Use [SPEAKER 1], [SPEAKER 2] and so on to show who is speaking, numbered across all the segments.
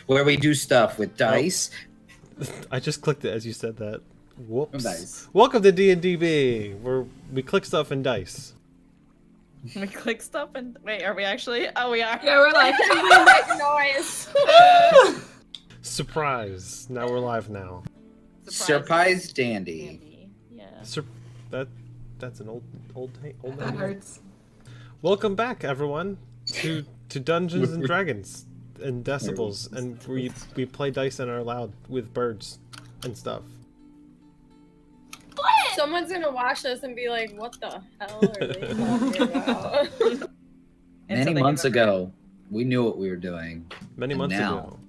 [SPEAKER 1] where we do stuff with dice.
[SPEAKER 2] I just clicked it as you said that. Whoops.
[SPEAKER 1] Nice.
[SPEAKER 2] Welcome to DndB, where we click stuff in dice.
[SPEAKER 3] We click stuff and wait, are we actually? Oh, we are.
[SPEAKER 4] Yeah, we're like, we make noise.
[SPEAKER 2] Surprise! Now we're live now.
[SPEAKER 1] Surprise dandy.
[SPEAKER 3] Dandy. Yeah.
[SPEAKER 2] That's an old
[SPEAKER 4] That
[SPEAKER 2] name.
[SPEAKER 4] hurts.
[SPEAKER 2] Welcome back, everyone, to Dungeons and Dragons and Decibels, and we play dice and are loud with birds and stuff.
[SPEAKER 5] Someone's gonna watch this and be like, what the hell are they talking about?
[SPEAKER 1] Many months ago, we knew what we were doing.
[SPEAKER 2] Many
[SPEAKER 1] And
[SPEAKER 2] months
[SPEAKER 1] now,
[SPEAKER 2] ago.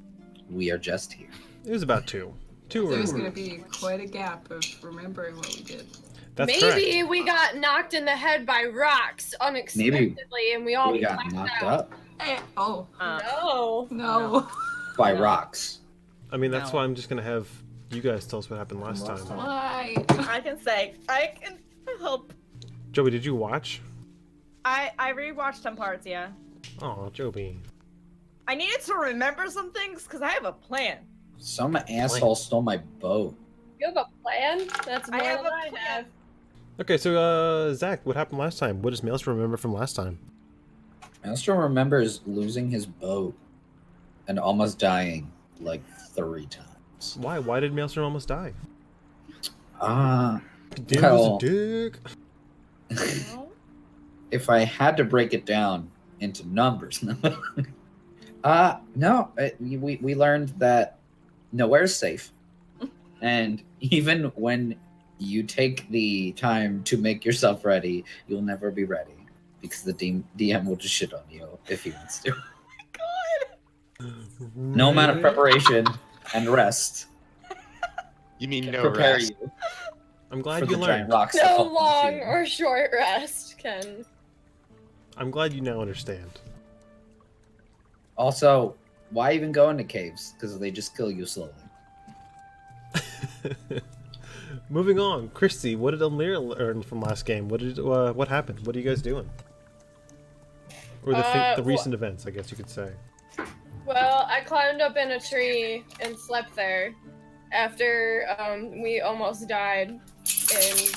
[SPEAKER 1] we are just here.
[SPEAKER 2] It was about two. Two
[SPEAKER 4] There's
[SPEAKER 2] or
[SPEAKER 4] gonna be quite a gap of remembering what we did.
[SPEAKER 2] That's
[SPEAKER 5] Maybe
[SPEAKER 2] correct.
[SPEAKER 5] we got knocked in the head by rocks unexpectedly, and we all
[SPEAKER 1] We got
[SPEAKER 5] blacked
[SPEAKER 1] knocked
[SPEAKER 5] out.
[SPEAKER 1] up
[SPEAKER 4] Oh,
[SPEAKER 5] No.
[SPEAKER 4] no.
[SPEAKER 1] by
[SPEAKER 3] No.
[SPEAKER 1] rocks.
[SPEAKER 2] I mean, that's
[SPEAKER 3] No.
[SPEAKER 2] why I'm just gonna have you guys tell us what happened last time.
[SPEAKER 4] Why?
[SPEAKER 3] I can say I can help.
[SPEAKER 2] Joey, did you watch?
[SPEAKER 3] I rewatched some parts. Yeah.
[SPEAKER 2] Oh, Joey.
[SPEAKER 3] I needed to remember some things because I have a plan.
[SPEAKER 1] Some asshole stole my boat.
[SPEAKER 5] You have a plan? That's more
[SPEAKER 3] I have
[SPEAKER 5] than
[SPEAKER 3] a
[SPEAKER 5] I
[SPEAKER 3] plan.
[SPEAKER 5] have.
[SPEAKER 2] Okay, so Zach, what happened last time? What does Maelstrom remember from last time?
[SPEAKER 1] Maelstrom remembers losing his boat and almost dying like 3 times.
[SPEAKER 2] Why? Why did Maelstrom almost die?
[SPEAKER 1] Well,
[SPEAKER 2] was a dick.
[SPEAKER 3] No?
[SPEAKER 1] if I had to break it down into numbers, we learned that nowhere is safe, and even when you take the time to make yourself ready, you'll never be ready because the DM will just shit on you if he wants to. No amount of preparation and rest
[SPEAKER 6] You mean
[SPEAKER 1] can
[SPEAKER 6] no
[SPEAKER 1] prepare
[SPEAKER 6] rest?
[SPEAKER 1] you
[SPEAKER 2] I'm
[SPEAKER 1] for
[SPEAKER 2] glad you
[SPEAKER 1] the giant
[SPEAKER 2] learned.
[SPEAKER 1] rocks. that
[SPEAKER 5] No
[SPEAKER 1] fall
[SPEAKER 5] long
[SPEAKER 1] into you.
[SPEAKER 5] or short rest, Ken.
[SPEAKER 2] I'm glad you now understand.
[SPEAKER 1] Also, why even go into caves? Because they just kill you slowly.
[SPEAKER 2] Moving on, Christy, what did Elmira learn from last game? What happened? What are you guys doing? Or the recent events, I guess you could say.
[SPEAKER 5] Well, I climbed up in a tree and slept there after we almost died in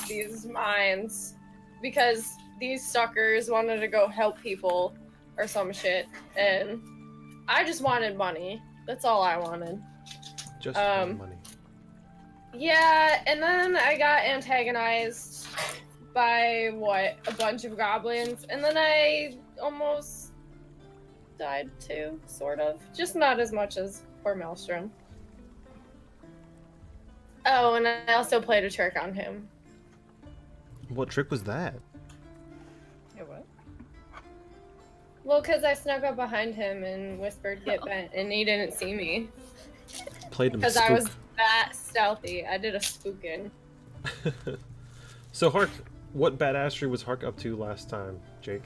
[SPEAKER 5] these mines because these suckers wanted to go help people or some shit, and I just wanted money. That's all I wanted.
[SPEAKER 2] Just money.
[SPEAKER 5] Yeah, and then I got antagonized by, a bunch of goblins, and then I almost died too, sort of. Just not as much as poor Maelstrom. Oh, and I also played a trick on him.
[SPEAKER 2] What trick was that?
[SPEAKER 3] Yeah, what?
[SPEAKER 5] Well, because I snuck up behind him and whispered, "Get bent," and he didn't see me.
[SPEAKER 2] Played him
[SPEAKER 5] Because
[SPEAKER 2] spook.
[SPEAKER 5] I was that stealthy. I did a spookin'.
[SPEAKER 2] So, Hark, what badassery was Hark up to last time, Jake?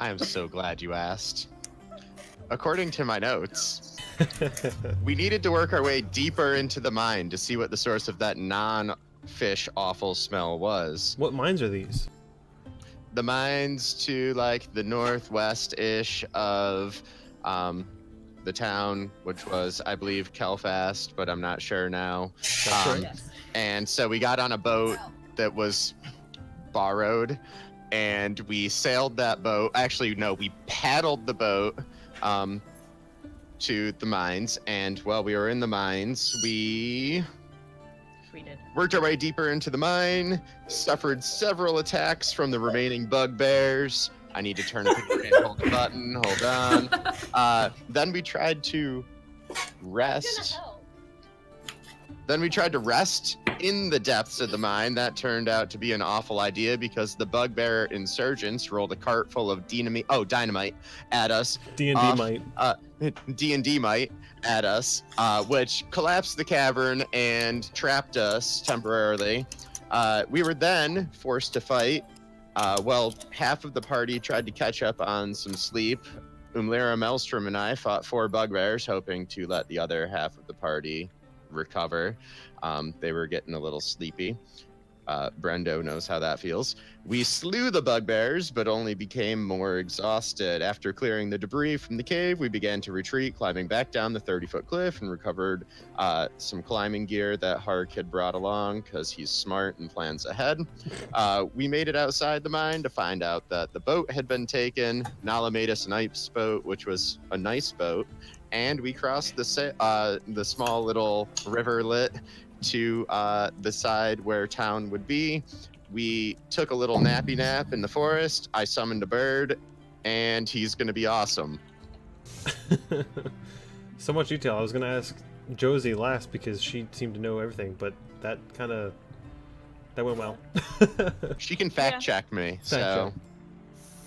[SPEAKER 6] I am so glad you asked. According to my notes, we needed to work our way deeper into the mine to see what the source of that non-fish awful smell was.
[SPEAKER 2] What mines are these?
[SPEAKER 6] The mines to like the northwest-ish of the town, which was, I believe, Khelfast, but I'm not sure now.
[SPEAKER 2] That's right.
[SPEAKER 3] Yes.
[SPEAKER 6] And so we got on a boat that was borrowed, and we sailed that boat. Actually, no, we paddled the boat to the mines. And while we were in the mines, we
[SPEAKER 3] Tweeted.
[SPEAKER 6] worked our way deeper into the mine, suffered several attacks from the remaining bugbears. I need to turn a picture and hold the button. Hold on. Then we tried to rest. Then we tried to rest in the depths of the mine. That turned out to be an awful idea because the bugbear insurgents rolled a cart full of dynamite at us.
[SPEAKER 2] D&D might.
[SPEAKER 6] D&D might at us, which collapsed the cavern and trapped us temporarily. We were then forced to fight. Half of the party tried to catch up on some sleep. Umlera, Maelstrom, and I fought 4 bugbears, hoping to let the other half of the party recover. They were getting a little sleepy. Brendo knows how that feels. We slew the bugbears, but only became more exhausted. After clearing the debris from the cave, we began to retreat, climbing back down the 30-foot cliff, and recovered some climbing gear that Hark had brought along because he's smart and plans ahead. We made it outside the mine to find out that the boat had been taken. Nala made us an ice boat, which was a nice boat, and we crossed the small little riverlet to the side where town would be. We took a little nappy nap in the forest. I summoned a bird, and he's going to be awesome.
[SPEAKER 2] So much detail. I was going to ask Josie last because she seemed to know everything, but that went well.
[SPEAKER 6] She can fact check me. So,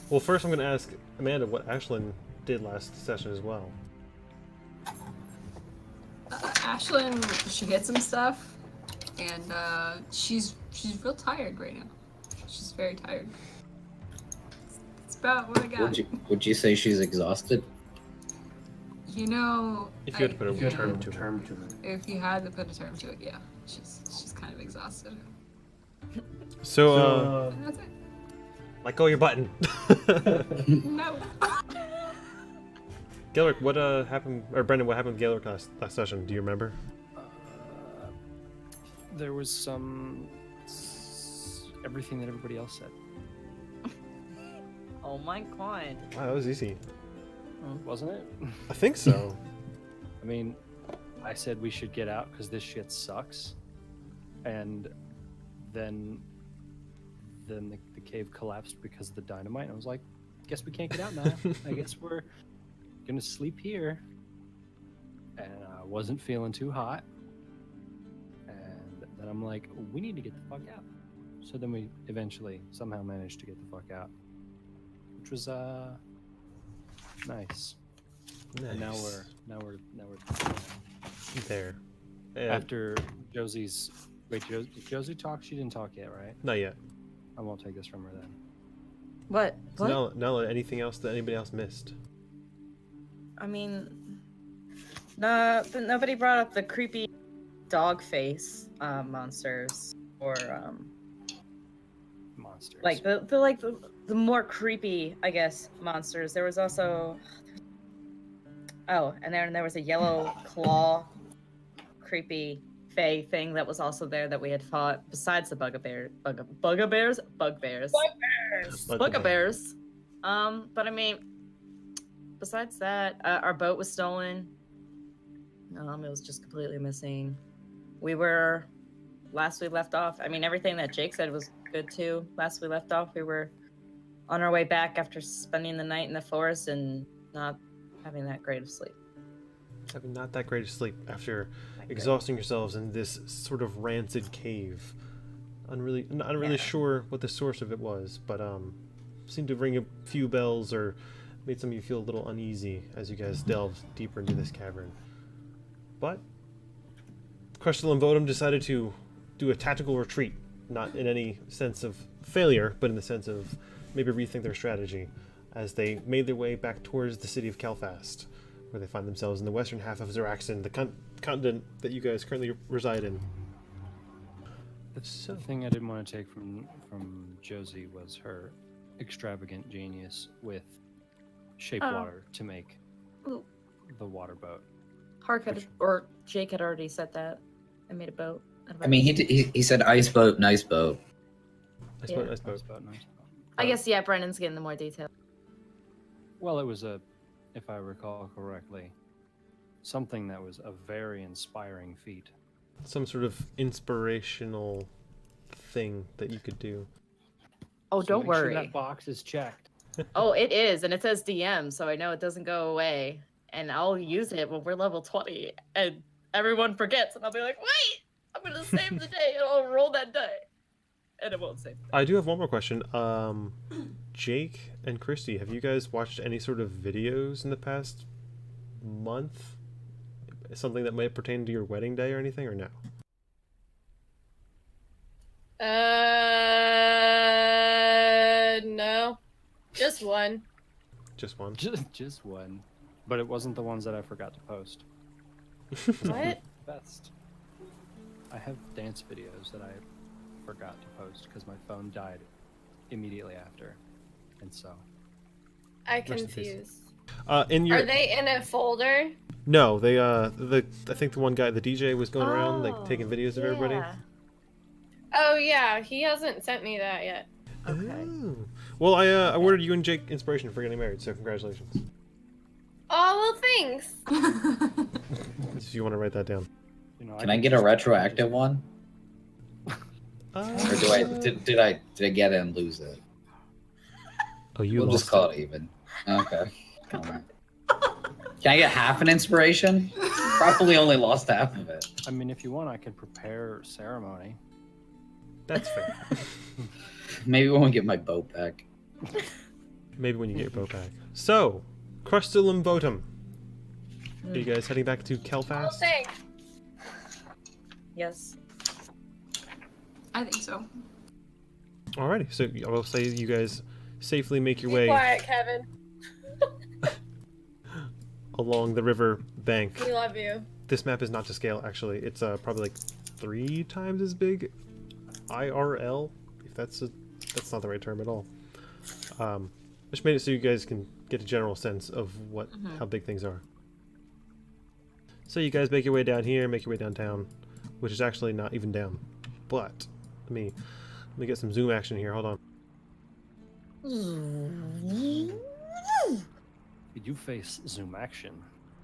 [SPEAKER 2] well, first I'm going to ask Amanda what Ashlyn did last session as well.
[SPEAKER 4] Ashlyn, she hit some stuff, and she's real tired right now. She's very tired. That's about what I got.
[SPEAKER 1] Would you say she's exhausted?
[SPEAKER 4] You know,
[SPEAKER 2] If you had to put a term to it.
[SPEAKER 4] if you had to put a term to it, yeah, she's kind of exhausted.
[SPEAKER 2] So,
[SPEAKER 4] And that's it.
[SPEAKER 2] let go of your button.
[SPEAKER 4] No.
[SPEAKER 2] Gaelic, what happened, or Brendan, what happened with Gaelic last session? Do you remember?
[SPEAKER 7] There was some everything that everybody else said.
[SPEAKER 3] Oh my god.
[SPEAKER 2] Wow, that was easy.
[SPEAKER 7] Wasn't it?
[SPEAKER 2] I think so.
[SPEAKER 7] I mean, I said we should get out because this shit sucks, and then the cave collapsed because of the dynamite. And I was like, guess we can't get out now. I guess we're gonna sleep here. And I wasn't feeling too hot, and then I'm like, we need to get the fuck out. So then we eventually somehow managed to get the fuck out, which was nice. And now we're
[SPEAKER 2] there.
[SPEAKER 7] After Josie's wait, did Josie talk? She didn't talk yet, right?
[SPEAKER 2] Not yet.
[SPEAKER 7] I won't take this from her then.
[SPEAKER 3] What?
[SPEAKER 2] So now anything else that anybody else missed?
[SPEAKER 3] I mean, nobody brought up the creepy dog face monsters or
[SPEAKER 7] Monsters.
[SPEAKER 3] like the more creepy, I guess, monsters. There was also and then there was a yellow claw creepy fey thing that was also there that we had fought besides the bugbears. But I mean, besides that, our boat was stolen. It was just completely missing. Last we left off, I mean, everything that Jake said was good too. Last we left off, we were on our way back after spending the night in the forest and not having that great of sleep.
[SPEAKER 2] Having not that great of sleep after exhausting yourselves in this sort of rancid cave. Not really sure what the source of it was, but seemed to ring a few bells or made some of you feel a little uneasy as you guys delved deeper into this cavern. But Crustulam Votem decided to do a tactical retreat, not in any sense of failure, but in the sense of maybe rethink their strategy, as they made their way back towards the city of Khelfast, where they find themselves in the western half of Zaraxon, the continent that you guys currently reside in.
[SPEAKER 7] The thing I didn't want to take from Josie was her extravagant genius with shape water to make the water boat.
[SPEAKER 3] Or Jake had already said that. I made a boat.
[SPEAKER 1] I mean, he said ice boat, nice boat.
[SPEAKER 2] Nice boat.
[SPEAKER 3] I guess, yeah, Brendan's getting the more detail.
[SPEAKER 7] Well, it was if I recall correctly, something that was a very inspiring feat.
[SPEAKER 2] Some sort of inspirational thing that you could do.
[SPEAKER 3] Oh,
[SPEAKER 7] So
[SPEAKER 3] don't
[SPEAKER 7] make sure
[SPEAKER 3] worry.
[SPEAKER 7] that box is checked.
[SPEAKER 3] Oh, it is, and it says DM, so I know it doesn't go away. And I'll use it when we're level 20, and everyone forgets, and I'll be like, wait, I'm gonna save the day, and I'll roll that die. And it won't save the day.
[SPEAKER 2] I do have one more question. Jake and Christy, have you guys watched any sort of videos in the past month? Something that might pertain to your wedding day or anything, or no?
[SPEAKER 5] No. Just one.
[SPEAKER 2] Just one?
[SPEAKER 7] Just one. But it wasn't the ones that I forgot to post.
[SPEAKER 5] What?
[SPEAKER 7] Best. I have dance videos that I forgot to post because my phone died immediately after, and so.
[SPEAKER 5] I
[SPEAKER 2] Rest in peace.
[SPEAKER 5] confused.
[SPEAKER 2] In your
[SPEAKER 5] Are they in a folder?
[SPEAKER 2] no, they I think the one guy, the DJ, was going around like taking videos of everybody.
[SPEAKER 3] Yeah.
[SPEAKER 5] Oh yeah, he hasn't sent me that yet.
[SPEAKER 3] Okay.
[SPEAKER 2] Oh. Well, I awarded you and Jake inspiration for getting married, so congratulations.
[SPEAKER 5] Oh well, thanks.
[SPEAKER 2] If you want to write that down.
[SPEAKER 7] You know,
[SPEAKER 1] Can I get a retroactive one? Or do I did I get it and lose it?
[SPEAKER 2] Oh, you
[SPEAKER 1] We'll
[SPEAKER 2] lost
[SPEAKER 1] just call it even. Okay. Can I get half an inspiration? Probably only lost half of it.
[SPEAKER 7] I mean, if you want, I can prepare ceremony.
[SPEAKER 2] That's fair.
[SPEAKER 1] Maybe when we get my boat back.
[SPEAKER 2] Maybe when you get your boat back. So, Crustulam Votem. Are you guys heading back to
[SPEAKER 5] Oh
[SPEAKER 2] Khelfast?
[SPEAKER 5] thanks.
[SPEAKER 3] Yes.
[SPEAKER 4] I think so.
[SPEAKER 2] Alrighty, so I will say you guys safely make your
[SPEAKER 5] Be
[SPEAKER 2] way
[SPEAKER 5] quiet, Kevin.
[SPEAKER 2] along the river bank.
[SPEAKER 5] We love you.
[SPEAKER 2] This map is not to scale, actually. It's probably like 3 times as big IRL, if that's not the right term at all. Just made it so you guys can get a general sense of what how big things are. So you guys make your way down here, make your way downtown, which is actually not even down. But let me get some zoom action here. Hold on.
[SPEAKER 7] You face zoom action.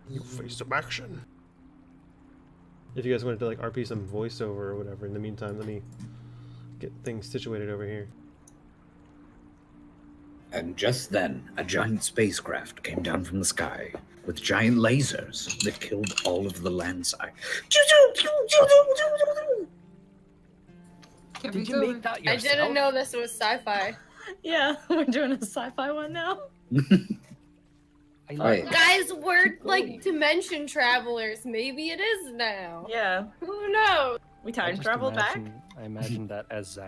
[SPEAKER 2] You face some action. If you guys wanted to like RP some voiceover or whatever, in the meantime, let me get things situated over here.
[SPEAKER 8] And just then, a giant spacecraft came down from the sky with giant lasers that killed all of the landside.
[SPEAKER 4] Did you make
[SPEAKER 7] that
[SPEAKER 5] I didn't know this was sci-fi.
[SPEAKER 3] Yeah, we're doing a sci-fi one now.
[SPEAKER 1] Right.
[SPEAKER 5] Guys, we're like dimension travelers. Maybe it is now.
[SPEAKER 3] Yeah.
[SPEAKER 5] Who knows?
[SPEAKER 3] We time traveled back.
[SPEAKER 7] I imagine that as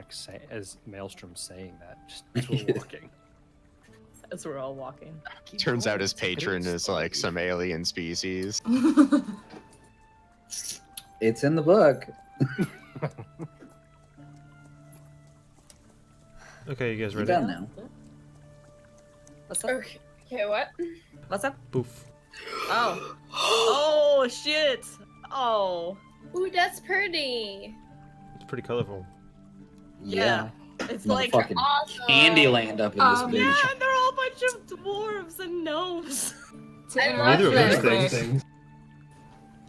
[SPEAKER 7] as Maelstrom saying that, just as we're walking.
[SPEAKER 3] As we're all walking.
[SPEAKER 6] Turns out his patron is like some alien species.
[SPEAKER 1] It's in the book.
[SPEAKER 2] Okay, you guys
[SPEAKER 1] You
[SPEAKER 2] ready?
[SPEAKER 1] done now.
[SPEAKER 3] What's up?
[SPEAKER 5] Okay, what?
[SPEAKER 3] What's up?
[SPEAKER 2] Boof.
[SPEAKER 3] Oh. Oh shit. Oh.
[SPEAKER 5] Ooh, that's pretty.
[SPEAKER 2] It's pretty colorful.
[SPEAKER 3] Yeah. It's like
[SPEAKER 1] Motherfucking
[SPEAKER 5] Awesome.
[SPEAKER 1] Candyland up in this bitch.
[SPEAKER 3] yeah, they're all a bunch of dwarves and gnomes.
[SPEAKER 4] To
[SPEAKER 5] I
[SPEAKER 4] interrupt
[SPEAKER 2] Neither of
[SPEAKER 4] really
[SPEAKER 2] those
[SPEAKER 4] quick,
[SPEAKER 2] things.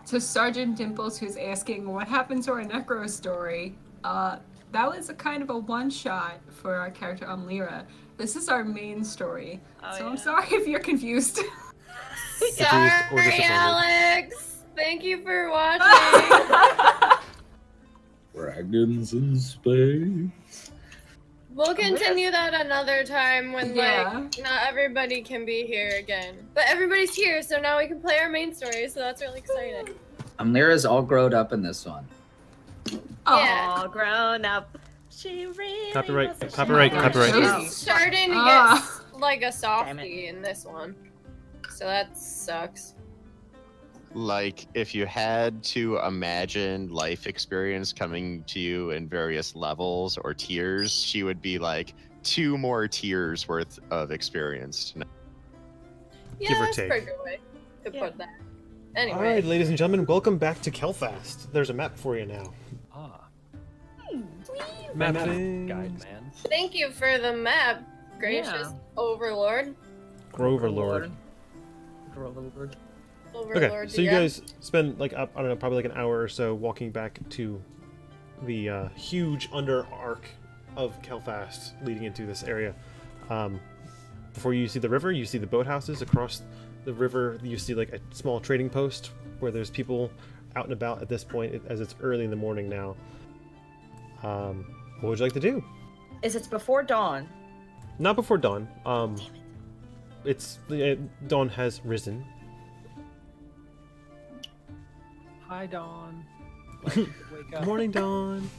[SPEAKER 4] to Sergeant Dimples, who's asking what happened to our Necro story, that was a kind of a one-shot for our character Lyra. This is our main story,
[SPEAKER 3] Oh,
[SPEAKER 4] so I'm
[SPEAKER 3] yeah.
[SPEAKER 4] sorry if you're confused.
[SPEAKER 2] Confused or
[SPEAKER 5] Sorry,
[SPEAKER 2] disappointed.
[SPEAKER 5] Alex. Thank you for watching.
[SPEAKER 8] Dragons in space.
[SPEAKER 5] We'll continue that another time when
[SPEAKER 4] Yeah.
[SPEAKER 5] like not everybody can be here again. But everybody's here, so now we can play our main story, so that's really exciting.
[SPEAKER 1] Lyra's all grown up in this one.
[SPEAKER 5] Yeah.
[SPEAKER 3] All grown up. She really
[SPEAKER 2] Copyright,
[SPEAKER 3] was a
[SPEAKER 2] copyright,
[SPEAKER 3] child.
[SPEAKER 2] copyright.
[SPEAKER 5] She's starting to
[SPEAKER 4] Ah.
[SPEAKER 5] get like a
[SPEAKER 3] Damn
[SPEAKER 5] softie in this one. So that sucks.
[SPEAKER 6] Like, if you had to imagine life experience coming to you in various levels or tiers, she would be like 2 more tiers worth of experience.
[SPEAKER 5] Yeah,
[SPEAKER 2] Give or
[SPEAKER 5] that's a
[SPEAKER 2] take.
[SPEAKER 5] pretty good way to
[SPEAKER 3] Yeah.
[SPEAKER 5] put that. Anyway.
[SPEAKER 2] Alright, ladies and gentlemen, welcome back to Khelfast. There's a map for you now.
[SPEAKER 7] Ah,
[SPEAKER 2] Map
[SPEAKER 7] guide,
[SPEAKER 2] things.
[SPEAKER 7] man.
[SPEAKER 5] Thank you for the map, gracious
[SPEAKER 3] Yeah.
[SPEAKER 5] Overlord.
[SPEAKER 2] Grover Lord.
[SPEAKER 3] Overlord.
[SPEAKER 5] Overlord.
[SPEAKER 2] Okay, so you
[SPEAKER 5] DM.
[SPEAKER 2] guys spend like I don't know, probably like an hour or so walking back to the huge under arc of Khelfast leading into this area. Before you see the river, you see the boathouses across the river. You see like a small trading post where there's people out and about at this point, as it's early in the morning now. What would you like to do?
[SPEAKER 3] Is it before dawn?
[SPEAKER 2] Not before dawn. It's dawn has risen.
[SPEAKER 7] Hi, Dawn. Wake up.
[SPEAKER 2] Morning, dawn.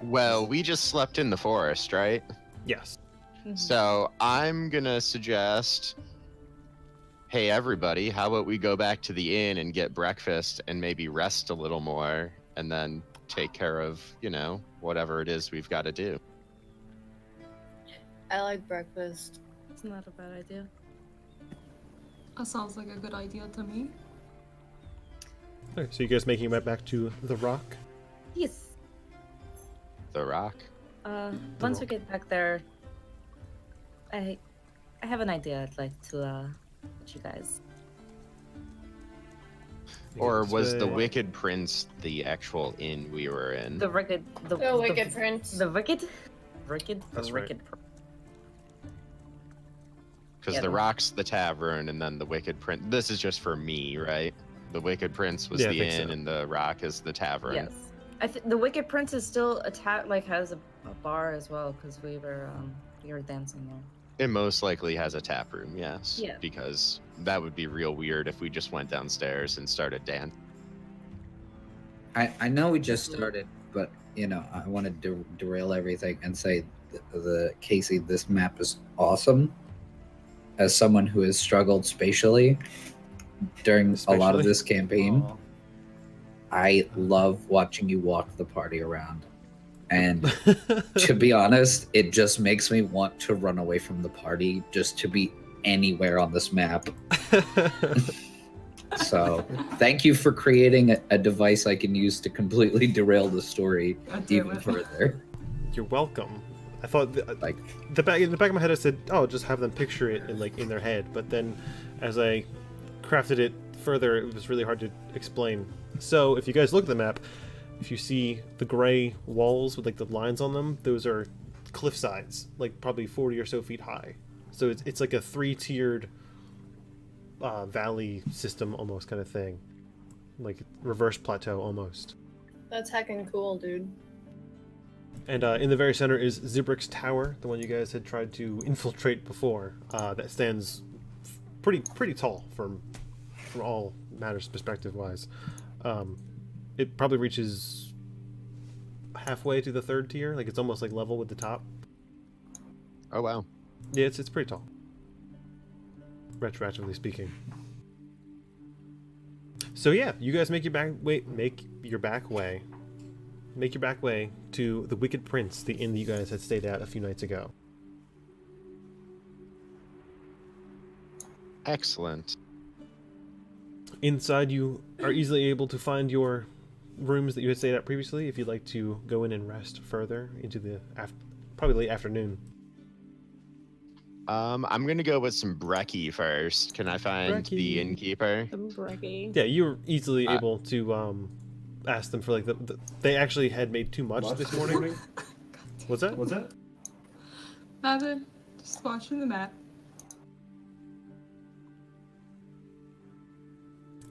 [SPEAKER 6] Well, we just slept in the forest, right?
[SPEAKER 2] Yes.
[SPEAKER 6] So I'm gonna suggest, hey everybody, how about we go back to the inn and get breakfast and maybe rest a little more, and then take care of, whatever it is we've got to do.
[SPEAKER 5] I like breakfast.
[SPEAKER 3] It's not a bad idea.
[SPEAKER 4] That sounds like a good idea to me.
[SPEAKER 2] Okay, so you guys making it back to the rock?
[SPEAKER 3] Yes.
[SPEAKER 6] The Rock.
[SPEAKER 3] Once we get back there, I have an idea I'd like to let you guys.
[SPEAKER 6] Or was the Wicked Prince the actual inn we were in?
[SPEAKER 3] The wicked,
[SPEAKER 5] The Wicked Prince.
[SPEAKER 3] the wicked.
[SPEAKER 2] That's right.
[SPEAKER 6] Because
[SPEAKER 3] Yeah,
[SPEAKER 6] the
[SPEAKER 3] the-
[SPEAKER 6] Rock's the tavern, and then the Wicked Prince. This is just for me, right? The Wicked Prince was
[SPEAKER 2] Yeah, I
[SPEAKER 6] the
[SPEAKER 2] think
[SPEAKER 6] inn,
[SPEAKER 2] so.
[SPEAKER 6] and the Rock is the tavern.
[SPEAKER 3] Yes. The Wicked Prince is still has a bar as well because we were dancing there.
[SPEAKER 6] It most likely has a tap room, yes.
[SPEAKER 3] Yeah.
[SPEAKER 6] Because that would be real weird if we just went downstairs and started dancing.
[SPEAKER 1] I know we just started, but I want to derail everything and say, the Casey, this map is awesome. As someone who has struggled spatially during a lot of
[SPEAKER 2] Spatially?
[SPEAKER 1] this campaign,
[SPEAKER 7] Aw.
[SPEAKER 1] I love watching you walk the party around. And to be honest, it just makes me want to run away from the party just to be anywhere on this map. So thank you for creating a device I can use to completely derail the story
[SPEAKER 4] God damn
[SPEAKER 1] even
[SPEAKER 4] it.
[SPEAKER 1] further.
[SPEAKER 2] You're welcome. I thought
[SPEAKER 1] Like,
[SPEAKER 2] in the back of my head I said, oh, just have them picture it in their head. But then, as I crafted it further, it was really hard to explain. So if you guys look at the map, if you see the gray walls with the lines on them, those are cliff sides, probably 40 or so feet high. So it's like a 3-tiered valley system almost kind of thing, like reverse plateau almost.
[SPEAKER 5] That's heckin' cool, dude.
[SPEAKER 2] And in the very center is Zibrick's tower, the one you guys had tried to infiltrate before. That stands pretty tall from all matters perspective-wise. It probably reaches halfway to the 3rd tier, it's almost level with the top.
[SPEAKER 6] Oh, wow.
[SPEAKER 2] Yeah, it's pretty tall, retroactively speaking. So yeah, you guys make your back way to the Wicked Prince, the inn that you guys had stayed at a few nights ago.
[SPEAKER 6] Excellent.
[SPEAKER 2] Inside, you are easily able to find your rooms that you had stayed at previously if you'd like to go in and rest further into the probably late afternoon.
[SPEAKER 6] I'm gonna go with some brekkie first. Can I find
[SPEAKER 2] Brekkie.
[SPEAKER 6] the innkeeper?
[SPEAKER 2] Yeah, you were easily able to ask them for they actually had made too much this morning. What's that?
[SPEAKER 4] Nothing. Just watching the map.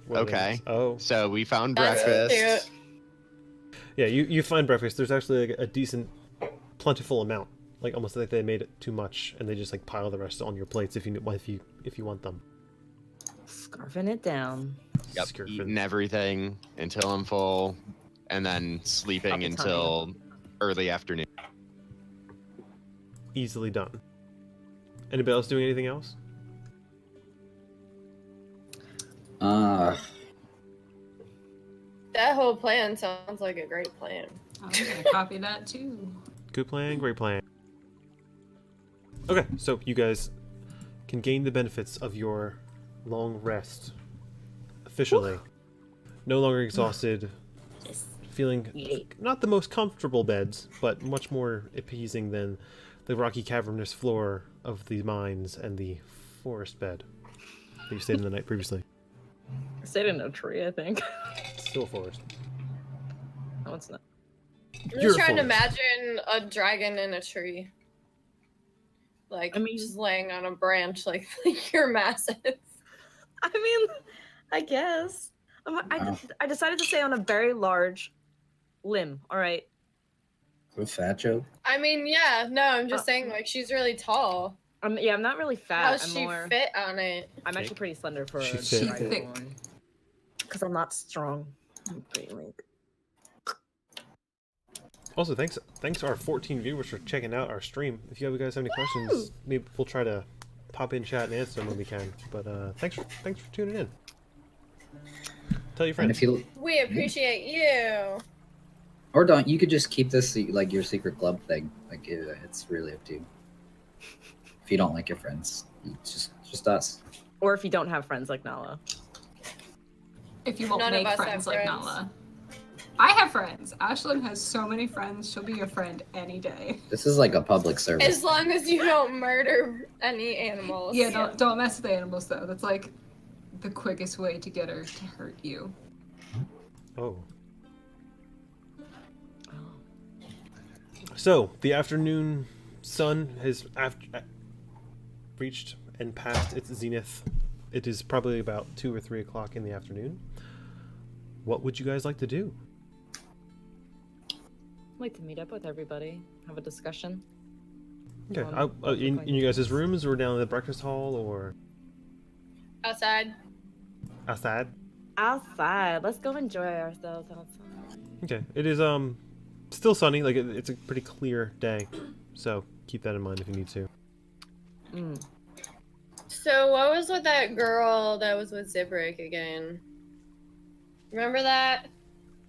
[SPEAKER 2] What
[SPEAKER 6] Okay.
[SPEAKER 2] is- Oh.
[SPEAKER 6] So we found
[SPEAKER 5] That's
[SPEAKER 6] breakfast.
[SPEAKER 5] cute.
[SPEAKER 2] Yeah, you find breakfast. There's actually a decent, plentiful amount. Almost like they made it too much, and they just pile the rest on your plates if you want them.
[SPEAKER 3] Scarfing it down.
[SPEAKER 6] Yep.
[SPEAKER 2] Skirfin.
[SPEAKER 6] Eating everything until I'm full, and then sleeping
[SPEAKER 3] Pop a
[SPEAKER 6] until early afternoon.
[SPEAKER 2] Easily done. Anybody else doing anything else?
[SPEAKER 5] That whole plan sounds like a great plan.
[SPEAKER 4] I'm gonna copy that too.
[SPEAKER 2] Good plan, great plan. Okay, so you guys can gain the benefits of your long rest officially. No longer exhausted, feeling
[SPEAKER 3] Yay.
[SPEAKER 2] not the most comfortable beds, but much more appeasing than the rocky cavernous floor of the mines and the forest bed that you stayed in the night previously.
[SPEAKER 3] I stayed in a tree, I think.
[SPEAKER 2] Still a forest.
[SPEAKER 3] No, it's not.
[SPEAKER 5] I'm
[SPEAKER 2] You're
[SPEAKER 5] just trying to
[SPEAKER 2] full.
[SPEAKER 5] imagine a dragon in a tree.
[SPEAKER 3] I mean-
[SPEAKER 5] just laying on a branch, like you're massive.
[SPEAKER 3] I mean, I guess. I decided to stay on a very large limb. All right.
[SPEAKER 1] a fat joke?
[SPEAKER 5] I mean, yeah, no, I'm just saying, she's really tall.
[SPEAKER 3] Yeah, I'm not really fat.
[SPEAKER 5] How's she fit on it?
[SPEAKER 3] I'm actually pretty slender for
[SPEAKER 2] She
[SPEAKER 3] a
[SPEAKER 2] fit.
[SPEAKER 3] dragonborn. Because I'm not strong. I'm pretty weak.
[SPEAKER 2] Also, thanks to our 14 viewers for checking out our stream. If you guys have any questions, maybe we'll try to pop in chat and answer them when we can. But thanks for tuning in. Tell your
[SPEAKER 1] And
[SPEAKER 2] friends.
[SPEAKER 1] if you
[SPEAKER 5] We appreciate you.
[SPEAKER 1] Or don't. You could just keep this like your secret club thing. Like it's really up to you. If you don't like your friends, it's just us.
[SPEAKER 3] Or if you don't have friends like Nala.
[SPEAKER 4] If you won't
[SPEAKER 5] None of
[SPEAKER 4] make
[SPEAKER 5] us
[SPEAKER 4] friends
[SPEAKER 5] have
[SPEAKER 4] like
[SPEAKER 5] friends.
[SPEAKER 4] Nala. I have friends. Ashlyn has so many friends. She'll be your friend any day.
[SPEAKER 1] This is like a public service.
[SPEAKER 5] As long as you don't murder any animals.
[SPEAKER 4] Yeah, don't mess with the animals though. That's like the quickest way to get her to hurt you.
[SPEAKER 2] Oh. So, the afternoon sun has reached and passed its zenith. It is probably about 2 or 3 o'clock in the afternoon. What would you guys like to do?
[SPEAKER 3] I'd like to meet up with everybody, have a discussion.
[SPEAKER 2] Okay,
[SPEAKER 3] what we're
[SPEAKER 2] in
[SPEAKER 3] going to
[SPEAKER 2] you guys' rooms or down in the breakfast hall or
[SPEAKER 5] Outside.
[SPEAKER 2] outside?
[SPEAKER 3] Outside. Let's go enjoy ourselves outside.
[SPEAKER 2] Okay, it is still sunny. Like it's a pretty clear day, so keep that in mind if you need to.
[SPEAKER 3] Mm.
[SPEAKER 5] So what was with that girl that was with Zibrik again? Remember that?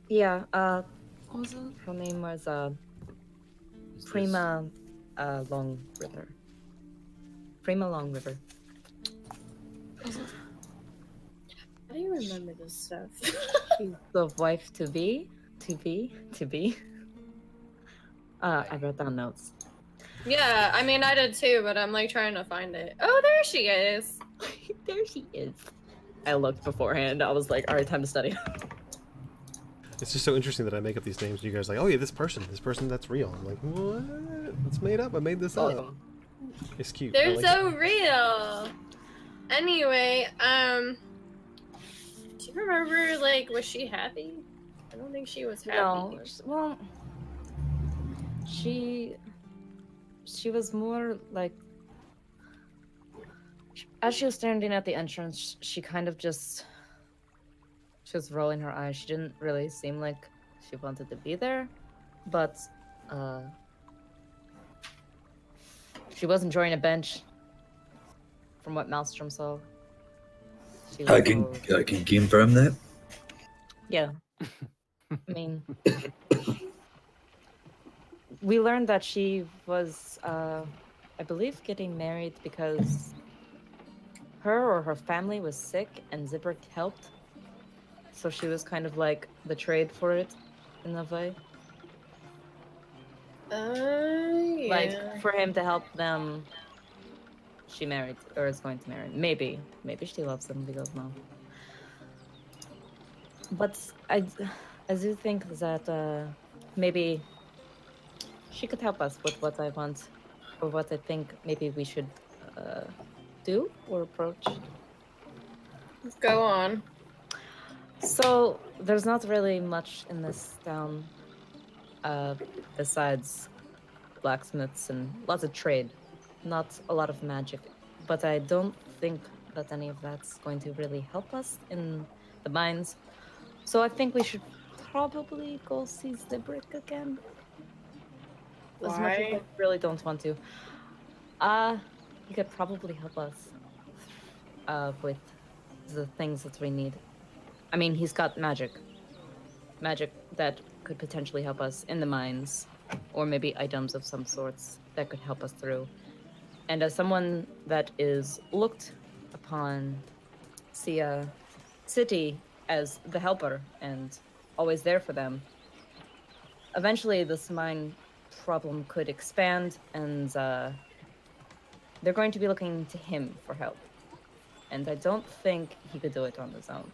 [SPEAKER 3] Yeah,
[SPEAKER 4] What was it?
[SPEAKER 3] her name was
[SPEAKER 7] Is this-
[SPEAKER 3] Prima Long River. Prima Long River.
[SPEAKER 5] How do you remember this stuff?
[SPEAKER 3] She's the wife to be. I wrote down notes.
[SPEAKER 5] Yeah, I mean I did too, but I'm like trying to find it. Oh, there she is.
[SPEAKER 3] There she is. I looked beforehand. I was like, all right, time to study.
[SPEAKER 2] It's just so interesting that I make up these names and you guys are like, oh yeah, this person, that's real. I'm like, what? It's made up. I made this up.
[SPEAKER 3] Oh.
[SPEAKER 2] It's cute. I
[SPEAKER 5] They're
[SPEAKER 2] like
[SPEAKER 5] so real. Anyway, do you remember like was she happy? I don't think she was happy.
[SPEAKER 3] No, well, she was more like, as she was standing at the entrance, she kind of just, she was rolling her eyes. She didn't really seem like she wanted to be there, but she was enjoying a bench, from what Maelstrom saw. She was
[SPEAKER 8] I can confirm that.
[SPEAKER 3] Yeah. I mean, we learned that she was, I believe, getting married because her or her family was sick and Zibrik helped. So she was kind of like the trade for it, in a way.
[SPEAKER 5] Yeah.
[SPEAKER 3] Like, for him to help them, she married, or is going to marry. Maybe. Maybe she loves him, we don't know. But I do think that maybe she could help us with what I want, or what I think maybe we should do or approach.
[SPEAKER 5] Go on.
[SPEAKER 3] So there's not really much in this town besides blacksmiths and lots of trade, not a lot of magic. But I don't think that any of that's going to really help us in the mines. So I think we should probably go see Zibrik again. As much as I
[SPEAKER 5] Why?
[SPEAKER 3] really don't want to. He could probably help us with the things that we need. I mean, he's got magic. Magic that could potentially help us in the mines, or maybe items of some sorts that could help us through. And as someone that is looked upon Sia City as the helper and always there for them, eventually this mine problem could expand, and they're going to be looking to him for help. And I don't think he could do it on his own,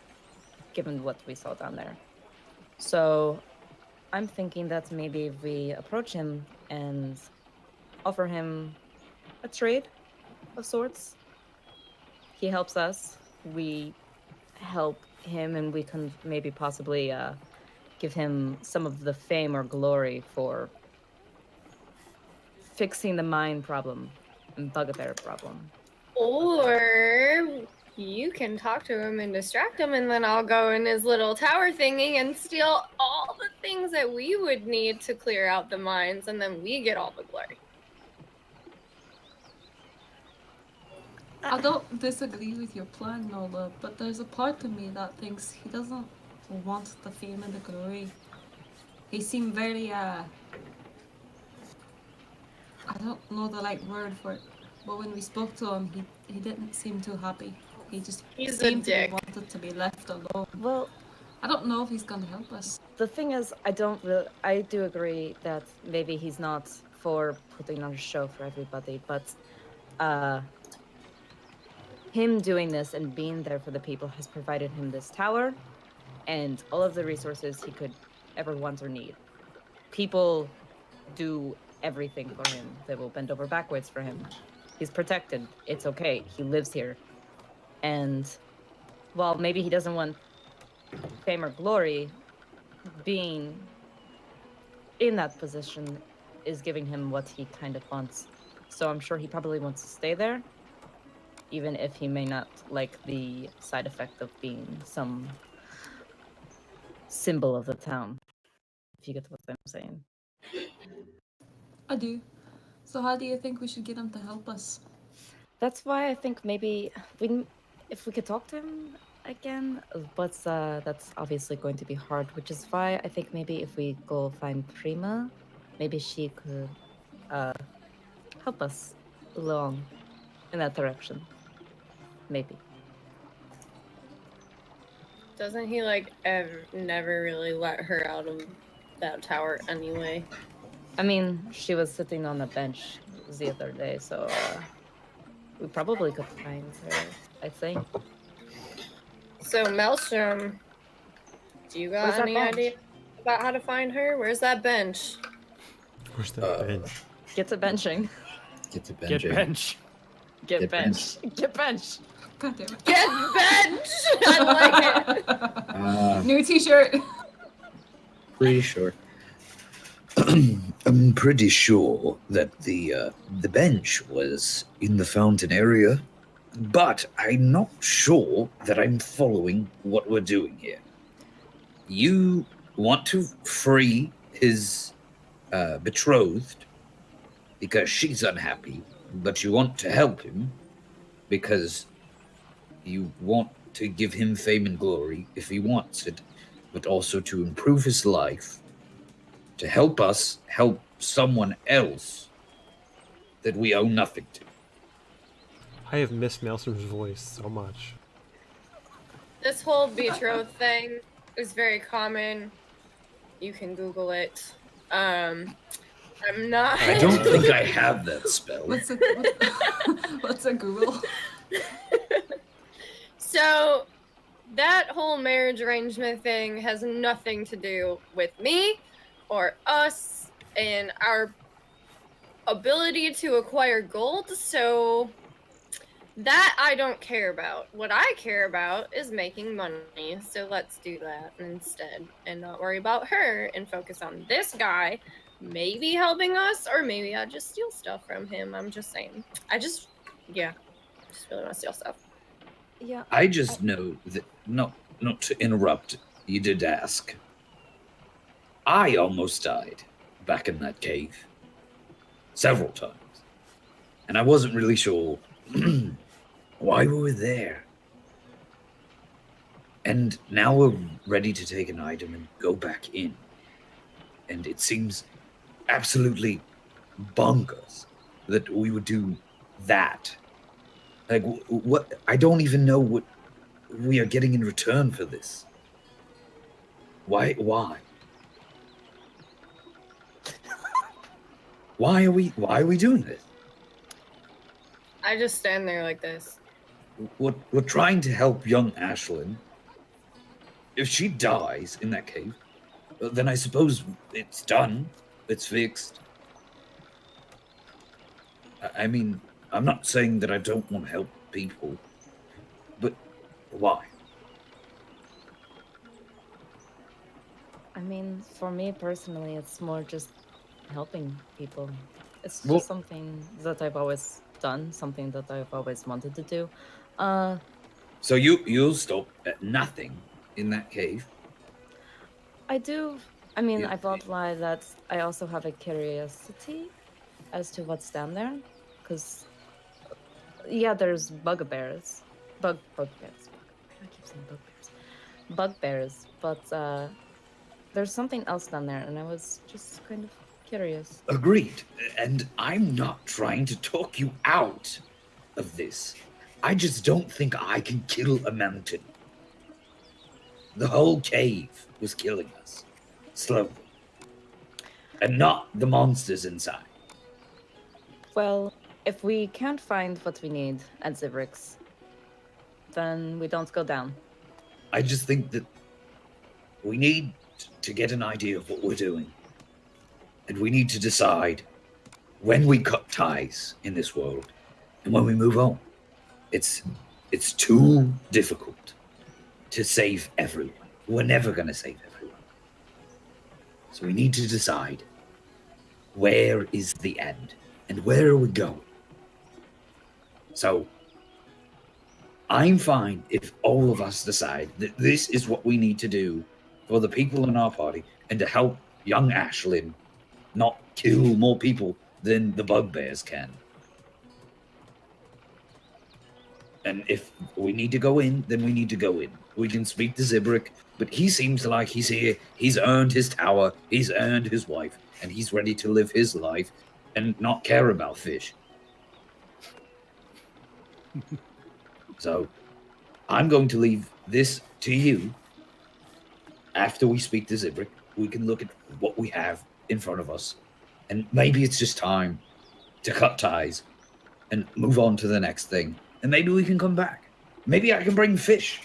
[SPEAKER 3] given what we saw down there. So I'm thinking that maybe we approach him and offer him a trade of sorts. He helps us, we help him, and we can maybe possibly give him some of the fame or glory for fixing the mine problem and bugbear problem.
[SPEAKER 5] Or you can talk to him and distract him, and then I'll go in his little tower thingy and steal all the things that we would need to clear out the mines, and then we get all the glory.
[SPEAKER 4] I don't disagree with your plan, Nola, but there's a part of me that thinks he doesn't want the fame and the glory. He seemed very I don't know the right word for it, but when we spoke to him, he didn't seem too happy. He just
[SPEAKER 5] He's a
[SPEAKER 4] seemed to be
[SPEAKER 5] dick.
[SPEAKER 4] wanted to be left alone.
[SPEAKER 3] Well,
[SPEAKER 4] I don't know if he's gonna help us.
[SPEAKER 3] the thing is, I do agree that maybe he's not for putting on a show for everybody, but him doing this and being there for the people has provided him this tower and all of the resources he could ever want or need. People do everything for him. They will bend over backwards for him. He's protected. It's okay. He lives here. And while maybe he doesn't want fame or glory, being in that position is giving him what he kind of wants. So I'm sure he probably wants to stay there, even if he may not like the side effect of being some symbol of the town. If you get what I'm saying.
[SPEAKER 4] I do. So how do you think we should get him to help us?
[SPEAKER 3] That's why I think maybe if we could talk to him again, but that's obviously going to be hard, which is why I think maybe if we go find Prima, maybe she could help us along in that direction. Maybe.
[SPEAKER 5] Doesn't he like never really let her out of that tower anyway?
[SPEAKER 3] I mean, she was sitting on a bench the other day, so we probably could find her, I think.
[SPEAKER 5] So Maelstrom, do you got
[SPEAKER 3] Where's that
[SPEAKER 5] any
[SPEAKER 3] bench?
[SPEAKER 5] idea about how to find her? Where's that bench?
[SPEAKER 2] Where's that bench?
[SPEAKER 3] Get to benching.
[SPEAKER 1] Get to
[SPEAKER 7] Get
[SPEAKER 1] benching.
[SPEAKER 7] bench.
[SPEAKER 3] Get
[SPEAKER 1] Get
[SPEAKER 3] bench. Get bench.
[SPEAKER 4] God damn it.
[SPEAKER 5] Get bench! I like it.
[SPEAKER 4] New t-shirt.
[SPEAKER 8] Pretty sure. I'm pretty sure that the bench was in the fountain area, but I'm not sure that I'm following what we're doing here. You want to free his betrothed because she's unhappy, but you want to help him because you want to give him fame and glory if he wants it, but also to improve his life, to help us help someone else that we owe nothing to.
[SPEAKER 2] I have missed Maelstrom's voice so much.
[SPEAKER 5] This whole betrothed thing is very common. You can Google it. I'm not.
[SPEAKER 8] I don't think I have that spell.
[SPEAKER 4] What's a Google?
[SPEAKER 5] So, that whole marriage arrangement thing has nothing to do with me or us and our ability to acquire gold, so that I don't care about. What I care about is making money, so let's do that instead and not worry about her and focus on this guy maybe helping us, or maybe I just steal stuff from him. I'm just saying. Just really want to steal stuff.
[SPEAKER 3] Yeah.
[SPEAKER 8] I just know that, not to interrupt, you did ask. I almost died back in that cave. Several times. And I wasn't really sure why we were there. And now we're ready to take an item and go back in. And it seems absolutely bonkers that we would do that. Like, what? I don't even know what we are getting in return for this. Why? Why are we doing this?
[SPEAKER 5] I just stand there like this.
[SPEAKER 8] We're trying to help young Ashlyn. If she dies in that cave, then I suppose it's done. It's fixed. I mean, I'm not saying that I don't want to help people, but why?
[SPEAKER 3] I mean, for me personally, it's more just helping people. It's just
[SPEAKER 8] Well-
[SPEAKER 3] something that I've always done, something that I've always wanted to do.
[SPEAKER 8] So you'll stop at nothing in that cave?
[SPEAKER 3] I do. I mean,
[SPEAKER 8] Yeah.
[SPEAKER 3] I won't lie that I also have a curiosity as to what's down there, because yeah, there's bugbears, bugbears. I keep saying bugbears, but there's something else down there, and I was just kind of curious.
[SPEAKER 8] Agreed. And I'm not trying to talk you out of this. I just don't think I can kill a mountain. The whole cave was killing us. Slowly. And not the monsters inside.
[SPEAKER 3] Well, if we can't find what we need at Zibrix, then we don't go down.
[SPEAKER 8] I just think that we need to get an idea of what we're doing. And we need to decide when we cut ties in this world and when we move on. It's too difficult to save everyone. We're never going to save everyone. So we need to decide where is the end and where are we going. So I'm fine if all of us decide that this is what we need to do for the people in our party and to help young Ashlyn not kill more people than the bugbears can. And if we need to go in, then we need to go in. We can speak to Zibrick, but he seems like he's here. He's earned his tower. He's earned his wife. And he's ready to live his life and not care about fish. So I'm going to leave this to you. After we speak to Zibrick, we can look at what we have in front of us. And maybe it's just time to cut ties and move on to the next thing. And maybe we can come back. Maybe I can bring fish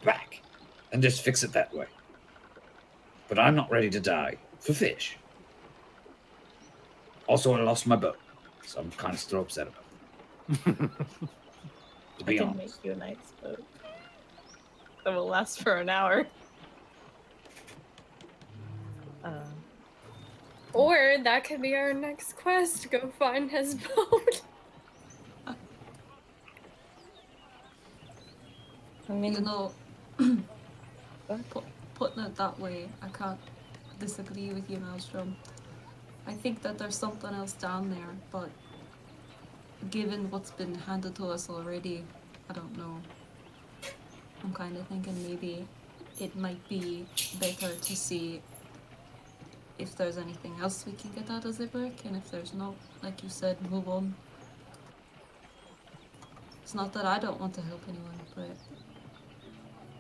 [SPEAKER 8] back and just fix it that way. But I'm not ready to die for fish. Also, I lost my boat, so I'm kind of still upset about it. To be
[SPEAKER 3] I can
[SPEAKER 8] honest.
[SPEAKER 3] make you a nice boat that will last for an hour.
[SPEAKER 5] Or that could be our next quest, go find his boat.
[SPEAKER 3] I mean,
[SPEAKER 4] You know, putting it that way, I can't disagree with you, Maelstrom. I think that there's something else down there, but given what's been handed to us already, I don't know. I'm kind of thinking maybe it might be better to see if there's anything else we can get out of Zibrick, and if there's not, like you said, move on. It's not that I don't want to help anyone, but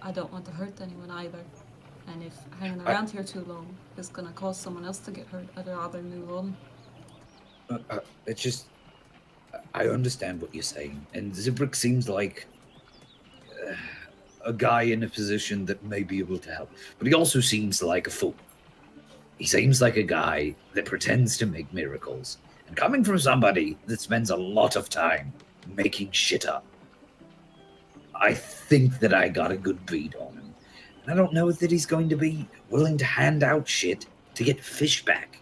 [SPEAKER 4] I don't want to hurt anyone either. And if hanging around here too long is gonna cause someone else to get hurt, I'd rather move on.
[SPEAKER 8] It's just, I understand what you're saying, and Zibrick seems like a guy in a position that may be able to help, but he also seems like a fool. He seems like a guy that pretends to make miracles, and coming from somebody that spends a lot of time making shit up, I think that I got a good beat on him. And I don't know that he's going to be willing to hand out shit to get fish back.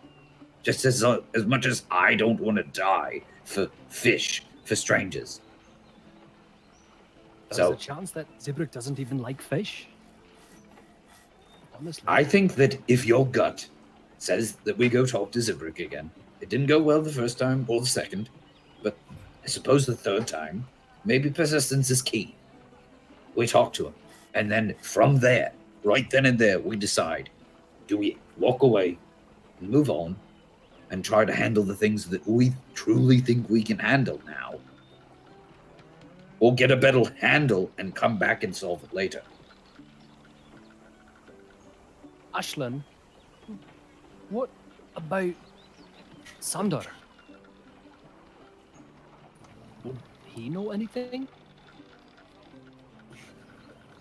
[SPEAKER 8] Just as much as I don't want to die for fish, for strangers.
[SPEAKER 7] There's a chance that Zibrick doesn't even like fish. Honestly.
[SPEAKER 8] I think that if your gut says that we go talk to Zibrick again, it didn't go well the first time or the second, but I suppose the third time, maybe persistence is key. We talk to him, and then from there, right then and there, we decide, do we walk away and move on and try to handle the things that we truly think we can handle now, or get a better handle and come back and solve it later?
[SPEAKER 7] Ashlyn, what about Sander? Would he know anything?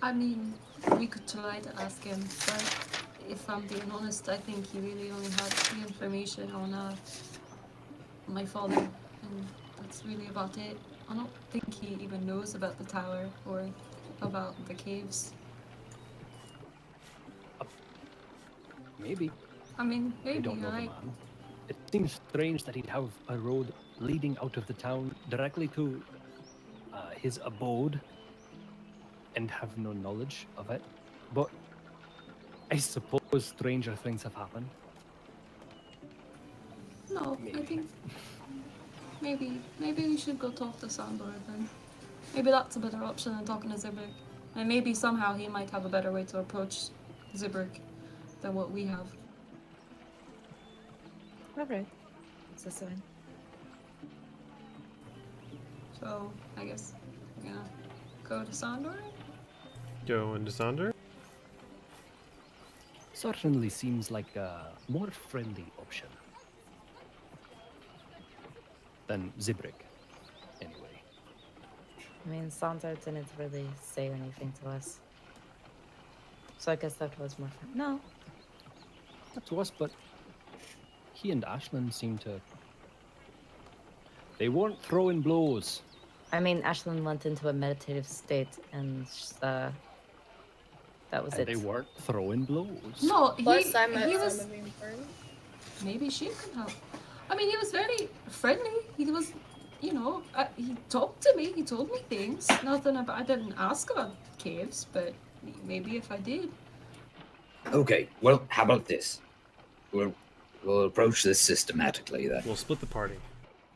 [SPEAKER 4] I mean, we could try to ask him, but if I'm being honest, I think he really only had the information on my father, and that's really about it. I don't think he even knows about the tower or about the caves.
[SPEAKER 7] Maybe.
[SPEAKER 4] I mean,
[SPEAKER 7] I
[SPEAKER 4] maybe
[SPEAKER 7] don't know
[SPEAKER 4] you're
[SPEAKER 7] the
[SPEAKER 4] right.
[SPEAKER 7] man. It seems strange that he'd have a road leading out of the town directly to his abode and have no knowledge of it. But I suppose stranger things have happened.
[SPEAKER 4] No, I think maybe we should go talk to Sandor then. Maybe that's a better option than talking to Zibrick. And maybe somehow he might have a better way to approach Zibrick. than what we have.
[SPEAKER 3] Alright. It's this one.
[SPEAKER 4] So I guess we're gonna go to Sandor.
[SPEAKER 2] Go into Sonder.
[SPEAKER 7] Certainly seems like a more friendly option than Zibrik, anyway.
[SPEAKER 3] I mean, Sandor didn't really say anything to us. So I guess that was more fun. No.
[SPEAKER 7] Not to us, but he and Ashlyn seem to... They weren't throwing blows.
[SPEAKER 3] I mean, Ashlyn went into a meditative state and that was
[SPEAKER 7] And
[SPEAKER 3] it.
[SPEAKER 7] they weren't throwing blows.
[SPEAKER 4] No,
[SPEAKER 5] Plus, I'm
[SPEAKER 4] he
[SPEAKER 5] a
[SPEAKER 4] was.
[SPEAKER 5] being burned.
[SPEAKER 4] Maybe she can help. I mean, he was very friendly. He was, you know, he talked to me. He told me things. Nothing about. I didn't ask about caves, but maybe if I did.
[SPEAKER 8] Okay, well, how about this? We'll approach this systematically then.
[SPEAKER 2] We'll split the party.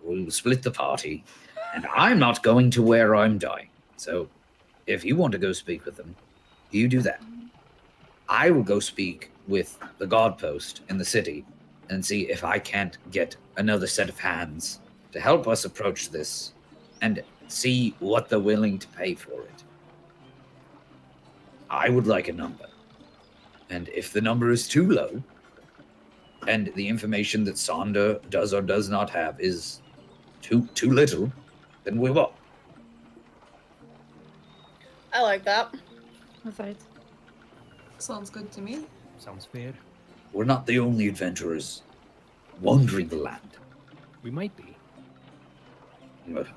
[SPEAKER 8] We'll split the party, and I'm not going to where I'm dying. So, if you want to go speak with them, you do that. I will go speak with the guard post in the city and see if I can't get another set of hands to help us approach this and see what they're willing to pay for it. I would like a number. And if the number is too low, and the information that Sonder does or does not have is too little, then we won't.
[SPEAKER 5] I like that.
[SPEAKER 3] Alright.
[SPEAKER 4] Sounds good to me.
[SPEAKER 7] Sounds fair.
[SPEAKER 8] We're not the only adventurers wandering the land.
[SPEAKER 7] We might be.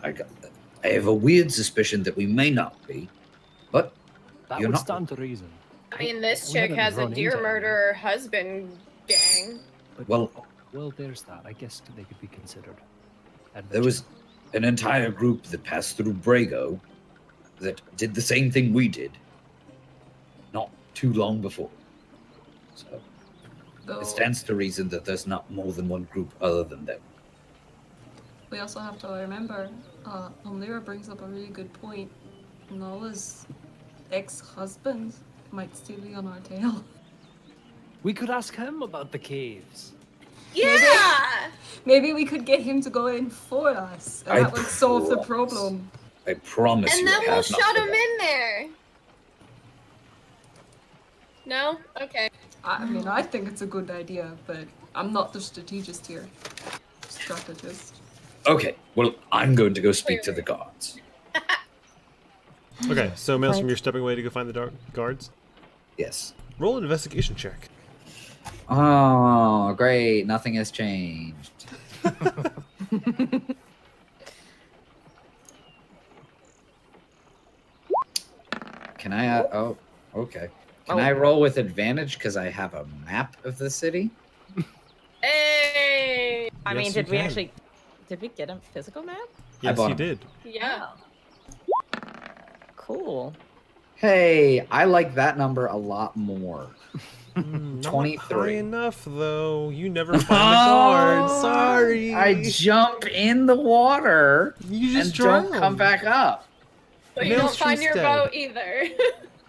[SPEAKER 8] I have a weird suspicion that we may not be, but
[SPEAKER 7] That
[SPEAKER 8] You're
[SPEAKER 7] would
[SPEAKER 8] not-
[SPEAKER 7] stand to reason.
[SPEAKER 5] I mean, this
[SPEAKER 7] We
[SPEAKER 5] chick
[SPEAKER 7] haven't
[SPEAKER 5] has a
[SPEAKER 7] run
[SPEAKER 5] deer
[SPEAKER 7] into
[SPEAKER 5] murderer husband gang.
[SPEAKER 7] But,
[SPEAKER 8] Well-
[SPEAKER 7] well, there's that. I guess they could be considered.
[SPEAKER 8] there was an entire group that passed through Brago that did the same thing we did not too long before. So
[SPEAKER 4] Though
[SPEAKER 8] it stands to reason that there's not more than one group other than them.
[SPEAKER 4] we also have to remember, Omlira brings up a really good point. Nola's ex-husband might still be on our tail.
[SPEAKER 7] We could ask him about the caves.
[SPEAKER 5] Yeah!
[SPEAKER 4] Maybe we could get him to go in for us, and
[SPEAKER 8] I
[SPEAKER 4] that would solve the
[SPEAKER 8] promise.
[SPEAKER 4] problem.
[SPEAKER 8] I promise
[SPEAKER 5] And
[SPEAKER 8] you.
[SPEAKER 5] then
[SPEAKER 8] I
[SPEAKER 5] we'll
[SPEAKER 8] have not
[SPEAKER 5] shut him
[SPEAKER 8] forgotten.
[SPEAKER 5] in there. No? Okay.
[SPEAKER 4] I mean, I think it's a good idea, but I'm not the strategist here. Strategist.
[SPEAKER 8] Okay, well, I'm going to go speak to the guards.
[SPEAKER 2] Okay, so Maelstrom,
[SPEAKER 3] Right.
[SPEAKER 2] you're stepping away to go find the guards.
[SPEAKER 8] Yes.
[SPEAKER 2] Roll an investigation check.
[SPEAKER 1] Oh, great. Nothing has changed. Can I? Oh, okay. Can I roll with advantage because I have a map of the city?
[SPEAKER 5] Hey!
[SPEAKER 3] I mean,
[SPEAKER 2] Yes,
[SPEAKER 3] did
[SPEAKER 2] you
[SPEAKER 3] we
[SPEAKER 2] can.
[SPEAKER 3] actually... Did we get a physical map?
[SPEAKER 2] Yes,
[SPEAKER 1] bought
[SPEAKER 2] you
[SPEAKER 1] 'em.
[SPEAKER 2] did.
[SPEAKER 5] Yeah.
[SPEAKER 3] Cool.
[SPEAKER 1] Hey, I like that number a lot more.
[SPEAKER 2] Not
[SPEAKER 1] 23.
[SPEAKER 2] high enough, though. You never find the guards. Sorry.
[SPEAKER 1] I jump in the water
[SPEAKER 2] You just
[SPEAKER 1] and don't
[SPEAKER 2] drowned.
[SPEAKER 1] come back up.
[SPEAKER 5] But you don't
[SPEAKER 2] Maelstrom's
[SPEAKER 5] find your
[SPEAKER 2] dead.
[SPEAKER 5] boat either.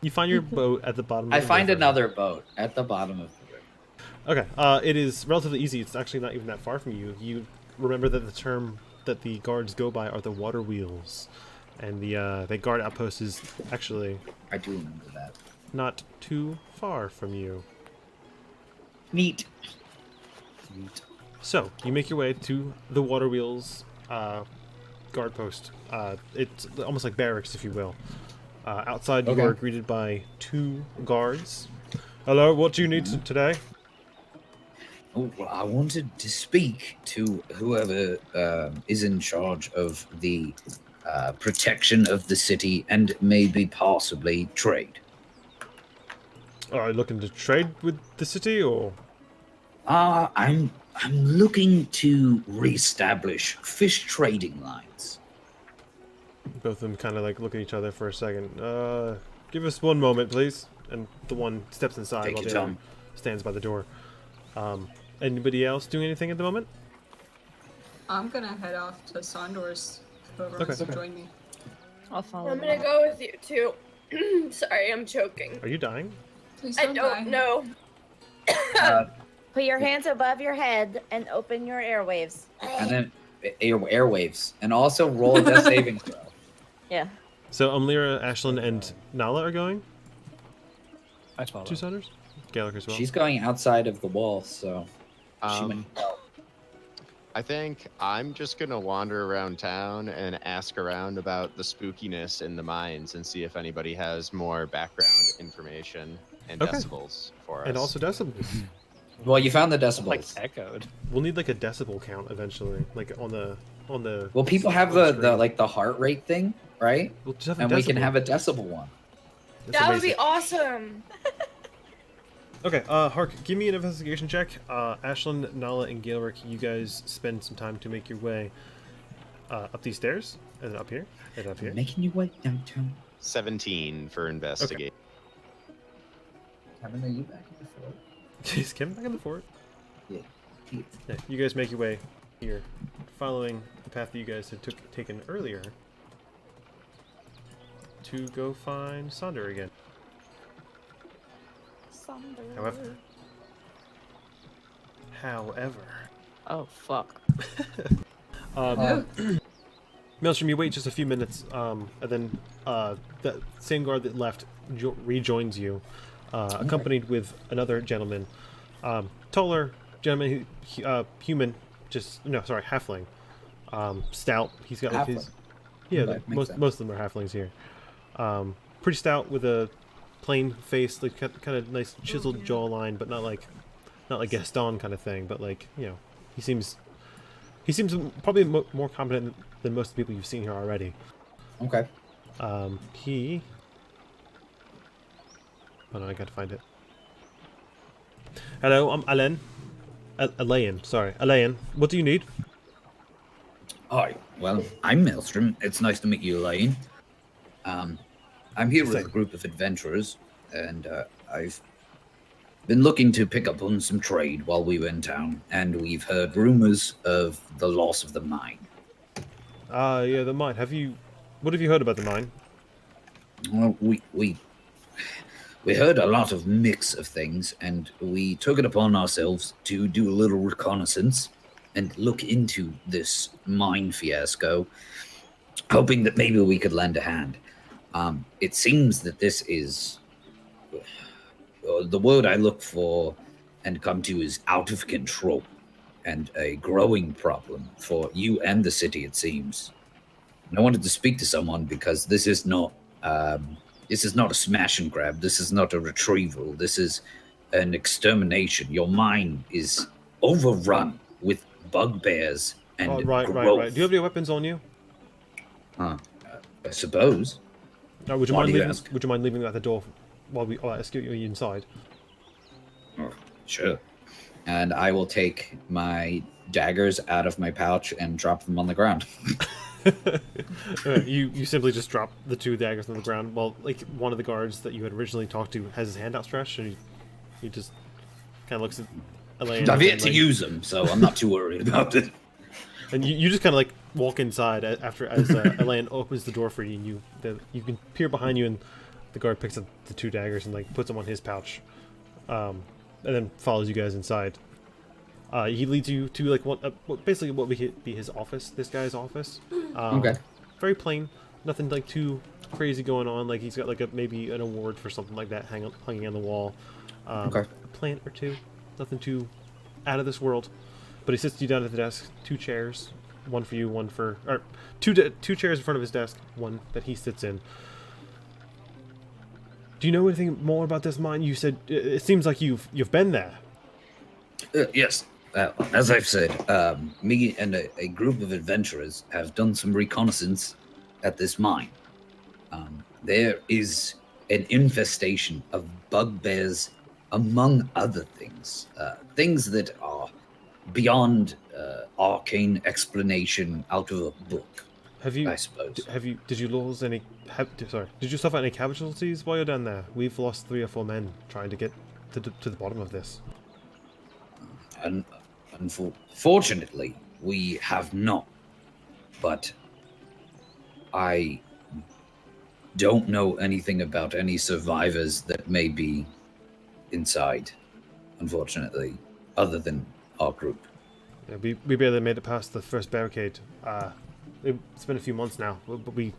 [SPEAKER 2] You find your boat at the bottom.
[SPEAKER 1] I
[SPEAKER 2] of the
[SPEAKER 1] find
[SPEAKER 2] river.
[SPEAKER 1] another boat at the bottom of the river.
[SPEAKER 2] Okay, it is relatively easy. It's actually not even that far from you. You remember that the term that the guards go by are the water wheels, and the guard outpost is actually
[SPEAKER 1] I do remember that.
[SPEAKER 2] not too far from you.
[SPEAKER 1] Neat.
[SPEAKER 2] So you make your way to the water wheels guard post. It's almost like barracks, if you will. Outside, you
[SPEAKER 1] Okay.
[SPEAKER 2] are greeted by 2 guards. Hello, what do you need today?
[SPEAKER 8] Oh, well, I wanted to speak to whoever is in charge of the protection of the city and maybe possibly trade.
[SPEAKER 2] Are you looking to trade with the city, or?
[SPEAKER 8] I'm looking to reestablish fish trading lines.
[SPEAKER 2] Both of them kind of like look at each other for a second. Give us one moment, please. And the one steps inside
[SPEAKER 8] Take
[SPEAKER 2] while
[SPEAKER 8] your
[SPEAKER 2] the other
[SPEAKER 8] time.
[SPEAKER 2] stands by the door. Anybody else doing anything at the moment?
[SPEAKER 4] I'm gonna head off to Sondor's. Whoever
[SPEAKER 2] Okay.
[SPEAKER 4] wants to
[SPEAKER 2] Okay.
[SPEAKER 4] join me.
[SPEAKER 3] I'll follow
[SPEAKER 5] I'm
[SPEAKER 3] them
[SPEAKER 5] gonna
[SPEAKER 3] up.
[SPEAKER 5] go with you too. Sorry, I'm choking.
[SPEAKER 2] Are you dying?
[SPEAKER 4] Please
[SPEAKER 5] I
[SPEAKER 4] die.
[SPEAKER 5] don't know.
[SPEAKER 3] Put your hands above your head and open your airwaves.
[SPEAKER 1] And then airwaves. And also roll a death saving throw.
[SPEAKER 3] Yeah.
[SPEAKER 2] So Amlira, Ashlyn, and Nala are going?
[SPEAKER 7] I follow.
[SPEAKER 2] Two-siders? Gaelic as well.
[SPEAKER 1] She's going outside of the wall, so she
[SPEAKER 6] Um,
[SPEAKER 1] might
[SPEAKER 6] I think I'm just gonna wander around town and ask around about the spookiness in the mines and see if anybody has more background information and
[SPEAKER 2] Okay.
[SPEAKER 6] decibels for us.
[SPEAKER 2] And also decibels.
[SPEAKER 1] Well, you found the decibels.
[SPEAKER 7] Like echoed.
[SPEAKER 2] We'll need like a decibel count eventually, like on the.
[SPEAKER 1] Well, people have
[SPEAKER 2] on the
[SPEAKER 1] the
[SPEAKER 2] screen.
[SPEAKER 1] like the heart rate thing, right?
[SPEAKER 2] We'll just have a
[SPEAKER 1] And we can
[SPEAKER 2] decibel.
[SPEAKER 1] have a decibel one.
[SPEAKER 2] That's
[SPEAKER 5] That would be
[SPEAKER 2] amazing.
[SPEAKER 5] awesome.
[SPEAKER 2] Okay, Hark, give me an investigation check. Ashlyn, Nala, and Gaelric, you guys spend some time to make your way up these stairs, and then up here, and up here.
[SPEAKER 1] Making you wait downtown.
[SPEAKER 6] 17 for investigate.
[SPEAKER 1] Kevin, are you back in the fort?
[SPEAKER 2] Is Kevin back in the fort?
[SPEAKER 1] Yeah.
[SPEAKER 2] Yeah, you guys make your way here, following the path that you guys had taken earlier to go find Sonder again. However,
[SPEAKER 3] Oh fuck.
[SPEAKER 2] Maelstrom, you wait just a few minutes, and then the same guard that left rejoins you, accompanied with another gentleman, taller gentleman, human, halfling, stout. He's got like his, yeah,
[SPEAKER 1] Okay, makes sense.
[SPEAKER 2] most of them are halflings here. Pretty stout with a plain face, like kind of nice chiseled jawline, but not like Gaston kind of thing, but like, you know, he seems probably more competent than most of the people you've seen here already.
[SPEAKER 1] Okay.
[SPEAKER 2] Oh no, I gotta find it. Hello, I'm Alain. Alain, sorry. Alain, what do you need?
[SPEAKER 8] Hi, well, I'm Maelstrom. It's nice to meet you, Elaine. I'm here with a group of adventurers, and I've been looking to pick up on some trade while we were in town, and we've heard rumors of the loss of the mine.
[SPEAKER 2] Yeah, the mine. What have you heard about the mine?
[SPEAKER 8] Well, we heard a lot of mix of things, and we took it upon ourselves to do a little reconnaissance and look into this mine fiasco, hoping that maybe we could lend a hand. It seems that this is the word I look for and come to is out of control, and a growing problem for you and the city, it seems. And I wanted to speak to someone because this is not a smash and grab. This is not a retrieval. This is an extermination. Your mine is overrun with bugbears and
[SPEAKER 2] Right.
[SPEAKER 8] growth.
[SPEAKER 2] Do you have any weapons on you?
[SPEAKER 8] I suppose.
[SPEAKER 2] Would you
[SPEAKER 8] Why
[SPEAKER 2] mind
[SPEAKER 8] do you
[SPEAKER 2] leaving?
[SPEAKER 8] ask?
[SPEAKER 2] Would you mind leaving at the door while we escort you inside?
[SPEAKER 8] Oh, sure.
[SPEAKER 1] And I will take my daggers out of my pouch and drop them on the ground.
[SPEAKER 2] You simply just drop the two daggers on the ground while like one of the guards that you had originally talked to has his hand outstretched, and he just kind of looks at Elaine.
[SPEAKER 8] I've yet to
[SPEAKER 2] like,
[SPEAKER 8] use them, so I'm not too worried about it.
[SPEAKER 2] and you just kind of like walk inside as Elaine opens the door for you, and you can peer behind you, and the guard picks up the two daggers and like puts them on his pouch, and then follows you guys inside. He leads you to like basically what would be his office. This guy's office.
[SPEAKER 1] Okay.
[SPEAKER 2] Very plain. Nothing like too crazy going on. Like he's got like maybe an award for something like that hanging on the wall.
[SPEAKER 1] Okay.
[SPEAKER 2] A plant or two. Nothing too out of this world. But he sits you down at the desk. Two chairs. One for you. One for two chairs in front of his desk. One that he sits in. Do you know anything more about this mine? You said it seems like you've been there.
[SPEAKER 8] Yes. As I've said, me and a group of adventurers have done some reconnaissance at this mine. There is an infestation of bugbears, among other things. Things that are beyond arcane explanation out of a book,
[SPEAKER 2] Have you?
[SPEAKER 8] I suppose.
[SPEAKER 2] Did you lose any? Did you suffer any casualties while you're down there? We've lost 3 or 4 men trying to get to the bottom of this.
[SPEAKER 8] And fortunately, we have not. But I don't know anything about any survivors that may be inside. unfortunately, other than our group.
[SPEAKER 2] Yeah, we barely made it past the first barricade. It's been a few months now, but we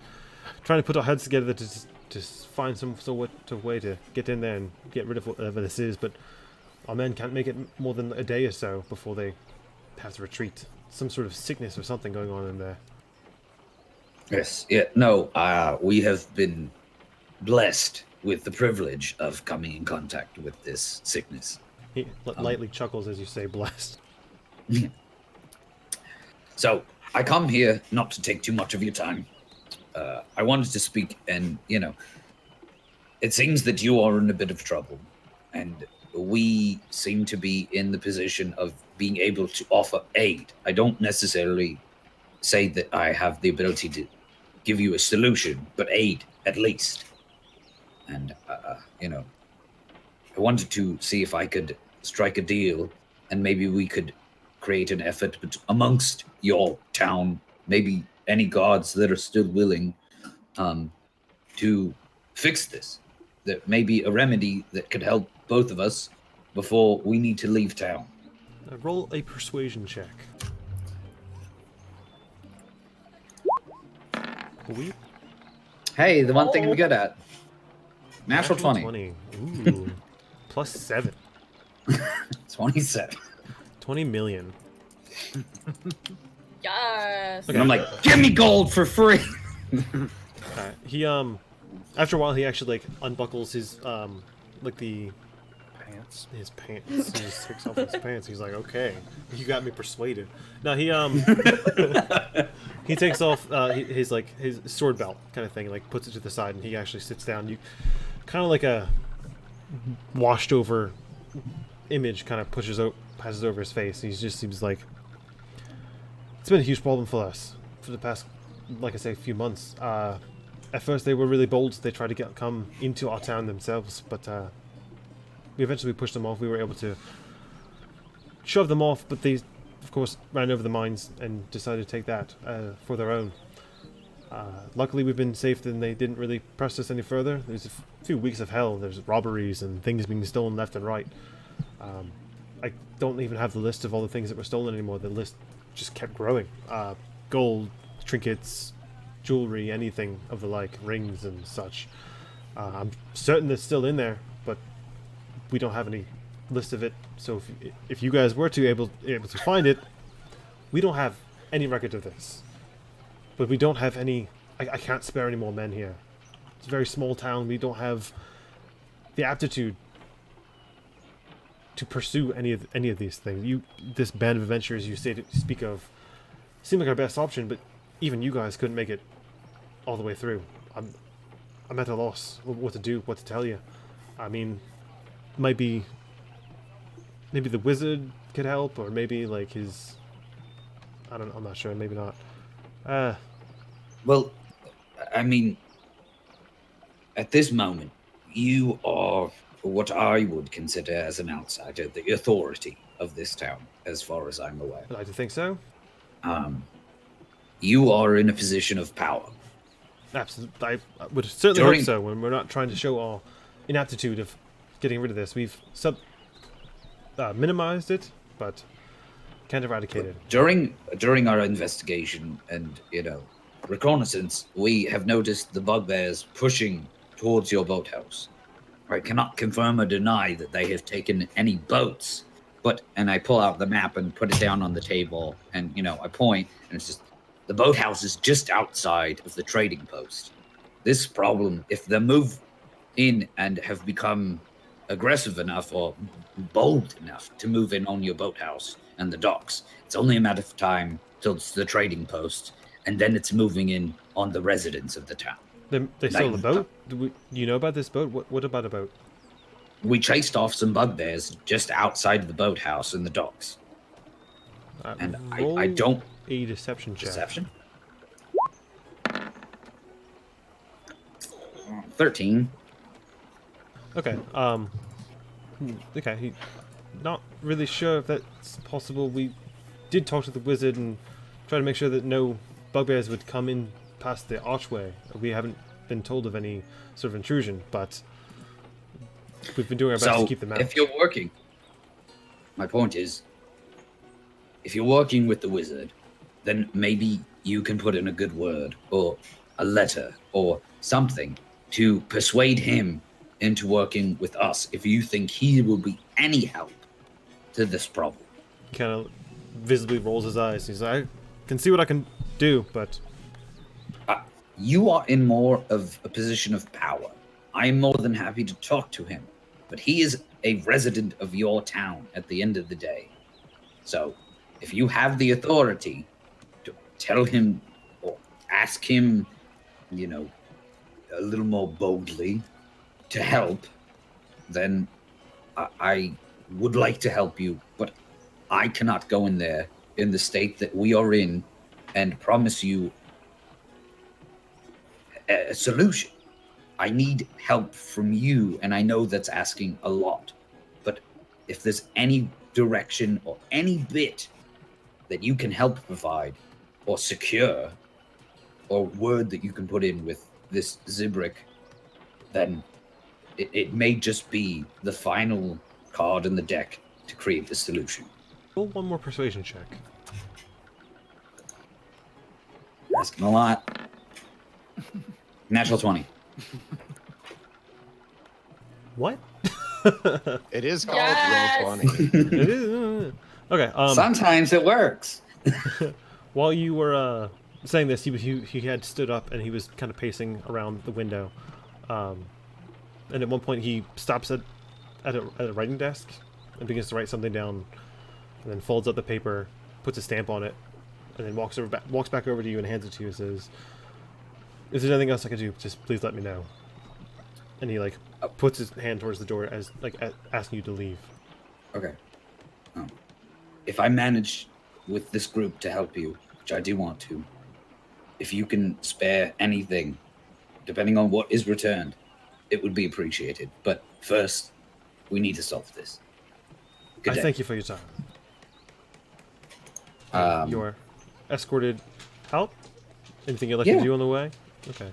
[SPEAKER 2] trying to put our heads together to find some sort of way to get in there and get rid of whatever this is. But our men can't make it more than a day or so before they have to retreat. Some sort of sickness or something going on in there.
[SPEAKER 8] Yes, yeah, no, we have been blessed with the privilege of coming in contact with this sickness.
[SPEAKER 2] He lightly chuckles as you say blessed.
[SPEAKER 8] So, I come here not to take too much of your time. I wanted to speak, and, it seems that you are in a bit of trouble, and we seem to be in the position of being able to offer aid. I don't necessarily say that I have the ability to give you a solution, but aid, at least. And, I wanted to see if I could strike a deal, and maybe we could create an effort amongst your town, maybe any gods that are still willing to fix this. That may be a remedy that could help both of us before we need to leave town.
[SPEAKER 2] Roll a persuasion check. We?
[SPEAKER 1] Hey, the one thing I'm good at. Natural 20.
[SPEAKER 2] Ooh. Plus 7.
[SPEAKER 1] 27.
[SPEAKER 2] 20 million.
[SPEAKER 5] Yes.
[SPEAKER 1] And I'm like, give me gold for free.
[SPEAKER 2] He after a while he actually like unbuckles his like the
[SPEAKER 7] Pants.
[SPEAKER 2] his pants. He just takes off his pants. He's like, okay, you got me persuaded. No, he he takes off his like his sword belt kind of thing, and like puts it to the side, and he actually sits down. You kind of like a washed over image kind of passes over his face. He just seems like it's been a huge problem for us for the past, like I say, few months. At first they were really bold. They tried to come into our town themselves, but we eventually pushed them off. We were able to shove them off, but they, of course, ran over the mines and decided to take that for their own. Luckily, we've been safe, and they didn't really press us any further. There's a few weeks of hell. There's robberies and things being stolen left and right. I don't even have the list of all the things that were stolen anymore. The list just kept growing. Gold, trinkets, jewelry, anything of the like, rings and such. I'm certain it's still in there, but we don't have any list of it. So if you guys were able to find it, we don't have any record of this. But we don't have any. I can't spare any more men here. It's a very small town. We don't have the aptitude to pursue any of these things. This band of adventurers you speak of, seem like our best option, but even you guys couldn't make it all the way through. I'm at a loss what to do, what to tell you. I mean, maybe the wizard could help, or maybe like his. I'm not sure. Maybe not.
[SPEAKER 8] Well, I mean, at this moment, you are what I would consider as an outsider, the authority of this town, as far as I'm aware.
[SPEAKER 2] I'd like to think so.
[SPEAKER 8] You are in a position of power.
[SPEAKER 2] Absolutely. I would certainly hope so, when we're not trying to show our inaptitude of getting rid of this. We've minimized it, but can't eradicate it.
[SPEAKER 8] During our investigation and, reconnaissance, we have noticed the bugbears pushing towards your boathouse. I cannot confirm or deny that they have taken any boats, and I pull out the map and put it down on the table, and, I point, and it's just, the boathouse is just outside of the trading post. This problem, if they move in and have become aggressive enough or bold enough to move in on your boathouse and the docks, it's only a matter of time till it's the trading post, and then it's moving in on the residents of the town.
[SPEAKER 2] They stole the boat? Do you know about this boat? What about a boat?
[SPEAKER 8] We chased off some bugbears just outside the boathouse and the docks. And I don't...
[SPEAKER 2] A deception check.
[SPEAKER 8] Deception? 13.
[SPEAKER 2] Okay, okay, not really sure if that's possible. We did talk to the wizard and try to make sure that no bugbears would come in past the archway. We haven't been told of any sort of intrusion, but we've been doing our best to keep them out.
[SPEAKER 8] If you're working my point is, if you're working with the wizard, then maybe you can put in a good word or a letter or something to persuade him into working with us if you think he will be any help to this problem.
[SPEAKER 2] He kind of visibly rolls his eyes. He's like, I can see what I can do, but
[SPEAKER 8] You are in more of a position of power. I am more than happy to talk to him, but he is a resident of your town at the end of the day. So, if you have the authority to tell him or ask him, you know, a little more boldly to help, then I would like to help you, but I cannot go in there in the state that we are in and promise you a solution. I need help from you, and I know that's asking a lot, but if there's any direction or any bit that you can help provide or secure or word that you can put in with this Zibrick, then it may just be the final card in the deck to create the solution.
[SPEAKER 2] roll one more persuasion check.
[SPEAKER 8] Asking a lot. Natural 20.
[SPEAKER 2] What?
[SPEAKER 6] It is called
[SPEAKER 5] Yes!
[SPEAKER 6] Roll 20.
[SPEAKER 2] It is. Okay.
[SPEAKER 1] Sometimes it works.
[SPEAKER 2] While you were saying this, he had stood up and he was kind of pacing around the window, and at one point he stops at a writing desk and begins to write something down, and then folds up the paper, puts a stamp on it, and then walks back over to you and hands it to you and says, "If there's anything else I can do, just please let me know." And he like puts his hand towards the door as like asking you to leave.
[SPEAKER 8] Okay. If I manage with this group to help you, which I do want to, if you can spare anything, depending on what is returned, it would be appreciated. But first, we need to solve this. Good
[SPEAKER 2] I
[SPEAKER 8] day.
[SPEAKER 2] thank you for your time. You are escorted out. Anything you'd like to
[SPEAKER 8] Yeah.
[SPEAKER 2] do on the way? Okay.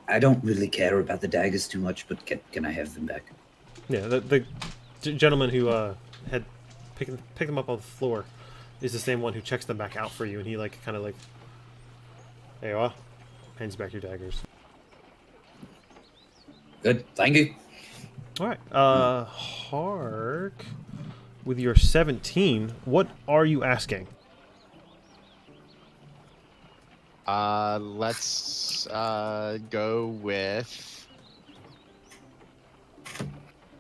[SPEAKER 8] I don't really care about the daggers too much, but can I have them back?
[SPEAKER 2] Yeah, the gentleman who had picked them up on the floor is the same one who checks them back out for you, and he like kind of like, "There you are," hands back your daggers.
[SPEAKER 8] Good, thank you.
[SPEAKER 2] All right, Hark, with your 17, what are you asking?
[SPEAKER 6] Let's go with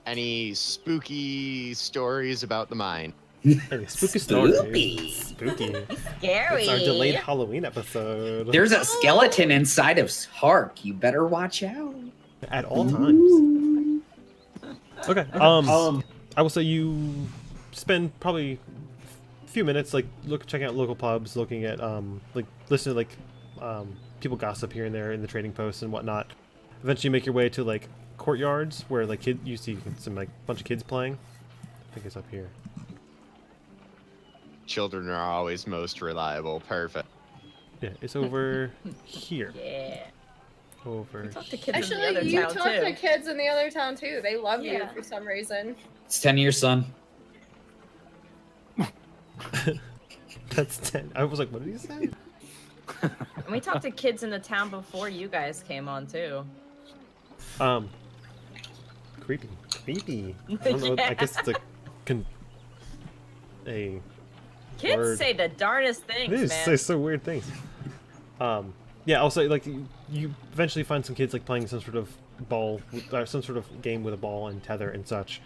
[SPEAKER 6] any spooky stories about the mine.
[SPEAKER 2] Any spooky stories?
[SPEAKER 1] Spooky.
[SPEAKER 2] Spooky.
[SPEAKER 3] Scary.
[SPEAKER 2] It's our delayed Halloween episode.
[SPEAKER 1] There's a skeleton inside of Hark. You better watch out.
[SPEAKER 2] At all times. Okay. I will say you spend probably a few minutes like checking out local pubs, looking at like listening to like people gossip here and there in the trading posts and whatnot. Eventually, you make your way to like courtyards where like you see some like bunch of kids playing. I think it's up here.
[SPEAKER 6] Children are always most reliable. Perfect.
[SPEAKER 2] Yeah, it's over here.
[SPEAKER 3] Yeah.
[SPEAKER 2] Over.
[SPEAKER 3] Talk to kids in the
[SPEAKER 5] Actually,
[SPEAKER 3] other
[SPEAKER 5] you
[SPEAKER 3] town
[SPEAKER 5] talk
[SPEAKER 3] too.
[SPEAKER 5] to kids in the other town too. They love you
[SPEAKER 3] Yeah.
[SPEAKER 5] for some reason.
[SPEAKER 1] It's 10 years, son.
[SPEAKER 2] That's 10. I was like, what did he say?
[SPEAKER 3] And we talked to kids in the town before you guys came on too.
[SPEAKER 2] Creepy. I don't know. I guess it's a
[SPEAKER 3] Kids
[SPEAKER 2] word.
[SPEAKER 3] say the darndest things,
[SPEAKER 2] They
[SPEAKER 3] man.
[SPEAKER 2] say so weird things. Yeah, I'll say like you eventually find some kids like playing some sort of some sort of game with a ball and tether and such,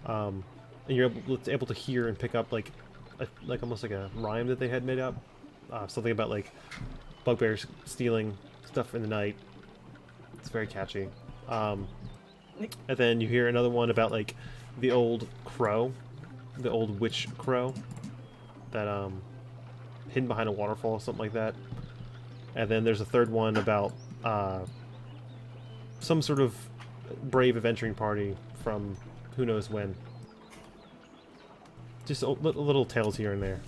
[SPEAKER 2] and you're able to hear and pick up like almost like a rhyme that they had made up, something about like bugbears stealing stuff in the night. It's very catchy. And then you hear another one about like the old crow, the old witch crow that hidden behind a waterfall or something like that. And then there's a third one about some sort of brave adventuring party from who knows when. Just little tales here and there.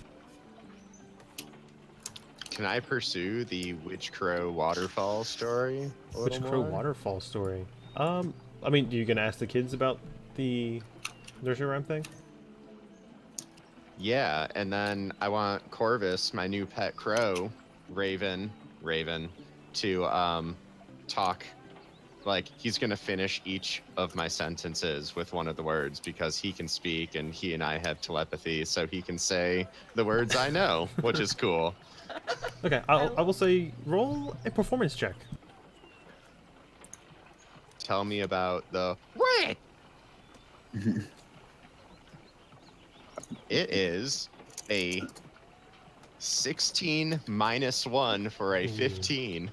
[SPEAKER 6] Can I pursue the Witch Crow waterfall story?
[SPEAKER 2] Witch Crow waterfall story. I mean, are you gonna ask the kids about the nursery rhyme thing?
[SPEAKER 6] Yeah, and then I want Corvus, my new pet crow, Raven, to talk. Like, he's gonna finish each of my sentences with one of the words because he can speak and he and I have telepathy, so he can say the words I know, which is cool.
[SPEAKER 2] Okay, I will say roll a performance check.
[SPEAKER 6] Tell me about the It is a 16 minus 1 for a 15.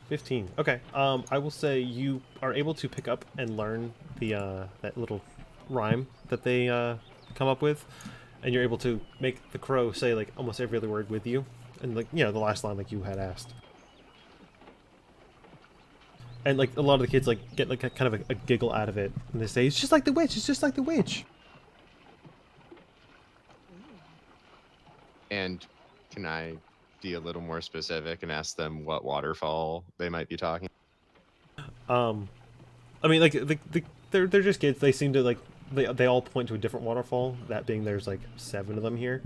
[SPEAKER 2] 15. Okay. I will say you are able to pick up and learn the that little rhyme that they come up with, and you're able to make the crow say like almost every other word with you, and like the last line like you had asked. And like a lot of the kids like get like a kind of a giggle out of it, and they say it's just like the witch. It's just like the witch.
[SPEAKER 6] And can I be a little more specific and ask them what waterfall they might be talking?
[SPEAKER 2] I mean, like they're just kids. They seem to like they all point to a different waterfall. That being there's like 7 of them here.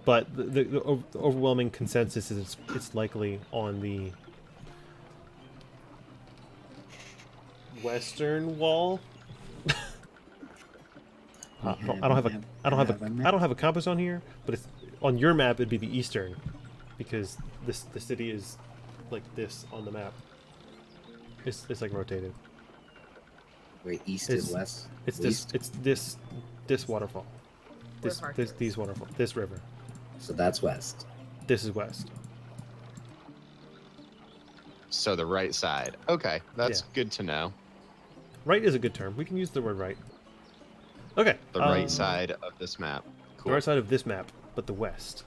[SPEAKER 2] But the overwhelming consensus is it's likely on the western wall. I don't have a compass on here, but it's on your map. It'd be the eastern, because the city is like this on the map. It's like rotated.
[SPEAKER 1] Wait, east is west.
[SPEAKER 2] It's
[SPEAKER 1] East?
[SPEAKER 2] this waterfall. These waterfall. This river.
[SPEAKER 1] So that's west.
[SPEAKER 2] This is west.
[SPEAKER 6] So the right side. Okay, that's good to know.
[SPEAKER 2] Right is a good term. We can use the word right. Okay.
[SPEAKER 6] The right side of this map. Cool.
[SPEAKER 2] The right side of this map, but the west.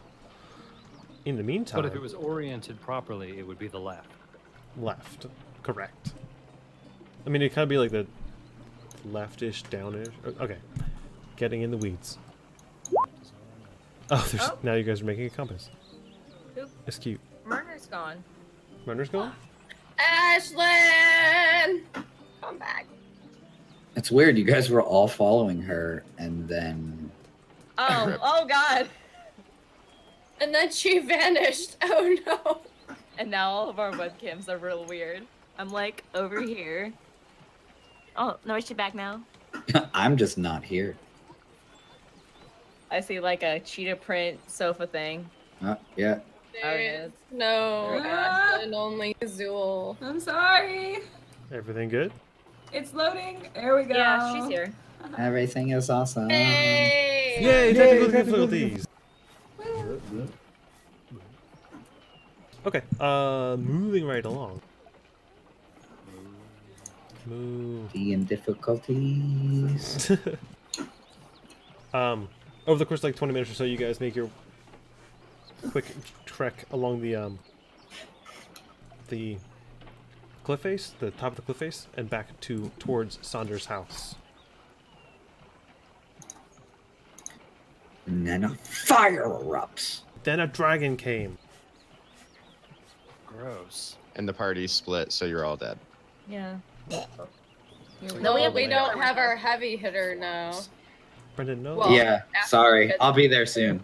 [SPEAKER 2] In the meantime...
[SPEAKER 7] But if it was oriented properly, it would be the left.
[SPEAKER 2] Left. Correct. I mean, it kind of be like the leftish, downish. Okay. Getting in the weeds. Oh, there's now you guys are making a compass.
[SPEAKER 3] Oop.
[SPEAKER 2] It's cute.
[SPEAKER 3] Murder's gone.
[SPEAKER 2] Runner's gone?
[SPEAKER 5] Ashlyn! Come back.
[SPEAKER 1] It's weird. You guys were all following her, and then
[SPEAKER 3] Oh God.
[SPEAKER 5] And then she vanished. Oh no.
[SPEAKER 3] And now all of our webcams are real weird. I'm like over here. Oh no, is she back now?
[SPEAKER 1] I'm just not here.
[SPEAKER 3] I see like a cheetah print sofa thing.
[SPEAKER 1] Yeah.
[SPEAKER 5] There's no Ashlyn, only Zool.
[SPEAKER 4] I'm sorry.
[SPEAKER 2] Everything good?
[SPEAKER 4] It's loading. There we go.
[SPEAKER 3] Yeah, she's here.
[SPEAKER 1] Everything is awesome.
[SPEAKER 5] Hey!
[SPEAKER 2] Yay, technical difficulties! Okay, moving right along. Move.
[SPEAKER 1] Being difficulties.
[SPEAKER 2] Over the course of like 20 minutes or so, you guys make your quick trek along the cliff face, the top of the cliff face, and back towards Saunders' house.
[SPEAKER 1] And then a fire erupts.
[SPEAKER 2] Then a dragon came.
[SPEAKER 7] Gross.
[SPEAKER 6] And the party split, so you're all dead.
[SPEAKER 3] Yeah.
[SPEAKER 5] No, we don't have our heavy hitter now.
[SPEAKER 2] Brendan, no.
[SPEAKER 5] Well,
[SPEAKER 1] Yeah, sorry. I'll be there soon.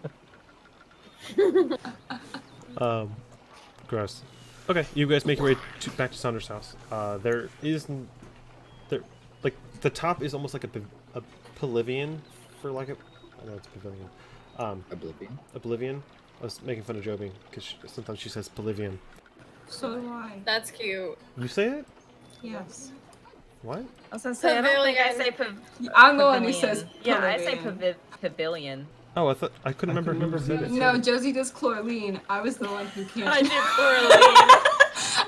[SPEAKER 2] Gross. Okay, you guys make your way back to Saunders' house. There like the top is almost like a pavilion for like a. I know it's pavilion.
[SPEAKER 1] Oblivion.
[SPEAKER 2] Oblivion. I was making fun of Joby because sometimes she says pavilion.
[SPEAKER 4] So do I.
[SPEAKER 5] That's cute.
[SPEAKER 2] You say it?
[SPEAKER 4] Yes.
[SPEAKER 2] What?
[SPEAKER 3] I was gonna say, I don't think I say
[SPEAKER 4] I'm the one who says
[SPEAKER 3] Yeah, I say
[SPEAKER 4] pavilion.
[SPEAKER 3] pavilion.
[SPEAKER 2] Oh, I thought I couldn't remember who said it.
[SPEAKER 4] No, Josie does Chlorine. I was the one who can't.
[SPEAKER 3] I did poorly.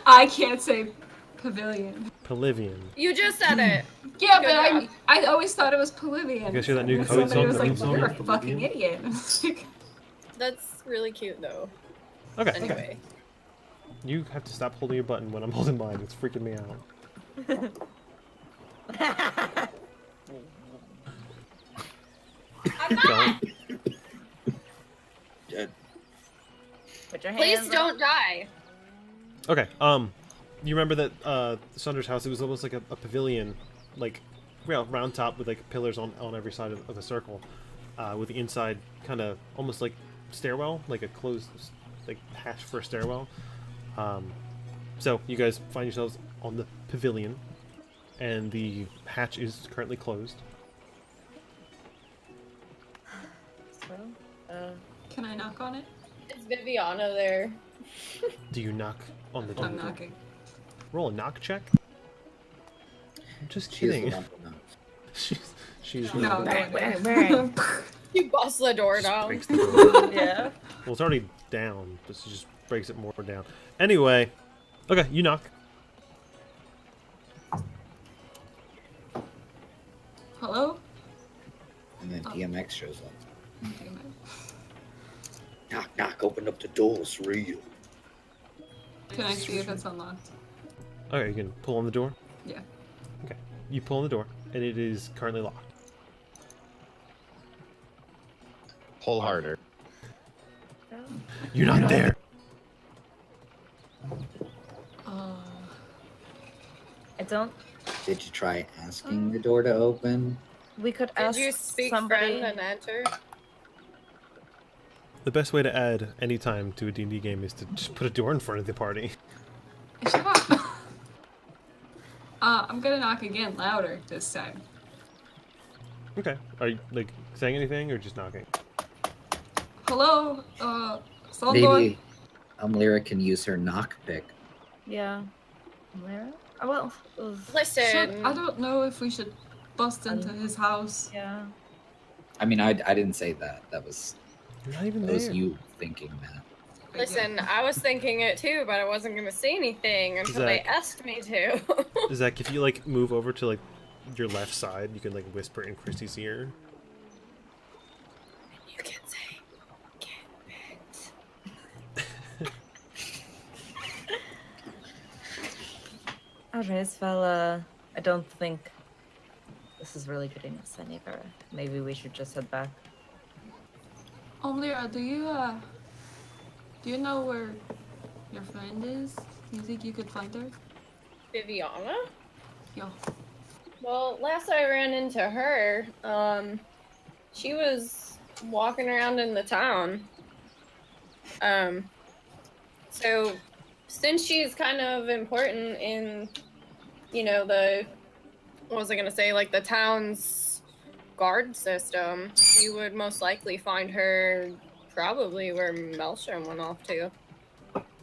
[SPEAKER 4] I can't say pavilion.
[SPEAKER 2] Pavilion.
[SPEAKER 5] You just said it.
[SPEAKER 4] Yeah,
[SPEAKER 5] Good
[SPEAKER 4] but
[SPEAKER 5] job.
[SPEAKER 4] I always thought it was Pavilion.
[SPEAKER 2] You guys hear that new
[SPEAKER 4] And
[SPEAKER 2] code
[SPEAKER 4] somebody
[SPEAKER 2] song?
[SPEAKER 4] was like, "You're a fucking idiot."
[SPEAKER 5] That's really cute though.
[SPEAKER 2] Okay.
[SPEAKER 5] Anyway.
[SPEAKER 2] You have to stop holding your button when I'm holding mine. It's freaking me out. Don't.
[SPEAKER 3] Put your hands
[SPEAKER 5] Please
[SPEAKER 3] up.
[SPEAKER 5] don't die.
[SPEAKER 2] Okay. You remember that Saunders' house? It was almost like a pavilion, like round top with like pillars on every side of a circle, with the inside kind of almost like stairwell, like a closed like hatch for a stairwell. So you guys find yourselves on the pavilion, and the hatch is currently closed.
[SPEAKER 3] So,
[SPEAKER 4] Can I knock on it?
[SPEAKER 5] Is Viviana there?
[SPEAKER 2] Do you knock on the door?
[SPEAKER 4] I'm knocking.
[SPEAKER 2] Roll a knock check. I'm just
[SPEAKER 1] She is the
[SPEAKER 2] kidding.
[SPEAKER 1] one who knows.
[SPEAKER 2] she's
[SPEAKER 4] No,
[SPEAKER 3] Bang.
[SPEAKER 5] You bust the door
[SPEAKER 2] just
[SPEAKER 5] down.
[SPEAKER 2] breaks the door.
[SPEAKER 3] yeah.
[SPEAKER 2] Well, it's already down, but she just breaks it more down. Anyway, okay, you knock.
[SPEAKER 4] Hello?
[SPEAKER 1] And then DMX shows up.
[SPEAKER 4] Damn it.
[SPEAKER 8] Knock, knock, open up the door, it's real.
[SPEAKER 4] Can I see if it's unlocked?
[SPEAKER 2] Okay, you can pull on the door.
[SPEAKER 4] Yeah.
[SPEAKER 2] Okay, you pull on the door, and it is currently locked.
[SPEAKER 6] Pull harder.
[SPEAKER 2] You're not there.
[SPEAKER 3] I don't.
[SPEAKER 1] Did you try asking the door to open?
[SPEAKER 3] We could
[SPEAKER 5] Did
[SPEAKER 3] ask
[SPEAKER 5] you speak
[SPEAKER 3] somebody.
[SPEAKER 5] friend and enter?
[SPEAKER 2] The best way to add any time to a D&D game is to just put a door in front of the party.
[SPEAKER 4] Shut up. I'm gonna knock again, louder this time.
[SPEAKER 2] Okay. Are you like saying anything or just knocking?
[SPEAKER 4] Hello? Someone?
[SPEAKER 1] Maybe Lyra can use her knock pick.
[SPEAKER 3] Yeah. Lara? Oh, well. ugh,
[SPEAKER 5] Listen.
[SPEAKER 4] I don't know if we should bust into his house.
[SPEAKER 3] Yeah.
[SPEAKER 1] I mean, I didn't say that. That was
[SPEAKER 2] You're not even
[SPEAKER 1] was
[SPEAKER 2] there.
[SPEAKER 1] you thinking that.
[SPEAKER 5] Listen, I was thinking it too, but I wasn't gonna say anything until they
[SPEAKER 2] Zach.
[SPEAKER 5] asked me to.
[SPEAKER 2] Zach, if you like move over to like your left side, you can like whisper in Christy's ear.
[SPEAKER 5] You can say, get bit.
[SPEAKER 3] Alright, well, I don't think this is really getting us anywhere. Maybe we should just head back.
[SPEAKER 4] Lyra, do you know where your friend is? Do you think you could find her?
[SPEAKER 5] Viviana?
[SPEAKER 4] Yeah.
[SPEAKER 5] Well, last I ran into her, she was walking around in the town. So since she's kind of important in, what was I gonna say, like the town's guard system, you would most likely find her probably where Melstrom went off to.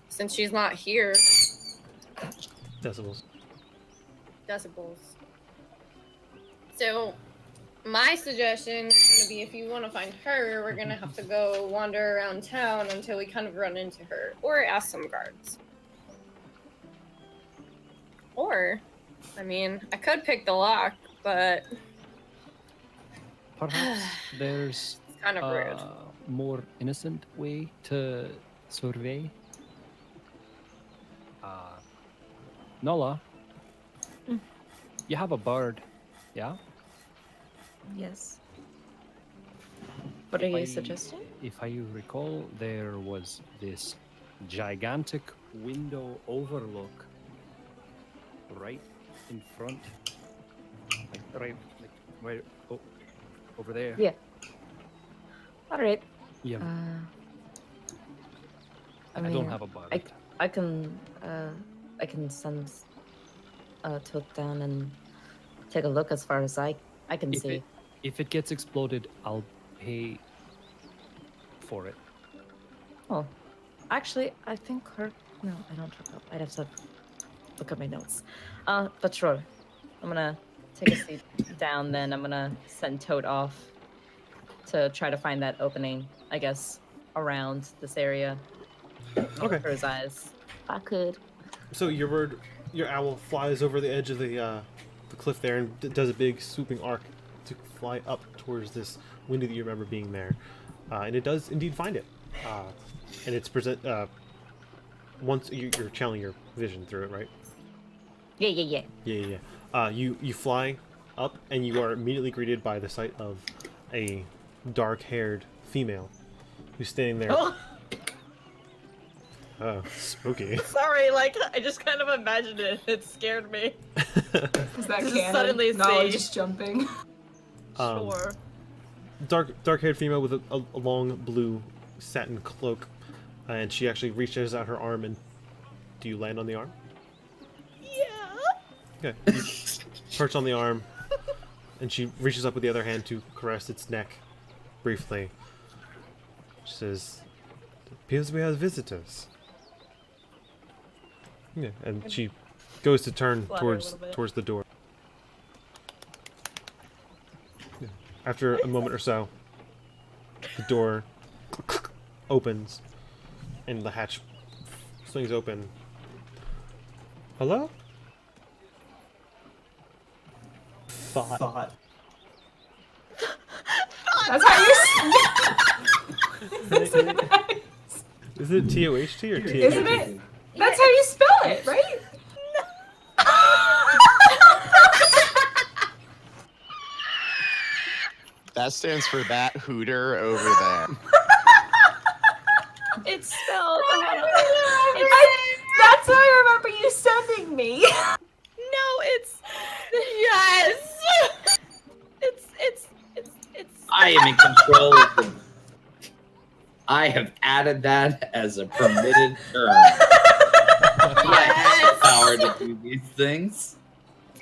[SPEAKER 5] Since she's not here.
[SPEAKER 2] Decibels.
[SPEAKER 5] Decibels. So, my suggestion is gonna be if you want to find her, we're gonna have to go wander around town until we kind of run into her, or ask some guards. Or, I mean, I could pick the lock, but
[SPEAKER 7] Perhaps there's
[SPEAKER 5] it's kind of rude.
[SPEAKER 7] a more innocent way to survey. Nola, you have a bird, yeah?
[SPEAKER 3] Yes. What are you suggesting?
[SPEAKER 7] If I recall, there was this gigantic window overlook right in front, right over there.
[SPEAKER 3] Yeah. Alright.
[SPEAKER 7] Yeah,
[SPEAKER 3] I
[SPEAKER 7] I
[SPEAKER 3] mean,
[SPEAKER 7] don't have a bird.
[SPEAKER 3] I can send Toad down and take a look as far as I can see.
[SPEAKER 7] If it gets exploded, I'll pay for it.
[SPEAKER 3] Oh, actually, I think her. No, I don't recall. I'd have to look at my notes. But sure, I'm gonna take a seat down. Then I'm gonna send Toad off to try to find that opening. I guess around this area.
[SPEAKER 2] Okay.
[SPEAKER 3] For his eyes. If I could.
[SPEAKER 2] So your owl flies over the edge of the cliff there and does a big swooping arc to fly up towards this window that you remember being there, and it does indeed find it, and it's once you're channeling your vision through it, right?
[SPEAKER 3] Yeah.
[SPEAKER 2] Yeah. You fly up and you are immediately greeted by the sight of a dark-haired female who's standing there.
[SPEAKER 3] Oh.
[SPEAKER 2] Oh, spooky.
[SPEAKER 3] Sorry, like I just kind of imagined it. It scared me.
[SPEAKER 4] Is that
[SPEAKER 3] Just
[SPEAKER 4] canon?
[SPEAKER 3] suddenly
[SPEAKER 4] Knowledge
[SPEAKER 3] see-
[SPEAKER 4] is jumping.
[SPEAKER 3] Sure.
[SPEAKER 2] Dark-haired female with a long blue satin cloak, and she actually reaches out her arm. And do you land on the arm?
[SPEAKER 3] Yeah.
[SPEAKER 2] Okay. You perch on the arm, and she reaches up with the other hand to caress its neck briefly. She says, "It appears we have visitors." Yeah, and she goes to turn
[SPEAKER 3] Flutter a
[SPEAKER 2] towards
[SPEAKER 3] little bit.
[SPEAKER 2] towards the door. Yeah. After a moment or so, the door opens, and the hatch swings open. Hello? Thought.
[SPEAKER 4] That's how you.
[SPEAKER 2] Is it T-O-H-T or T-H-T?
[SPEAKER 4] Isn't it? That's how you spell it, right?
[SPEAKER 6] That stands for that hooter over there.
[SPEAKER 3] It's spelled.
[SPEAKER 4] That's what I remember you sending me.
[SPEAKER 3] No, it's. Yes. It's.
[SPEAKER 1] I am in control of the. I have added that as a permitted term. I have the power to do these things.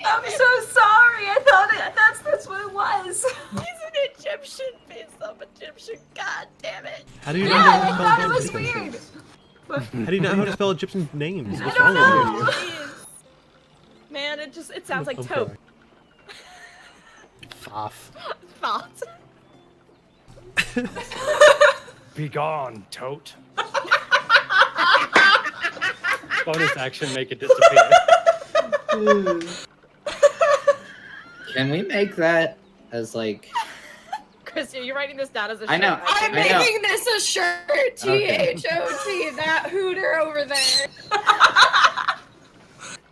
[SPEAKER 4] I'm so sorry. I thought that's what it was.
[SPEAKER 3] He's an Egyptian based off Egyptian. God damn it.
[SPEAKER 2] How do you
[SPEAKER 4] Yeah,
[SPEAKER 2] know how
[SPEAKER 4] I
[SPEAKER 2] to
[SPEAKER 4] thought it
[SPEAKER 2] spell
[SPEAKER 4] was
[SPEAKER 2] Egyptian?
[SPEAKER 4] weird.
[SPEAKER 2] How do you know how to spell Egyptian names? What's
[SPEAKER 4] I
[SPEAKER 2] wrong
[SPEAKER 4] don't
[SPEAKER 2] with you?
[SPEAKER 4] know.
[SPEAKER 3] Jeez. Man, it sounds like
[SPEAKER 2] Okay.
[SPEAKER 3] taupe.
[SPEAKER 2] Thoth.
[SPEAKER 3] Thought.
[SPEAKER 7] Be gone, tote. Bonus action, make it disappear.
[SPEAKER 1] Can we make that as like?
[SPEAKER 3] Chris, are you writing this down as a shirt?
[SPEAKER 1] I know.
[SPEAKER 5] I'm
[SPEAKER 1] I know.
[SPEAKER 5] making this a shirt.
[SPEAKER 1] Okay.
[SPEAKER 5] THOT. That hooter over there.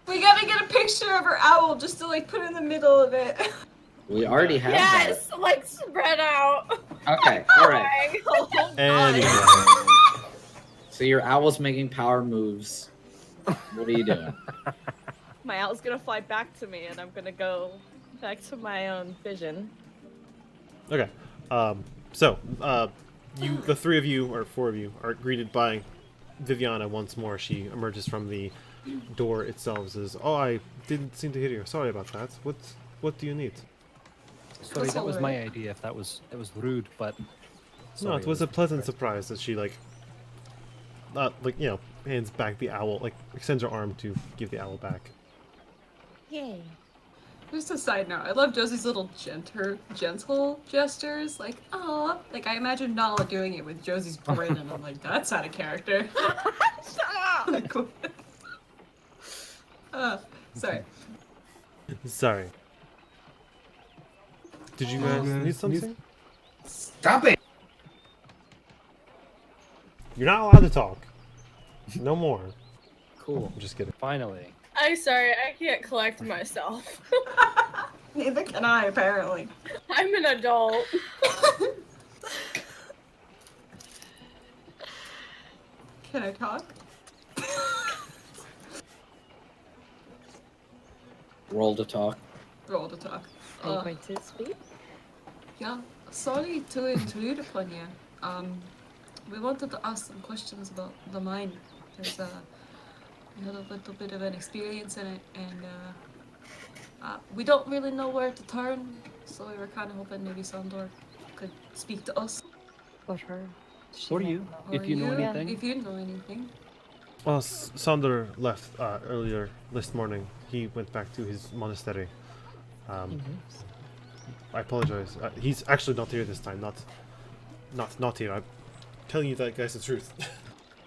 [SPEAKER 4] We gotta get a picture of her owl just to like put in the middle of it.
[SPEAKER 1] We already have
[SPEAKER 5] Yes, like spread out.
[SPEAKER 1] that. Okay. All right.
[SPEAKER 3] Oh, God.
[SPEAKER 2] Anyway,
[SPEAKER 1] So your owl's making power moves. What are you doing?
[SPEAKER 3] My owl's gonna fly back to me, and I'm gonna go back to my own vision.
[SPEAKER 2] okay. So, you, the three of you, or four of you, are greeted by Viviana once more. She emerges from the door itself. Says, "Oh, I didn't seem to hear you. Sorry about that. What do you need?"
[SPEAKER 7] Sorry,
[SPEAKER 4] That's
[SPEAKER 7] that was
[SPEAKER 4] all
[SPEAKER 7] my
[SPEAKER 4] right.
[SPEAKER 7] idea. If that was rude, but
[SPEAKER 2] No,
[SPEAKER 7] sorry,
[SPEAKER 2] it was a pleasant
[SPEAKER 7] surprise.
[SPEAKER 2] surprise that she hands back the owl, extends her arm to give the owl back.
[SPEAKER 3] Yay.
[SPEAKER 4] Just a side note, I love Josie's little gentle gestures. Like, oh, like I imagine Nala doing it with Josie's grin, and I'm like, that's out of character.
[SPEAKER 3] Shut up!
[SPEAKER 4] Sorry.
[SPEAKER 2] Sorry. Did you guys need something?
[SPEAKER 8] Stop it!
[SPEAKER 2] You're not allowed to talk. No more.
[SPEAKER 1] Cool.
[SPEAKER 2] I'm just kidding.
[SPEAKER 7] Finally.
[SPEAKER 5] I'm sorry, I can't collect myself.
[SPEAKER 4] Neither can I, apparently.
[SPEAKER 5] I'm an adult.
[SPEAKER 4] Can I talk?
[SPEAKER 1] Roll to talk.
[SPEAKER 4] Roll to talk.
[SPEAKER 3] Are you going to speak?
[SPEAKER 4] Yeah, sorry to intrude upon you. We wanted to ask some questions about the mine. There's we had a little bit of an experience in it, and we don't really know where to turn, so we were kind of hoping maybe Sandor could speak to us.
[SPEAKER 3] What her?
[SPEAKER 7] What are you?
[SPEAKER 4] Or
[SPEAKER 7] If you know
[SPEAKER 4] you,
[SPEAKER 7] anything.
[SPEAKER 4] If you know anything.
[SPEAKER 2] Well, Sander left earlier this morning. He went back to his monastery. I apologize. He's actually not here this time. Not here. I'm telling you that, guys, the truth.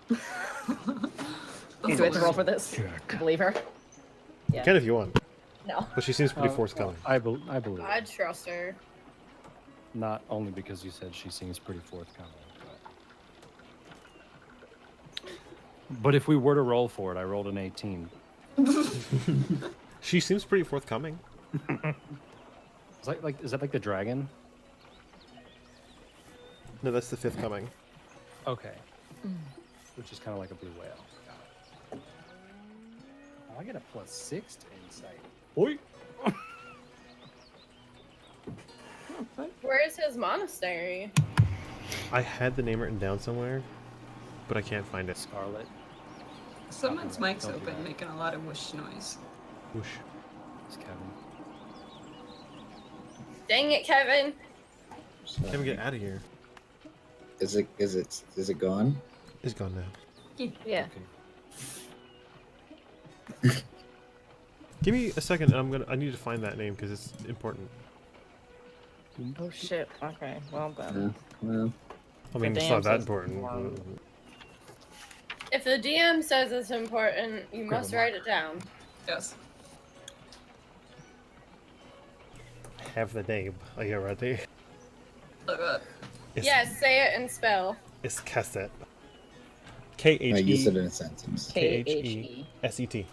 [SPEAKER 3] Do we have to roll for this? Believe her? Yeah.
[SPEAKER 2] Can if you want,
[SPEAKER 3] No.
[SPEAKER 2] but she seems pretty forthcoming.
[SPEAKER 7] I believe.
[SPEAKER 5] I trust her.
[SPEAKER 7] Not only because you said she seems pretty forthcoming. But if we were to roll for it, I rolled an 18.
[SPEAKER 2] She seems pretty forthcoming.
[SPEAKER 7] Is that like the dragon?
[SPEAKER 2] No, that's the fifth coming.
[SPEAKER 7] Okay. which is kind of like a blue whale. Oh, I get a +6 to insight. Oi!
[SPEAKER 5] Where is his monastery?
[SPEAKER 2] I had the name written down somewhere, but I can't find it.
[SPEAKER 7] Scarlet.
[SPEAKER 4] Someone's mic's
[SPEAKER 7] Don't do
[SPEAKER 4] open,
[SPEAKER 7] that.
[SPEAKER 4] making a lot of whoosh noise.
[SPEAKER 2] Whoosh.
[SPEAKER 7] It's Kevin.
[SPEAKER 5] Dang it, Kevin.
[SPEAKER 2] Can we get out of here?
[SPEAKER 1] Is it gone?
[SPEAKER 2] It's gone now.
[SPEAKER 3] Yeah.
[SPEAKER 7] Okay.
[SPEAKER 2] Give me a second. I need to find that name because it's important.
[SPEAKER 3] Oh shit. Okay. Well then.
[SPEAKER 1] Well,
[SPEAKER 2] I mean,
[SPEAKER 3] The
[SPEAKER 2] it's not
[SPEAKER 3] damn
[SPEAKER 2] that
[SPEAKER 3] says
[SPEAKER 2] important.
[SPEAKER 3] tomorrow.
[SPEAKER 5] If the DM says it's important, you
[SPEAKER 2] Grab
[SPEAKER 5] must
[SPEAKER 2] a
[SPEAKER 5] write it down.
[SPEAKER 4] Yes.
[SPEAKER 2] Have the name. Are you ready? It's,
[SPEAKER 5] Yes, say it and spell.
[SPEAKER 2] It's cassette.
[SPEAKER 1] I use it
[SPEAKER 2] Kheset.
[SPEAKER 1] in a sentence.
[SPEAKER 3] Kheset.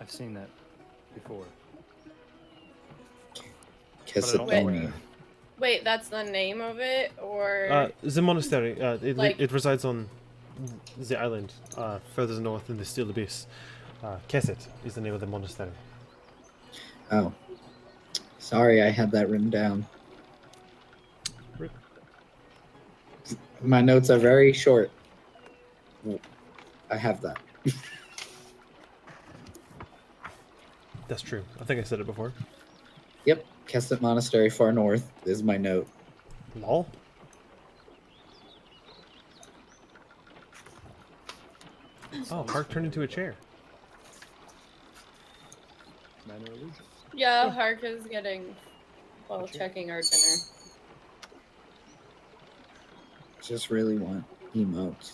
[SPEAKER 7] I've seen that before.
[SPEAKER 1] Kesetonia.
[SPEAKER 5] Wait, that's the name of it, or
[SPEAKER 2] The monastery.
[SPEAKER 5] Like-
[SPEAKER 2] It resides on the island, further north in the still abyss. Kheset is the name of the monastery.
[SPEAKER 1] Oh. Sorry, I had that written down.
[SPEAKER 2] Rip.
[SPEAKER 1] My notes are very short. I have that.
[SPEAKER 2] That's true. I think I said it before.
[SPEAKER 1] Yep. Kesset Monastery far north is my note.
[SPEAKER 2] Lol. Oh, Hark turned into a chair.
[SPEAKER 7] Minor illusion.
[SPEAKER 5] yeah, Hark is getting checking our dinner.
[SPEAKER 1] Just really want emotes.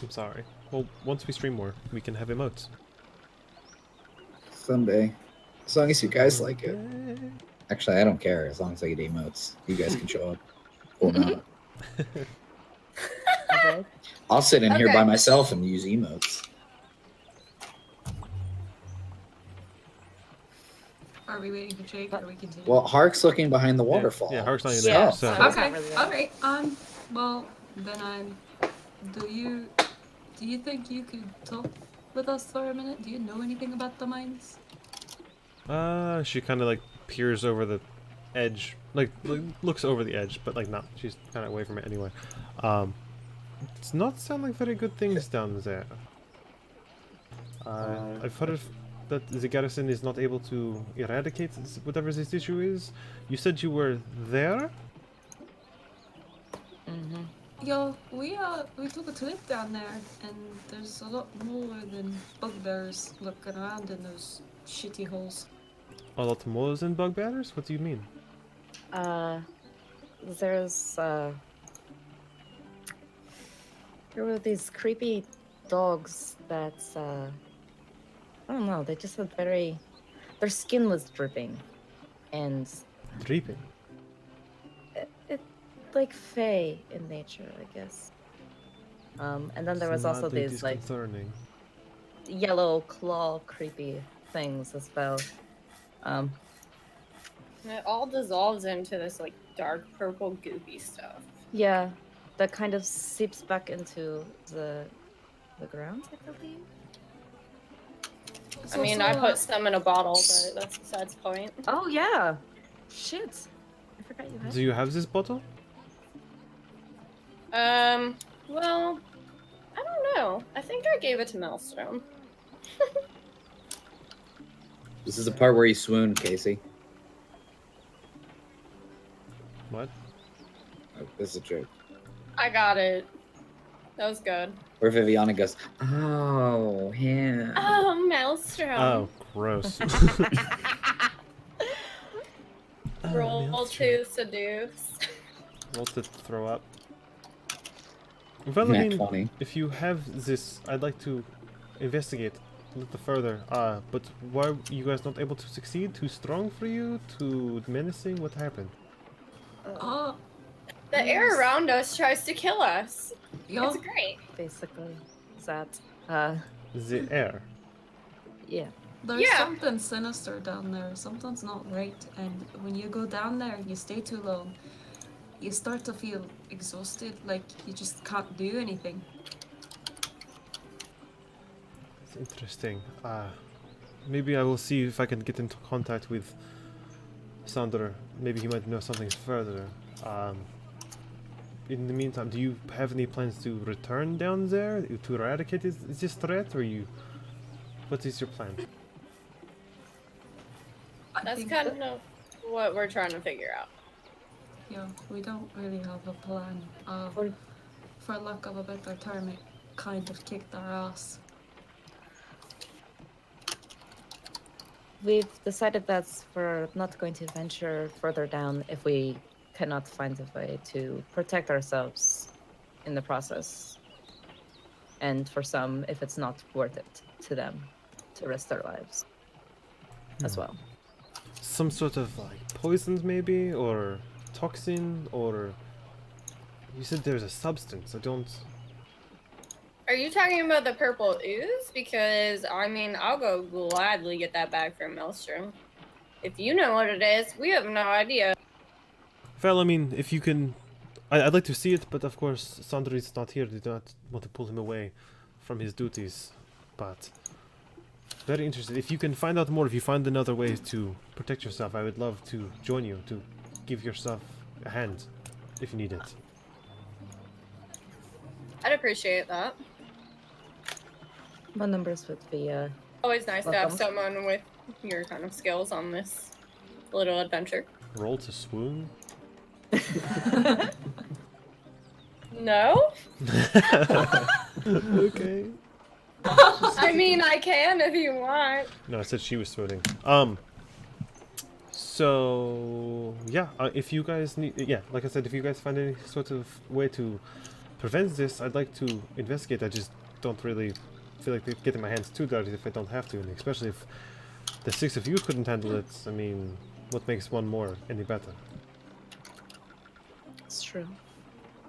[SPEAKER 2] I'm sorry. Well, once we stream more, we can have emotes.
[SPEAKER 1] Someday. As long as you guys like it. Actually, I don't care as long as I get emotes. You guys can show up. Or not.
[SPEAKER 3] Okay.
[SPEAKER 1] I'll sit in here
[SPEAKER 5] Okay.
[SPEAKER 1] by myself and use emotes.
[SPEAKER 4] Are we waiting for Jake? Or are we continuing?
[SPEAKER 1] Well, Hark's looking behind the waterfall.
[SPEAKER 2] Yeah, Hark's not even
[SPEAKER 3] Yeah.
[SPEAKER 2] there. So.
[SPEAKER 3] Okay.
[SPEAKER 4] Okay.
[SPEAKER 3] Not really.
[SPEAKER 4] All right. Well, then Do you think you could talk with us for a minute? Do you know anything about the mines?
[SPEAKER 2] She kind of like peers over the edge, like looks over the edge, but like not. She's kind of away from it anyway. It's not sound like very good things down there. I've heard that the garrison is not able to eradicate whatever this issue is. You said you were there.
[SPEAKER 3] Mm-hmm.
[SPEAKER 4] Yo, we took a trip down there, and there's a lot more than bugbears looking around in those shitty holes.
[SPEAKER 2] A lot more than bugbears? What do you mean?
[SPEAKER 3] There's there were these creepy dogs that I don't know, they just had very, their skin was dripping, and
[SPEAKER 2] Dripping.
[SPEAKER 3] it like fey in nature, I guess. And then there was also
[SPEAKER 2] Mildly
[SPEAKER 3] these like
[SPEAKER 2] disconcerting.
[SPEAKER 3] yellow claw creepy things as well.
[SPEAKER 5] And it all dissolves into this like dark purple goopy stuff.
[SPEAKER 3] Yeah, that kind of seeps back into the ground, I believe.
[SPEAKER 4] It's
[SPEAKER 5] I mean,
[SPEAKER 4] also,
[SPEAKER 5] I put some in a bottle, but that's besides the point.
[SPEAKER 3] Oh yeah, shit! I forgot you had.
[SPEAKER 2] Do you have this bottle?
[SPEAKER 5] Well, I don't know. I think I gave it to Maelstrom.
[SPEAKER 1] This is the part where you swoon, Casey.
[SPEAKER 2] What?
[SPEAKER 1] Oh, this is a joke.
[SPEAKER 5] I got it. That was good.
[SPEAKER 1] Where Viviana goes, oh, yeah.
[SPEAKER 5] Oh, Maelstrom.
[SPEAKER 2] Oh, gross.
[SPEAKER 5] Roll to seduce.
[SPEAKER 2] Roll to throw up. Well, I
[SPEAKER 1] Nat
[SPEAKER 2] mean,
[SPEAKER 1] 20.
[SPEAKER 2] if you have this, I'd like to investigate a little further. But why are you guys not able to succeed? Too strong for you? Too menacing? What happened?
[SPEAKER 4] Oh,
[SPEAKER 5] The air around us tries to kill us.
[SPEAKER 4] yo,
[SPEAKER 5] It's great.
[SPEAKER 3] Basically, that.
[SPEAKER 2] The air.
[SPEAKER 3] Yeah.
[SPEAKER 4] there's
[SPEAKER 5] Yeah.
[SPEAKER 4] something sinister down there. Something's not right, and when you go down there, you stay too long. you start to feel exhausted, like you just can't do anything.
[SPEAKER 2] It's interesting. Maybe I will see if I can get into contact with Sander. Maybe he might know something further. In the meantime, do you have any plans to return down there to eradicate this threat, or you? What is your plan?
[SPEAKER 4] I
[SPEAKER 5] That's
[SPEAKER 4] think
[SPEAKER 5] kind
[SPEAKER 4] that-
[SPEAKER 5] of what we're trying to figure out.
[SPEAKER 4] Yeah, we don't really have a plan. For lack of a better term, it kind of kicked our ass.
[SPEAKER 3] We've decided that we're not going to venture further down if we cannot find a way to protect ourselves in the process. And for some, if it's not worth it to them to risk their lives as well.
[SPEAKER 2] Some sort of like poisons, maybe, or toxin, or you said there's a substance. I don't.
[SPEAKER 5] Are you talking about the purple ooze? Because, I mean, I'll go gladly get that back from Maelstrom. If you know what it is, we have no idea.
[SPEAKER 2] Well, I mean, if you can, I'd like to see it, but of course, Sandra is not here. They do not want to pull him away from his duties. But very interested. If you can find out more, if you find another way to protect yourself, I would love to join you to give yourself a hand if you need it.
[SPEAKER 5] I'd appreciate that.
[SPEAKER 3] My numbers would be
[SPEAKER 5] Always nice to have
[SPEAKER 3] Welcome.
[SPEAKER 5] someone with your kind of skills on this little adventure.
[SPEAKER 2] Roll to swoon.
[SPEAKER 5] No?
[SPEAKER 2] Okay.
[SPEAKER 5] I mean, I can if you want.
[SPEAKER 2] No, I said she was swooning. So yeah, if you guys need, yeah, like I said, if you guys find any sort of way to prevent this, I'd like to investigate. I just don't really feel like getting my hands too dirty if I don't have to, and especially if the 6 of you couldn't handle it. I mean, what makes one more any better?
[SPEAKER 3] it's true.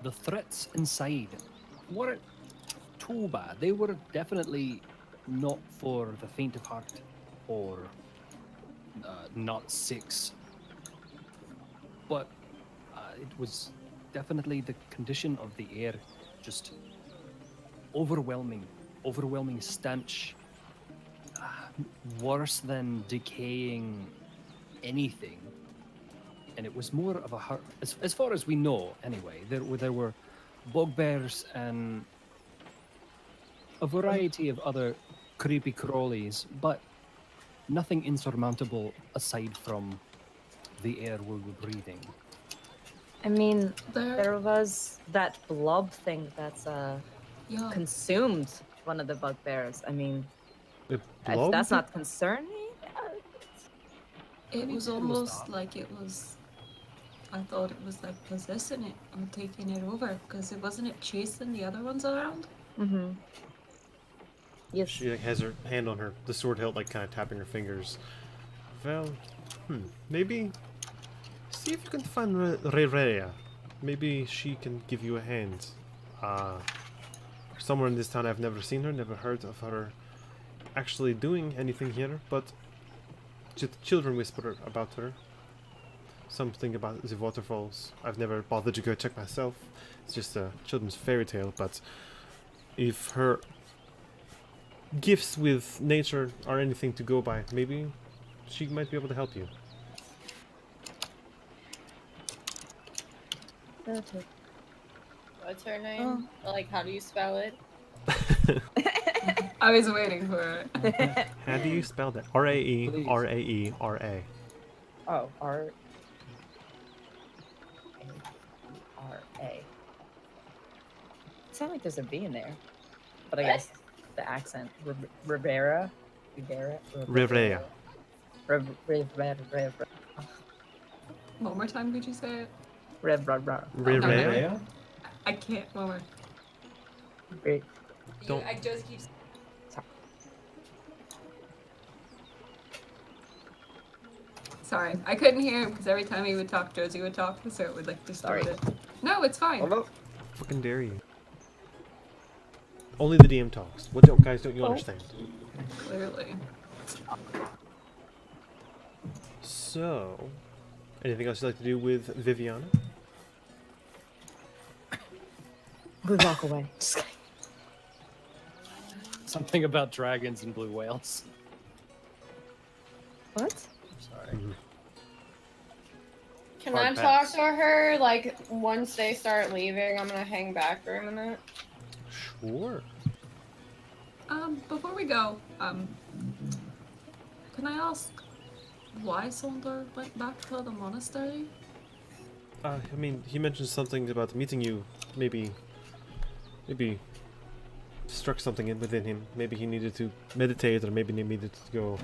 [SPEAKER 7] The threats inside weren't too bad. They were definitely not for the faint of heart or not 6. But it was definitely the condition of the air, just overwhelming stench, worse than decaying anything. And it was more of a hurt, as far as we know anyway. There were bugbears and a variety of other creepy crawlies, but nothing insurmountable aside from the air we were breathing.
[SPEAKER 3] I mean,
[SPEAKER 4] There,
[SPEAKER 3] there was that blob thing that's
[SPEAKER 4] yeah,
[SPEAKER 3] consumed one of the bugbears. I mean,
[SPEAKER 2] A
[SPEAKER 3] if
[SPEAKER 2] blob?
[SPEAKER 3] that's not concerning.
[SPEAKER 4] it was
[SPEAKER 7] It was
[SPEAKER 4] almost
[SPEAKER 7] that.
[SPEAKER 4] like it was. I thought it was like possessing it or taking it over, because it wasn't it chasing the other ones around.
[SPEAKER 3] Mm-hmm. Yes.
[SPEAKER 2] She like, has her hand on her, the sword hilt, like kind of tapping her fingers. Well, maybe see if you can find Rerea. Maybe she can give you a hand. Somewhere in this town, I've never seen her, never heard of her actually doing anything here, but children whisper about her. Something about the waterfalls. I've never bothered to go check myself. It's just a children's fairy tale, but if her gifts with nature are anything to go by, maybe she might be able to help you.
[SPEAKER 5] What's her name? Like, how do you spell it?
[SPEAKER 4] I was waiting for it.
[SPEAKER 2] How do you spell that? R-A-E-R-A-E-R-A.
[SPEAKER 3] Oh, R-A. It sounds like there's a B in there, but I
[SPEAKER 5] What?
[SPEAKER 3] guess the accent. Rivera.
[SPEAKER 2] Rerea.
[SPEAKER 3] Rivera.
[SPEAKER 4] One more time, could you say it?
[SPEAKER 3] Rivera.
[SPEAKER 2] Rerea?
[SPEAKER 4] I can't. One more.
[SPEAKER 2] Don't-
[SPEAKER 4] I just keep. Sorry, I couldn't hear him because every time he would talk, Josie would talk, so it would like distort
[SPEAKER 3] Sorry.
[SPEAKER 4] it. No, it's fine.
[SPEAKER 2] Fucking dare you. Only the DM talks. What don't, guys, don't you understand?
[SPEAKER 4] Clearly.
[SPEAKER 2] So, anything else you'd like to do with Viviana?
[SPEAKER 3] We walk away. Just kidding.
[SPEAKER 7] Something about dragons and blue whales.
[SPEAKER 3] What?
[SPEAKER 7] Sorry.
[SPEAKER 5] Can
[SPEAKER 7] Hard
[SPEAKER 5] I talk
[SPEAKER 7] pass.
[SPEAKER 5] to her, like, once they start leaving? I'm gonna hang back for a minute.
[SPEAKER 2] Sure.
[SPEAKER 4] Before we go, can I ask why Sonder went back to the monastery?
[SPEAKER 2] I mean, he mentioned something about meeting you. Maybe struck something within him. Maybe he needed to meditate, or maybe he needed to go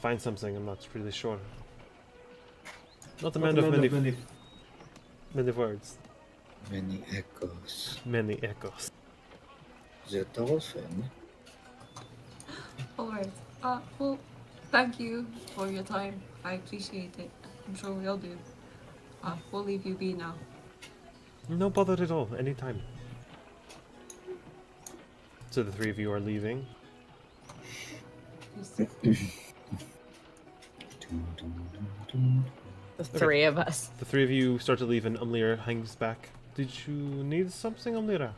[SPEAKER 2] find something. I'm not really sure. Not a man of many words.
[SPEAKER 8] Many echoes.
[SPEAKER 2] Many echoes.
[SPEAKER 8] The dolphin.
[SPEAKER 4] Alright. Well, thank you for your time. I appreciate it. I'm sure we all do. We'll leave you be now.
[SPEAKER 2] No bother at all. Anytime. So the three of you are leaving.
[SPEAKER 3] The three of us.
[SPEAKER 2] The three of you start to leave, and Umlira hangs back. Did you need something, Umlira?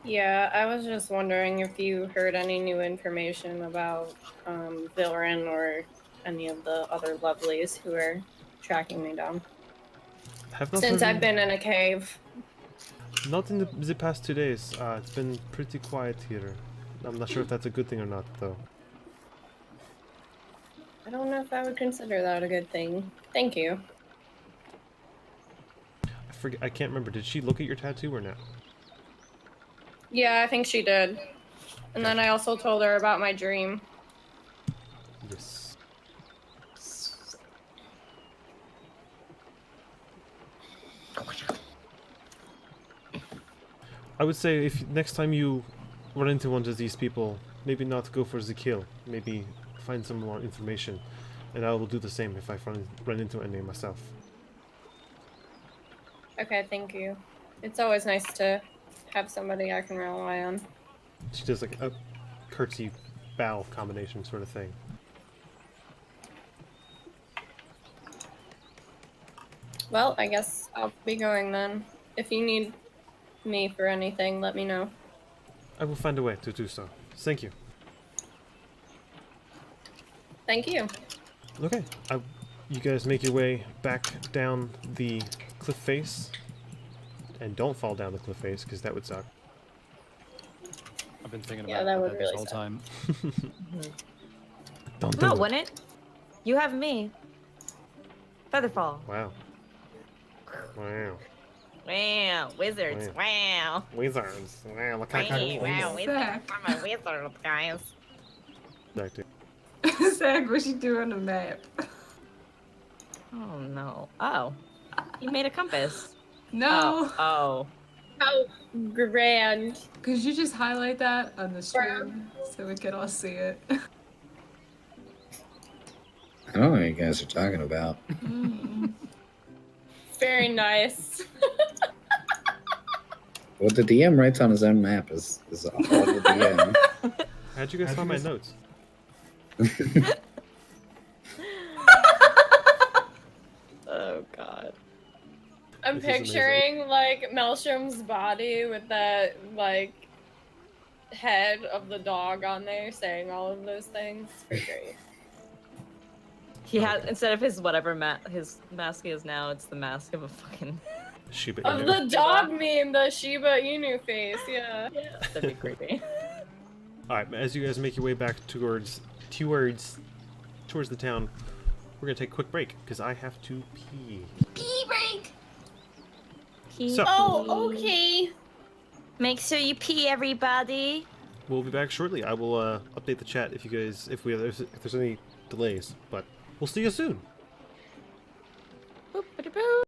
[SPEAKER 5] Yeah, I was just wondering if you heard any new information about Vilren or any of the other lovelies who are tracking me down.
[SPEAKER 2] Have not
[SPEAKER 5] Since
[SPEAKER 2] heard
[SPEAKER 5] I've been in a cave.
[SPEAKER 2] Not in the past 2 days. It's been pretty quiet here. I'm not sure if that's a good thing or not, though.
[SPEAKER 5] I don't know if I would consider that a good thing. Thank you.
[SPEAKER 2] I can't remember. Did she look at your tattoo or not?
[SPEAKER 5] Yeah, I think she did. And then I also told her about my dream.
[SPEAKER 2] Yes. I would say if next time you run into one of these people, maybe not go for the kill. Maybe find some more information, and I will do the same if I run into any myself.
[SPEAKER 5] Okay, thank you. It's always nice to have somebody I can rely on.
[SPEAKER 2] She does like a curtsy bow combination sort of thing.
[SPEAKER 5] Well, I guess I'll be going then. If you need me for anything, let me know.
[SPEAKER 2] I will find a way to do so. Thank you.
[SPEAKER 5] Thank you.
[SPEAKER 2] Okay, you guys make your way back down the cliff face, and don't fall down the cliff face because that would suck.
[SPEAKER 7] I've been thinking
[SPEAKER 5] Yeah,
[SPEAKER 7] about
[SPEAKER 5] that
[SPEAKER 7] that,
[SPEAKER 5] would
[SPEAKER 7] this
[SPEAKER 5] really
[SPEAKER 7] whole
[SPEAKER 5] suck.
[SPEAKER 7] time.
[SPEAKER 2] Don't
[SPEAKER 3] No,
[SPEAKER 2] do it.
[SPEAKER 3] wouldn't. You have me. Featherfall.
[SPEAKER 2] Wow. Wow.
[SPEAKER 3] Wow, wizards. Wow.
[SPEAKER 2] Wizards. Wow, look how
[SPEAKER 3] Wow,
[SPEAKER 2] cool.
[SPEAKER 3] wow, wizards.
[SPEAKER 4] Zach.
[SPEAKER 3] I'm a wizard, guys.
[SPEAKER 2] Back to
[SPEAKER 4] Zach, what you do on the map?
[SPEAKER 3] Oh no. Oh. You made a compass.
[SPEAKER 4] No!
[SPEAKER 3] Oh.
[SPEAKER 5] How grand.
[SPEAKER 4] Could you just highlight that on the stream so we can all see it?
[SPEAKER 8] I don't know what you guys are talking about.
[SPEAKER 5] Very nice.
[SPEAKER 8] What the DM writes on his own map is all the DM.
[SPEAKER 2] How'd you guys find my notes?
[SPEAKER 3] Oh god.
[SPEAKER 5] I'm
[SPEAKER 2] This is amazing.
[SPEAKER 5] picturing like Melstrom's body with that like head of the dog on there saying all of those things. It's pretty great.
[SPEAKER 3] He has, instead of his whatever his mask is now, it's the mask of a fucking
[SPEAKER 2] Shiba
[SPEAKER 5] Of
[SPEAKER 2] Inu.
[SPEAKER 5] the dog meme, the Shiba Inu face, yeah.
[SPEAKER 3] that'd be creepy.
[SPEAKER 2] Alright, as you guys make your way back towards the town, we're gonna take a quick break because I have to pee.
[SPEAKER 4] Pee break!
[SPEAKER 2] So-
[SPEAKER 5] Oh, okay.
[SPEAKER 3] Make sure you pee, everybody.
[SPEAKER 2] We'll be back shortly. I will update the chat if if there's any delays, but we'll see you soon.
[SPEAKER 3] Boop-a-da-boo.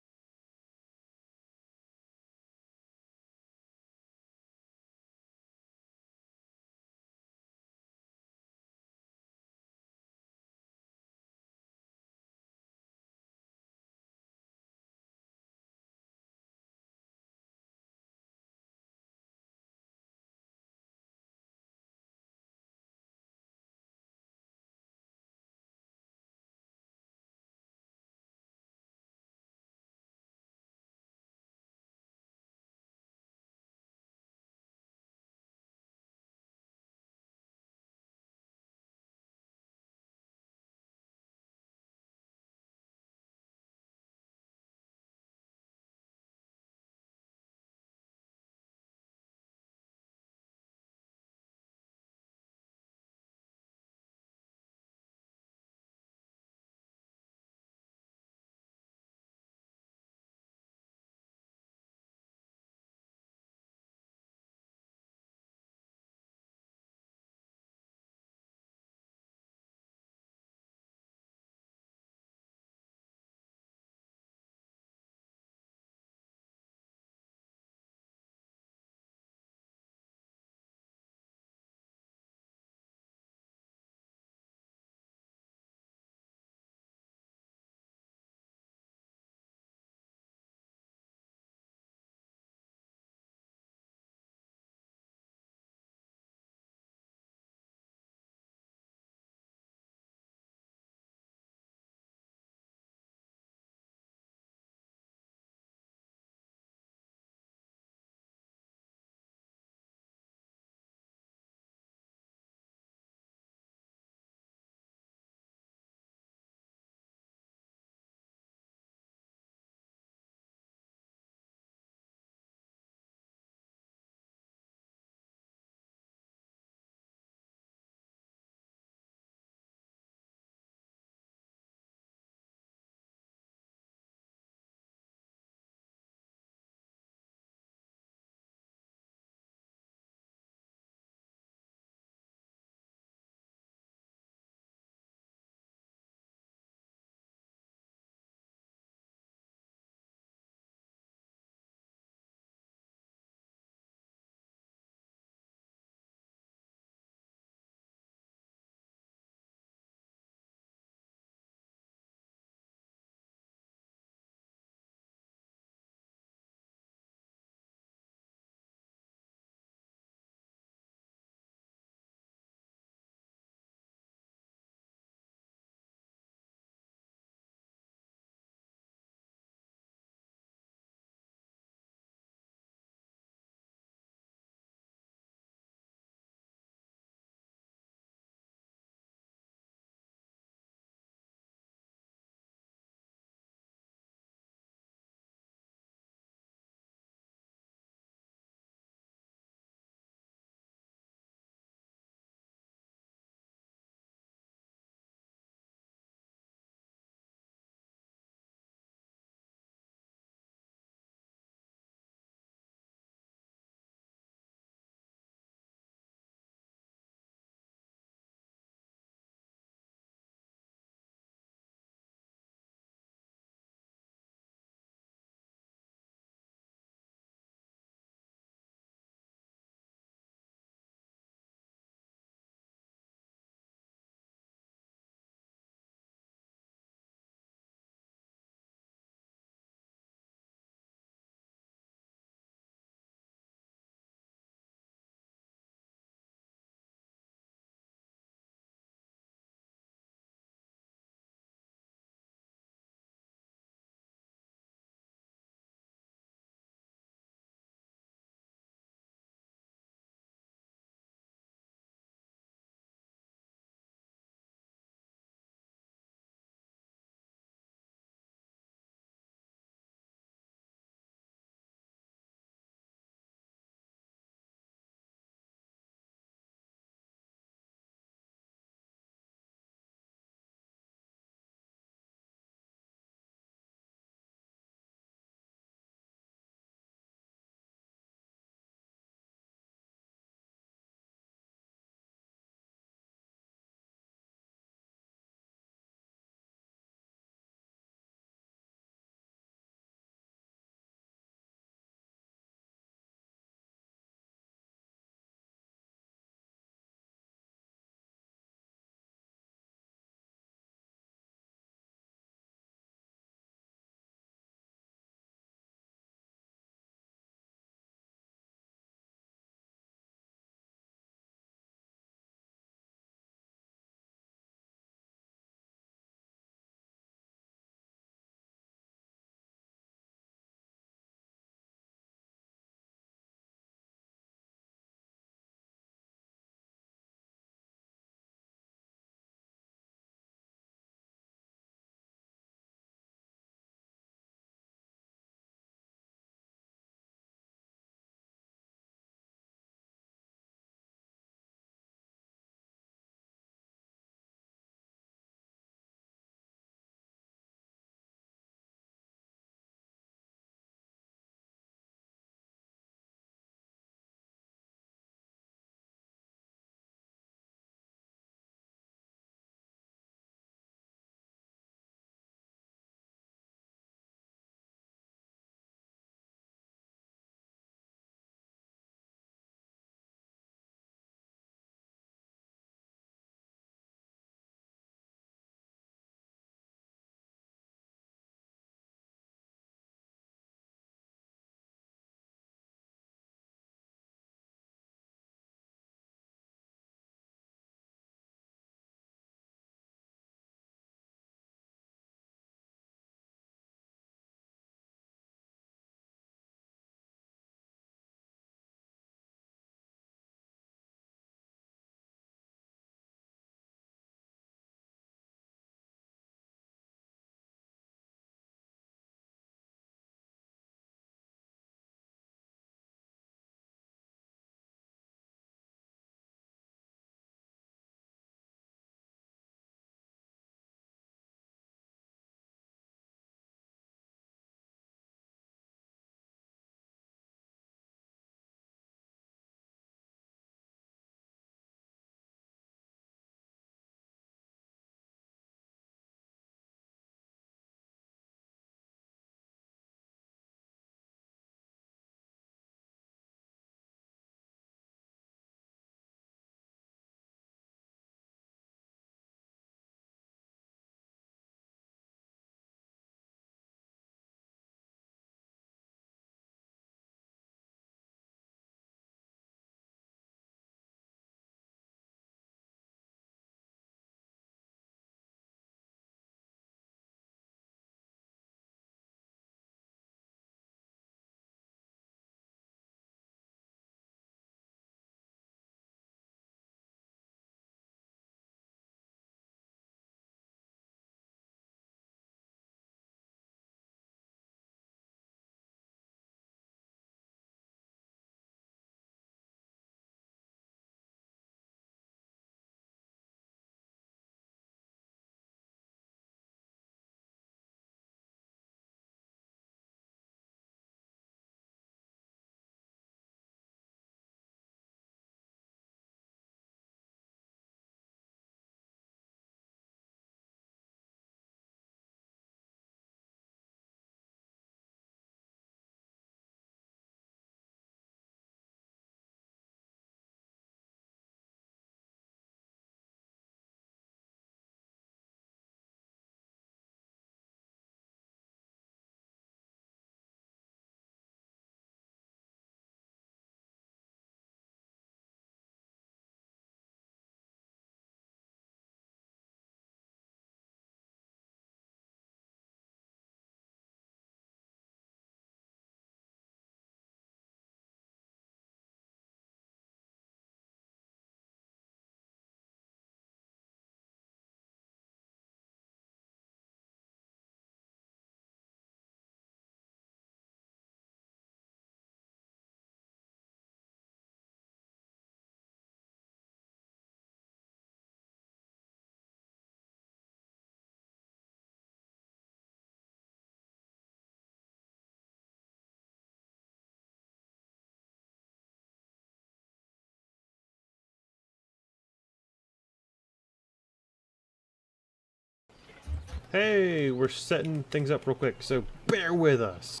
[SPEAKER 2] Hey, we're setting things up real quick, so bear with us.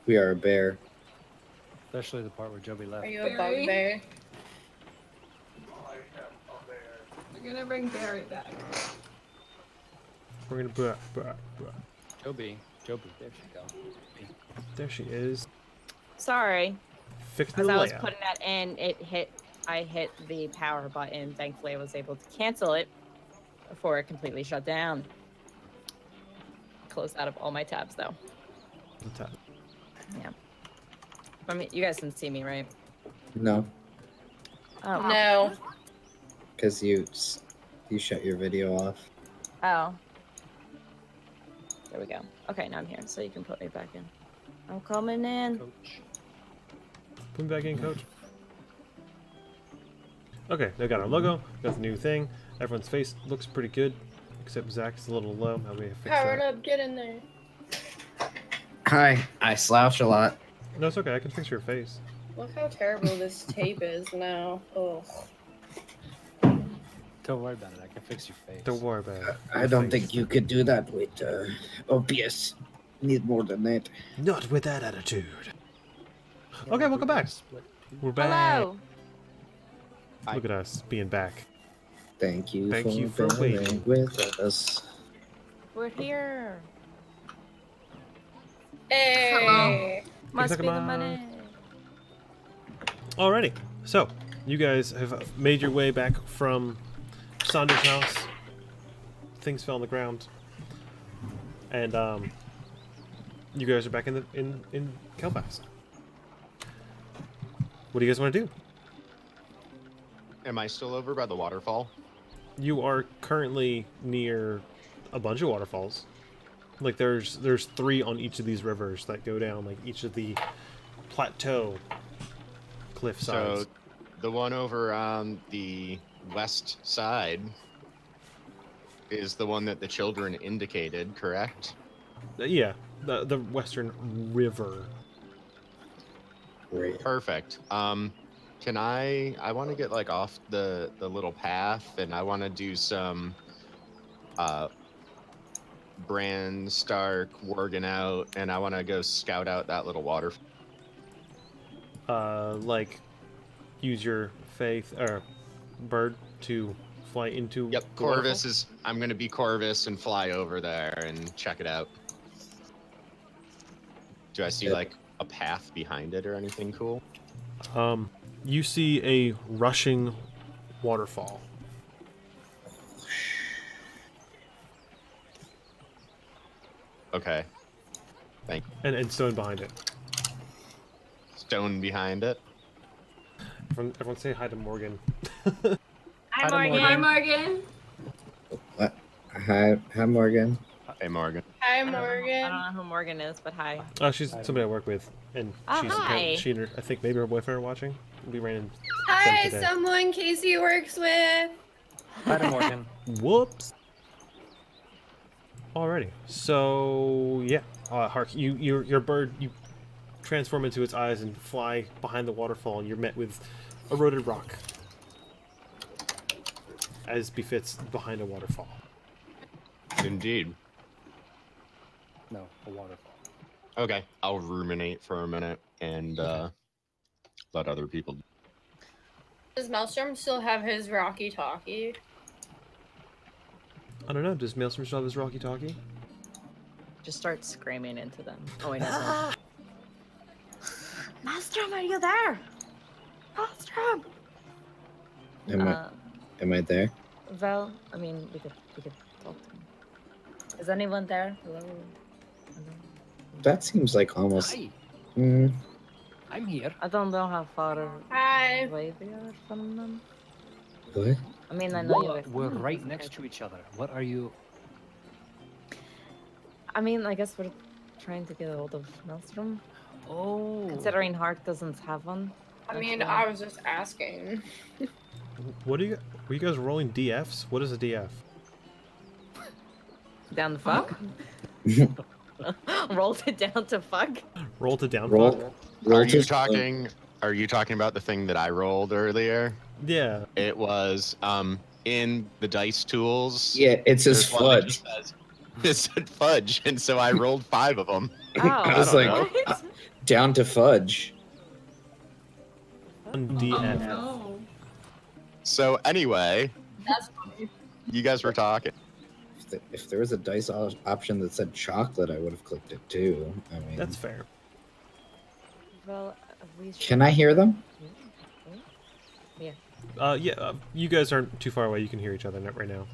[SPEAKER 1] We are a bear.
[SPEAKER 7] Especially the part where Joby left.
[SPEAKER 5] Are you a
[SPEAKER 4] Barry?
[SPEAKER 5] bugbear?
[SPEAKER 4] We're gonna bring Barry back.
[SPEAKER 2] We're gonna
[SPEAKER 7] Joby, there she go.
[SPEAKER 2] There she is.
[SPEAKER 3] Sorry.
[SPEAKER 2] Fix the
[SPEAKER 3] As I was
[SPEAKER 2] layout.
[SPEAKER 3] putting that in, I hit the power button. Thankfully, I was able to cancel it before it completely shut down. Closed out of all my tabs, though. Yeah. I mean, you guys can see me, right?
[SPEAKER 1] No,
[SPEAKER 3] Oh.
[SPEAKER 5] No.
[SPEAKER 1] because you shut your video off.
[SPEAKER 3] Oh. There we go. Okay, now I'm here, so you can put me back in. I'm coming in.
[SPEAKER 7] Coach.
[SPEAKER 2] Put me back in, coach. Okay, they got our logo, got the new thing. Everyone's face looks pretty good, except Zach's a little low. How do we fix
[SPEAKER 5] Power it
[SPEAKER 2] that?
[SPEAKER 5] up, get in there.
[SPEAKER 1] Hi, I slouch a lot.
[SPEAKER 2] No, it's okay. I can fix your face.
[SPEAKER 5] Look how terrible this tape is now. Ugh.
[SPEAKER 7] Don't worry about it. I can fix your face.
[SPEAKER 2] Don't worry about it.
[SPEAKER 8] I don't think you could do that with OPS. Need more than that.
[SPEAKER 2] Not with that attitude. Okay, welcome back.
[SPEAKER 7] Split.
[SPEAKER 2] We're back.
[SPEAKER 3] Hello.
[SPEAKER 2] Look at us being back.
[SPEAKER 1] Thank you
[SPEAKER 2] Thank you for
[SPEAKER 1] bearing
[SPEAKER 2] waiting.
[SPEAKER 1] with us.
[SPEAKER 3] We're here.
[SPEAKER 5] Hey.
[SPEAKER 3] Must be the
[SPEAKER 2] Come on.
[SPEAKER 3] money.
[SPEAKER 2] Alrighty. So, you guys have made your way back from Sandra's house. Things fell on the ground. And you guys are back in Khelfast. What do you guys want to do?
[SPEAKER 6] Am I still over by the waterfall?
[SPEAKER 2] You are currently near a bunch of waterfalls. Like there's 3 on each of these rivers that go down, like each of the plateau cliff sides.
[SPEAKER 6] So, the one over on the west side is the one that the children indicated, correct?
[SPEAKER 2] Yeah, the western river.
[SPEAKER 1] Great.
[SPEAKER 6] Perfect. Can I want to get like off the little path, and I want to do some Bran Stark working out, and I want to go scout out that little water.
[SPEAKER 2] Like use your faith or bird to fly into.
[SPEAKER 6] Yep,
[SPEAKER 2] the waterfall?
[SPEAKER 6] Corvus is. I'm gonna be Corvus and fly over there and check it out. Do I see
[SPEAKER 1] Yep.
[SPEAKER 6] like a path behind it or anything cool?
[SPEAKER 2] You see a rushing waterfall.
[SPEAKER 6] Okay.
[SPEAKER 2] And stone behind it.
[SPEAKER 6] Stone behind it.
[SPEAKER 2] Everyone say hi to Morgan.
[SPEAKER 3] Hi,
[SPEAKER 7] to
[SPEAKER 3] Morgan.
[SPEAKER 4] Hi, Morgan.
[SPEAKER 1] What? Hi, Morgan.
[SPEAKER 6] Hey, Morgan.
[SPEAKER 5] Hi,
[SPEAKER 3] I don't
[SPEAKER 5] Morgan.
[SPEAKER 3] know who Morgan is, but hi.
[SPEAKER 2] She's somebody I work with, and
[SPEAKER 3] Oh,
[SPEAKER 2] she's
[SPEAKER 3] hi.
[SPEAKER 2] she and her, I think maybe her boyfriend are watching. We ran in.
[SPEAKER 5] Hi,
[SPEAKER 2] today.
[SPEAKER 5] someone Casey works with.
[SPEAKER 7] Hi to Morgan.
[SPEAKER 2] Whoops. Alrighty. So yeah, Hark, your bird, you transform into its eyes and fly behind the waterfall, and you're met with eroded rock, as befits behind a waterfall.
[SPEAKER 6] Indeed.
[SPEAKER 7] No, a waterfall.
[SPEAKER 6] Okay, I'll ruminate for a minute and let other people.
[SPEAKER 5] Does Maelstrom still have his Rocky Talkie?
[SPEAKER 2] I don't know. Does Maelstrom still have his Rocky Talkie?
[SPEAKER 3] Just start screaming into them. Oh, he doesn't. Maelstrom, are you there? Maelstrom!
[SPEAKER 1] Am I there?
[SPEAKER 3] Vel, I mean, we could talk to him. Is anyone there? Hello? Hello?
[SPEAKER 1] That seems like almost.
[SPEAKER 7] Hi,
[SPEAKER 1] Mm,
[SPEAKER 7] I'm here.
[SPEAKER 3] I don't know how far
[SPEAKER 5] Hi.
[SPEAKER 3] away we are from them.
[SPEAKER 1] what?
[SPEAKER 3] I mean, I know you're.
[SPEAKER 7] We're right next to each other. What are you?
[SPEAKER 3] I mean, I guess we're trying to get a hold of Maelstrom.
[SPEAKER 7] Oh.
[SPEAKER 3] Considering Hart doesn't have one.
[SPEAKER 5] I mean,
[SPEAKER 3] actually.
[SPEAKER 5] I was just asking.
[SPEAKER 2] What are you? Were you guys rolling DFs? What is a DF?
[SPEAKER 3] Down the fuck? Rolled it down to fuck?
[SPEAKER 2] Roll to down.
[SPEAKER 1] Roll.
[SPEAKER 2] fuck?
[SPEAKER 1] roll
[SPEAKER 6] Are you
[SPEAKER 1] to-
[SPEAKER 6] talking? Are you talking about the thing that I rolled earlier?
[SPEAKER 2] Yeah.
[SPEAKER 6] It was in the dice tools.
[SPEAKER 1] Yeah, it says
[SPEAKER 6] There's one that
[SPEAKER 1] fudge.
[SPEAKER 6] just says- It said fudge, and so I rolled 5 of them.
[SPEAKER 3] Oh,
[SPEAKER 1] I was
[SPEAKER 6] don't
[SPEAKER 1] like,
[SPEAKER 6] know.
[SPEAKER 1] down to fudge.
[SPEAKER 2] On
[SPEAKER 4] Oh
[SPEAKER 2] DF.
[SPEAKER 4] no.
[SPEAKER 6] So anyway,
[SPEAKER 5] That's funny.
[SPEAKER 6] you guys were talking.
[SPEAKER 1] If there was a dice option that said chocolate, I would have clicked it too. I mean,
[SPEAKER 2] That's fair.
[SPEAKER 3] Well, we should...
[SPEAKER 1] can I hear them?
[SPEAKER 2] Yeah, you guys aren't too far away. You can hear each other right now.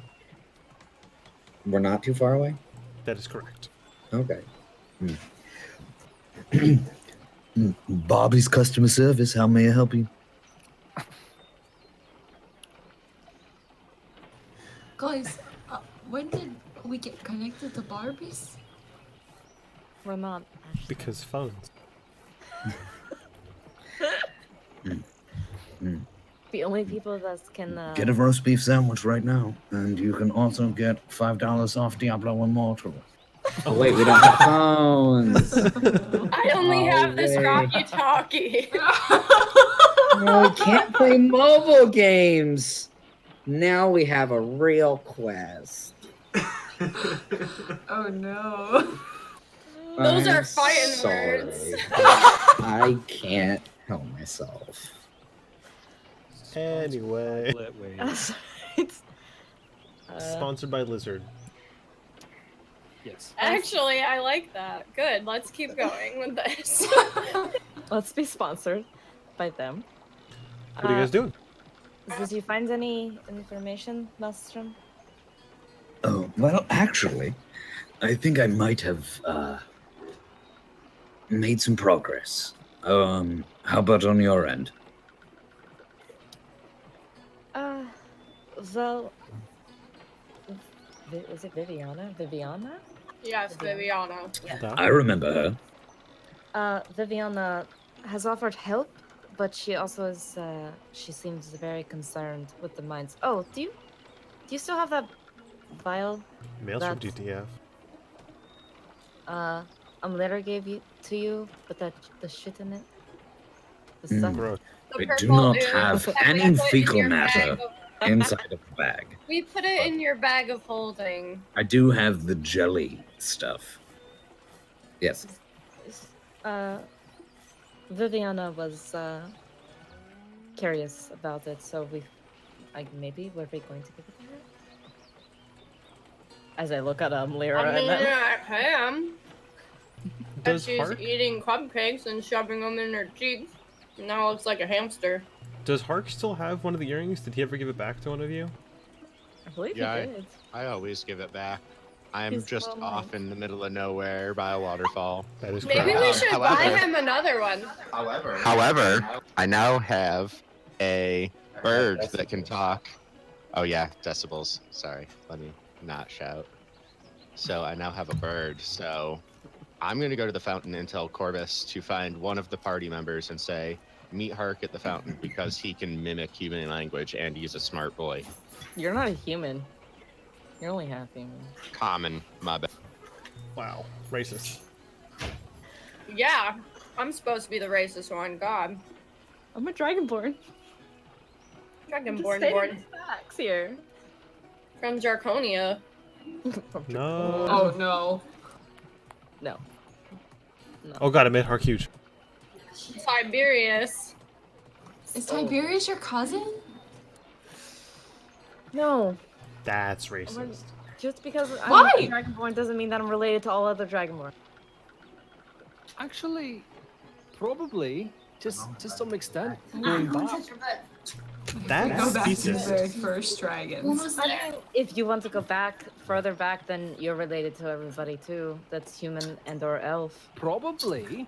[SPEAKER 1] We're not too far away.
[SPEAKER 2] That is correct.
[SPEAKER 1] Okay.
[SPEAKER 8] Bobby's customer service. How may I help you?
[SPEAKER 4] Guys, when did we get connected to Barbies?
[SPEAKER 3] We're not.
[SPEAKER 2] Because phones.
[SPEAKER 3] The only people that can...
[SPEAKER 8] Get a roast beef sandwich right now, and you can also get $5 off Diablo Immortal.
[SPEAKER 1] Oh wait, we don't have phones.
[SPEAKER 5] I only have this
[SPEAKER 1] wait.
[SPEAKER 5] rocky-talkie.
[SPEAKER 1] No, we can't play mobile games. Now we have a real quest.
[SPEAKER 4] Oh no.
[SPEAKER 5] Those
[SPEAKER 1] I'm
[SPEAKER 5] are fighting
[SPEAKER 1] sorry,
[SPEAKER 5] words.
[SPEAKER 1] but I can't help myself.
[SPEAKER 2] Anyway,
[SPEAKER 3] It's,
[SPEAKER 2] sponsored by Lizard.
[SPEAKER 7] Yes.
[SPEAKER 5] Actually, I like that. Good. Let's keep going with this.
[SPEAKER 3] let's be sponsored by them.
[SPEAKER 2] What are you guys doing?
[SPEAKER 3] Did you find any information, Maelstrom?
[SPEAKER 8] Oh, well, actually, I think I might have made some progress. How about on your end?
[SPEAKER 3] Well, is it Viviana? Viviana?
[SPEAKER 5] Yes, Viviana.
[SPEAKER 8] I remember her.
[SPEAKER 3] Viviana has offered help, but she also is, she seems very concerned with the mines. Oh, do you still have that vial?
[SPEAKER 2] Maelstrom
[SPEAKER 3] That's-
[SPEAKER 2] DTF.
[SPEAKER 3] Later gave to you, but the shit in it? The
[SPEAKER 8] Mm.
[SPEAKER 3] stuff?
[SPEAKER 2] Gross.
[SPEAKER 5] The
[SPEAKER 8] I do
[SPEAKER 5] purple
[SPEAKER 8] not
[SPEAKER 5] ooze
[SPEAKER 8] have
[SPEAKER 5] that
[SPEAKER 8] any
[SPEAKER 5] we put in
[SPEAKER 8] fecal
[SPEAKER 5] your
[SPEAKER 8] matter.
[SPEAKER 5] bag of-
[SPEAKER 8] Inside of the bag.
[SPEAKER 5] We put it in your bag of holding.
[SPEAKER 8] I do have the jelly stuff.
[SPEAKER 1] Yes.
[SPEAKER 3] Viviana was, curious about it, so maybe were we going to give it to her? As I look at Lyra
[SPEAKER 5] I mean,
[SPEAKER 3] and then...
[SPEAKER 5] I am.
[SPEAKER 2] Does
[SPEAKER 5] She's
[SPEAKER 2] Hark
[SPEAKER 5] eating cupcakes and shoving them in her cheeks. Now looks like a hamster.
[SPEAKER 2] does Hark still have one of the earrings? Did he ever give it back to one of you?
[SPEAKER 3] I believe
[SPEAKER 6] Yeah,
[SPEAKER 3] he did.
[SPEAKER 6] I always give it back. I'm
[SPEAKER 3] He's
[SPEAKER 6] just
[SPEAKER 3] well
[SPEAKER 6] off in the middle of nowhere by a waterfall.
[SPEAKER 2] That is
[SPEAKER 5] Maybe
[SPEAKER 2] correct.
[SPEAKER 5] we should buy
[SPEAKER 6] However-
[SPEAKER 5] him another one.
[SPEAKER 6] However, I now have a bird that can talk. Oh yeah, decibels. Sorry, let me not shout. So I now have a bird. So I'm gonna go to the fountain and tell Corvus to find one of the party members and say, meet Hark at the fountain because he can mimic human language and he's a smart boy.
[SPEAKER 3] You're not a human. You're only half human.
[SPEAKER 6] Common, my bad.
[SPEAKER 2] Wow, racist.
[SPEAKER 5] Yeah, I'm supposed to be the racist one. God.
[SPEAKER 3] I'm a dragonborn.
[SPEAKER 5] Dragonborn born
[SPEAKER 3] Facts here.
[SPEAKER 5] from Jarkonia.
[SPEAKER 2] No.
[SPEAKER 4] Oh no.
[SPEAKER 3] No.
[SPEAKER 2] Oh god, I made Hark huge.
[SPEAKER 5] Tiberius.
[SPEAKER 4] Is Tiberius your cousin?
[SPEAKER 3] No.
[SPEAKER 2] That's racist.
[SPEAKER 3] Just because
[SPEAKER 4] Why?
[SPEAKER 3] I'm a dragonborn doesn't mean that I'm related to all other dragonborn.
[SPEAKER 7] Actually, probably to some extent. Going back.
[SPEAKER 4] Go
[SPEAKER 2] That's
[SPEAKER 4] back to the
[SPEAKER 2] racist.
[SPEAKER 4] very first dragons.
[SPEAKER 3] I mean, if you want to go back, further back, then you're related to everybody too. That's human and or elf.
[SPEAKER 7] Probably.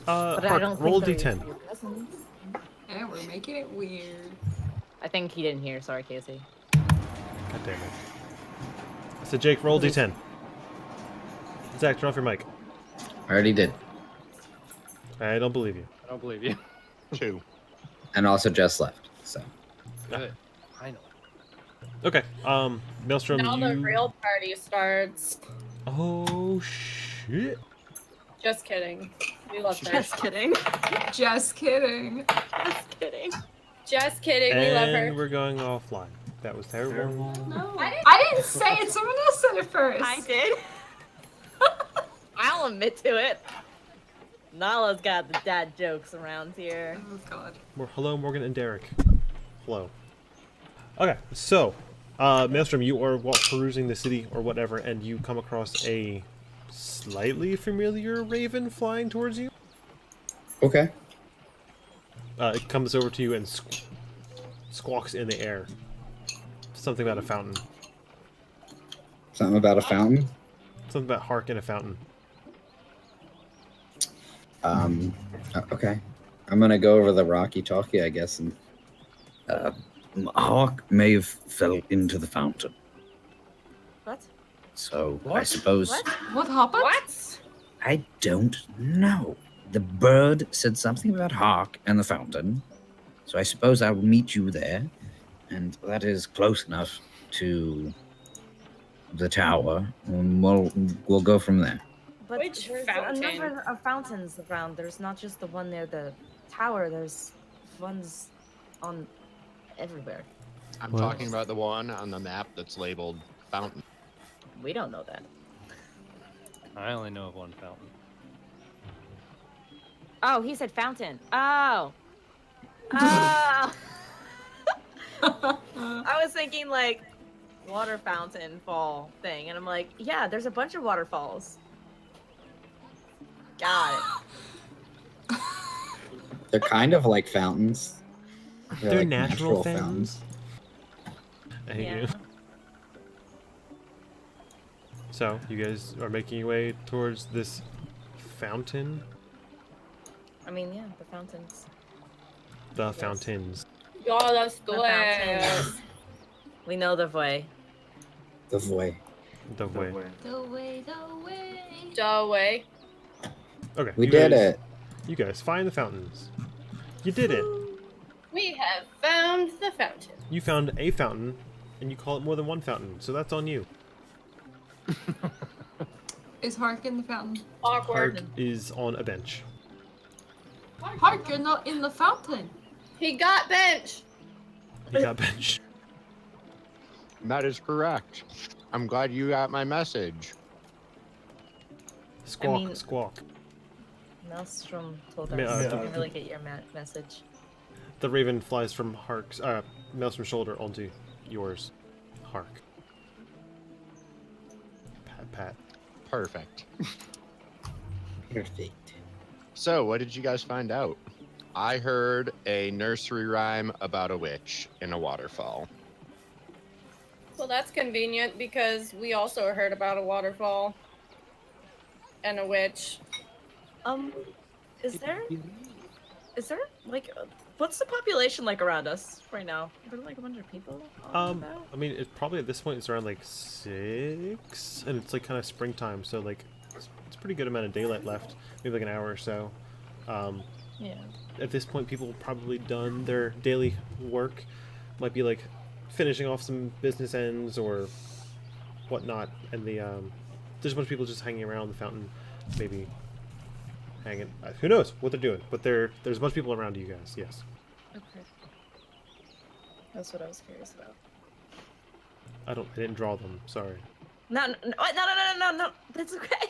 [SPEAKER 3] But I
[SPEAKER 2] Hark,
[SPEAKER 3] don't
[SPEAKER 2] roll
[SPEAKER 3] think they're
[SPEAKER 2] D10.
[SPEAKER 3] your cousins.
[SPEAKER 4] Yeah, we're making it weird.
[SPEAKER 3] I think he didn't hear. Sorry, Casey.
[SPEAKER 2] God damn it. I said, Jake, roll D10. Zach, turn off your mic.
[SPEAKER 1] I already did.
[SPEAKER 2] I don't believe you.
[SPEAKER 7] I don't believe you.
[SPEAKER 6] 2.
[SPEAKER 1] And also just left. So
[SPEAKER 7] Good. I know.
[SPEAKER 2] Okay, Maelstrom,
[SPEAKER 5] Now the
[SPEAKER 2] you...
[SPEAKER 5] real party starts.
[SPEAKER 2] Oh, shit.
[SPEAKER 5] Just kidding. We love her.
[SPEAKER 3] Just kidding.
[SPEAKER 4] Just kidding.
[SPEAKER 3] Just kidding.
[SPEAKER 5] Just kidding. We love her.
[SPEAKER 2] And we're going offline. That was terrible.
[SPEAKER 4] No. I didn't say it. Someone else said it first.
[SPEAKER 3] I did. I'll admit to it. Nala's got the dad jokes around here.
[SPEAKER 4] Oh god.
[SPEAKER 2] Hello, Morgan and Derek. Hello. Okay, so, Maelstrom, you are perusing the city or whatever, and you come across a slightly familiar raven flying towards you.
[SPEAKER 1] Okay.
[SPEAKER 2] It comes over to you and squawks in the air. Something about a fountain.
[SPEAKER 1] Something about a fountain?
[SPEAKER 2] Something about hark in a fountain.
[SPEAKER 1] Okay. I'm gonna go over the walkie-talkie, I guess, and
[SPEAKER 8] Hawk may have fell into the fountain.
[SPEAKER 3] What?
[SPEAKER 8] So I
[SPEAKER 7] What?
[SPEAKER 8] suppose
[SPEAKER 4] What happened?
[SPEAKER 5] What?
[SPEAKER 8] I don't know. The bird said something about Hawk and the fountain. So I suppose I will meet you there, and that is close enough to the tower, and we'll go from there.
[SPEAKER 3] But
[SPEAKER 5] Which
[SPEAKER 3] there's
[SPEAKER 5] fountain?
[SPEAKER 3] a number of fountains around. There's not just the one near the tower. There's ones on everywhere.
[SPEAKER 6] I'm
[SPEAKER 2] What?
[SPEAKER 6] talking about the one on the map that's labeled fountain.
[SPEAKER 3] We don't know that.
[SPEAKER 7] I only know of one fountain.
[SPEAKER 3] Oh, he said fountain. Oh. Oh. I was thinking like water fountain fall thing, and I'm like, yeah, there's a bunch of waterfalls. Got it.
[SPEAKER 1] they're kind of like fountains.
[SPEAKER 2] They're
[SPEAKER 1] like
[SPEAKER 2] natural fountains. I hate
[SPEAKER 3] Yeah.
[SPEAKER 2] you. So, you guys are making your way towards this fountain?
[SPEAKER 3] I mean, yeah, the fountains.
[SPEAKER 2] The fountains.
[SPEAKER 5] Ja, that's the
[SPEAKER 3] The
[SPEAKER 5] way.
[SPEAKER 3] fountains. We know the way.
[SPEAKER 1] The void.
[SPEAKER 2] The way.
[SPEAKER 4] The way, the way.
[SPEAKER 5] Ja way.
[SPEAKER 2] Okay.
[SPEAKER 1] We
[SPEAKER 2] you
[SPEAKER 1] did
[SPEAKER 2] guys,
[SPEAKER 1] it.
[SPEAKER 2] You guys find the fountains. You did it.
[SPEAKER 5] We have found the fountain.
[SPEAKER 2] You found a fountain, and you call it more than one fountain, so that's on you.
[SPEAKER 4] Is Hark in the fountain?
[SPEAKER 5] Awkward.
[SPEAKER 2] Hark is on a bench.
[SPEAKER 4] Hark, you're not in the fountain.
[SPEAKER 5] He got bench.
[SPEAKER 2] He got benched.
[SPEAKER 6] That is correct. I'm glad you got my message.
[SPEAKER 2] Squawk,
[SPEAKER 3] mean-
[SPEAKER 2] squawk.
[SPEAKER 3] Maelstrom told
[SPEAKER 2] I mean,
[SPEAKER 3] us.
[SPEAKER 2] uh,
[SPEAKER 3] We didn't really get your message.
[SPEAKER 2] The raven flies from Hark's, Maelstrom's shoulder onto yours. Hark. Pat, pat.
[SPEAKER 6] Perfect.
[SPEAKER 1] Perfect.
[SPEAKER 6] So, what did you guys find out? I heard a nursery rhyme about a witch in a waterfall.
[SPEAKER 5] Well, that's convenient because we also heard about a waterfall and a witch.
[SPEAKER 3] Is there like, what's the population like around us right now? Are there like a bunch of people? About?
[SPEAKER 2] I mean, it's probably at this point it's around like 6, and it's like kind of springtime, so like it's a pretty good amount of daylight left, maybe like an hour or so.
[SPEAKER 3] Yeah.
[SPEAKER 2] At this point, people have probably done their daily work, might be like finishing off some business ends or whatnot, and there's a bunch of people just hanging around the fountain, maybe hanging. Who knows what they're doing? But there's a bunch of people around you guys. Yes.
[SPEAKER 3] Okay. That's what I was curious about.
[SPEAKER 2] I didn't draw them. Sorry.
[SPEAKER 3] No. That's okay.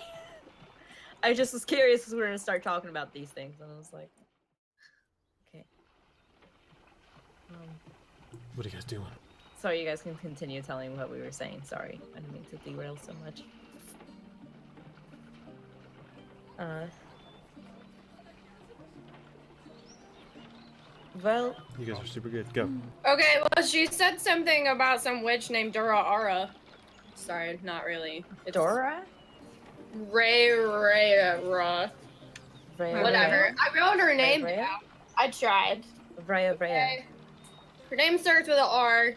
[SPEAKER 3] I just was curious because we were gonna start talking about these things, and I was like, okay.
[SPEAKER 2] What are you guys doing?
[SPEAKER 3] Sorry, you guys can continue telling what we were saying. Sorry, I didn't mean to derail so much. Well,
[SPEAKER 2] You guys are super good. Go.
[SPEAKER 5] Okay, well, she said something about some witch named Dura Ara. Sorry, not really. It's
[SPEAKER 3] Dora?
[SPEAKER 5] Raya. Whatever. I wrote her name
[SPEAKER 3] Raya?
[SPEAKER 5] down. I tried.
[SPEAKER 3] Raya.
[SPEAKER 5] Okay. Her name starts with an R,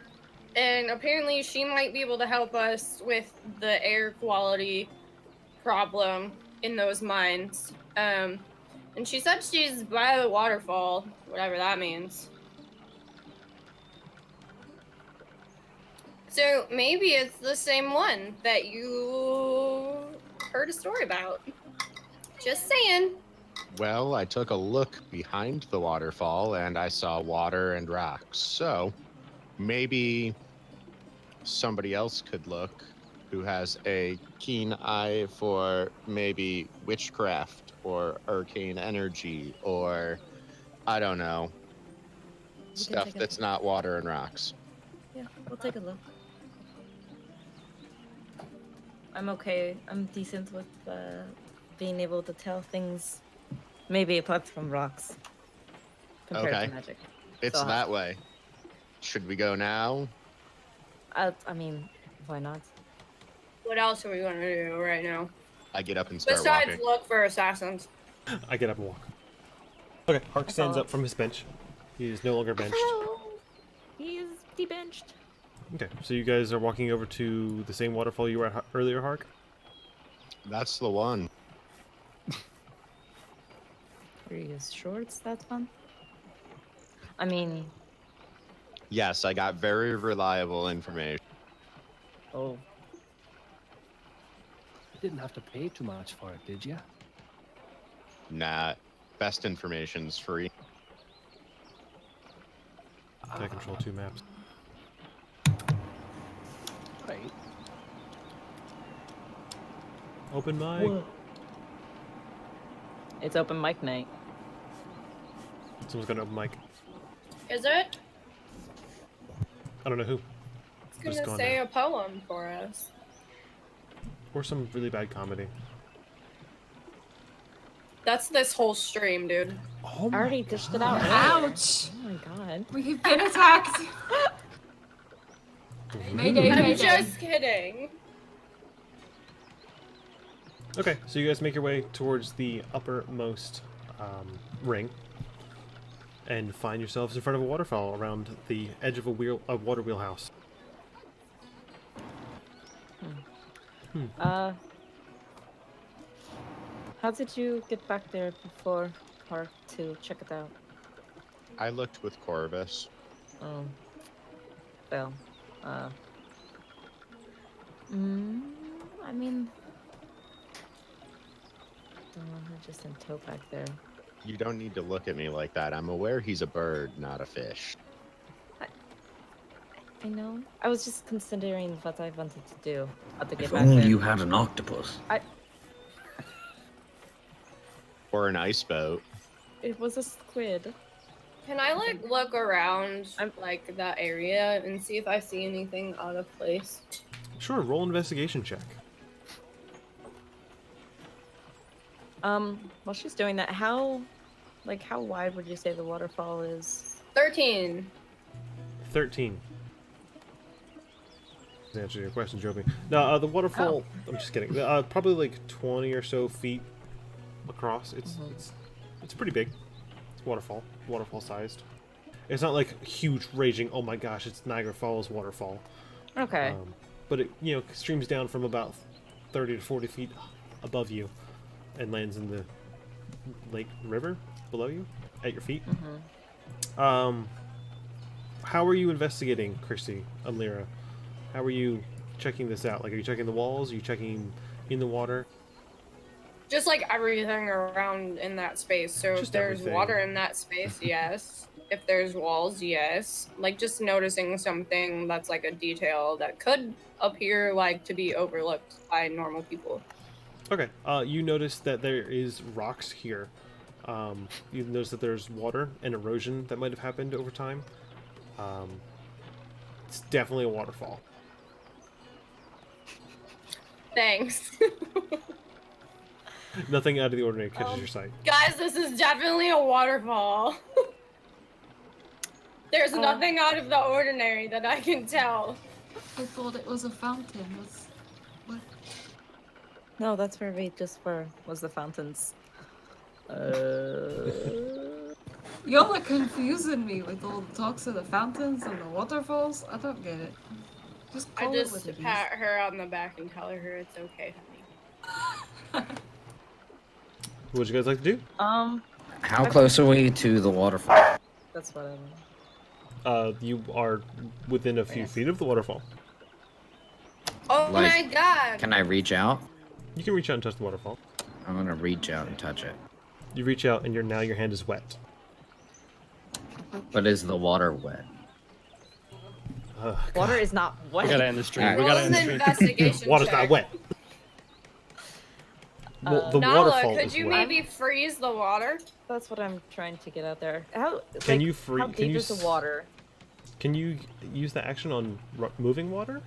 [SPEAKER 5] and apparently she might be able to help us with the air quality problem in those mines. And she said she's by the waterfall, whatever that means. So maybe it's the same one that you heard a story about. Just saying.
[SPEAKER 6] Well, I took a look behind the waterfall and I saw water and rocks. So maybe somebody else could look who has a keen eye for maybe witchcraft or arcane energy or I don't know,
[SPEAKER 3] We can
[SPEAKER 6] stuff
[SPEAKER 3] take a
[SPEAKER 6] that's
[SPEAKER 3] look.
[SPEAKER 6] not water and rocks.
[SPEAKER 3] Yeah, we'll take a look. I'm okay. I'm decent with being able to tell things, maybe apart from rocks, compared
[SPEAKER 6] Okay.
[SPEAKER 3] to magic.
[SPEAKER 6] It's
[SPEAKER 3] So,
[SPEAKER 6] that way. Should we go now?
[SPEAKER 3] I mean, why not?
[SPEAKER 5] What else are we going to do right now?
[SPEAKER 6] I get up and start
[SPEAKER 5] Besides
[SPEAKER 6] walking.
[SPEAKER 5] look for assassins.
[SPEAKER 2] I get up and walk. Okay, Hark stands
[SPEAKER 3] follow.
[SPEAKER 2] up from his bench. He is no longer benched.
[SPEAKER 3] He is debenched.
[SPEAKER 2] Okay, so you guys are walking over to the same waterfall you were at earlier, Hark?
[SPEAKER 6] That's the one.
[SPEAKER 3] Are you sure it's that one? I mean,
[SPEAKER 6] Yes, I got very reliable information.
[SPEAKER 3] oh,
[SPEAKER 7] You didn't have to pay too much for it, did you?
[SPEAKER 6] Nah, best information's free.
[SPEAKER 2] I control 2 maps.
[SPEAKER 7] Right.
[SPEAKER 2] Open mic.
[SPEAKER 3] it's open mic night.
[SPEAKER 2] Someone's got an open mic.
[SPEAKER 5] Is it?
[SPEAKER 2] I don't know who.
[SPEAKER 5] It's
[SPEAKER 2] Just
[SPEAKER 5] gonna
[SPEAKER 2] gone
[SPEAKER 5] say
[SPEAKER 2] now.
[SPEAKER 5] a poem for us.
[SPEAKER 2] Or some really bad comedy.
[SPEAKER 5] That's this whole stream, dude.
[SPEAKER 2] Oh
[SPEAKER 3] I already dished it out. earlier.
[SPEAKER 4] Ouch!
[SPEAKER 3] Oh my god.
[SPEAKER 4] We've been attacked! Mayday,
[SPEAKER 5] I'm
[SPEAKER 4] mayday.
[SPEAKER 5] just kidding.
[SPEAKER 2] Okay, so you guys make your way towards the uppermost ring and find yourselves in front of a waterfall around the edge of a water wheelhouse.
[SPEAKER 3] How did you get back there before Hark to check it out?
[SPEAKER 6] I looked with Corvus.
[SPEAKER 3] Oh, well, I mean, I just didn't tow back there.
[SPEAKER 6] You don't need to look at me like that. I'm aware he's a bird, not a fish.
[SPEAKER 3] I know. I was just considering what I wanted to do to get
[SPEAKER 8] If
[SPEAKER 3] back
[SPEAKER 8] only
[SPEAKER 3] there.
[SPEAKER 8] you had an octopus.
[SPEAKER 6] Or an ice boat.
[SPEAKER 3] It was a squid.
[SPEAKER 5] Can I like look around
[SPEAKER 3] I'm-
[SPEAKER 5] like that area and see if I see anything out of place?
[SPEAKER 2] Sure, roll investigation check.
[SPEAKER 3] While she's doing that, how wide would you say the waterfall is?
[SPEAKER 5] 13.
[SPEAKER 2] 13. To answer your question, Joby. No, the waterfall. I'm just kidding. Probably like 20 or so feet across. It's pretty big. It's waterfall sized. It's not like huge raging. Oh my gosh, it's Niagara Falls waterfall.
[SPEAKER 3] Okay.
[SPEAKER 2] But it streams down from about 30 to 40 feet above you, and lands in the lake river below you at your feet. How are you investigating, Chrissy and Lyra? How are you checking this out? Like, are you checking the walls? Are you checking in the water?
[SPEAKER 5] Just like everything around in that space. So if
[SPEAKER 2] Just
[SPEAKER 5] there's
[SPEAKER 2] everything.
[SPEAKER 5] water in that space, yes. If there's walls, yes. Like just noticing something that's like a detail that could appear like to be overlooked by normal people.
[SPEAKER 2] Okay. You notice that there is rocks here. You notice that there's water and erosion that might have happened over time. It's definitely a waterfall.
[SPEAKER 5] Thanks.
[SPEAKER 2] Nothing out of the ordinary catches your sight.
[SPEAKER 5] Guys, this is definitely a waterfall. There's nothing out of the ordinary that I can tell.
[SPEAKER 4] I thought it was a fountain. What?
[SPEAKER 3] No, that's where we just were. Was the fountains.
[SPEAKER 4] Y'all are confusing me with all the talks of the fountains and the waterfalls. I don't get it. Just
[SPEAKER 5] I
[SPEAKER 4] call it
[SPEAKER 5] just
[SPEAKER 4] what it is.
[SPEAKER 5] pat her on the back and tell her it's okay, honey.
[SPEAKER 2] What would you guys like to do?
[SPEAKER 1] How close are we to the waterfall?
[SPEAKER 3] That's what I mean.
[SPEAKER 2] You are within a few
[SPEAKER 3] Yes.
[SPEAKER 2] feet of the waterfall.
[SPEAKER 5] Oh
[SPEAKER 1] Like,
[SPEAKER 5] my god!
[SPEAKER 1] Can I reach out?
[SPEAKER 2] You can reach out and touch the waterfall.
[SPEAKER 1] I'm gonna reach out and touch it.
[SPEAKER 2] You reach out, and now your hand is wet.
[SPEAKER 1] But is the water wet?
[SPEAKER 3] Water is not wet.
[SPEAKER 7] We gotta end the stream.
[SPEAKER 1] Alright.
[SPEAKER 7] We
[SPEAKER 5] Roll
[SPEAKER 7] gotta end the
[SPEAKER 5] an
[SPEAKER 7] stream.
[SPEAKER 5] investigation
[SPEAKER 2] Water's
[SPEAKER 5] check.
[SPEAKER 2] not wet. Well, the
[SPEAKER 5] Nala,
[SPEAKER 2] waterfall
[SPEAKER 5] could
[SPEAKER 2] is
[SPEAKER 5] you
[SPEAKER 2] wet.
[SPEAKER 5] maybe freeze the water?
[SPEAKER 3] That's what I'm trying to get out there. How
[SPEAKER 2] Can
[SPEAKER 3] like,
[SPEAKER 2] you free?
[SPEAKER 3] How
[SPEAKER 2] Can
[SPEAKER 3] deep
[SPEAKER 2] you
[SPEAKER 3] is the water?
[SPEAKER 2] Can you use the action on moving water?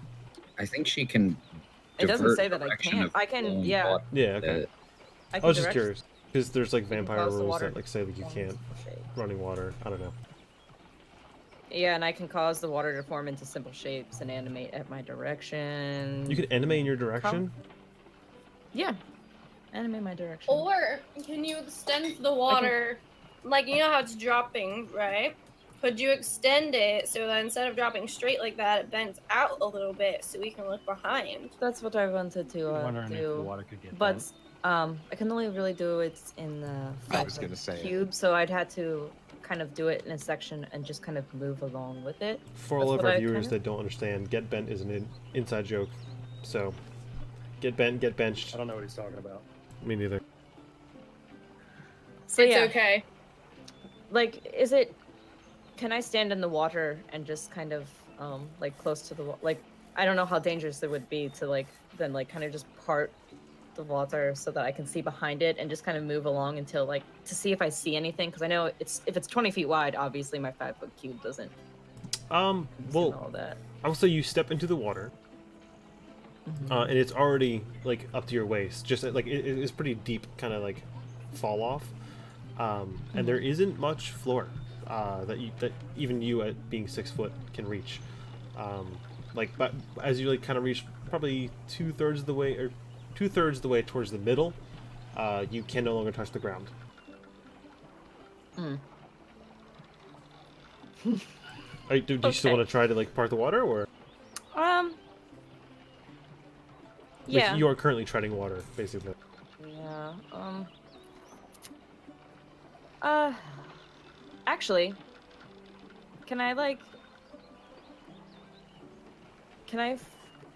[SPEAKER 1] I think she can.
[SPEAKER 3] It doesn't
[SPEAKER 1] divert
[SPEAKER 3] say that I
[SPEAKER 1] direction
[SPEAKER 3] can't.
[SPEAKER 1] of
[SPEAKER 3] I can.
[SPEAKER 1] flowing
[SPEAKER 3] Yeah.
[SPEAKER 1] water.
[SPEAKER 2] Yeah. Okay.
[SPEAKER 3] I
[SPEAKER 2] I
[SPEAKER 3] can
[SPEAKER 2] was just
[SPEAKER 3] direct
[SPEAKER 2] curious because there's like
[SPEAKER 3] can
[SPEAKER 2] vampire
[SPEAKER 3] cause the
[SPEAKER 2] rules
[SPEAKER 3] water
[SPEAKER 2] that like say that you
[SPEAKER 3] to
[SPEAKER 2] can't
[SPEAKER 3] shape.
[SPEAKER 2] running water. I don't know.
[SPEAKER 3] Yeah, and I can cause the water to form into simple shapes and animate at my direction.
[SPEAKER 2] You could animate in your direction.
[SPEAKER 3] Yeah. Animate my direction.
[SPEAKER 5] Or can you extend the water, like you know how it's dropping, right? Could you extend it so that instead of dropping straight like that, it bends out a little bit so we can look behind?
[SPEAKER 3] That's what I wanted to
[SPEAKER 7] I'm wondering if the
[SPEAKER 3] do.
[SPEAKER 7] water could get
[SPEAKER 3] But
[SPEAKER 7] bent.
[SPEAKER 3] I can only really do it in the
[SPEAKER 6] I was gonna say it.
[SPEAKER 3] cube, so I'd had to kind of do it in a section and just kind of move along with it.
[SPEAKER 2] For
[SPEAKER 3] That's
[SPEAKER 2] all of
[SPEAKER 3] what
[SPEAKER 2] our
[SPEAKER 3] I
[SPEAKER 2] viewers
[SPEAKER 3] kinda-
[SPEAKER 2] that don't understand, get bent is an inside joke. So, get bent, get benched.
[SPEAKER 7] I don't know what he's talking about.
[SPEAKER 2] Me neither.
[SPEAKER 3] So
[SPEAKER 5] It's
[SPEAKER 3] yeah,
[SPEAKER 5] okay.
[SPEAKER 3] like, is it? Can I stand in the water and just kind of like close to the like? I don't know how dangerous it would be to like then like kind of just part the water so that I can see behind it and just kind of move along until like to see if I see anything because I know it's if it's 20 feet wide, obviously my 5-foot cube doesn't see all
[SPEAKER 2] Well,
[SPEAKER 3] that.
[SPEAKER 2] I will say you step into the water, and it's already like up to your waist. Just like it's pretty deep, kind of like fall off, and there isn't much floor that even you at being 6 foot can reach. But as you like kind of reach probably 2/3 of the way or 2/3 of the way towards the middle, you can no longer touch the ground. Do you still
[SPEAKER 3] Okay.
[SPEAKER 2] want to try to like part the water or?
[SPEAKER 3] Yeah.
[SPEAKER 2] Like, you are currently treading water, basically.
[SPEAKER 3] Yeah. Actually, can I like? Can I?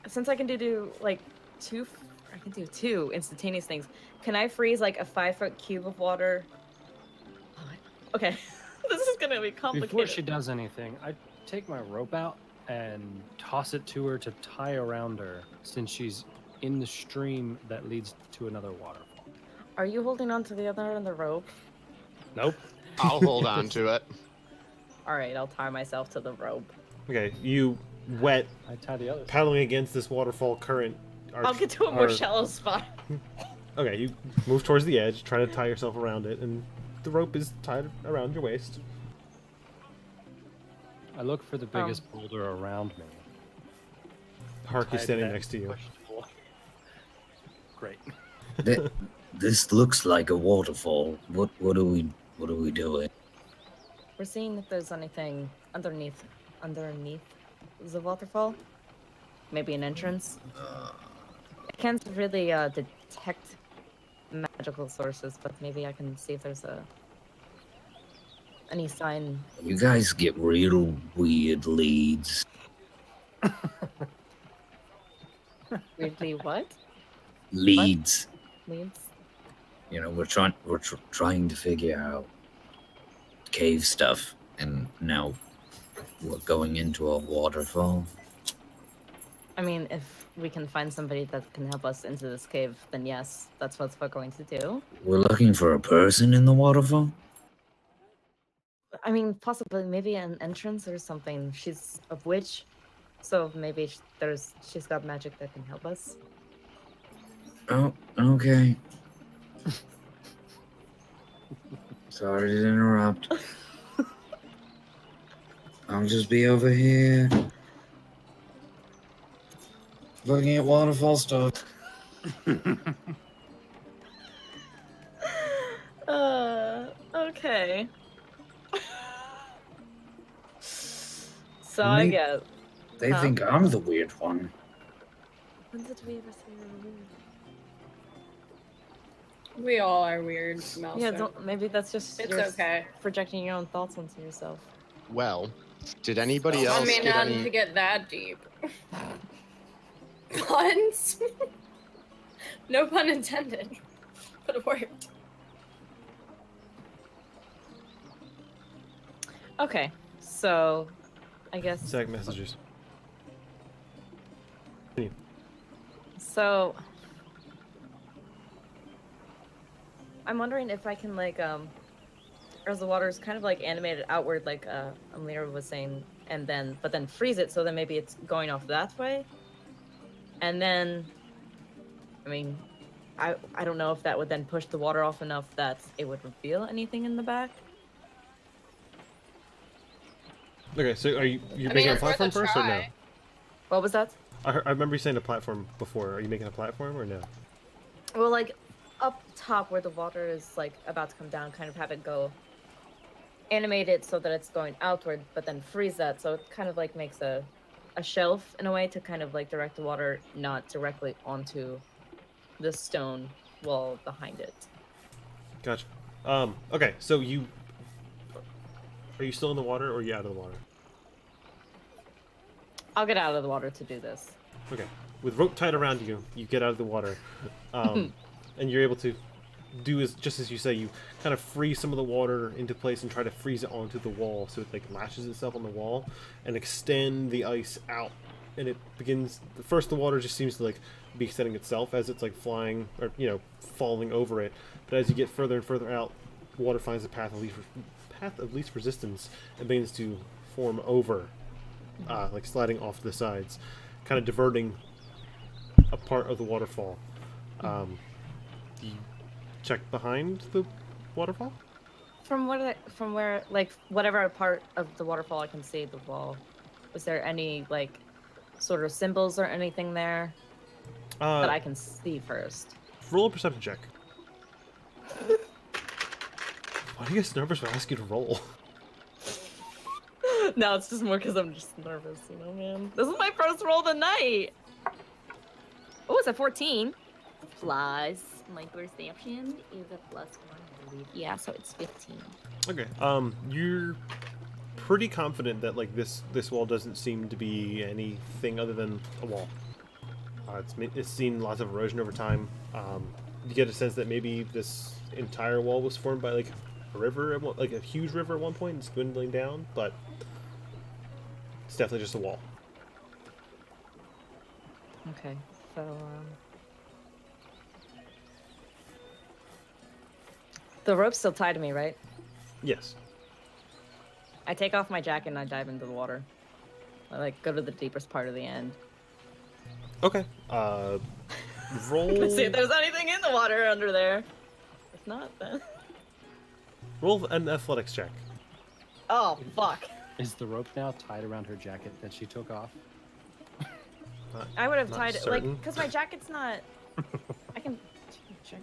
[SPEAKER 3] Since I can do like two, I can do 2 instantaneous things. Can I freeze like a 5-foot cube of water? Okay, this is gonna be complicated.
[SPEAKER 7] Before she does anything, I take my rope out and toss it to her to tie around her, since she's in the stream that leads to another waterfall.
[SPEAKER 3] Are you holding on to the other end of the rope?
[SPEAKER 7] Nope.
[SPEAKER 6] I'll hold on to it.
[SPEAKER 3] All right, I'll tie myself to the rope.
[SPEAKER 2] Okay, you wet
[SPEAKER 7] I tie the other.
[SPEAKER 2] paddling against this waterfall current.
[SPEAKER 3] I'll get to a more shallow spot.
[SPEAKER 2] Okay, you move towards the edge, trying to tie yourself around it, and the rope is tied around your waist.
[SPEAKER 7] I look for the biggest boulder around me.
[SPEAKER 2] Hark is
[SPEAKER 7] Tied
[SPEAKER 2] standing
[SPEAKER 7] that
[SPEAKER 2] next to you.
[SPEAKER 7] push-pull. Great.
[SPEAKER 8] This looks like a waterfall. What are we doing?
[SPEAKER 3] We're seeing if there's anything underneath the waterfall. Maybe an entrance. I can't really detect magical sources, but maybe I can see if there's any sign.
[SPEAKER 8] You guys get real weird leads.
[SPEAKER 3] Weirdly, what?
[SPEAKER 8] Leads.
[SPEAKER 3] Leads?
[SPEAKER 8] You know, we're trying to figure out cave stuff, and now we're going into a waterfall.
[SPEAKER 3] I mean, if we can find somebody that can help us into this cave, then yes, that's what we're going to do.
[SPEAKER 8] We're looking for a person in the waterfall.
[SPEAKER 3] I mean, possibly maybe an entrance or something. She's a witch, so maybe she's got magic that can help us.
[SPEAKER 8] Oh, okay. Sorry to interrupt. I'll just be over here looking at waterfall stuff.
[SPEAKER 3] Okay. So I
[SPEAKER 8] Maybe-
[SPEAKER 3] guess.
[SPEAKER 8] They think I'm the weird one.
[SPEAKER 3] When did we ever say we were weird?
[SPEAKER 5] We all are weird, Maelstrom.
[SPEAKER 3] Yeah, maybe that's just
[SPEAKER 5] It's
[SPEAKER 3] you're
[SPEAKER 5] okay.
[SPEAKER 3] projecting your own thoughts onto yourself.
[SPEAKER 6] Well, did anybody
[SPEAKER 5] I
[SPEAKER 6] else
[SPEAKER 5] mean,
[SPEAKER 6] get
[SPEAKER 5] not
[SPEAKER 6] any?
[SPEAKER 5] to get that deep. Puns? No pun intended. But it worked.
[SPEAKER 3] Okay, so I guess.
[SPEAKER 2] Zach messages.
[SPEAKER 3] So I'm wondering if I can as the water is kind of like animated outward, like Amira was saying, and then freeze it, so then maybe it's going off that way. And then, I mean, I don't know if that would then push the water off enough that it would reveal anything in the back.
[SPEAKER 2] Okay, so you're
[SPEAKER 5] I
[SPEAKER 2] making
[SPEAKER 5] mean,
[SPEAKER 2] a
[SPEAKER 5] it's worth
[SPEAKER 2] platform
[SPEAKER 5] a
[SPEAKER 2] first or no?
[SPEAKER 5] try.
[SPEAKER 3] What was that?
[SPEAKER 2] I remember you saying a platform before. Are you making a platform or no?
[SPEAKER 3] Well, like up top where the water is like about to come down, kind of have it go animate it so that it's going outward, but then freeze that, so it kind of like makes a shelf in a way to kind of like direct the water not directly onto the stone wall behind it.
[SPEAKER 2] Gotcha. Okay, so are you still in the water or are you out of the water?
[SPEAKER 3] I'll get out of the water to do this.
[SPEAKER 2] Okay. With rope tied around you, you get out of the water, and you're able to do just as you say. You kind of freeze some of the water into place and try to freeze it onto the wall, so it like latches itself on the wall, and extend the ice out. And it begins. First, the water just seems to like be extending itself as it's like flying or falling over it. But as you get further and further out, water finds the path of least resistance and begins to form over, like sliding off to the sides, kind of diverting a part of the waterfall. Do you check behind the waterfall?
[SPEAKER 3] From where like whatever part of the waterfall I can see the wall, was there any like sort of symbols or anything there that I can see first?
[SPEAKER 2] Roll a perception check. Why do you get nervous when I ask you to roll?
[SPEAKER 3] No, it's just more because I'm just nervous, man. This is my first roll of the night. Oh, it's a 14. Plus my perception is a +1, I believe. Yeah, so it's 15.
[SPEAKER 2] Okay. You're pretty confident that like this wall doesn't seem to be anything other than a wall. It's seen lots of erosion over time. You get a sense that maybe this entire wall was formed by like a river, like a huge river at one point, and it's dwindling down, but it's definitely just a wall.
[SPEAKER 3] Okay, so the rope's still tied to me, right?
[SPEAKER 2] Yes.
[SPEAKER 3] I take off my jacket and I dive into the water. I like go to the deepest part of the end.
[SPEAKER 2] Okay. Roll.
[SPEAKER 3] Let's see if there's anything in the water under there. If not, then.
[SPEAKER 2] Roll an athletics check.
[SPEAKER 3] Oh fuck!
[SPEAKER 7] Is the rope now tied around her jacket that she took off?
[SPEAKER 3] I would have
[SPEAKER 2] Not
[SPEAKER 3] tied it
[SPEAKER 2] certain.
[SPEAKER 3] like because my jacket's not. I can check.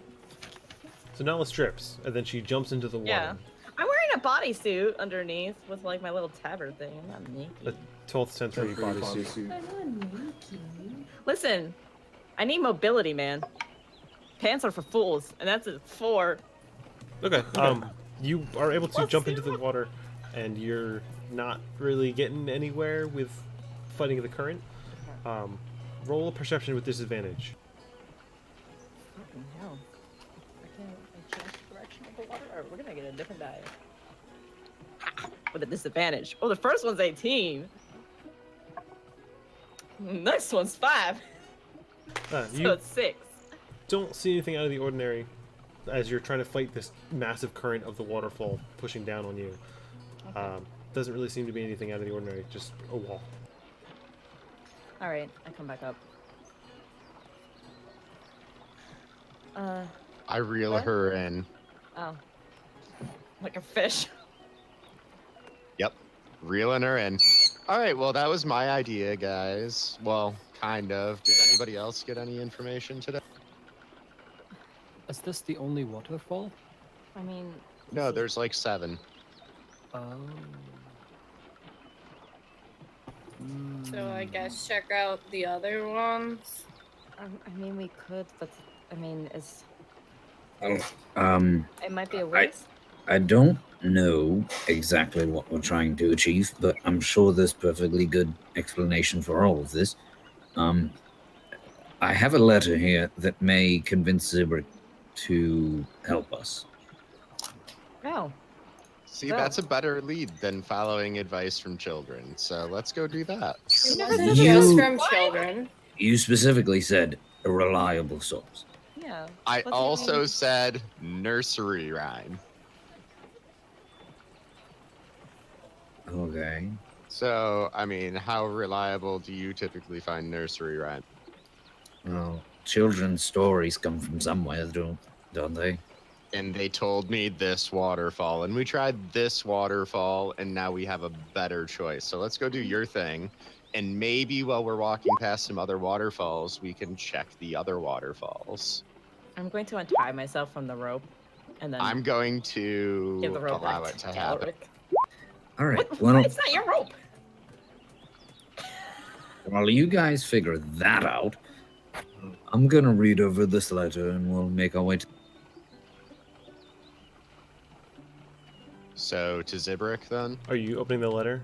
[SPEAKER 2] So Nala strips, and then she jumps into the water.
[SPEAKER 3] Yeah. I'm wearing a bodysuit underneath with like my little tabard thing. I'm not naked.
[SPEAKER 2] A 12th century bodysuit.
[SPEAKER 3] Listen, I need mobility, man. Pants are for fools, and that's a 4.
[SPEAKER 2] Okay. You are able to jump into the water, and you're not really getting anywhere with fighting the current. Roll a perception with disadvantage.
[SPEAKER 3] Fucking hell. I change the direction of the water, or we're gonna get a different die. With a disadvantage. Oh, the first one's 18. Next one's 5. So
[SPEAKER 2] You
[SPEAKER 3] it's 6.
[SPEAKER 2] don't see anything out of the ordinary as you're trying to fight this massive current of the waterfall pushing down on you. Doesn't really seem to be anything out of the ordinary, just a wall.
[SPEAKER 3] Alright, I come back up.
[SPEAKER 6] I reel
[SPEAKER 3] What?
[SPEAKER 6] her in.
[SPEAKER 3] Oh. Like a fish.
[SPEAKER 6] Yep, reeling her in. All right, well, that was my idea, guys. Well, kind of. Did anybody else get any information today?
[SPEAKER 7] Is this the only waterfall?
[SPEAKER 3] I mean...
[SPEAKER 6] No, there's like 7.
[SPEAKER 7] Oh.
[SPEAKER 5] So I guess check out the other ones.
[SPEAKER 3] I mean, we could, but... I mean, it's...
[SPEAKER 8] Oh,
[SPEAKER 3] It might be a waste.
[SPEAKER 8] I don't know exactly what we're trying to achieve, but I'm sure there's perfectly good explanation for all of this. I have a letter here that may convince Zibrik to help us.
[SPEAKER 3] Oh.
[SPEAKER 6] See,
[SPEAKER 3] No.
[SPEAKER 6] that's a better lead than following advice from children. So let's go do that.
[SPEAKER 5] It
[SPEAKER 3] never
[SPEAKER 5] wasn't
[SPEAKER 8] said
[SPEAKER 5] just
[SPEAKER 8] that.
[SPEAKER 5] from children.
[SPEAKER 8] You specifically said a reliable source.
[SPEAKER 3] Yeah.
[SPEAKER 6] I
[SPEAKER 3] What do you
[SPEAKER 6] also
[SPEAKER 3] mean?
[SPEAKER 6] said nursery rhyme.
[SPEAKER 8] Okay.
[SPEAKER 6] So, I mean, how reliable do you typically find nursery rhyme?
[SPEAKER 8] Well, children's stories come from somewhere, don't they?
[SPEAKER 6] And they told me this waterfall, and we tried this waterfall, and now we have a better choice. So let's go do your thing, and maybe while we're walking past some other waterfalls, we can check the other waterfalls.
[SPEAKER 3] I'm going to untie myself from the rope, and then
[SPEAKER 6] I'm going
[SPEAKER 3] give
[SPEAKER 6] to
[SPEAKER 3] the rope
[SPEAKER 6] allow
[SPEAKER 3] back
[SPEAKER 6] it
[SPEAKER 3] to
[SPEAKER 6] to happen.
[SPEAKER 3] Galric.
[SPEAKER 8] All right.
[SPEAKER 3] What?
[SPEAKER 8] Well,
[SPEAKER 3] It's not your rope.
[SPEAKER 8] while you guys figure that out, I'm gonna read over this letter and we'll make our way to.
[SPEAKER 6] So to Zibrick then?
[SPEAKER 2] Are you opening the letter?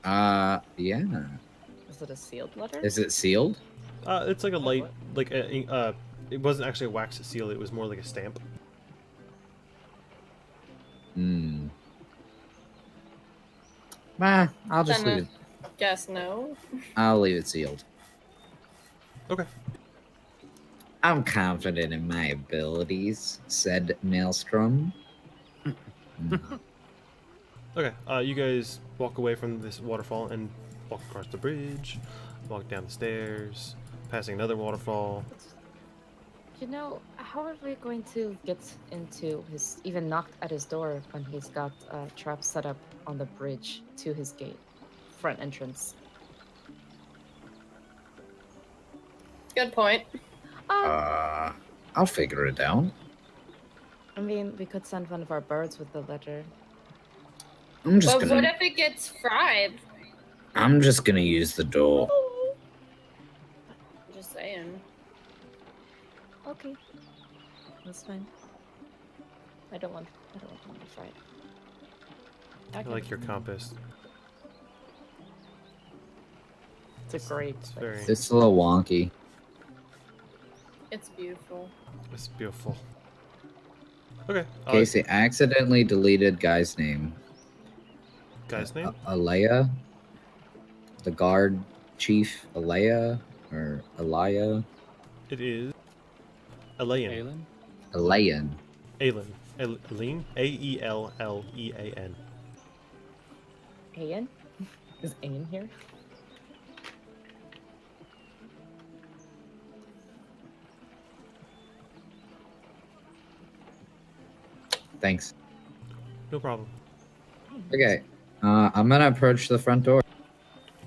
[SPEAKER 8] Yeah.
[SPEAKER 3] Is it a sealed letter?
[SPEAKER 8] Is it sealed?
[SPEAKER 2] It's like a light, like a, it wasn't actually a wax seal. It was more like a stamp.
[SPEAKER 8] Hmm. Nah, I'll just
[SPEAKER 5] Then
[SPEAKER 8] leave it.
[SPEAKER 5] Guess no.
[SPEAKER 8] I'll leave it sealed.
[SPEAKER 2] Okay.
[SPEAKER 8] I'm confident in my abilities," said Maelstrom.
[SPEAKER 2] Okay. You guys walk away from this waterfall and walk across the bridge, walk down the stairs, passing another waterfall.
[SPEAKER 3] You know, how are we going to get into his, even knock at his door when he's got traps set up on the bridge to his gate, front entrance?
[SPEAKER 5] Good point.
[SPEAKER 8] I'll figure it out.
[SPEAKER 3] I mean, we could send one of our birds with the letter.
[SPEAKER 8] I'm just
[SPEAKER 5] But what
[SPEAKER 8] gonna.
[SPEAKER 5] if it gets fried?
[SPEAKER 8] I'm just gonna use the door.
[SPEAKER 5] Just saying.
[SPEAKER 3] Okay, that's fine. I don't want them to fight.
[SPEAKER 2] I like your compass.
[SPEAKER 3] It's a great.
[SPEAKER 2] It's very.
[SPEAKER 8] It's a little wonky.
[SPEAKER 5] It's beautiful.
[SPEAKER 2] It's beautiful. Okay.
[SPEAKER 8] Casey accidentally deleted guy's name.
[SPEAKER 2] Guy's name?
[SPEAKER 8] Alea. The guard chief, Alea or Alaya.
[SPEAKER 2] It is Elaine.
[SPEAKER 7] Aelin?
[SPEAKER 8] Alayan.
[SPEAKER 2] Aelin. Aelin? Aellean.
[SPEAKER 3] Ayan? Is Ayan here?
[SPEAKER 8] Thanks.
[SPEAKER 2] No problem.
[SPEAKER 8] Okay. I'm gonna approach the front door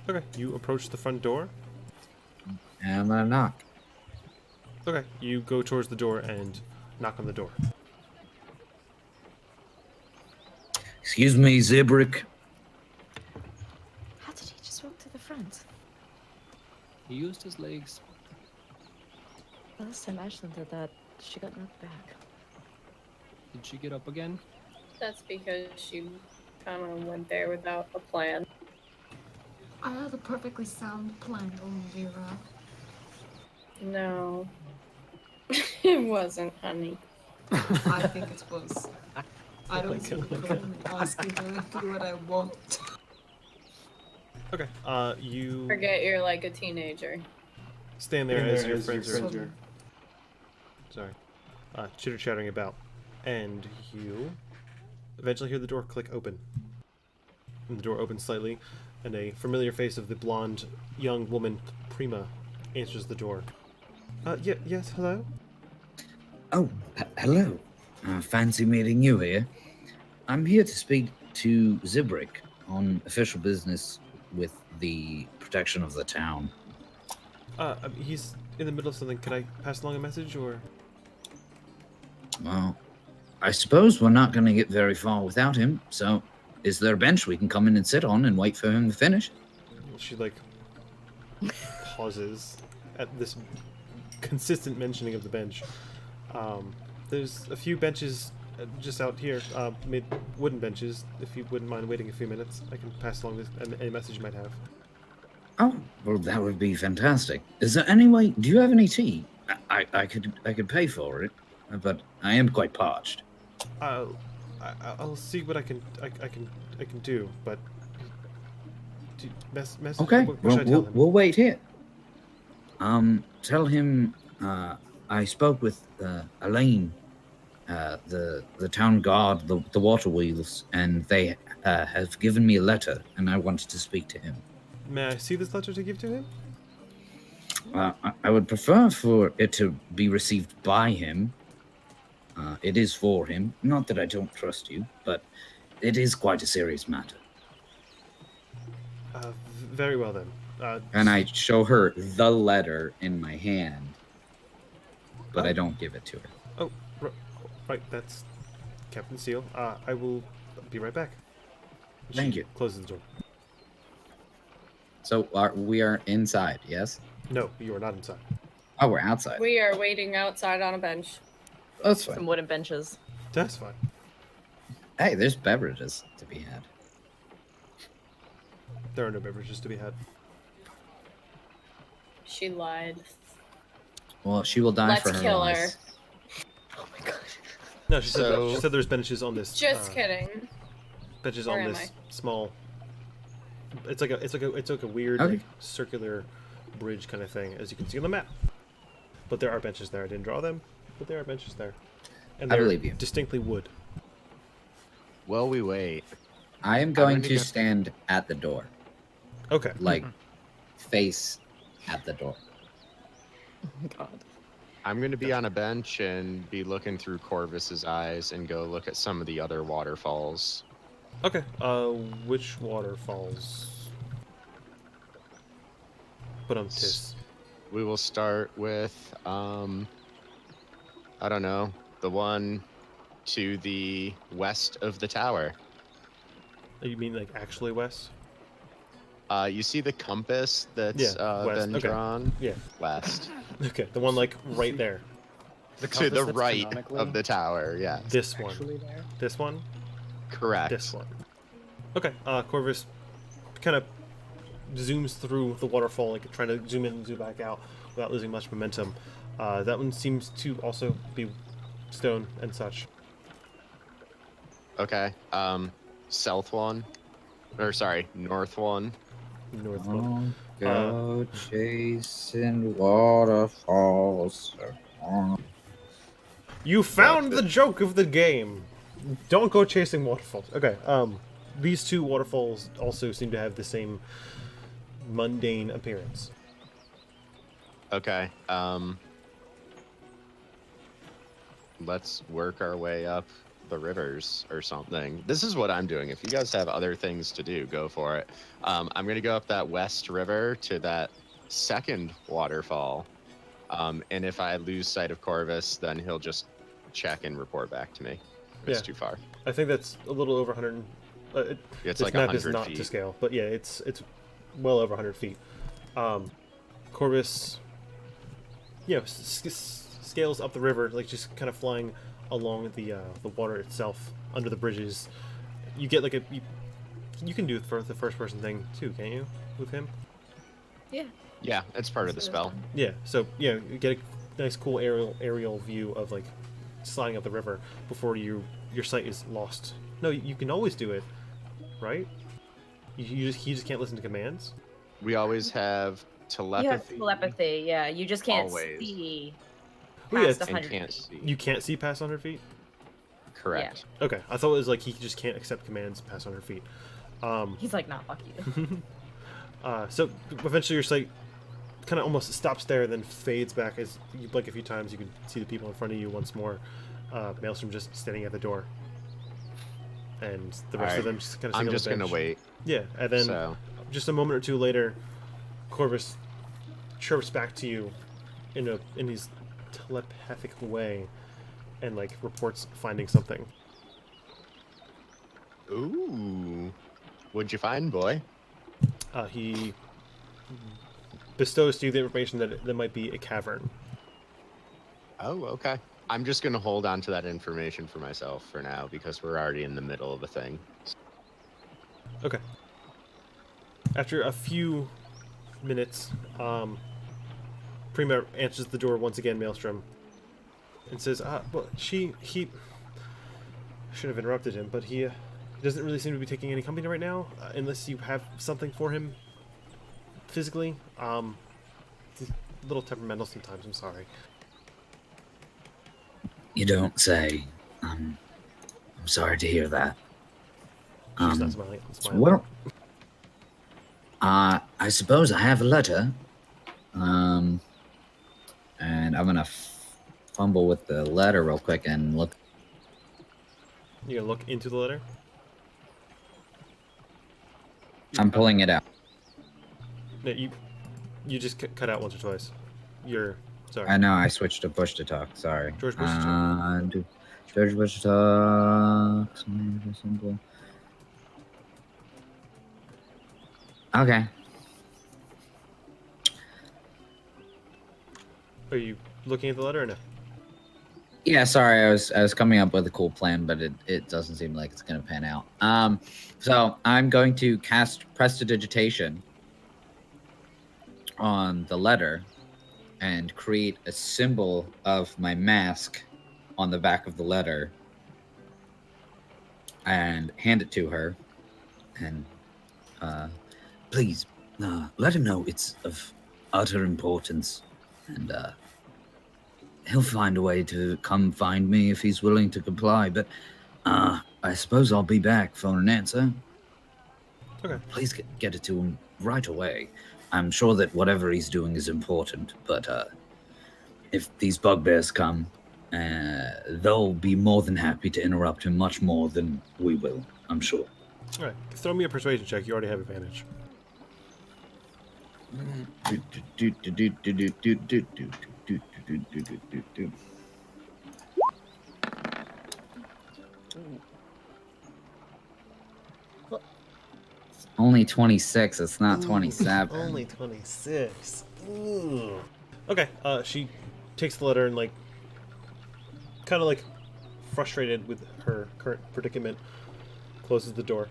[SPEAKER 2] Okay. You approach the front door.
[SPEAKER 8] and I'm gonna knock.
[SPEAKER 2] Okay. You go towards the door and knock on the door.
[SPEAKER 8] Excuse me, Zibrick.
[SPEAKER 3] How did he just walk to the front?
[SPEAKER 7] He used his legs.
[SPEAKER 3] Last time Ashlyn did that, she got knocked back.
[SPEAKER 7] Did she get up again?
[SPEAKER 5] That's because she kind of went there without a plan.
[SPEAKER 4] I had a perfectly sound plan, Vera.
[SPEAKER 5] No. It wasn't, honey.
[SPEAKER 4] I think it was. I don't see the problem in asking her to do what I want.
[SPEAKER 2] Okay. You
[SPEAKER 5] Forget you're like a teenager.
[SPEAKER 2] stand there as your friends are. Sorry. Chitter chattering about, and you eventually hear the door click open. And the door opens slightly, and a familiar face of the blonde young woman Prima answers the door. Yes, hello.
[SPEAKER 8] Oh, hello. Fancy meeting you here. I'm here to speak to Zibrick on official business with the protection of the town.
[SPEAKER 2] He's in the middle of something. Can I pass along a message, or?
[SPEAKER 8] Well, I suppose we're not going to get very far without him, so is there a bench we can come in and sit on and wait for him to finish?
[SPEAKER 2] She like pauses at this consistent mentioning of the bench. There's a few benches just out here, made wooden benches. If you wouldn't mind waiting a few minutes, I can pass along this any message you might have.
[SPEAKER 8] Oh, well, that would be fantastic. Is there any way? Do you have any tea? I could pay for it, but I am quite parched.
[SPEAKER 2] I'll see what I can do, but
[SPEAKER 8] Okay,
[SPEAKER 2] what should I tell him?
[SPEAKER 8] we'll wait here. Tell him I spoke with Elaine, the town guard, the water wheels, and they have given me a letter, and I wanted to speak to him.
[SPEAKER 2] May I see this letter to give to him?
[SPEAKER 8] I would prefer for it to be received by him. It is for him. Not that I don't trust you, but it is quite a serious matter.
[SPEAKER 2] Very well then.
[SPEAKER 1] And I show her the letter in my hand, but I don't give it to her.
[SPEAKER 2] Oh, right. That's Captain Seal. I will be right back.
[SPEAKER 8] Thank you.
[SPEAKER 2] Closes the door.
[SPEAKER 1] So we are inside, yes?
[SPEAKER 2] No, you are not inside.
[SPEAKER 1] Oh, we're outside.
[SPEAKER 5] We are waiting outside on a bench.
[SPEAKER 1] That's
[SPEAKER 3] Some
[SPEAKER 1] fine.
[SPEAKER 3] wooden benches.
[SPEAKER 2] That's fine.
[SPEAKER 1] Hey, there's beverages to be had.
[SPEAKER 2] There are no beverages to be had.
[SPEAKER 5] She lied.
[SPEAKER 1] Well, she will die
[SPEAKER 5] Let's
[SPEAKER 1] for her
[SPEAKER 5] kill her.
[SPEAKER 1] lies.
[SPEAKER 3] Oh my god.
[SPEAKER 2] No, she
[SPEAKER 6] So-
[SPEAKER 2] said there's benches on this.
[SPEAKER 5] Just kidding.
[SPEAKER 2] Benches
[SPEAKER 5] Where
[SPEAKER 2] on
[SPEAKER 5] am
[SPEAKER 2] this
[SPEAKER 5] I?
[SPEAKER 2] small. It's like a weird
[SPEAKER 1] Okay.
[SPEAKER 2] like, circular bridge kind of thing, as you can see on the map. But there are benches there. I didn't draw them, but there are benches there, and
[SPEAKER 1] I
[SPEAKER 2] they're
[SPEAKER 1] believe you.
[SPEAKER 2] distinctly wood.
[SPEAKER 6] Well, we wait.
[SPEAKER 1] I am going
[SPEAKER 6] gonna
[SPEAKER 1] to
[SPEAKER 6] go-
[SPEAKER 1] stand at the door,
[SPEAKER 2] Okay.
[SPEAKER 1] like face at the door.
[SPEAKER 3] Oh god.
[SPEAKER 6] I'm going to be on a bench and be looking through Corvus's eyes and go look at some of the other waterfalls.
[SPEAKER 2] Okay. Which waterfalls? Put on tis.
[SPEAKER 6] We will start with, I don't know, the one to the west of the tower.
[SPEAKER 2] You mean like actually west?
[SPEAKER 6] You see the compass that's
[SPEAKER 2] Yeah, west,
[SPEAKER 6] been
[SPEAKER 2] okay.
[SPEAKER 6] drawn?
[SPEAKER 2] Yeah.
[SPEAKER 6] West.
[SPEAKER 2] Okay, the one like right there.
[SPEAKER 7] The
[SPEAKER 6] To
[SPEAKER 7] compass
[SPEAKER 6] the
[SPEAKER 7] that's
[SPEAKER 6] right
[SPEAKER 7] canonically
[SPEAKER 6] of the tower, yes.
[SPEAKER 2] This one.
[SPEAKER 7] actually there.
[SPEAKER 2] This one.
[SPEAKER 6] Correct.
[SPEAKER 2] This one. Okay. Corvus kind of zooms through the waterfall, like trying to zoom in and zoom back out without losing much momentum. That one seems to also be stone and such.
[SPEAKER 6] Okay. South one. Or sorry, north one.
[SPEAKER 2] North one.
[SPEAKER 1] Go chasing waterfalls.
[SPEAKER 2] You found the joke of the game. Don't go chasing waterfalls. Okay. These two waterfalls also seem to have the same mundane appearance.
[SPEAKER 6] Okay. Let's work our way up the rivers or something. This is what I'm doing. If you guys have other things to do, go for it. I'm gonna go up that west river to that second waterfall. And if I lose sight of Corvus, then he'll just check and report back to me. If it's
[SPEAKER 2] Yeah.
[SPEAKER 6] too far.
[SPEAKER 2] I think that's a little over 100.
[SPEAKER 6] It's
[SPEAKER 2] This
[SPEAKER 6] like
[SPEAKER 2] map is
[SPEAKER 6] 100
[SPEAKER 2] not
[SPEAKER 6] feet.
[SPEAKER 2] to scale, but yeah, it's well over 100 feet. Corvus, scales up the river, like just kind of flying along the water itself under the bridges. You get like you can do the first person thing too, can't you? With him?
[SPEAKER 3] Yeah.
[SPEAKER 6] Yeah, it's part of the spell.
[SPEAKER 2] Yeah. So you get a nice cool aerial view of like sliding up the river before your sight is lost. No, you can always do it, right? You just can't listen to commands.
[SPEAKER 6] We always have
[SPEAKER 3] You have
[SPEAKER 6] telepathy.
[SPEAKER 3] telepathy, yeah. You just can't
[SPEAKER 6] Always.
[SPEAKER 3] see
[SPEAKER 2] Oh, yeah,
[SPEAKER 3] past
[SPEAKER 2] it's-
[SPEAKER 6] And
[SPEAKER 3] 100
[SPEAKER 6] can't
[SPEAKER 3] feet.
[SPEAKER 6] see.
[SPEAKER 2] You can't see past 100 feet.
[SPEAKER 6] Correct.
[SPEAKER 2] Okay, I thought it was like he just can't accept commands past 100 feet.
[SPEAKER 3] He's like, nah, fuck you.
[SPEAKER 2] So eventually your sight kind of almost stops there, then fades back as you blink a few times. You can see the people in front of you once more. Maelstrom just standing at the door, and the rest
[SPEAKER 6] Alright.
[SPEAKER 2] of them just kind of.
[SPEAKER 6] I'm just gonna wait.
[SPEAKER 2] Yeah, and then
[SPEAKER 6] So
[SPEAKER 2] just a moment or two later, Corvus chirps back to you in his telepathic way, and like reports finding something.
[SPEAKER 6] ooh. What'd you find, boy?
[SPEAKER 2] He bestows to you the information that there might be a cavern.
[SPEAKER 6] Oh, okay. I'm just gonna hold on to that information for myself for now because we're already in the middle of a thing.
[SPEAKER 2] Okay. After a few minutes, Prima answers the door once again, Maelstrom, and says, well, she shouldn't have interrupted him, but he doesn't really seem to be taking any company right now, unless you have something for him physically. He's a little temperamental sometimes, I'm sorry.
[SPEAKER 8] You don't say. I'm sorry to hear that.
[SPEAKER 2] She's not smiling.
[SPEAKER 8] Well, I suppose I have a letter. And I'm gonna fumble with the letter real quick and look.
[SPEAKER 2] You gonna look into the letter?
[SPEAKER 1] I'm pulling it out.
[SPEAKER 2] No, you just cut out once or twice. You're sorry.
[SPEAKER 1] I know I switched to push to talk. Sorry.
[SPEAKER 2] George push to talk.
[SPEAKER 1] George push to talk. Simple. Okay.
[SPEAKER 2] Are you looking at the letter or no?
[SPEAKER 1] Yeah, sorry, I was coming up with a cool plan, but it doesn't seem like it's gonna pan out. So I'm going to cast Prestidigitation on the letter and create a symbol of my mask on the back of the letter and hand it to her.
[SPEAKER 8] And please, let him know it's of utter importance. And he'll find a way to come find me if he's willing to comply. But I suppose I'll be back for an answer.
[SPEAKER 2] Okay.
[SPEAKER 8] Please get it to him right away. I'm sure that whatever he's doing is important, but if these bugbears come, they'll be more than happy to interrupt him much more than we will, I'm sure.
[SPEAKER 2] All right. Throw me a persuasion check. You already have advantage.
[SPEAKER 1] Only 26. It's not 27.
[SPEAKER 2] Only 26. Ooh. Okay. She takes the letter and kind of frustrated with her current predicament, closes the door.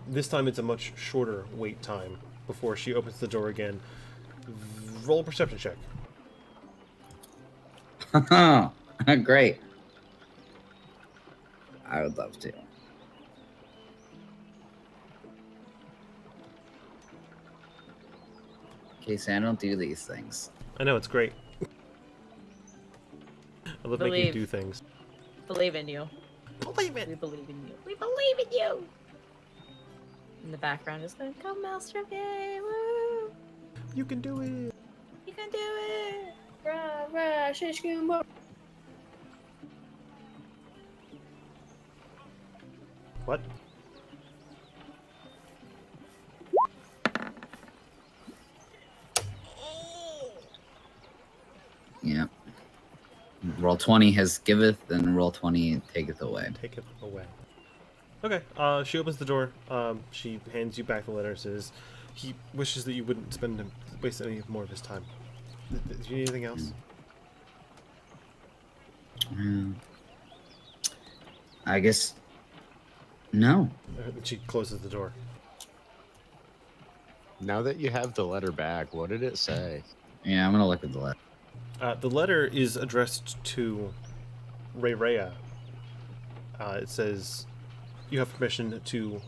[SPEAKER 2] This time it's a much shorter wait time before she opens the door again. Roll a perception check.
[SPEAKER 1] Great. I would love to. Casey, I don't do these things.
[SPEAKER 2] I know, it's great. I love making you do things.
[SPEAKER 3] Believe in you.
[SPEAKER 2] Believe it!
[SPEAKER 3] We believe in you. We believe in you! In the background is going, come Maelstrom, yay, woo!
[SPEAKER 2] You can do it!
[SPEAKER 3] You can do it!
[SPEAKER 5] Rah, rah, shish, goomba.
[SPEAKER 2] What?
[SPEAKER 1] Yeah. Roll 20 has giveth, and roll 20 taketh away.
[SPEAKER 2] Take it away. Okay, she opens the door. She hands you back the letter and says he wishes that you wouldn't waste any more of his time. Do you need anything else?
[SPEAKER 1] I guess... No.
[SPEAKER 2] She closes the door.
[SPEAKER 6] Now that you have the letter back, what did it say?
[SPEAKER 1] Yeah, I'm gonna look at the letter.
[SPEAKER 2] The letter is addressed to Ray. It says, you have permission to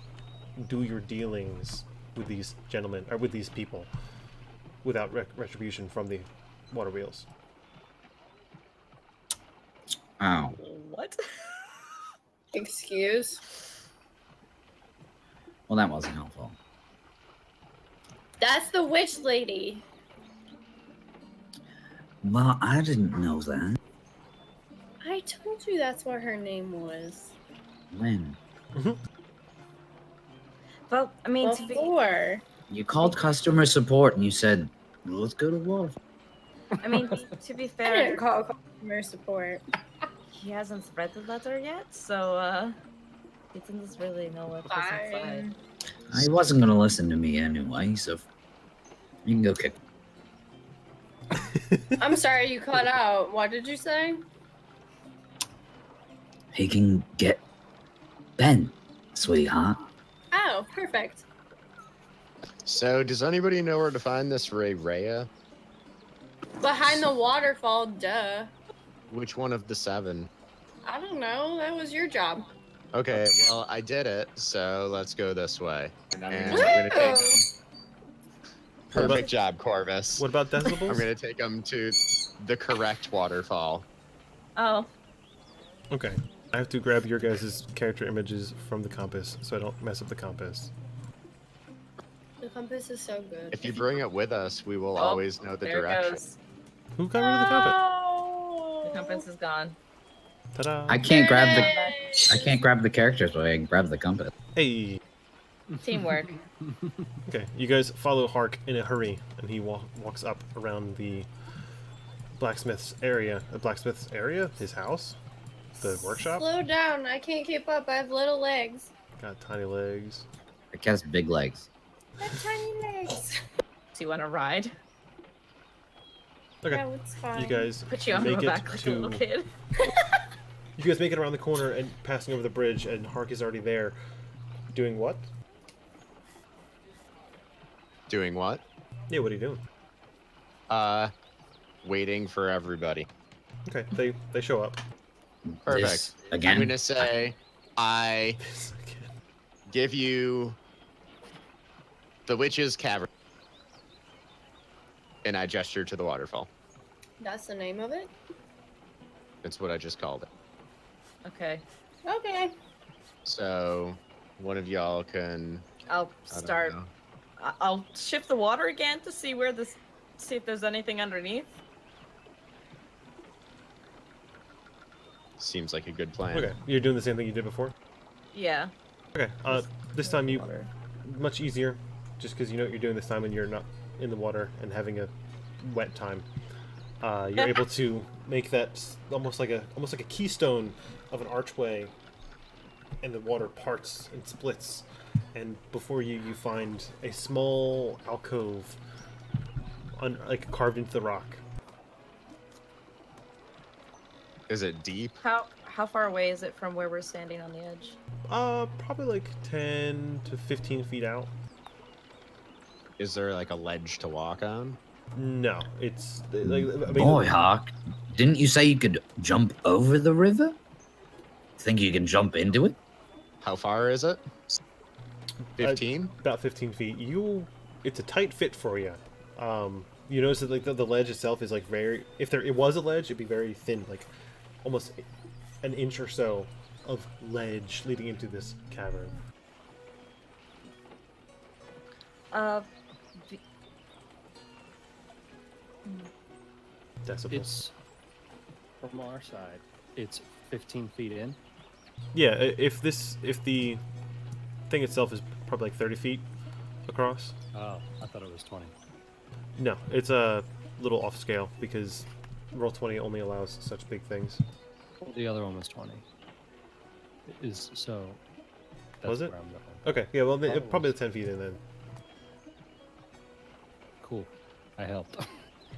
[SPEAKER 2] do your dealings with these gentlemen, or with these people, without retribution from the water wheels.
[SPEAKER 1] Oh.
[SPEAKER 3] What?
[SPEAKER 5] Excuse?
[SPEAKER 1] Well, that wasn't helpful.
[SPEAKER 5] That's the witch lady.
[SPEAKER 8] Well, I didn't know that.
[SPEAKER 5] I told you that's what her name was.
[SPEAKER 8] When?
[SPEAKER 3] Well, I mean, to be...
[SPEAKER 5] Before.
[SPEAKER 8] You called customer support and you said, let's go to water.
[SPEAKER 3] I mean, to be
[SPEAKER 5] I
[SPEAKER 3] fair,
[SPEAKER 5] didn't call customer support.
[SPEAKER 3] he hasn't read the letter yet, so, he doesn't really know what was inside.
[SPEAKER 5] Fine.
[SPEAKER 8] He wasn't going to listen to me anyway, so you can go kick.
[SPEAKER 5] I'm sorry you cut out. What did you say?
[SPEAKER 8] He can get Ben, sweetheart.
[SPEAKER 5] Oh, perfect.
[SPEAKER 6] So, does anybody know where to find this Ray?
[SPEAKER 5] Behind the waterfall, duh.
[SPEAKER 6] Which one of the 7?
[SPEAKER 5] I don't know. That was your job.
[SPEAKER 6] Okay, well, I did it, so let's go this way. And I'm
[SPEAKER 5] Woo!
[SPEAKER 6] gonna take him.
[SPEAKER 2] What about-
[SPEAKER 6] Perfect job, Corvus.
[SPEAKER 2] What about decibels?
[SPEAKER 6] I'm gonna take him to the correct waterfall.
[SPEAKER 3] Oh,
[SPEAKER 2] Okay. I have to grab your guys' character images from the compass so I don't mess up the compass.
[SPEAKER 5] The compass is so good.
[SPEAKER 6] If you bring it with us, we will
[SPEAKER 3] Oh,
[SPEAKER 6] always know the
[SPEAKER 3] there it
[SPEAKER 6] direction.
[SPEAKER 3] goes.
[SPEAKER 2] Who got rid of the compass?
[SPEAKER 3] The compass is gone.
[SPEAKER 2] Ta-da!
[SPEAKER 1] I can't grab the characters, but I can grab the compass.
[SPEAKER 2] Hey!
[SPEAKER 3] Teamwork.
[SPEAKER 2] Okay, you guys follow Hark in a hurry, and he walks up around the blacksmith's area. The blacksmith's area? His house? The workshop?
[SPEAKER 5] Slow down. I can't keep up. I have little legs.
[SPEAKER 2] Got tiny legs.
[SPEAKER 1] It has big legs.
[SPEAKER 5] I have tiny legs.
[SPEAKER 3] Do you want to ride?
[SPEAKER 2] Okay,
[SPEAKER 5] Yeah, it's fine.
[SPEAKER 2] you guys
[SPEAKER 3] Put you on
[SPEAKER 2] make
[SPEAKER 3] my
[SPEAKER 2] it
[SPEAKER 3] back like a little
[SPEAKER 2] to...
[SPEAKER 3] kid.
[SPEAKER 2] You guys make it around the corner and passing over the bridge, and Hark is already there. Doing what?
[SPEAKER 6] Doing what?
[SPEAKER 2] Yeah, what are you doing?
[SPEAKER 6] Waiting for everybody.
[SPEAKER 2] Okay, they show up.
[SPEAKER 6] Perfect.
[SPEAKER 1] This
[SPEAKER 6] I'm
[SPEAKER 1] again.
[SPEAKER 6] gonna say, I give you the witch's cavern. And I gesture to the waterfall.
[SPEAKER 5] That's the name of it?
[SPEAKER 6] That's what I just called it.
[SPEAKER 3] Okay,
[SPEAKER 5] Okay.
[SPEAKER 6] So, one of y'all can...
[SPEAKER 3] I'll
[SPEAKER 6] I don't
[SPEAKER 3] start.
[SPEAKER 6] know.
[SPEAKER 3] I'll shift the water again to see where this. See if there's anything underneath.
[SPEAKER 6] Seems like a good plan.
[SPEAKER 2] Okay, you're doing the same thing you did before?
[SPEAKER 3] Yeah.
[SPEAKER 2] Okay, this time you...
[SPEAKER 3] Water.
[SPEAKER 2] Much easier, just because you know what you're doing this time and you're not in the water and having a wet time. You're able to make that almost like a keystone of an archway, and the water parts and splits, and before you find a small alcove, like carved into the rock.
[SPEAKER 6] Is it deep?
[SPEAKER 3] How far away is it from where we're standing on the edge?
[SPEAKER 2] Probably like 10 to 15 feet out.
[SPEAKER 6] Is there like a ledge to walk on?
[SPEAKER 2] No, it's like I mean,
[SPEAKER 8] Boy, Hark, didn't you say you could jump over the river? Think you can jump into it?
[SPEAKER 6] How far is it? 15?
[SPEAKER 2] about 15 feet. It's a tight fit for you. You notice that like the ledge itself is like very. If it was a ledge, it'd be very thin, like almost an inch or so of ledge leading into this cavern. Decibels.
[SPEAKER 7] It's from our side. It's 15 feet in.
[SPEAKER 2] Yeah, if the thing itself is probably like 30 feet across.
[SPEAKER 7] Oh, I thought it was 20.
[SPEAKER 2] No, it's a little off scale because Roll20 only allows such big things.
[SPEAKER 7] Well, the other one was 20. Is so. That's
[SPEAKER 2] Was it?
[SPEAKER 7] where I'm going.
[SPEAKER 2] Okay, yeah, well,
[SPEAKER 7] Thought it
[SPEAKER 2] probably
[SPEAKER 7] was-
[SPEAKER 2] 10 feet in then.
[SPEAKER 7] Cool. I helped.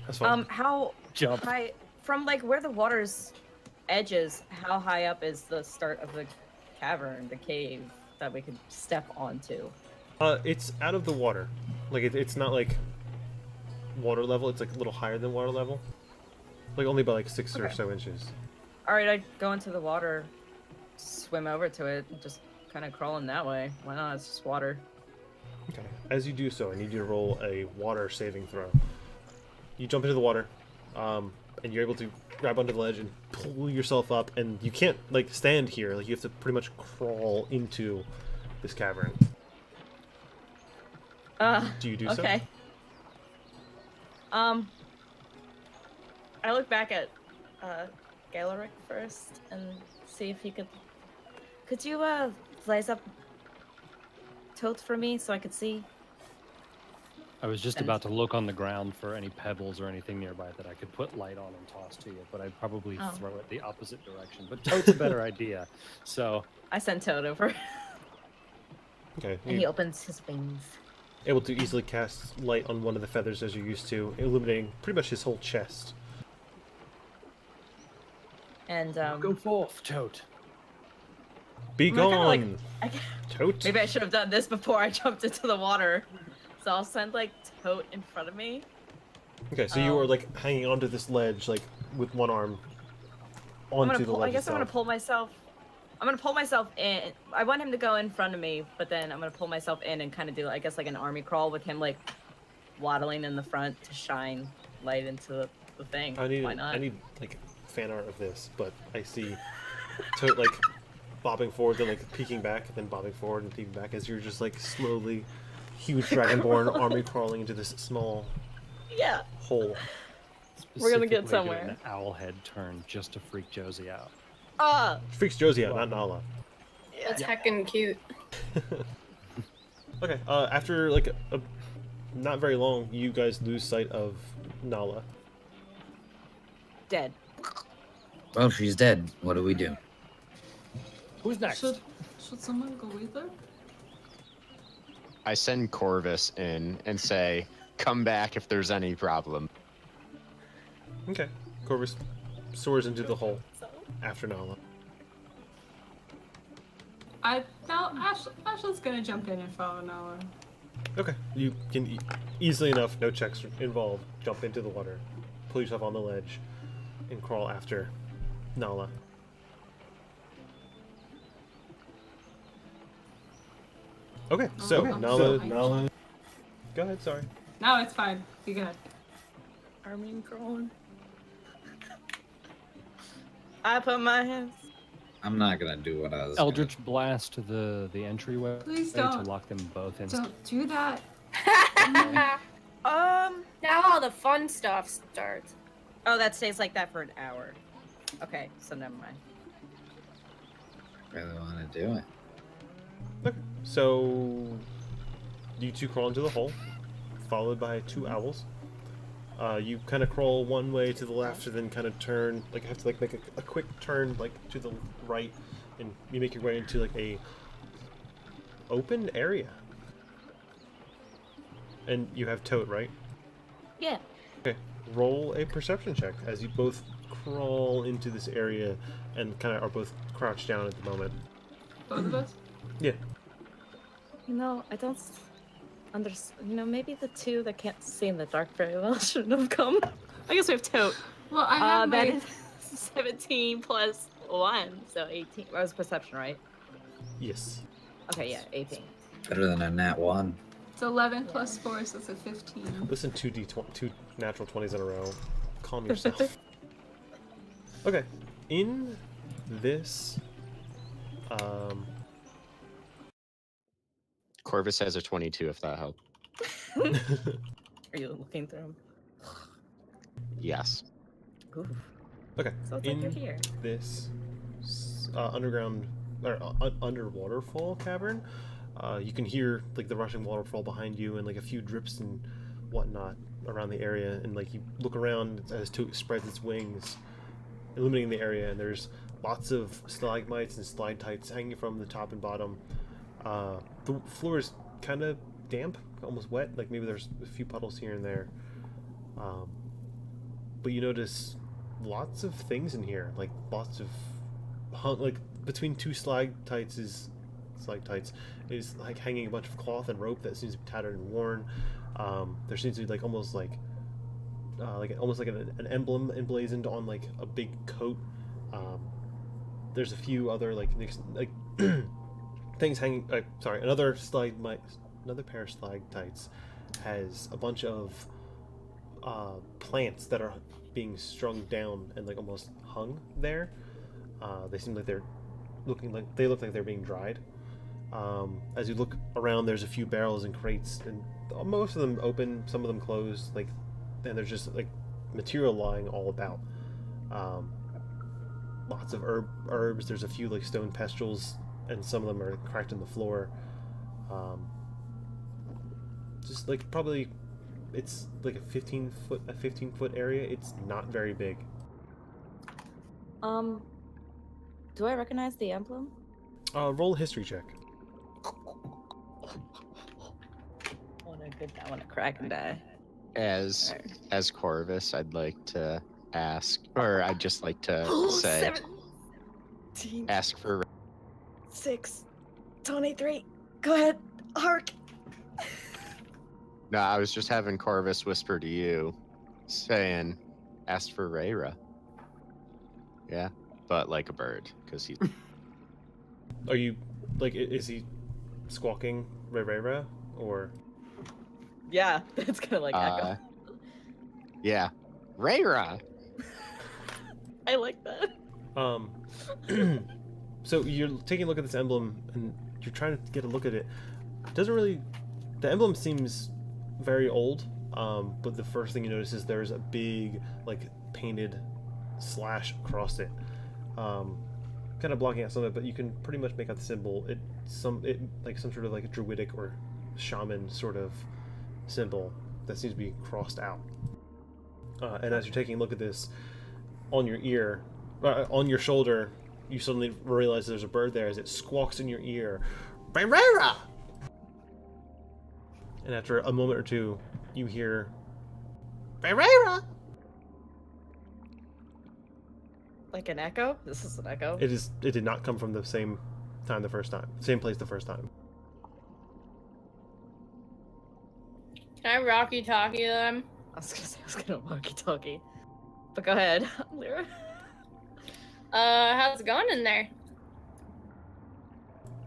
[SPEAKER 2] That's fine.
[SPEAKER 3] How
[SPEAKER 7] Jump.
[SPEAKER 3] high from like where the water's edges? How high up is the start of the cavern, the cave that we could step onto?
[SPEAKER 2] It's out of the water. Like it's not like water level. It's like a little higher than water level. Like only by like 6 or
[SPEAKER 3] Okay.
[SPEAKER 2] so inches.
[SPEAKER 3] All right, I'd go into the water, swim over to it, and just kind of crawl in that way. Why not? It's just water.
[SPEAKER 2] Okay. As you do so, I need you to roll a water saving throw. You jump into the water, and you're able to grab onto the ledge and pull yourself up, and you can't like stand here. Like you have to pretty much crawl into this cavern. Do you do so?
[SPEAKER 3] Okay. I look back at Galeric first and see if he could. Could you blaze up totes for me so I could see?
[SPEAKER 7] I was just
[SPEAKER 3] And-
[SPEAKER 7] about to look on the ground for any pebbles or anything nearby that I could put light on and toss to you, but I'd probably
[SPEAKER 3] Oh.
[SPEAKER 7] throw it the opposite direction. But tote's a better idea. So
[SPEAKER 3] I send Toad over,
[SPEAKER 2] Okay.
[SPEAKER 3] and he
[SPEAKER 2] You're
[SPEAKER 3] opens his wings.
[SPEAKER 2] able to easily cast light on one of the feathers as you're used to, illuminating pretty much his whole chest.
[SPEAKER 3] And
[SPEAKER 7] go forth, tote.
[SPEAKER 2] Be
[SPEAKER 3] Am I kinda, like-
[SPEAKER 2] gone,
[SPEAKER 3] I,
[SPEAKER 2] Tote.
[SPEAKER 3] maybe I should have done this before I jumped into the water. So I'll send like Toad in front of me.
[SPEAKER 2] Okay, so you are like hanging onto this ledge, like with one arm, onto the ledge
[SPEAKER 3] I guess I'm gonna
[SPEAKER 2] itself.
[SPEAKER 3] pull myself. I'm gonna pull myself in. I want him to go in front of me, but then I'm gonna pull myself in and kind of do, I guess, like an army crawl with him, like waddling in the front to shine light into the thing. Why not?
[SPEAKER 2] I need like fan art of this, but I see Toad like bobbing forward, then like peeking back, then bobbing forward and peeking back as you're just like slowly, huge dragonborn army crawling into this small
[SPEAKER 3] Yeah.
[SPEAKER 2] hole.
[SPEAKER 3] We're gonna get
[SPEAKER 7] Specifically
[SPEAKER 3] somewhere.
[SPEAKER 7] An owl head turn just to freak Josie out.
[SPEAKER 2] Freaks Josie out, not Nala.
[SPEAKER 5] That's heckin' cute.
[SPEAKER 2] Okay, after like a not very long, you guys lose sight of Nala.
[SPEAKER 3] Dead.
[SPEAKER 8] Well, she's dead. What do we do?
[SPEAKER 7] Who's next?
[SPEAKER 4] Should someone go with her?
[SPEAKER 6] I send Corvus in and say, come back if there's any problem.
[SPEAKER 2] Okay, Corvus soars into the hole after Nala.
[SPEAKER 4] Ashla's gonna jump in and follow Nala.
[SPEAKER 2] Okay, you can easily enough, no checks involved, jump into the water, pull yourself on the ledge, and crawl after Nala. Okay, so Nala. Go ahead, sorry.
[SPEAKER 4] No, it's fine. You go ahead.
[SPEAKER 3] Army crawling. I put my hands.
[SPEAKER 1] I'm not gonna do what I was.
[SPEAKER 7] Eldritch Blast to the entryway.
[SPEAKER 4] Please
[SPEAKER 7] to
[SPEAKER 4] don't.
[SPEAKER 7] lock them both in.
[SPEAKER 4] Don't do that.
[SPEAKER 5] Now all the fun stuff starts.
[SPEAKER 3] Oh, that stays like that for an hour. Okay, so never mind.
[SPEAKER 1] Really want to do it.
[SPEAKER 2] Okay, so you two crawl into the hole, followed by two owls. You kind of crawl one way to the left, and then kind of turn, like have to like make a quick turn like to the right, and you make your way into like a open area. And you have Toad, right?
[SPEAKER 3] Yeah.
[SPEAKER 2] Okay, roll a perception check as you both crawl into this area and kind of are both crouched down at the moment.
[SPEAKER 4] Both of us?
[SPEAKER 2] Yeah.
[SPEAKER 3] You know, I don't understand. You know, maybe the two that can't see in the dark very well shouldn't have come. I guess we have Tote.
[SPEAKER 4] Well, I have
[SPEAKER 3] that
[SPEAKER 4] my...
[SPEAKER 3] is 17 plus 1, so 18. That was perception, right?
[SPEAKER 2] Yes.
[SPEAKER 3] Okay, yeah, 18.
[SPEAKER 8] Better than a nat 1.
[SPEAKER 4] It's 11 plus 4, so it's a 15.
[SPEAKER 2] Listen, two natural 20s in a row. Calm yourself. Okay, in this,
[SPEAKER 6] Corvus has a 22 if that helps.
[SPEAKER 3] Are you looking through them?
[SPEAKER 6] Yes.
[SPEAKER 3] Ooh.
[SPEAKER 2] Okay,
[SPEAKER 3] So it's
[SPEAKER 2] in
[SPEAKER 3] like you're here.
[SPEAKER 2] this underground or underwater fall cavern, you can hear like the rushing waterfall behind you and like a few drips and whatnot around the area. And like you look around as Toot spreads its wings, illuminating the area, and there's lots of stalagmites and stalactites hanging from the top and bottom. The floor is kind of damp, almost wet. Like maybe there's a few puddles here and there. But you notice lots of things in here, like lots of like between two stalactites is like hanging a bunch of cloth and rope that seems to be tattered and worn. There seems to be like almost like an emblem emblazoned on like a big coat. There's a few other like things hanging. Another pair of stalactites has a bunch of plants that are being strung down and like almost hung there. They seem like they look like they're being dried. As you look around, there's a few barrels and crates, and most of them open, some of them closed. Like, and there's just like material lying all about. Lots of herbs. There's a few like stone pestles, and some of them are cracked in the floor. Just like probably, it's like a 15 foot area. It's not very big.
[SPEAKER 3] Do I recognize the emblem?
[SPEAKER 2] Roll a history check.
[SPEAKER 3] I want to crack and die.
[SPEAKER 6] As Corvus, I'd like to ask, or I'd just like to say,
[SPEAKER 3] 17,
[SPEAKER 6] ask for
[SPEAKER 3] 6, 23. Go ahead, Hark.
[SPEAKER 6] No, I was just having Corvus whisper to you, saying, ask for Rayra. Yeah. but like a bird, because he's.
[SPEAKER 2] Are you like? Is he squawking "Rera" or?
[SPEAKER 3] Yeah, it's gonna like echo.
[SPEAKER 6] Yeah, Rayra.
[SPEAKER 3] I like that.
[SPEAKER 2] So you're taking a look at this emblem and you're trying to get a look at it. It doesn't really. The emblem seems very old, but the first thing you notice is there's a big like painted slash across it, kind of blocking out some of it. But you can pretty much make out the symbol. It like some sort of like a druidic or shaman sort of symbol that seems to be crossed out. And as you're taking a look at this, on your ear, on your shoulder, you suddenly realize there's a bird there as it squawks in your ear, "Rera!" And after a moment or two, you hear, "Rera!"
[SPEAKER 3] Like an echo? This is an echo?
[SPEAKER 2] It did not come from the same time the first time. Same place the first time.
[SPEAKER 5] Can I walkie-talkie them?
[SPEAKER 3] I was gonna say I was gonna walkie-talkie. But go ahead, Lyra.
[SPEAKER 5] How's it going in there?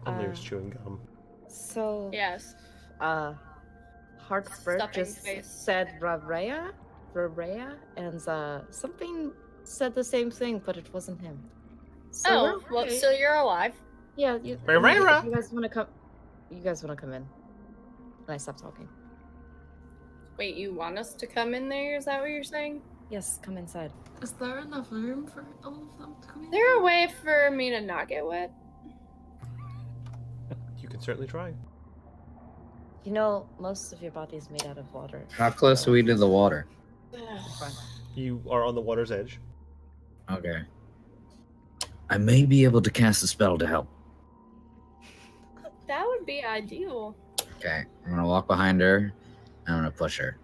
[SPEAKER 2] Lyra's chewing gum.
[SPEAKER 3] So
[SPEAKER 5] Yes.
[SPEAKER 3] Heart's bird
[SPEAKER 5] Stuffing
[SPEAKER 3] just
[SPEAKER 5] face.
[SPEAKER 3] said Rarea, and something said the same thing, but it wasn't him. So
[SPEAKER 5] Oh,
[SPEAKER 3] we're
[SPEAKER 5] well,
[SPEAKER 3] okay.
[SPEAKER 5] so you're alive.
[SPEAKER 3] Yeah,
[SPEAKER 2] Rarea!
[SPEAKER 3] you guys wanna come? You guys wanna come in? And I stopped talking.
[SPEAKER 5] Wait, you want us to come in there? Is that what you're saying?
[SPEAKER 3] Yes, come inside.
[SPEAKER 4] Is there enough room for all of them to come in?
[SPEAKER 5] Is there a way for me to not get wet?
[SPEAKER 2] You can certainly try.
[SPEAKER 3] You know, most of your body's made out of water.
[SPEAKER 1] How close are we to the water?
[SPEAKER 2] You are on the water's edge.
[SPEAKER 8] Okay. I may be able to cast a spell to help.
[SPEAKER 5] That would be ideal.
[SPEAKER 1] Okay, I'm gonna walk behind her. I'm gonna push her.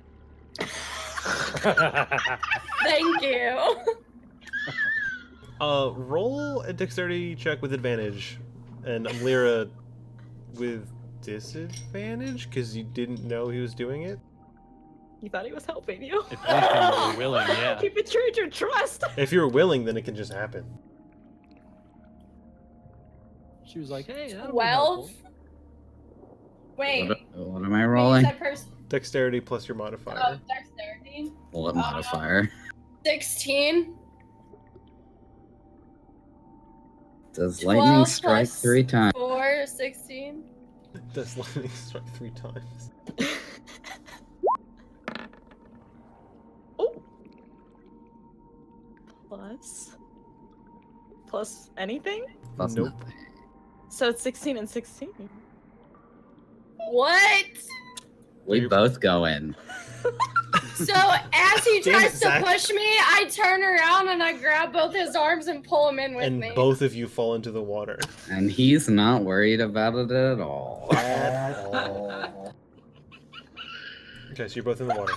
[SPEAKER 5] Thank you.
[SPEAKER 2] Roll a dexterity check with advantage, and Lyra with disadvantage because you didn't know he was doing it.
[SPEAKER 3] You thought he was helping you?
[SPEAKER 7] If anything, we're willing, yeah.
[SPEAKER 3] He betrayed your trust.
[SPEAKER 2] If you're willing, then it can just happen.
[SPEAKER 7] She was like, "Hey, that'll be
[SPEAKER 5] 12?
[SPEAKER 7] helpful."
[SPEAKER 5] Wait.
[SPEAKER 1] What am I rolling?
[SPEAKER 2] Dexterity plus your modifier.
[SPEAKER 5] Dexterity.
[SPEAKER 1] What modifier?
[SPEAKER 5] 16.
[SPEAKER 1] Does lightning
[SPEAKER 5] 12
[SPEAKER 1] strike
[SPEAKER 5] plus
[SPEAKER 1] 3 times?
[SPEAKER 5] 4, 16.
[SPEAKER 2] Does lightning strike 3 times?
[SPEAKER 3] Oh. Plus anything?
[SPEAKER 1] Plus
[SPEAKER 2] Nope.
[SPEAKER 1] nothing.
[SPEAKER 3] So it's 16 and 16.
[SPEAKER 5] What?
[SPEAKER 1] We both go in.
[SPEAKER 5] So as he
[SPEAKER 2] Damn it,
[SPEAKER 5] tries to
[SPEAKER 2] Zach.
[SPEAKER 5] push me, I turn around and I grab both his arms and pull him in with
[SPEAKER 2] And
[SPEAKER 5] me.
[SPEAKER 2] both of you fall into the water.
[SPEAKER 1] And he's not worried about it at all.
[SPEAKER 2] Okay, so you're both in the water.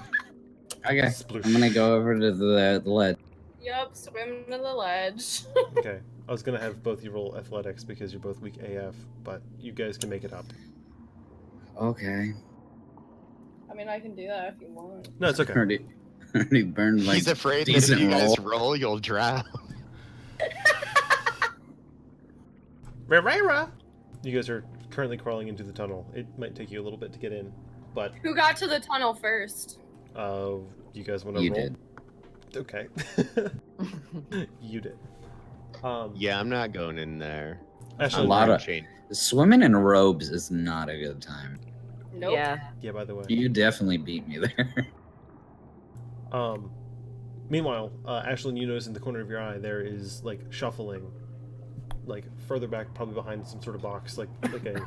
[SPEAKER 1] Okay,
[SPEAKER 2] Sploosh.
[SPEAKER 1] I'm gonna go over to the ledge.
[SPEAKER 5] Yup, swim to the ledge.
[SPEAKER 2] Okay, I was gonna have both you roll athletics because you're both weak AF, but you guys can make it up.
[SPEAKER 1] Okay.
[SPEAKER 5] I mean, I can do that if you want.
[SPEAKER 2] No, it's okay.
[SPEAKER 1] Already burned like
[SPEAKER 6] He's afraid that if
[SPEAKER 1] decent
[SPEAKER 6] you guys
[SPEAKER 1] roll.
[SPEAKER 6] roll, you'll drown.
[SPEAKER 2] Rera! You guys are currently crawling into the tunnel. It might take you a little bit to get in, but
[SPEAKER 5] Who got to the tunnel first?
[SPEAKER 2] you guys want to
[SPEAKER 1] You
[SPEAKER 2] roll?
[SPEAKER 1] did.
[SPEAKER 2] Okay. You did.
[SPEAKER 6] Yeah, I'm not going in there.
[SPEAKER 2] Actually,
[SPEAKER 1] A lot of-
[SPEAKER 6] chain.
[SPEAKER 1] Swimming in robes is not a good time.
[SPEAKER 5] Nope.
[SPEAKER 3] Yeah.
[SPEAKER 2] yeah, by the way.
[SPEAKER 1] You definitely beat me there.
[SPEAKER 2] Meanwhile, Ashlyn, you notice in the corner of your eye there is like shuffling, like further back, probably behind some sort of box, like a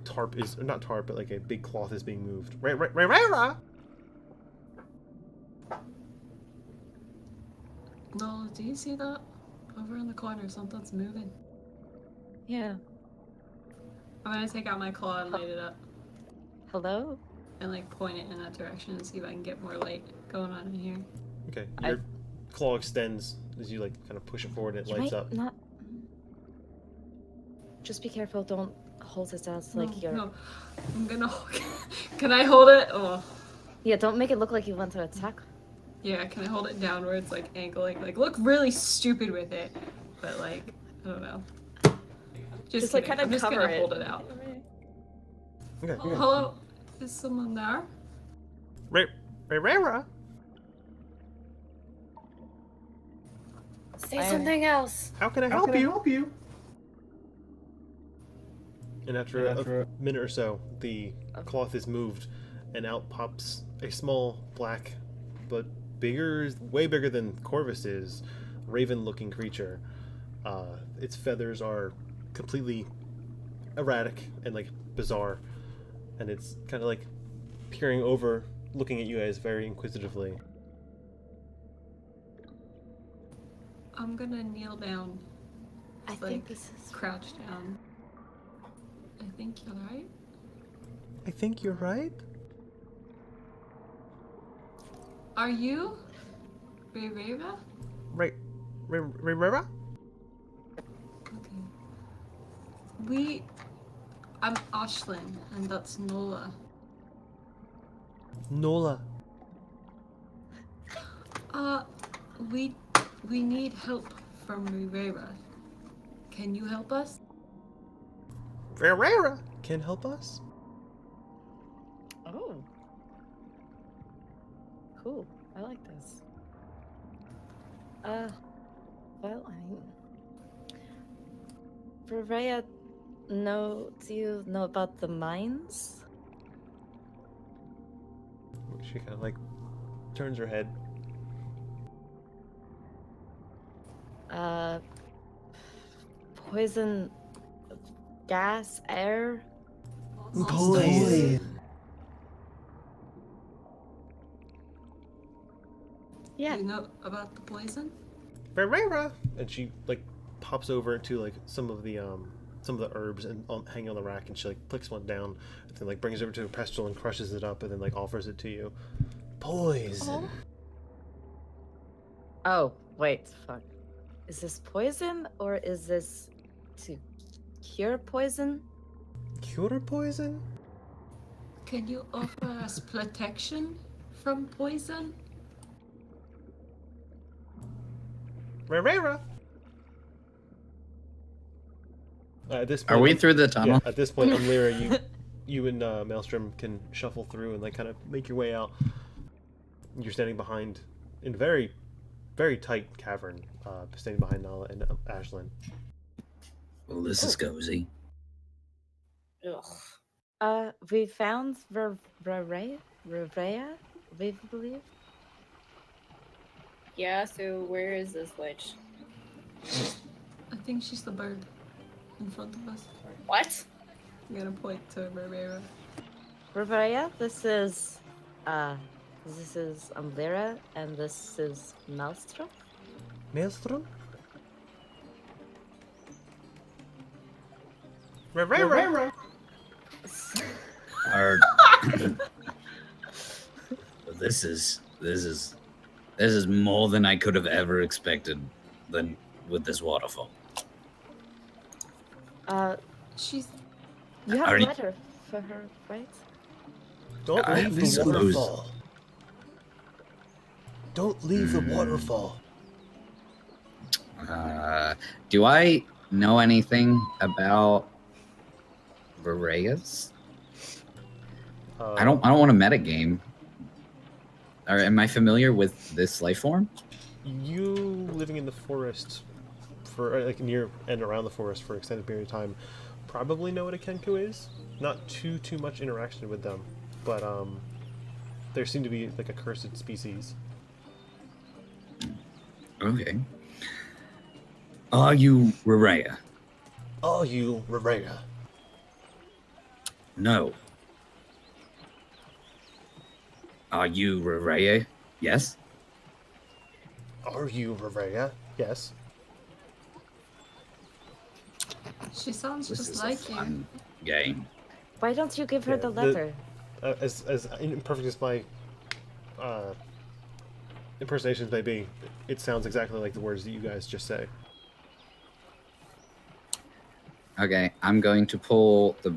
[SPEAKER 2] tarp is, or not tarp, but like a big cloth is being moved. Rera!
[SPEAKER 4] No, do you see that? Over in the corner, something's moving.
[SPEAKER 3] Yeah.
[SPEAKER 4] I'm gonna take out my claw and light it up.
[SPEAKER 3] Hello?
[SPEAKER 4] And like point it in that direction and see if I can get more light going on in here.
[SPEAKER 2] Okay, your claw extends as you like kind of push it forward and it lights up.
[SPEAKER 3] Not. Just be careful. Don't hold it down
[SPEAKER 4] No,
[SPEAKER 3] like you're.
[SPEAKER 4] no. I'm gonna. Can I hold it? Oh.
[SPEAKER 3] Yeah, don't make it look like you want to attack.
[SPEAKER 4] Yeah, can I hold it down where it's like angling? Like, look really stupid with it. but like, I don't know.
[SPEAKER 3] Just like
[SPEAKER 4] kidding.
[SPEAKER 3] kind of
[SPEAKER 4] I'm just
[SPEAKER 3] cover
[SPEAKER 4] gonna
[SPEAKER 3] it.
[SPEAKER 4] hold it out.
[SPEAKER 2] Okay.
[SPEAKER 4] Oh, hello? Is someone there?
[SPEAKER 2] Rara.
[SPEAKER 5] Say something else.
[SPEAKER 2] How can I help you? And after a minute or so, the cloth is moved, and out pops a small, black, but bigger, way bigger than Corvus is, raven-looking creature. Its feathers are completely erratic and like bizarre, and it's kind of like peering over, looking at you guys very inquisitively.
[SPEAKER 4] I'm gonna kneel down.
[SPEAKER 3] I
[SPEAKER 4] Like,
[SPEAKER 3] think this is.
[SPEAKER 4] crouch down. I think you're right.
[SPEAKER 2] I think you're right.
[SPEAKER 4] Are you? Rivera?
[SPEAKER 2] Rara?
[SPEAKER 4] Okay. I'm Ashlyn, and that's Nola.
[SPEAKER 2] Nola.
[SPEAKER 4] We need help from Rivera. Can you help us?
[SPEAKER 2] Rara can help us.
[SPEAKER 3] Oh. Cool. I like this. Well, I mean, Rivera, do you know about the mines?
[SPEAKER 2] She kind of like turns her head.
[SPEAKER 3] Poison gas, air?
[SPEAKER 2] Poison.
[SPEAKER 3] Yeah.
[SPEAKER 4] Do you know about the poison?
[SPEAKER 2] Rara, and she like pops over to like some of the herbs and hanging on the rack, and she like clicks one down, and then like brings it over to a pestle and crushes it up, and then like offers it to you. Poison.
[SPEAKER 3] Oh, wait, fuck. Is this poison or is this to cure poison?
[SPEAKER 2] Cure poison?
[SPEAKER 4] Can you offer us protection from poison?
[SPEAKER 2] Rara. At this point,
[SPEAKER 1] Are we through the tunnel?
[SPEAKER 2] Yeah, at this point, Lyra, you and Maelstrom can shuffle through and like kind of make your way out. You're standing behind, in a very, very tight cavern, standing behind Nala and Ashlyn.
[SPEAKER 8] Well, this is cozy.
[SPEAKER 3] Ugh. We found Rivera, we believe.
[SPEAKER 5] Yeah, so where is this witch?
[SPEAKER 4] I think she's the bird in front of us.
[SPEAKER 5] What?
[SPEAKER 4] I'm gonna point to Rivera.
[SPEAKER 3] Rivera, this is Lyra, and this is Maelstrom.
[SPEAKER 2] Maelstrom? Rara.
[SPEAKER 8] This is more than I could have ever expected than with this waterfall.
[SPEAKER 4] She's.
[SPEAKER 3] You have
[SPEAKER 8] Are
[SPEAKER 3] a
[SPEAKER 8] you-
[SPEAKER 3] letter for her, right?
[SPEAKER 2] Don't
[SPEAKER 8] I
[SPEAKER 2] leave the
[SPEAKER 8] suppose-
[SPEAKER 2] waterfall. Don't leave the waterfall.
[SPEAKER 1] Do I know anything about Boreas? I don't want to metagame. Or am I familiar with this life form?
[SPEAKER 2] You living in the forest for like near and around the forest for an extended period of time probably know what a Kenku is. Not too much interaction with them, but there seem to be like a cursed species.
[SPEAKER 8] Okay. Are you Rarea?
[SPEAKER 2] Are you Rarea?
[SPEAKER 8] No. Are you Rarea? Yes.
[SPEAKER 2] Are you Rarea? Yes.
[SPEAKER 4] She sounds
[SPEAKER 8] This
[SPEAKER 4] just
[SPEAKER 8] is
[SPEAKER 4] like
[SPEAKER 8] a
[SPEAKER 4] you.
[SPEAKER 8] fun game.
[SPEAKER 3] Why don't you give her
[SPEAKER 2] Yeah,
[SPEAKER 3] the letter?
[SPEAKER 2] As imperfect as my impersonations may be, it sounds exactly like the words that you guys just say.
[SPEAKER 1] Okay, I'm going to pull the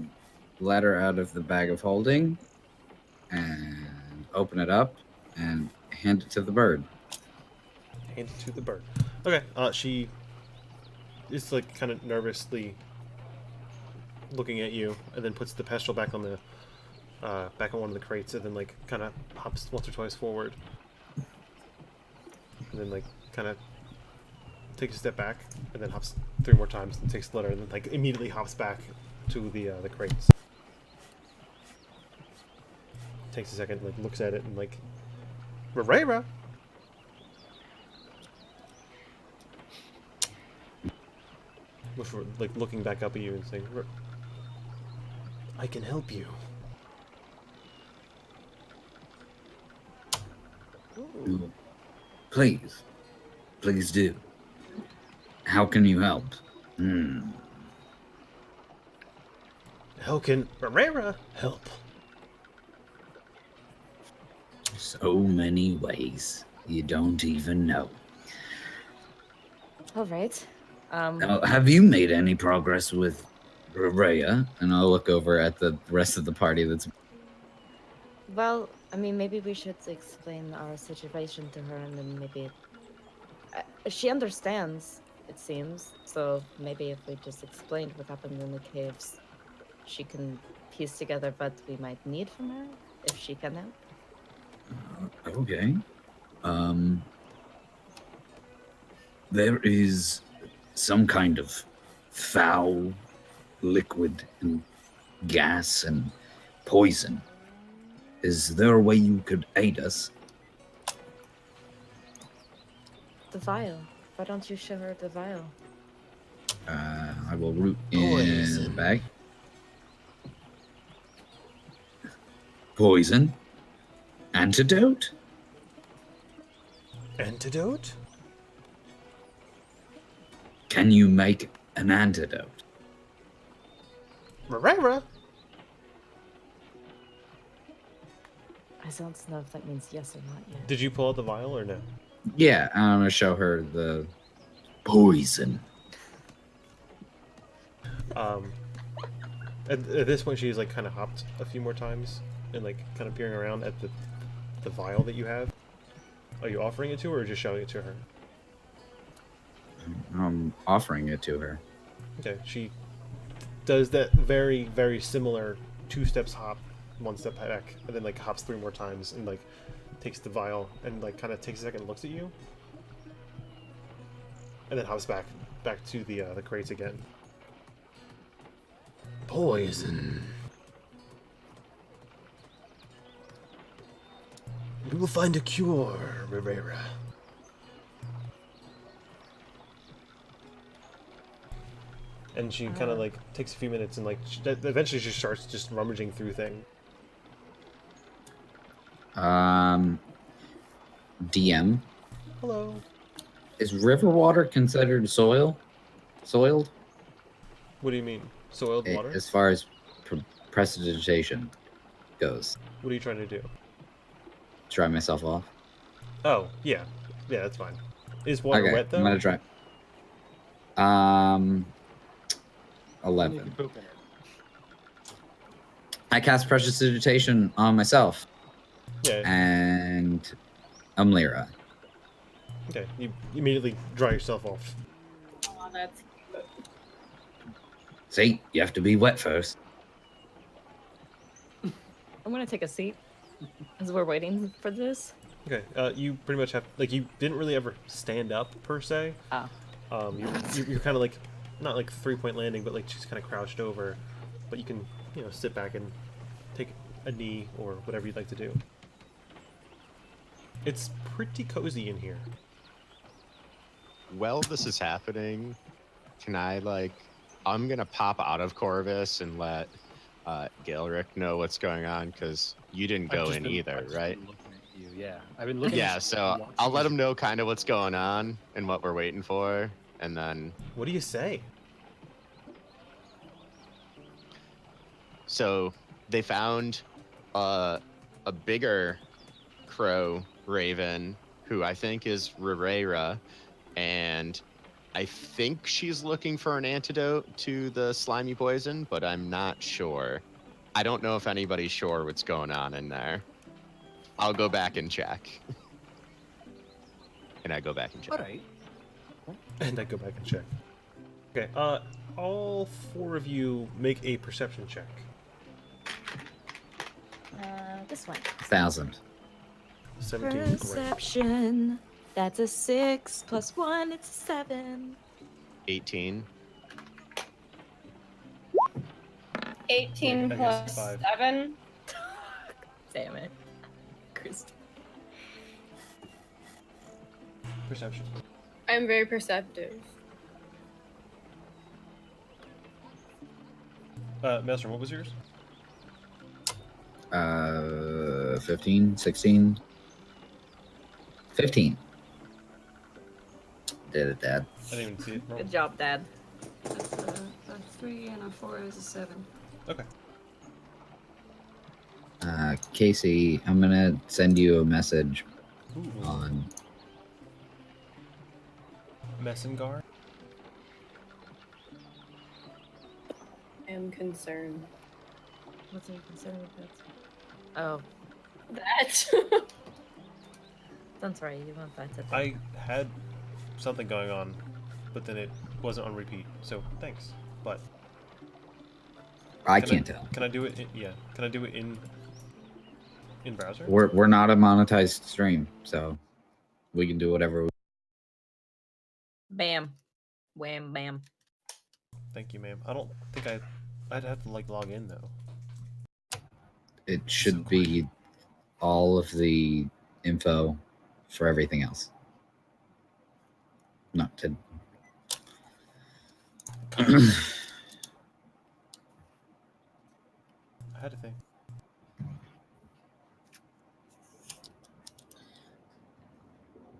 [SPEAKER 1] letter out of the bag of holding and open it up and hand it to the bird.
[SPEAKER 2] Hand it to the bird. Okay, she is like kind of nervously looking at you, and then puts the pistol back on the back on one of the crates, and then like kind of hops once or twice forward, and then like kind of takes a step back, and then hops 3 more times, and takes the letter, and then like immediately hops back to the crates. Takes a second, like looks at it, and like, Rara. Before like looking back up at you and saying, I can help you.
[SPEAKER 8] Ooh. Please. Please do. How can you help?
[SPEAKER 2] How can Rara help?
[SPEAKER 8] So many ways. You don't even know.
[SPEAKER 3] All right.
[SPEAKER 8] Now, have you made any progress with Rhea? And I'll look over at the rest of the party that's...
[SPEAKER 3] Well, I mean, maybe we should explain our situation to her, and then maybe she understands, it seems. So maybe if we just explained what happened in the caves, she can piece together what we might need from her, if she can help.
[SPEAKER 8] Okay. There is some kind of foul liquid and gas and poison. Is there a way you could aid us?
[SPEAKER 3] The vial. Why don't you show her the vial?
[SPEAKER 8] I will root in the bag. Poison. Antidote?
[SPEAKER 2] Antidote?
[SPEAKER 8] Can you make an antidote?
[SPEAKER 2] Rara.
[SPEAKER 3] I don't know if that means yes or not yet.
[SPEAKER 2] Did you pull out the vial or no?
[SPEAKER 8] Yeah, I'm gonna show her the poison.
[SPEAKER 2] At this point, she's like kind of hopped a few more times and like kind of peering around at the vial that you have. Are you offering it to her or just showing it to her?
[SPEAKER 8] I'm offering it to her.
[SPEAKER 2] Okay, she does that very, very similar 2 steps hop, 1 step back, and then like hops 3 more times and like takes the vial and like kind of takes a second and looks at you, and then hops back to the crates again. Poison. We will find a cure, Rivera. And she kind of like takes a few minutes and like eventually she starts just rummaging through things.
[SPEAKER 8] DM.
[SPEAKER 2] Hello.
[SPEAKER 8] Is river water considered soiled?
[SPEAKER 2] What do you mean? Soiled water?
[SPEAKER 8] As far as precipitation goes.
[SPEAKER 2] What are you trying to do?
[SPEAKER 8] Dry myself off.
[SPEAKER 2] Oh, yeah. Yeah, that's fine. Is water
[SPEAKER 8] Okay,
[SPEAKER 2] wet though?
[SPEAKER 8] I'm gonna try. 11. I cast precipitation on myself.
[SPEAKER 2] Yeah.
[SPEAKER 8] And Amlira.
[SPEAKER 2] Okay, you immediately dry yourself off.
[SPEAKER 5] Oh, that's cute.
[SPEAKER 8] See, you have to be wet first.
[SPEAKER 3] I'm gonna take a seat as we're waiting for this.
[SPEAKER 2] Okay, you pretty much have, like, you didn't really ever stand up per se.
[SPEAKER 3] Oh.
[SPEAKER 2] You're kind of like, not like 3-point landing, but like just kind of crouched over. But you can, you know, sit back and take a knee or whatever you'd like to do. It's pretty cozy in here.
[SPEAKER 6] While this is happening, can I, like, I'm gonna pop out of Corvus and let Gaelric know what's going on, because you didn't go in either, right?
[SPEAKER 7] Yeah, I've been looking.
[SPEAKER 6] Yeah, so I'll let him know kind of what's going on and what we're waiting for, and then...
[SPEAKER 2] What do you say?
[SPEAKER 6] So they found a bigger crow raven, who I think is Rerera, and I think she's looking for an antidote to the slimy poison, but I'm not sure. I don't know if anybody's sure what's going on in there. I'll go back and check. And I go back and check.
[SPEAKER 7] All right.
[SPEAKER 2] And I go back and check. Okay. All 4 of you make a perception check.
[SPEAKER 3] This one.
[SPEAKER 1] 1,000.
[SPEAKER 2] 17. Great.
[SPEAKER 3] Perception. That's a 6 plus 1. It's a 7.
[SPEAKER 6] 18.
[SPEAKER 5] 18
[SPEAKER 2] I guess
[SPEAKER 5] plus
[SPEAKER 2] 5.
[SPEAKER 5] 7.
[SPEAKER 3] Damn it. Christ.
[SPEAKER 2] Perception.
[SPEAKER 5] I'm very perceptive.
[SPEAKER 2] Maelstrom, what was yours?
[SPEAKER 1] 15, 16. 15. Did it, Dad.
[SPEAKER 2] I didn't even see it. Roll.
[SPEAKER 3] Good job, Dad.
[SPEAKER 4] That's a 3 and a 4 is a 7.
[SPEAKER 2] Okay.
[SPEAKER 1] Casey, I'm gonna send you a message
[SPEAKER 2] Ooh.
[SPEAKER 1] on.
[SPEAKER 2] Messengar.
[SPEAKER 5] I am concerned.
[SPEAKER 3] What's your concern with that? Oh,
[SPEAKER 5] That.
[SPEAKER 3] that's right. You went back to that.
[SPEAKER 2] I had something going on, but then it wasn't on repeat. So thanks. But
[SPEAKER 1] I
[SPEAKER 2] Can
[SPEAKER 1] can't tell.
[SPEAKER 2] can I do it? Yeah. Can I do it in browser?
[SPEAKER 1] We're not a monetized stream, so we can do whatever.
[SPEAKER 3] Bam. Wham, bam.
[SPEAKER 2] Thank you, ma'am. I don't think I'd have to like log in though.
[SPEAKER 1] It should be all of the info for everything else. Not to.
[SPEAKER 2] I had a thing.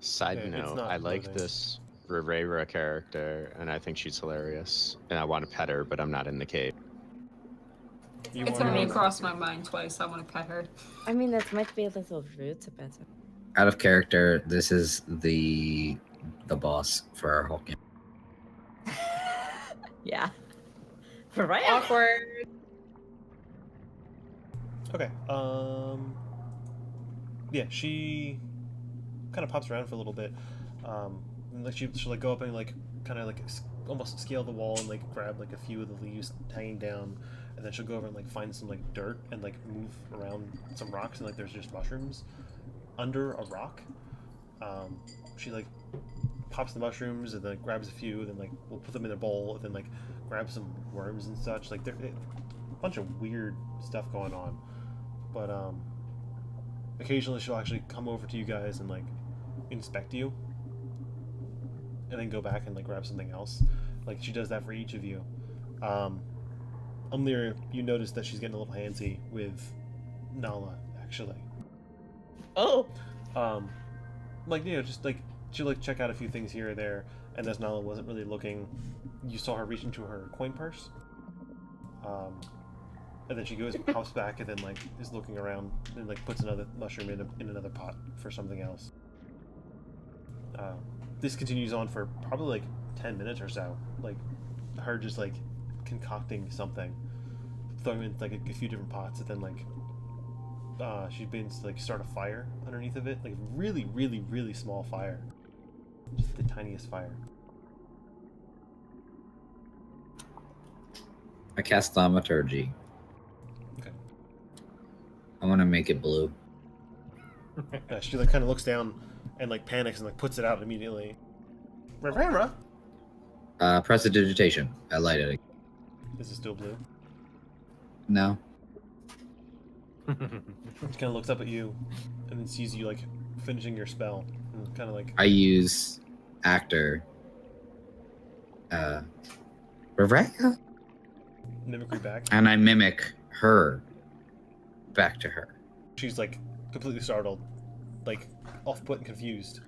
[SPEAKER 6] Side
[SPEAKER 2] Okay, it's
[SPEAKER 6] note,
[SPEAKER 2] not
[SPEAKER 6] I like
[SPEAKER 2] loading.
[SPEAKER 6] this Rivera character, and I think she's hilarious. And I want to pet her, but I'm not in the cave.
[SPEAKER 2] You
[SPEAKER 4] It's
[SPEAKER 2] wanna-
[SPEAKER 4] only crossed my mind twice. I want to pet her.
[SPEAKER 3] I mean, that might be a little rude to better.
[SPEAKER 1] Out of character, this is the boss for our whole game.
[SPEAKER 3] Yeah. Right.
[SPEAKER 5] Awkward.
[SPEAKER 2] Okay. Yeah, she kind of pops around for a little bit. And like she'll like go up and like kind of like almost scale the wall and like grab like a few of the leaves hanging down, and then she'll go over and like find some like dirt and like move around some rocks, and like there's just mushrooms under a rock. She like pops the mushrooms and then grabs a few, then like we'll put them in a bowl, and then like grab some worms and such. Like there's a bunch of weird stuff going on, but occasionally she'll actually come over to you guys and like inspect you, and then go back and like grab something else. Like she does that for each of you. Umlir, you notice that she's getting a little handsy with Nala actually.
[SPEAKER 3] Oh.
[SPEAKER 2] Like, you know, just like she'll like check out a few things here or there, and as Nala wasn't really looking, you saw her reach into her coin purse. And then she goes, pops back, and then like is looking around and like puts another mushroom in another pot for something else. This continues on for probably like 10 minutes or so, like her just like concocting something, throwing in like a few different pots, and then like she begins to like start a fire underneath of it, like really, really, really small fire, just the tiniest fire.
[SPEAKER 1] I cast Thaumaturgy.
[SPEAKER 2] Okay.
[SPEAKER 1] I want to make it blue.
[SPEAKER 2] She like kind of looks down and like panics and like puts it out immediately. Rivera,
[SPEAKER 1] Prestidigitation. I light it.
[SPEAKER 2] is it still blue?
[SPEAKER 1] No.
[SPEAKER 2] She kind of looks up at you and then sees you like finishing your spell and kind of like
[SPEAKER 1] I use actor. Rebecca?
[SPEAKER 2] mimicry back.
[SPEAKER 1] And I mimic her back to her.
[SPEAKER 2] She's like completely startled, like off-put and confused,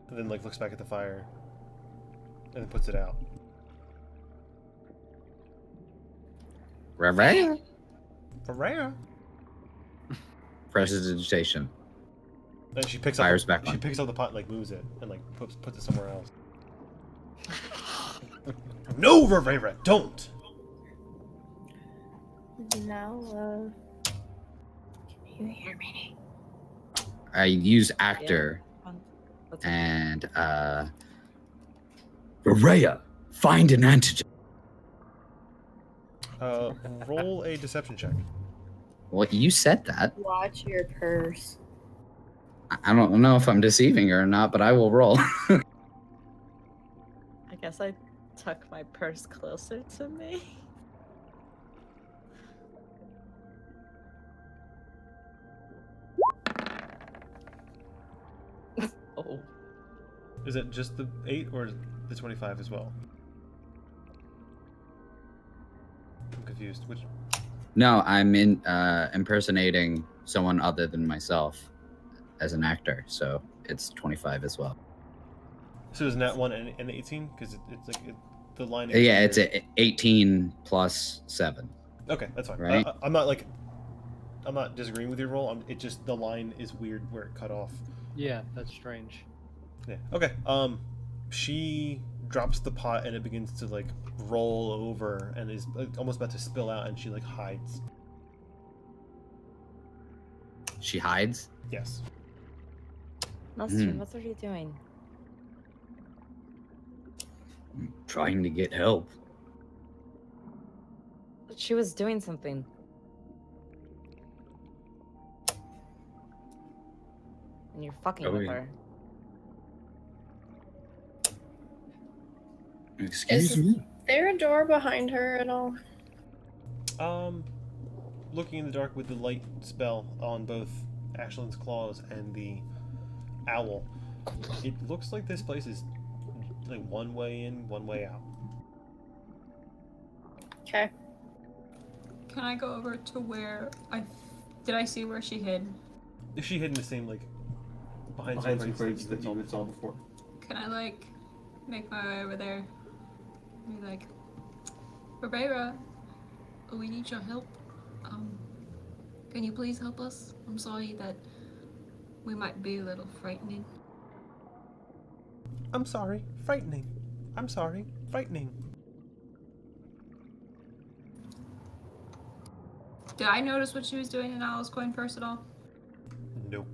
[SPEAKER 2] and then like looks back at the fire and then puts it out.
[SPEAKER 1] Rebecca?
[SPEAKER 2] Rivera.
[SPEAKER 1] Prestidigitation.
[SPEAKER 2] And she picks
[SPEAKER 1] Fires
[SPEAKER 2] up.
[SPEAKER 1] back
[SPEAKER 2] She
[SPEAKER 1] on.
[SPEAKER 2] picks up the pot, and, like moves it, and like puts it somewhere else. No, Rivera, don't.
[SPEAKER 5] Now, can you hear me?
[SPEAKER 1] I use actor
[SPEAKER 3] What's
[SPEAKER 1] and
[SPEAKER 8] Rhea, find an antidote.
[SPEAKER 2] Roll a deception check.
[SPEAKER 1] Well, you said that.
[SPEAKER 5] Watch your purse.
[SPEAKER 1] I don't know if I'm deceiving her or not, but I will roll.
[SPEAKER 3] I guess I tuck my purse closer to me. Oh.
[SPEAKER 2] Is it just the 8 or the 25 as well? I'm confused. Which?
[SPEAKER 1] No, I'm impersonating someone other than myself as an actor, so it's 25 as well.
[SPEAKER 2] So isn't that one and 18? Because it's like the line.
[SPEAKER 1] Yeah, it's 18 plus 7.
[SPEAKER 2] Okay, that's fine.
[SPEAKER 1] Right?
[SPEAKER 2] I'm not disagreeing with your roll. It just the line is weird where it cut off.
[SPEAKER 7] Yeah, that's strange.
[SPEAKER 2] Yeah. Okay. She drops the pot and it begins to like roll over and is like, almost about to spill out, and she like hides.
[SPEAKER 1] She hides?
[SPEAKER 2] Yes.
[SPEAKER 3] Master, what are you doing?
[SPEAKER 8] I'm trying to get help.
[SPEAKER 3] She was doing something. And you're fucking with
[SPEAKER 8] yeah.
[SPEAKER 3] her.
[SPEAKER 8] Excuse
[SPEAKER 5] Is-
[SPEAKER 8] me?
[SPEAKER 5] Is there a door behind her at all?
[SPEAKER 2] Looking in the dark with the light spell on both Ashland's claws and the owl, it looks like this place is like one way in, one way out.
[SPEAKER 5] Okay.
[SPEAKER 4] Can I go over to where did I see where she hid?
[SPEAKER 2] Is she hidden the same like behind some crates that you saw before?
[SPEAKER 4] Can I like make my way over there? Be like, Rebera, we need your help. Can you please help us? I'm sorry that we might be a little frightening.
[SPEAKER 2] I'm sorry, frightening. I'm sorry, frightening.
[SPEAKER 4] Did I notice what she was doing in Alice Coin Purse at all?
[SPEAKER 2] Nope.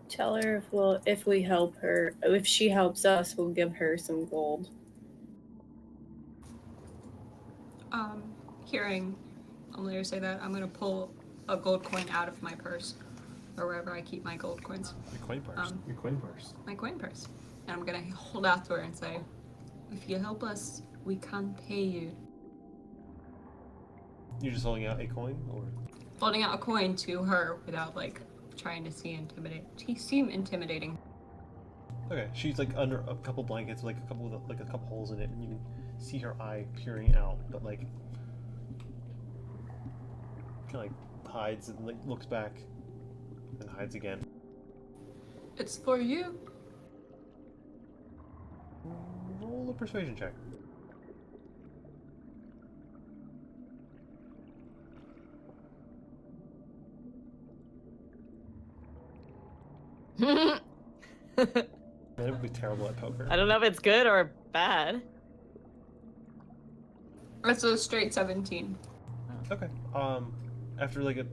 [SPEAKER 5] Tell her if we help her, if she helps us, we'll give her some gold.
[SPEAKER 4] Hearing Amlir say that, I'm gonna pull a gold coin out of my purse, or wherever I keep my gold coins.
[SPEAKER 2] Your coin purse. Your coin purse.
[SPEAKER 4] My coin purse. And I'm gonna hold out to her and say, if you help us, we can pay you.
[SPEAKER 2] You're just holding out a coin, or?
[SPEAKER 4] Holding out a coin to her without like trying to seem intimidating.
[SPEAKER 2] Okay, she's like under a couple blankets, like a couple holes in it, and you can see her eye peering out, but like kind of like hides and like looks back and hides again.
[SPEAKER 4] It's for you.
[SPEAKER 2] Roll a persuasion check. Man, it would be terrible at poker.
[SPEAKER 3] I don't know if it's good or bad.
[SPEAKER 4] It's a straight 17.
[SPEAKER 2] Okay. After like a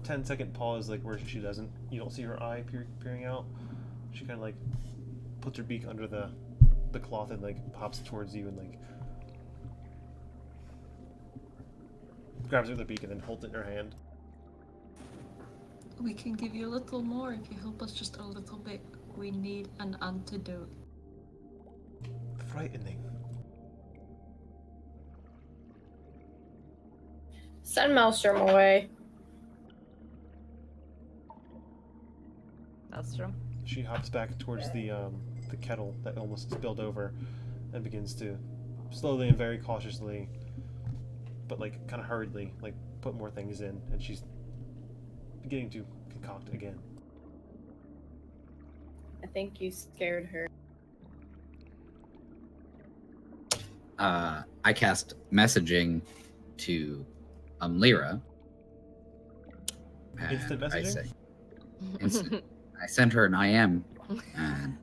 [SPEAKER 2] 10-second pause, like where you don't see her eye peering out. She kind of like puts her beak under the cloth and like pops towards you and like grabs her with the beak and then holds it in her hand.
[SPEAKER 4] We can give you a little more if you help us just a little bit. We need an antidote.
[SPEAKER 2] Frightening.
[SPEAKER 5] Send Maelstrom away.
[SPEAKER 3] That's true.
[SPEAKER 2] She hops back towards the kettle that almost spilled over and begins to slowly and very cautiously, but like kind of hurriedly, like put more things in, and she's beginning to concoct again.
[SPEAKER 5] I think you scared her.
[SPEAKER 1] I cast messaging to Lyra.
[SPEAKER 2] Instant
[SPEAKER 1] I
[SPEAKER 2] messaging?
[SPEAKER 1] say, instant. I sent her an IM. And,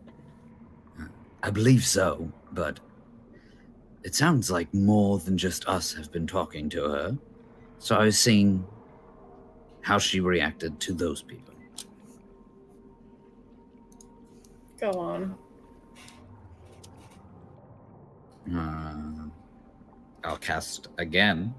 [SPEAKER 8] I believe so, but it sounds like more than just us have been talking to her. So I was seeing how she reacted to those people.
[SPEAKER 5] Go on.
[SPEAKER 1] I'll cast again.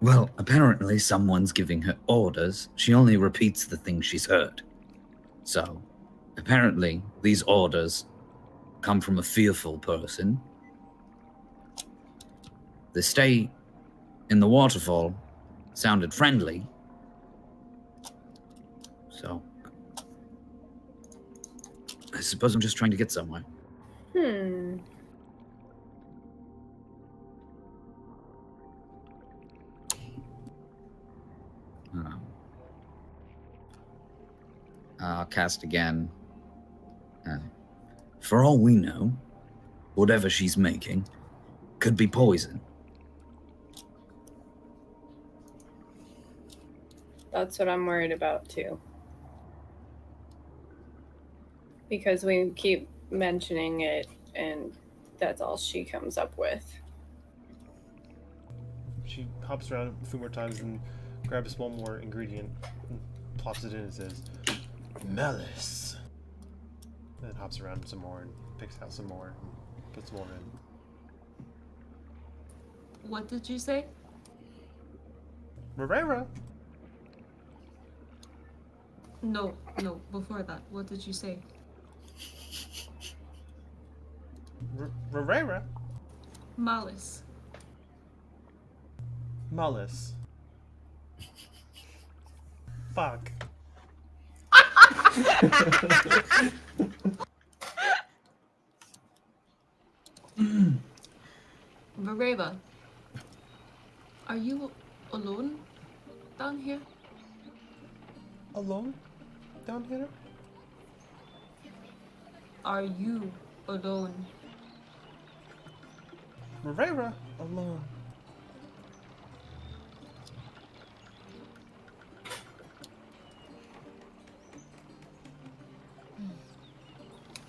[SPEAKER 8] Well, apparently someone's giving her orders. She only repeats the things she's heard. So, apparently, these orders come from a fearful person. The stay in the waterfall sounded friendly. So, I suppose I'm just trying to get somewhere.
[SPEAKER 1] I'll cast again.
[SPEAKER 8] For all we know, whatever she's making could be poison.
[SPEAKER 5] That's what I'm worried about too. Because we keep mentioning it, and that's all she comes up with.
[SPEAKER 2] She hops around a few more times and grabs one more ingredient and plops it in and says, Malice. And then hops around some more and picks out some more and puts more in.
[SPEAKER 4] What did you say?
[SPEAKER 2] Marera!
[SPEAKER 4] No, before that. What did you say?
[SPEAKER 2] Marera!
[SPEAKER 4] Malice.
[SPEAKER 2] Malice. Fuck.
[SPEAKER 4] Vareva, are you alone down here?
[SPEAKER 2] Alone? Down here?
[SPEAKER 4] Are you alone?
[SPEAKER 2] Marera? Alone.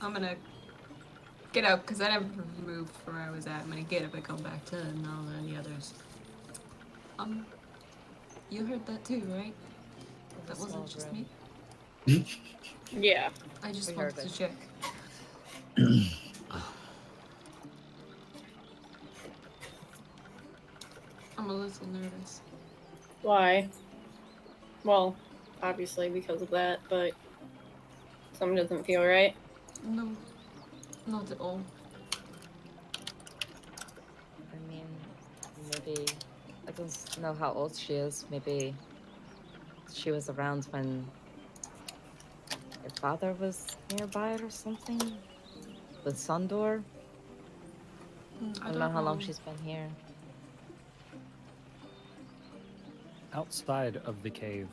[SPEAKER 4] I'm gonna get up because I never moved from where I was at. I'm gonna get up and come back to Nala and the others. You heard that too, right? That wasn't just me.
[SPEAKER 5] Yeah.
[SPEAKER 4] I just
[SPEAKER 3] We
[SPEAKER 4] wanted
[SPEAKER 3] heard
[SPEAKER 4] to
[SPEAKER 3] it.
[SPEAKER 4] check. I'm a little nervous.
[SPEAKER 5] Why? Well, obviously because of that, but something doesn't feel right.
[SPEAKER 4] No, not at all.
[SPEAKER 3] I mean, maybe I don't know how old she is. Maybe she was around when your father was nearby or something. With Sundor. I don't know how long she's been here.
[SPEAKER 7] Outside of the cave,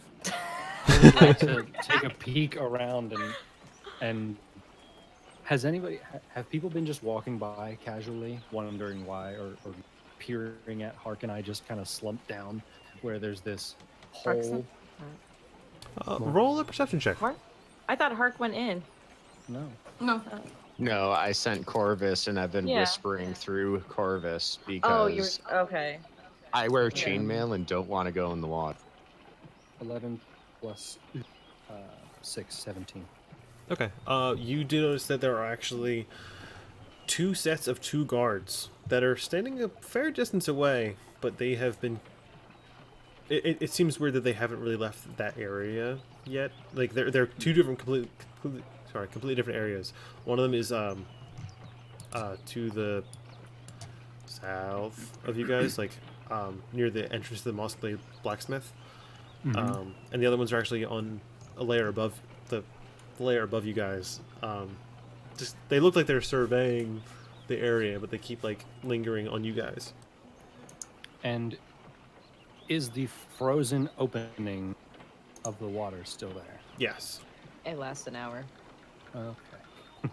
[SPEAKER 7] I would like to take a peek around and has anybody have people been just walking by casually, wondering why, or peering at Hark and I just kind of slumped down where there's this hole?
[SPEAKER 2] Roll a perception check.
[SPEAKER 3] Hark? I thought Hark went in.
[SPEAKER 7] No.
[SPEAKER 4] No.
[SPEAKER 6] No, I sent Corvus, and I've been
[SPEAKER 3] Yeah.
[SPEAKER 6] whispering through Corvus because
[SPEAKER 3] Oh, you're okay.
[SPEAKER 6] I wear chainmail and don't want to go in the water.
[SPEAKER 7] 11 plus 6, 17.
[SPEAKER 2] Okay. You do notice that there are actually 2 sets of 2 guards that are standing a fair distance away, but they have been. It seems weird that they haven't really left that area yet. Like they're 2 different completely different areas. One of them is to the south of you guys, like near the entrance to the Moss Glade blacksmith.
[SPEAKER 7] Mm-hmm.
[SPEAKER 2] And the other ones are actually on a layer above the layer above you guys. Just they look like they're surveying the area, but they keep like lingering on you guys.
[SPEAKER 7] And is the frozen opening of the water still there?
[SPEAKER 2] Yes.
[SPEAKER 3] It lasts an hour.
[SPEAKER 7] Okay.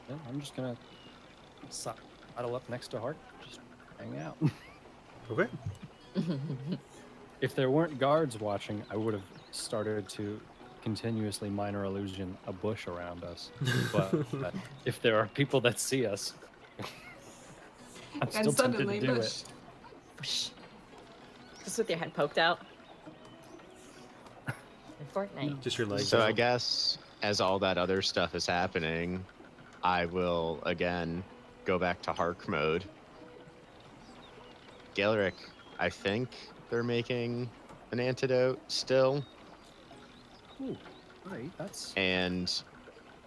[SPEAKER 7] Then I'm just gonna sidle up next to Hark, just hang out.
[SPEAKER 2] Okay.
[SPEAKER 7] If there weren't guards watching, I would have started to continuously minor illusion a bush around us. But if there are people that see us, I'm
[SPEAKER 4] And
[SPEAKER 7] still tempted
[SPEAKER 4] suddenly
[SPEAKER 7] to do
[SPEAKER 4] bush.
[SPEAKER 7] it.
[SPEAKER 3] Just with your head poked out. In Fortnite.
[SPEAKER 2] Just your legs.
[SPEAKER 6] So
[SPEAKER 2] is
[SPEAKER 6] I
[SPEAKER 2] all.
[SPEAKER 6] guess as all that other stuff is happening, I will again go back to Hark mode. Galeric, I think they're making an antidote still,
[SPEAKER 7] Ooh, right, that's
[SPEAKER 6] and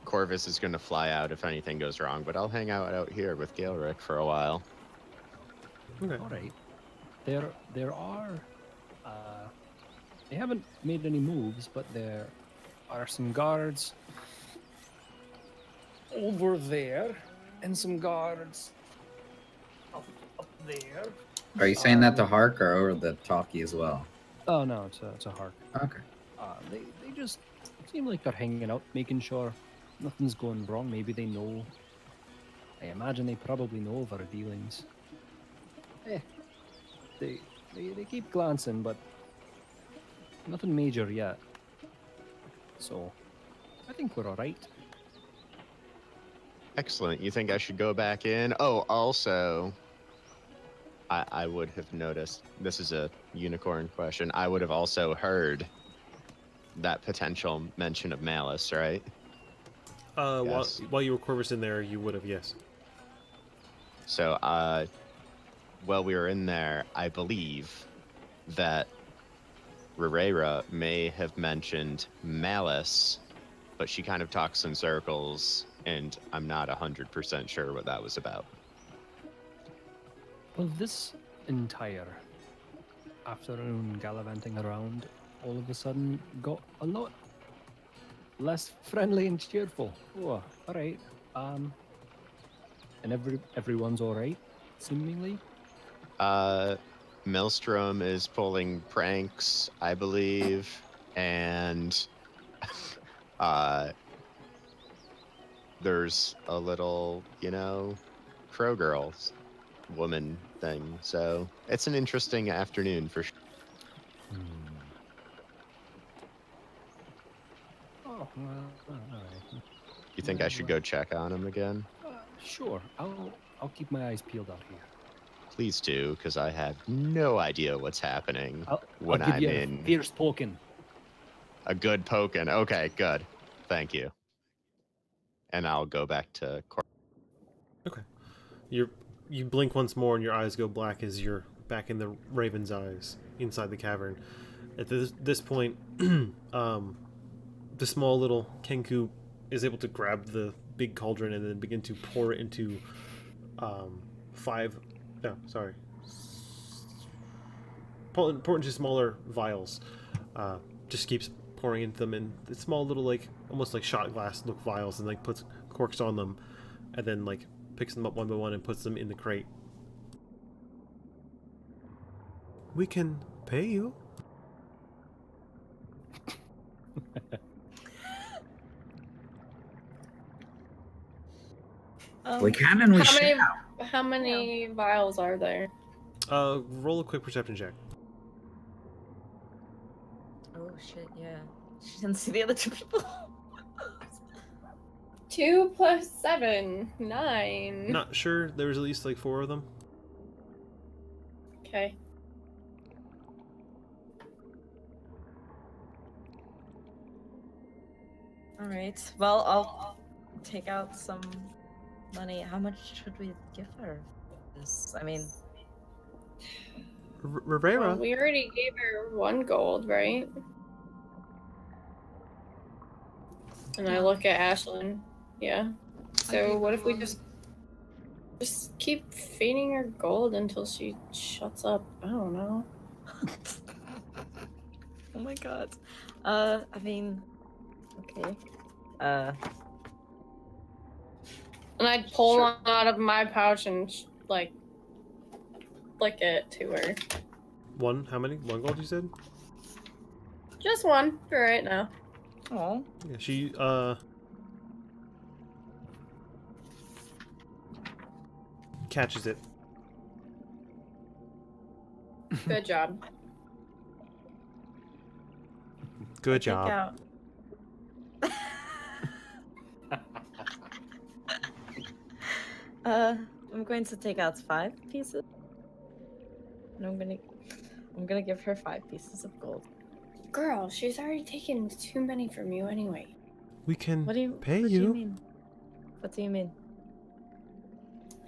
[SPEAKER 6] Corvus is going to fly out if anything goes wrong, but I'll hang out here with Galeric for a while.
[SPEAKER 2] Okay.
[SPEAKER 7] all right. There are. They haven't made any moves, but there are some guards over there, and some guards up there.
[SPEAKER 1] Are you saying that to Hark or over the talkie as well?
[SPEAKER 7] Oh no, it's a Hark.
[SPEAKER 1] Okay.
[SPEAKER 7] They just seem like they're hanging out, making sure nothing's going wrong. Maybe they know. I imagine they probably know of our dealings. They keep glancing, but nothing major yet. So I think we're all right.
[SPEAKER 6] Excellent. You think I should go back in? Oh, also, I would have noticed, this is a unicorn question, I would have also heard that potential mention of malice, right? Yes.
[SPEAKER 2] While you were Corvus in there, you would have, yes.
[SPEAKER 6] So, while we were in there, I believe that Rerera may have mentioned malice, but she kind of talks in circles, and I'm not 100% sure what that was about.
[SPEAKER 7] Well, this entire afternoon gallivanting around all of a sudden got a lot less friendly and cheerful. Oh, all right. And everyone's all right, seemingly.
[SPEAKER 6] Maelstrom is pulling pranks, I believe, and there's a little, crow girls woman thing. So it's an interesting afternoon for sure.
[SPEAKER 7] Oh, well, all right.
[SPEAKER 6] You think I should go check on him again?
[SPEAKER 7] Sure. I'll keep my eyes peeled out here.
[SPEAKER 6] Please do, because I have no idea what's happening when
[SPEAKER 7] I'll give
[SPEAKER 6] I'm
[SPEAKER 7] you
[SPEAKER 6] in.
[SPEAKER 7] a fierce poking.
[SPEAKER 6] A good poking. Okay, good. Thank you. And I'll go back to
[SPEAKER 2] Okay. You blink once more and your eyes go black as you're back in the Raven's eyes inside the cavern. At this point, the small little Kenku is able to grab the big cauldron and then begin to pour it into pour it into smaller vials. Just keeps pouring into them in the small little, like, almost like shot glass look vials, and like puts corks on them, and then like picks them up one by one and puts them in the crate. We can pay you.
[SPEAKER 1] We can and we
[SPEAKER 5] How
[SPEAKER 1] shall.
[SPEAKER 5] many, how many vials are there?
[SPEAKER 2] Roll a quick perception check.
[SPEAKER 3] Oh shit, yeah. She didn't see the other two people.
[SPEAKER 5] 2 plus 7, 9.
[SPEAKER 2] Not sure. There was at least like 4 of them.
[SPEAKER 5] Okay.
[SPEAKER 3] Alright. Well, I'll take out some money. How much should we give her for this? I mean,
[SPEAKER 2] Rivera.
[SPEAKER 5] Well, we already gave her 1 gold, right? And I look at Ashlyn. Yeah. So what if we just keep feeding her gold until she shuts up? I don't know.
[SPEAKER 3] oh my god. I mean, okay.
[SPEAKER 5] And I'd pull one out of my pouch and like flick it to her.
[SPEAKER 2] 1? How many? 1 gold, you said?
[SPEAKER 5] Just 1 for right now.
[SPEAKER 3] Oh.
[SPEAKER 2] Yeah, she catches it.
[SPEAKER 5] Good job.
[SPEAKER 2] Good job.
[SPEAKER 3] I'm going to take out 5 pieces. And I'm gonna give her 5 pieces of gold.
[SPEAKER 5] Girl, she's already taken too many from you anyway.
[SPEAKER 2] We can
[SPEAKER 3] What do you
[SPEAKER 2] pay
[SPEAKER 3] what
[SPEAKER 2] you.
[SPEAKER 3] Do you mean? What do you mean?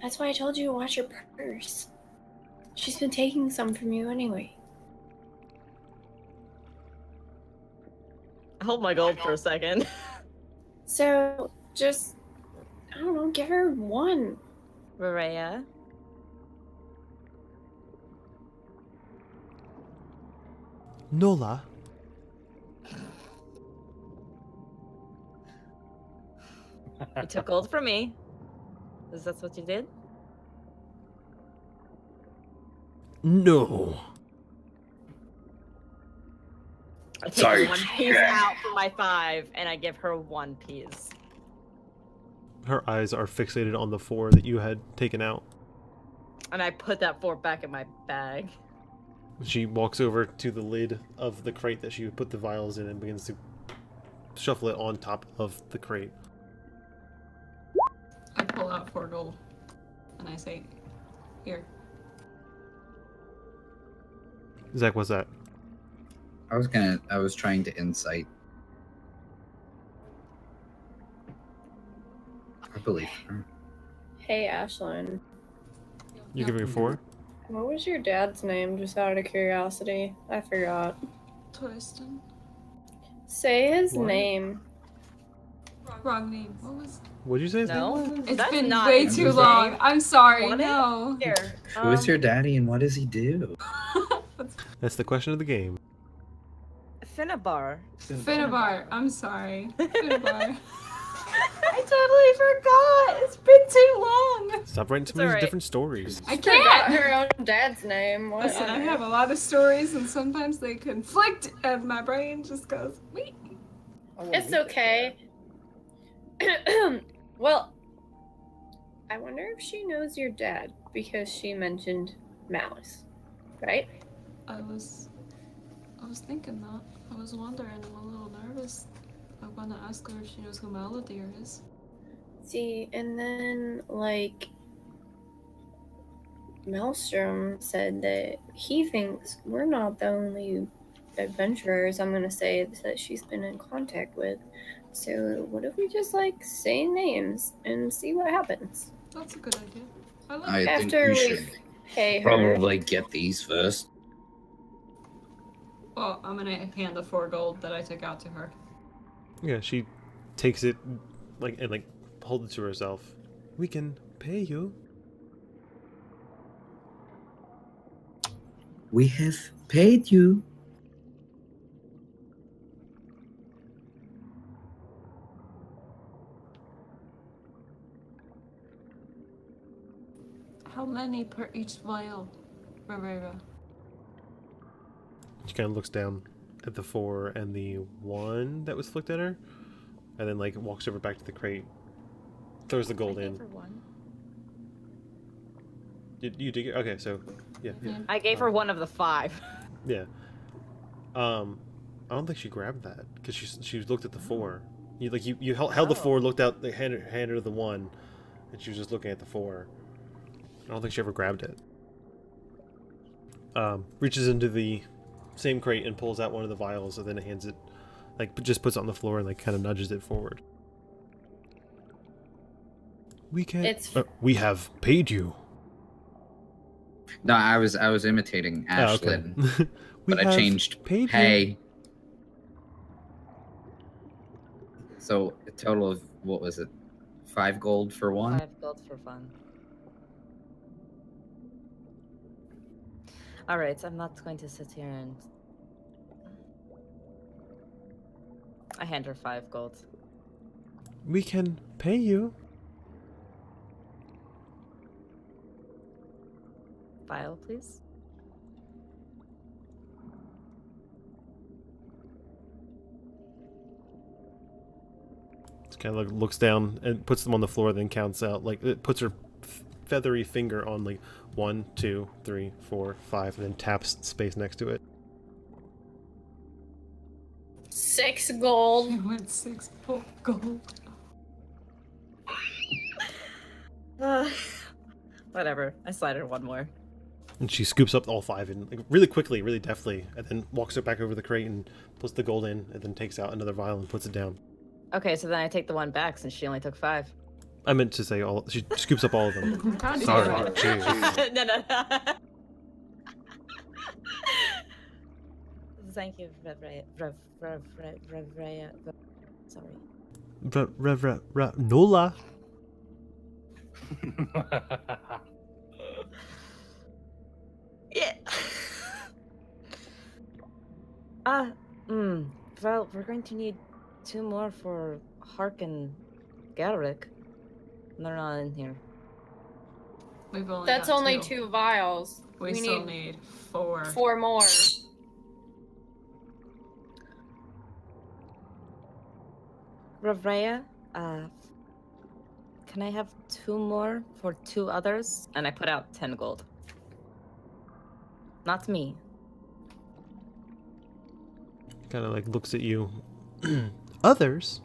[SPEAKER 5] That's why I told you to watch your purse. She's been taking some from you anyway.
[SPEAKER 3] Hold my gold for a second.
[SPEAKER 5] So just, I don't know, give her one.
[SPEAKER 3] Rarea.
[SPEAKER 2] Nola.
[SPEAKER 3] You took gold from me. Is that what you did?
[SPEAKER 2] No.
[SPEAKER 3] I take
[SPEAKER 8] Sorry.
[SPEAKER 3] one piece out from my 5, and I give her 1 piece.
[SPEAKER 2] Her eyes are fixated on the 4 that you had taken out.
[SPEAKER 3] And I put that 4 back in my bag.
[SPEAKER 2] She walks over to the lid of the crate that she would put the vials in and begins to shuffle it on top of the crate.
[SPEAKER 4] I pull out 4 gold and I say, here.
[SPEAKER 2] Zach, what's that?
[SPEAKER 1] I was trying to insight. I believe her.
[SPEAKER 5] Hey, Ashlyn.
[SPEAKER 2] You giving her 4?
[SPEAKER 5] What was your dad's name, just out of curiosity? I forgot.
[SPEAKER 4] Torsten.
[SPEAKER 5] Say his
[SPEAKER 2] What?
[SPEAKER 5] name.
[SPEAKER 4] Wrong name. What was?
[SPEAKER 2] What'd you say his name
[SPEAKER 3] No?
[SPEAKER 2] was?
[SPEAKER 4] It's
[SPEAKER 3] That's
[SPEAKER 4] been
[SPEAKER 3] not
[SPEAKER 4] way
[SPEAKER 3] his
[SPEAKER 4] too
[SPEAKER 3] name.
[SPEAKER 4] long. I'm sorry.
[SPEAKER 3] Want it?
[SPEAKER 4] No.
[SPEAKER 3] Here.
[SPEAKER 1] Who is your daddy and what does he do?
[SPEAKER 2] That's the question of the game.
[SPEAKER 3] Finnabar.
[SPEAKER 4] Finnabar. I'm sorry. Finnabar.
[SPEAKER 3] I totally forgot. It's been too long.
[SPEAKER 2] Stop writing so
[SPEAKER 3] It's
[SPEAKER 2] many
[SPEAKER 3] alright.
[SPEAKER 2] different stories.
[SPEAKER 4] I
[SPEAKER 5] Forgot
[SPEAKER 4] can't.
[SPEAKER 5] her own dad's name.
[SPEAKER 4] Listen, I
[SPEAKER 5] Whatever.
[SPEAKER 4] have a lot of stories, and sometimes they conflict, and my brain just goes, wait.
[SPEAKER 5] It's okay. Well, I wonder if she knows your dad because she mentioned Malice, right?
[SPEAKER 4] I was thinking that. I was wondering. I'm a little nervous. I want to ask her if she knows who Maladier is.
[SPEAKER 5] See, and then, like, Maelstrom said that he thinks we're not the only adventurers, I'm gonna say, that she's been in contact with. So, what if we just, like, say names and see what happens?
[SPEAKER 4] That's a good idea. I like
[SPEAKER 1] I
[SPEAKER 4] it.
[SPEAKER 1] think
[SPEAKER 5] After
[SPEAKER 1] we
[SPEAKER 5] we
[SPEAKER 1] should
[SPEAKER 5] pay her.
[SPEAKER 8] Probably get these first.
[SPEAKER 4] Well, I'm gonna hand the 4 gold that I took out to her.
[SPEAKER 2] Yeah, she takes it and holds it to herself. We can pay you.
[SPEAKER 8] We have paid you.
[SPEAKER 4] How many per each vial, Rivera?
[SPEAKER 2] She kind of looks down at the 4 and the 1 that was flicked at her, and then walks over back to the crate, throws the gold in. You dig it? Okay, so yeah.
[SPEAKER 3] I gave her 1 of the 5.
[SPEAKER 2] Yeah. I don't think she grabbed that because she looked at the 4. You held the 4, looked out, handed her the 1, and she was just looking at the 4. I don't think she ever grabbed it. Reaches into the same crate and pulls out one of the vials, and then hands it, just puts it on the floor and kind of nudges it forward. We can. We have paid you.
[SPEAKER 1] No, I was imitating Ashlyn,
[SPEAKER 2] Okay.
[SPEAKER 1] but I changed
[SPEAKER 2] paid
[SPEAKER 1] pay.
[SPEAKER 2] you.
[SPEAKER 1] So a total of what was it? 5 gold for 1.
[SPEAKER 3] 5 gold for fun. Alright, I'm not going to sit here and... I hand her 5 gold.
[SPEAKER 2] We can pay you.
[SPEAKER 3] File, please.
[SPEAKER 2] Just kind of looks down and puts them on the floor, then counts out. It puts her feathery finger on 1, 2, 3, 4, 5, and then taps space next to it.
[SPEAKER 5] 6 gold.
[SPEAKER 4] You went 6 gold.
[SPEAKER 3] Whatever. I slide her 1 more.
[SPEAKER 2] And she scoops up all 5 and like, really quickly, really deftly, and then walks it back over the crate and puts the gold in, and then takes out another vial and puts it down.
[SPEAKER 3] Okay, so then I take the one back since she only took 5.
[SPEAKER 2] I meant to say all. She scoops up all of them.
[SPEAKER 4] God
[SPEAKER 2] Sorry.
[SPEAKER 4] damn it.
[SPEAKER 2] Jeez.
[SPEAKER 3] No. Thank you, sorry.
[SPEAKER 2] Nola.
[SPEAKER 3] Yeah. Well, we're going to need 2 more for Hark and Galric. They're not in here.
[SPEAKER 4] We've only
[SPEAKER 5] That's
[SPEAKER 4] got
[SPEAKER 5] only
[SPEAKER 4] 2.
[SPEAKER 5] 2 vials.
[SPEAKER 4] We still need 4.
[SPEAKER 5] 4 more.
[SPEAKER 3] Ravrea, can I have 2 more for 2 others? And I put out 10 gold. Not me.
[SPEAKER 2] Kind of like looks at you. Others?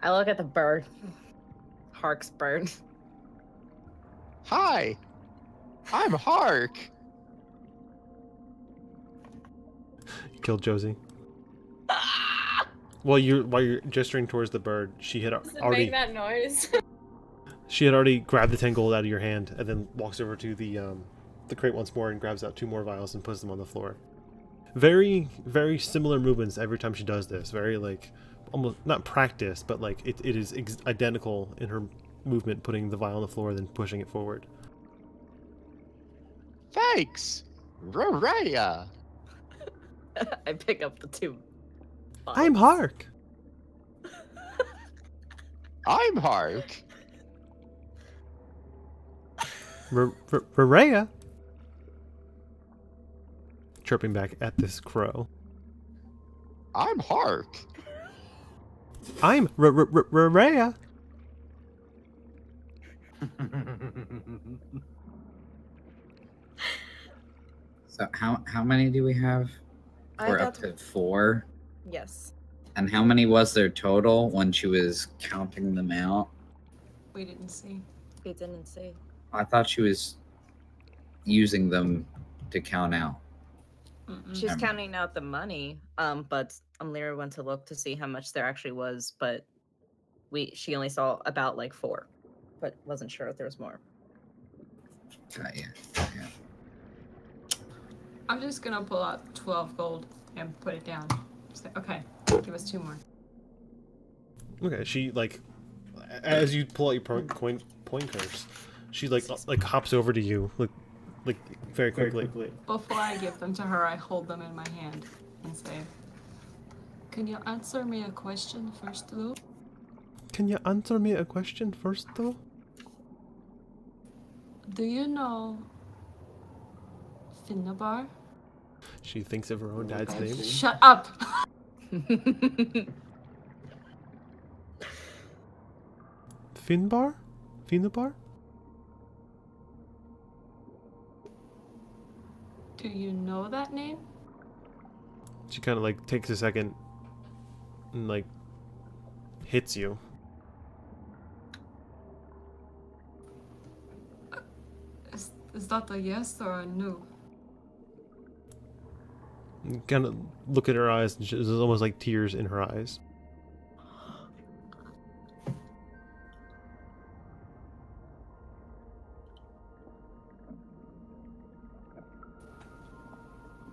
[SPEAKER 3] I look at the bird. Hark's bird.
[SPEAKER 6] Hi, I'm Hark.
[SPEAKER 2] You killed Josie. While you're gesturing towards the bird, she had
[SPEAKER 5] Does it
[SPEAKER 2] already
[SPEAKER 5] make that noise?
[SPEAKER 2] she had already grabbed the 10 gold out of your hand and then walks over to the crate once more and grabs out 2 more vials and puts them on the floor. Very, very similar movements every time she does this. Very like almost not practiced, but like it is identical in her movement, putting the vial on the floor then pushing it forward.
[SPEAKER 6] Thanks, Raya.
[SPEAKER 3] I pick up the 2.
[SPEAKER 2] I'm Hark.
[SPEAKER 6] I'm Hark.
[SPEAKER 2] Raya. Chirping back at this crow.
[SPEAKER 6] I'm Hark.
[SPEAKER 2] I'm Raya.
[SPEAKER 1] So how many do we have? We're up to 4.
[SPEAKER 3] Yes.
[SPEAKER 1] And how many was there total when she was counting them out?
[SPEAKER 4] We didn't see.
[SPEAKER 3] We didn't see.
[SPEAKER 1] I thought she was using them to count out.
[SPEAKER 3] She's counting out the money, but Amlira went to look to see how much there actually was, but she only saw about like 4, but wasn't sure if there was more.
[SPEAKER 1] Yeah.
[SPEAKER 4] I'm just gonna pull out 12 gold and put it down. Say, okay, give us 2 more.
[SPEAKER 2] Okay, she like as you pull out your coin purse, she like hops over to you like very quickly.
[SPEAKER 4] Before I give them to her, I hold them in my hand and say, "Can you answer me a question first, though?"
[SPEAKER 2] Can you answer me a question first, though?
[SPEAKER 4] Do you know Finnabar?
[SPEAKER 2] She thinks of her own dad's name.
[SPEAKER 4] Shut up!
[SPEAKER 2] Finbar? Finnabar?
[SPEAKER 4] Do you know that name?
[SPEAKER 2] She kind of like takes a second and like hits you.
[SPEAKER 4] Is that a yes or a no?
[SPEAKER 2] You kind of look at her eyes, and there's almost like tears in her eyes.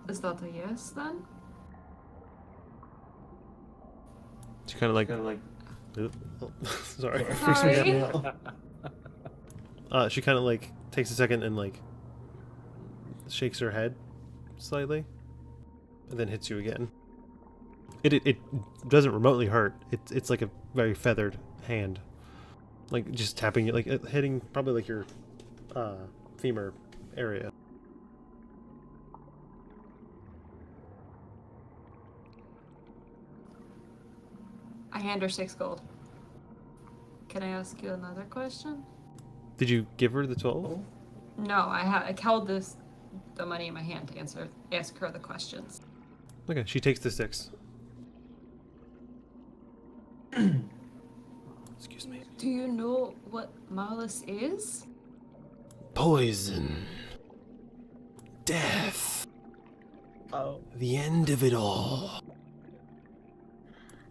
[SPEAKER 4] Is that a yes then?
[SPEAKER 2] She kind of like sorry.
[SPEAKER 4] Sorry.
[SPEAKER 2] She kind of like takes a second and like shakes her head slightly, and then hits you again. It doesn't remotely hurt. It's like a very feathered hand, like just tapping you, like hitting probably like your femur area.
[SPEAKER 4] I hand her 6 gold. Can I ask you another question?
[SPEAKER 2] Did you give her the 12?
[SPEAKER 4] No, I held the money in my hand to ask her the questions.
[SPEAKER 2] Okay, she takes the 6. Excuse me.
[SPEAKER 4] Do you know what malice is?
[SPEAKER 2] Poison. Death.
[SPEAKER 3] Oh.
[SPEAKER 2] The end of it all.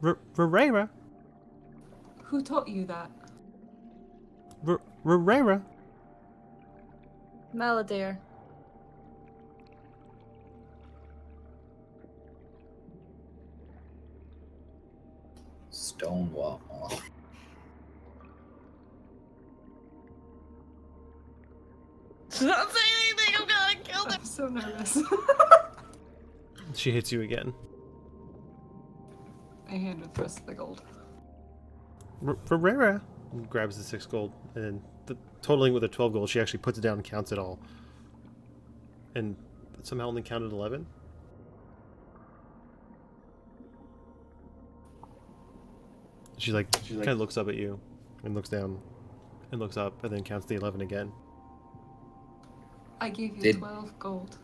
[SPEAKER 2] Rera.
[SPEAKER 4] Who taught you that?
[SPEAKER 2] Rera.
[SPEAKER 3] Maladir.
[SPEAKER 1] Stonewall.
[SPEAKER 3] Don't say anything. I'm gonna kill them.
[SPEAKER 4] I'm so nervous.
[SPEAKER 2] She hits you again.
[SPEAKER 4] I hand her the rest of the gold.
[SPEAKER 2] Rera grabs the 6 gold, and totaling with the 12 gold, she actually puts it down and counts it all. And somehow only counted 11. She kind of looks up at you, and looks down, and looks up, and then counts the 11 again.
[SPEAKER 4] I gave you 12 gold.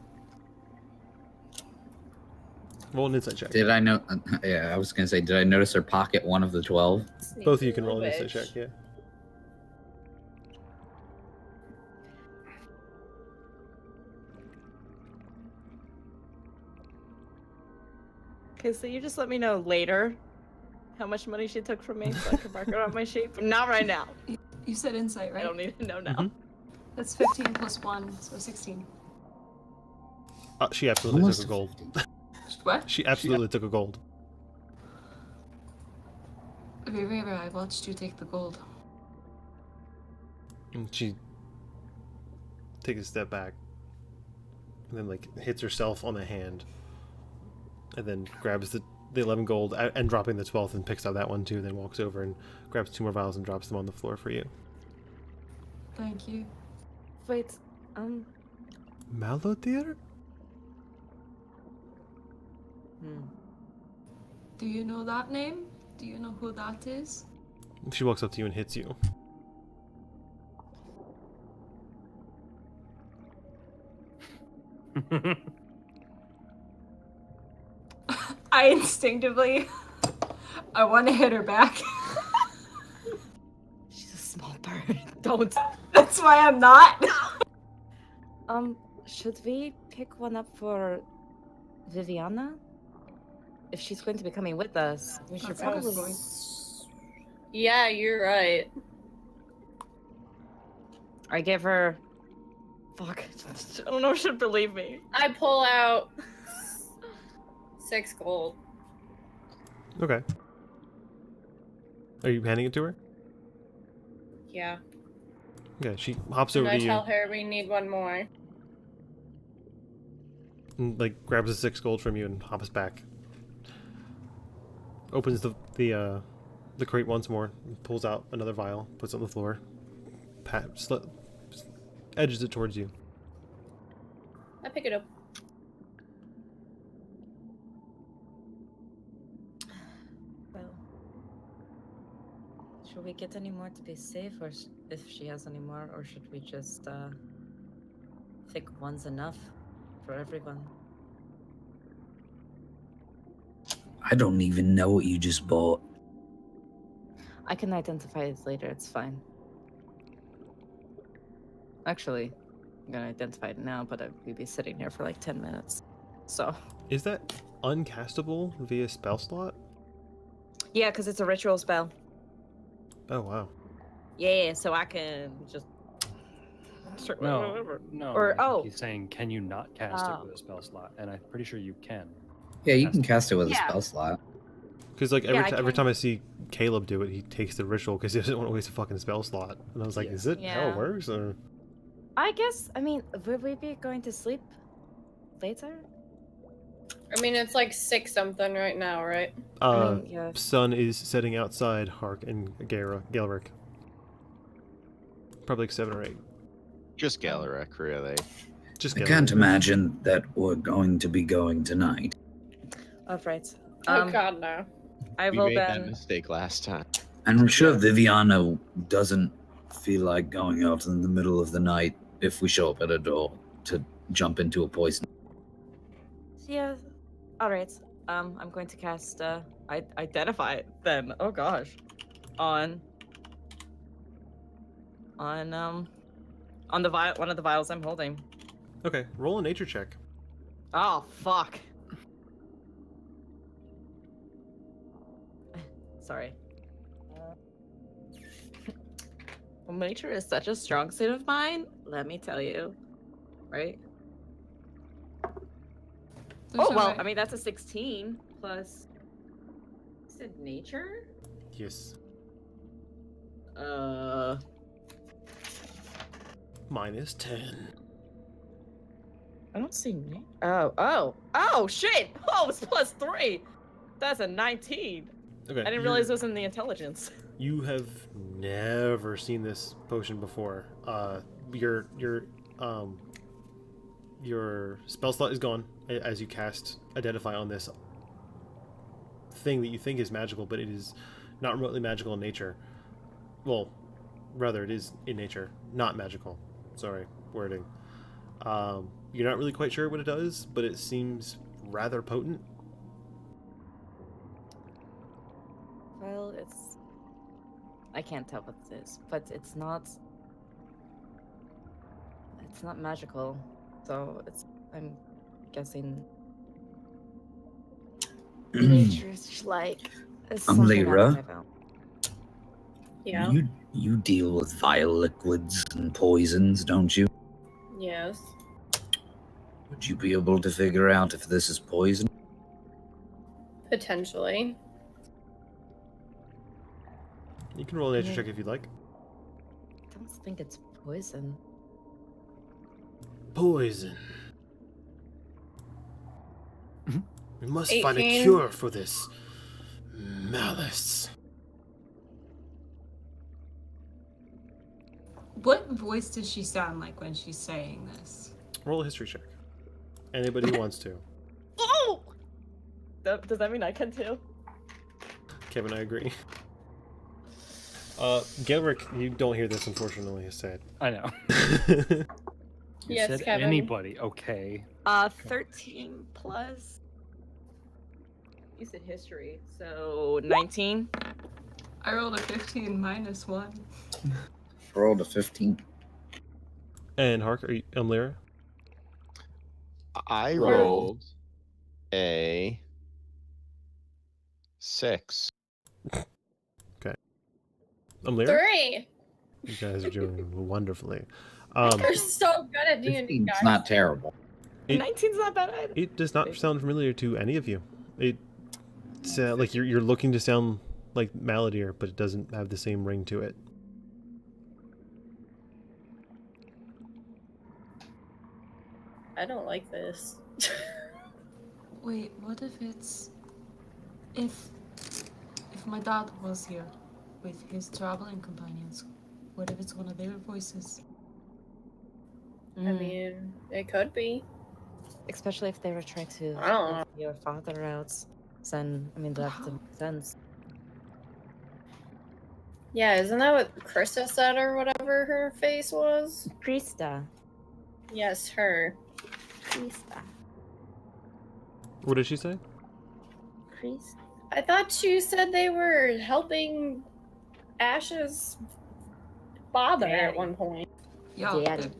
[SPEAKER 2] Roll an insight check.
[SPEAKER 1] Did I know? Yeah, I was gonna say, did I notice her pocket one of the 12?
[SPEAKER 2] Both of you can roll an insight check, yeah.
[SPEAKER 3] Okay, so you just let me know later how much money she took from me so I can mark it on my sheet, but not right now.
[SPEAKER 4] You said insight, right?
[SPEAKER 3] I don't need to know now.
[SPEAKER 2] Mhm.
[SPEAKER 4] That's 15 plus 1, so 16.
[SPEAKER 2] She absolutely
[SPEAKER 1] Almost
[SPEAKER 2] took a gold.
[SPEAKER 1] 50.
[SPEAKER 4] What?
[SPEAKER 2] She absolutely took a gold.
[SPEAKER 4] Rera, I watched you take the gold.
[SPEAKER 2] And she takes a step back, and then hits herself on the hand, and then grabs the 11 gold and dropping the 12th and picks out that one too. Then walks over and grabs 2 more vials and drops them on the floor for you.
[SPEAKER 4] Thank you.
[SPEAKER 3] Wait,
[SPEAKER 2] Maladir?
[SPEAKER 4] Do you know that name? Do you know who that is?
[SPEAKER 2] She walks up to you and hits you.
[SPEAKER 4] I instinctively, I want to hit her back.
[SPEAKER 3] she's a small bird. Don't.
[SPEAKER 4] That's why I'm not.
[SPEAKER 3] Should we pick one up for Viviana? If she's going to be coming with us, we should
[SPEAKER 4] That's how
[SPEAKER 3] probably.
[SPEAKER 4] we're going.
[SPEAKER 5] Yeah, you're right.
[SPEAKER 3] I give her. Fuck. I don't know if she'd believe me.
[SPEAKER 5] I pull out 6 gold.
[SPEAKER 2] Okay. Are you handing it to her?
[SPEAKER 5] Yeah.
[SPEAKER 2] Yeah, she hops
[SPEAKER 5] And
[SPEAKER 2] over
[SPEAKER 5] I
[SPEAKER 2] to you.
[SPEAKER 5] tell her we need one more.
[SPEAKER 2] And, grabs the 6 gold from you and hops back. Opens the crate once more, pulls out another vial, puts it on the floor, edges it towards you.
[SPEAKER 5] I pick it up.
[SPEAKER 3] Well, should we get any more to be safe, or if she has any more, or should we just think one's enough for everyone?
[SPEAKER 8] I don't even know what you just bought.
[SPEAKER 3] I can identify it later. It's fine. Actually, I'm gonna identify it now, but we'd be sitting here for 10 minutes. So.
[SPEAKER 2] Is that uncastable via spell slot?
[SPEAKER 3] Yeah, because it's a ritual spell.
[SPEAKER 2] Oh, wow.
[SPEAKER 3] Yeah, so I can just.
[SPEAKER 7] No.
[SPEAKER 3] Or,
[SPEAKER 7] I think he's saying, can you not cast
[SPEAKER 3] Oh.
[SPEAKER 7] it with a spell slot? And I'm pretty sure you can.
[SPEAKER 1] Yeah, you can cast it with
[SPEAKER 3] Yeah.
[SPEAKER 1] a spell slot.
[SPEAKER 2] Because every time I see Caleb do it, he takes the ritual because he doesn't want to waste a fucking spell slot. And I was like,
[SPEAKER 7] Yeah.
[SPEAKER 2] is it how
[SPEAKER 3] Yeah.
[SPEAKER 2] it works? Or
[SPEAKER 3] I guess, would we be going to sleep later?
[SPEAKER 5] I mean, it's 6 something right now, right?
[SPEAKER 3] Yeah.
[SPEAKER 2] sun is setting outside Hark and Galric. Probably 7 or 8.
[SPEAKER 6] Just Galaric, really.
[SPEAKER 2] Just
[SPEAKER 8] I
[SPEAKER 2] Galric.
[SPEAKER 8] can't imagine that we're going to be going tonight.
[SPEAKER 3] All right.
[SPEAKER 5] Oh god, no.
[SPEAKER 3] I
[SPEAKER 6] We
[SPEAKER 3] will
[SPEAKER 6] made that
[SPEAKER 3] then.
[SPEAKER 6] mistake last time.
[SPEAKER 8] And I'm sure Viviana doesn't feel like going out in the middle of the night if we show up at a door to jump into a poison.
[SPEAKER 3] Yeah. All right. I'm going to cast identify it then. Oh gosh. On On the vial, one of the vials I'm holding.
[SPEAKER 2] Okay, roll a nature check.
[SPEAKER 3] Oh fuck. Sorry. Well, nature is such a strong suit of mine. Let me tell you, right?
[SPEAKER 4] There's
[SPEAKER 3] Oh
[SPEAKER 4] no
[SPEAKER 3] well,
[SPEAKER 4] way.
[SPEAKER 3] I mean that's a 16 plus. Is it nature?
[SPEAKER 2] Yes. Minus 10.
[SPEAKER 3] I don't see oh shit! Oh, it's plus 3. That's a 19.
[SPEAKER 2] Okay.
[SPEAKER 3] I didn't realize it was in the intelligence.
[SPEAKER 2] You have never seen this potion before. Your spell slot is gone as you cast Identify on this thing that you think is magical, but it is not remotely magical in nature. Well, rather, it is in nature, not magical. Sorry, wording. You're not really quite sure what it does, but it seems rather potent.
[SPEAKER 3] Well, I can't tell what it is, but it's not magical. So I'm guessing nature's like something
[SPEAKER 8] Lyra.
[SPEAKER 3] out of my mouth.
[SPEAKER 5] Yeah.
[SPEAKER 8] You deal with vile liquids and poisons, don't you?
[SPEAKER 5] Yes.
[SPEAKER 8] Would you be able to figure out if this is poison?
[SPEAKER 5] Potentially.
[SPEAKER 2] You can roll a nature check if you'd like.
[SPEAKER 3] I don't think it's poison.
[SPEAKER 2] Poison.
[SPEAKER 8] Mm-hmm.
[SPEAKER 2] We must find a
[SPEAKER 5] 18.
[SPEAKER 2] cure for this malice.
[SPEAKER 4] What voice does she sound like when she's saying this?
[SPEAKER 2] Roll a history check. Anybody who wants to.
[SPEAKER 3] Oh! Does that mean I can too?
[SPEAKER 2] Kevin, I agree. Gelric, you don't hear this, unfortunately, is sad.
[SPEAKER 7] I know.
[SPEAKER 2] Okay.
[SPEAKER 7] You
[SPEAKER 5] Yes,
[SPEAKER 7] said
[SPEAKER 5] Kevin.
[SPEAKER 7] anybody. Okay.
[SPEAKER 3] 13 plus. You said history, so 19.
[SPEAKER 4] I rolled a 15 minus 1.
[SPEAKER 1] Rolled a 15.
[SPEAKER 2] And Hark, are you Lyra?
[SPEAKER 6] I
[SPEAKER 1] Roll.
[SPEAKER 6] rolled a 6.
[SPEAKER 2] Lyra?
[SPEAKER 5] 3.
[SPEAKER 2] You guys are doing wonderfully.
[SPEAKER 5] We're so good at D&D,
[SPEAKER 1] 15's
[SPEAKER 5] guys.
[SPEAKER 1] not terrible.
[SPEAKER 3] 19's not bad either.
[SPEAKER 2] It does not sound familiar to any of you. It's like you're looking to sound like Maladier, but it doesn't have the same ring to it.
[SPEAKER 5] I don't like this.
[SPEAKER 4] Wait, what if it's... If my dad was here with his traveling companions, what if it's one of their voices?
[SPEAKER 5] I mean, it could be.
[SPEAKER 3] Especially if they were trying to
[SPEAKER 5] I don't know.
[SPEAKER 3] help your father out. Then, I mean, that makes sense.
[SPEAKER 5] Yeah, isn't that what Krista said or whatever her face was?
[SPEAKER 3] Krista.
[SPEAKER 5] Yes, her.
[SPEAKER 3] Krista.
[SPEAKER 2] What did she say?
[SPEAKER 3] Krista.
[SPEAKER 5] I thought you said they were helping Ash's father at
[SPEAKER 3] Daddy.
[SPEAKER 5] one point.
[SPEAKER 4] Yeah,
[SPEAKER 3] Daddy.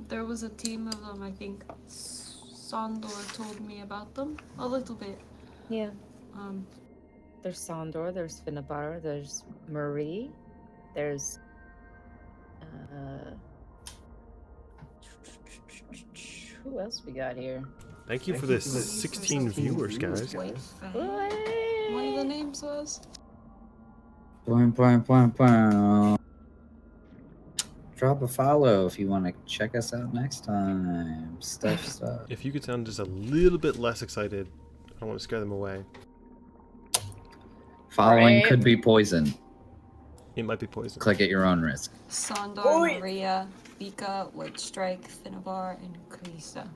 [SPEAKER 4] there was a team of them, I think. Sandor told me about them a little bit.
[SPEAKER 3] Yeah.
[SPEAKER 4] Um,
[SPEAKER 3] There's Sandor, there's Finnabar, there's Marie, there's who else we got here?
[SPEAKER 2] Thank you for this 16 viewers, guys.
[SPEAKER 4] Wait,
[SPEAKER 3] What?
[SPEAKER 4] one of the names was?
[SPEAKER 1] Boing, boing, boing, boing. Drop a follow if you want to check us out next time. Stuff.
[SPEAKER 2] If you could sound just a little bit less excited, I don't want to scare them away.
[SPEAKER 1] Following
[SPEAKER 5] Right.
[SPEAKER 1] could be poison.
[SPEAKER 2] It might be poison.
[SPEAKER 1] Click at your own risk.
[SPEAKER 4] Sandor,
[SPEAKER 5] Oi.
[SPEAKER 4] Maria, Vika, White Strike, Finnabar, and Krisa.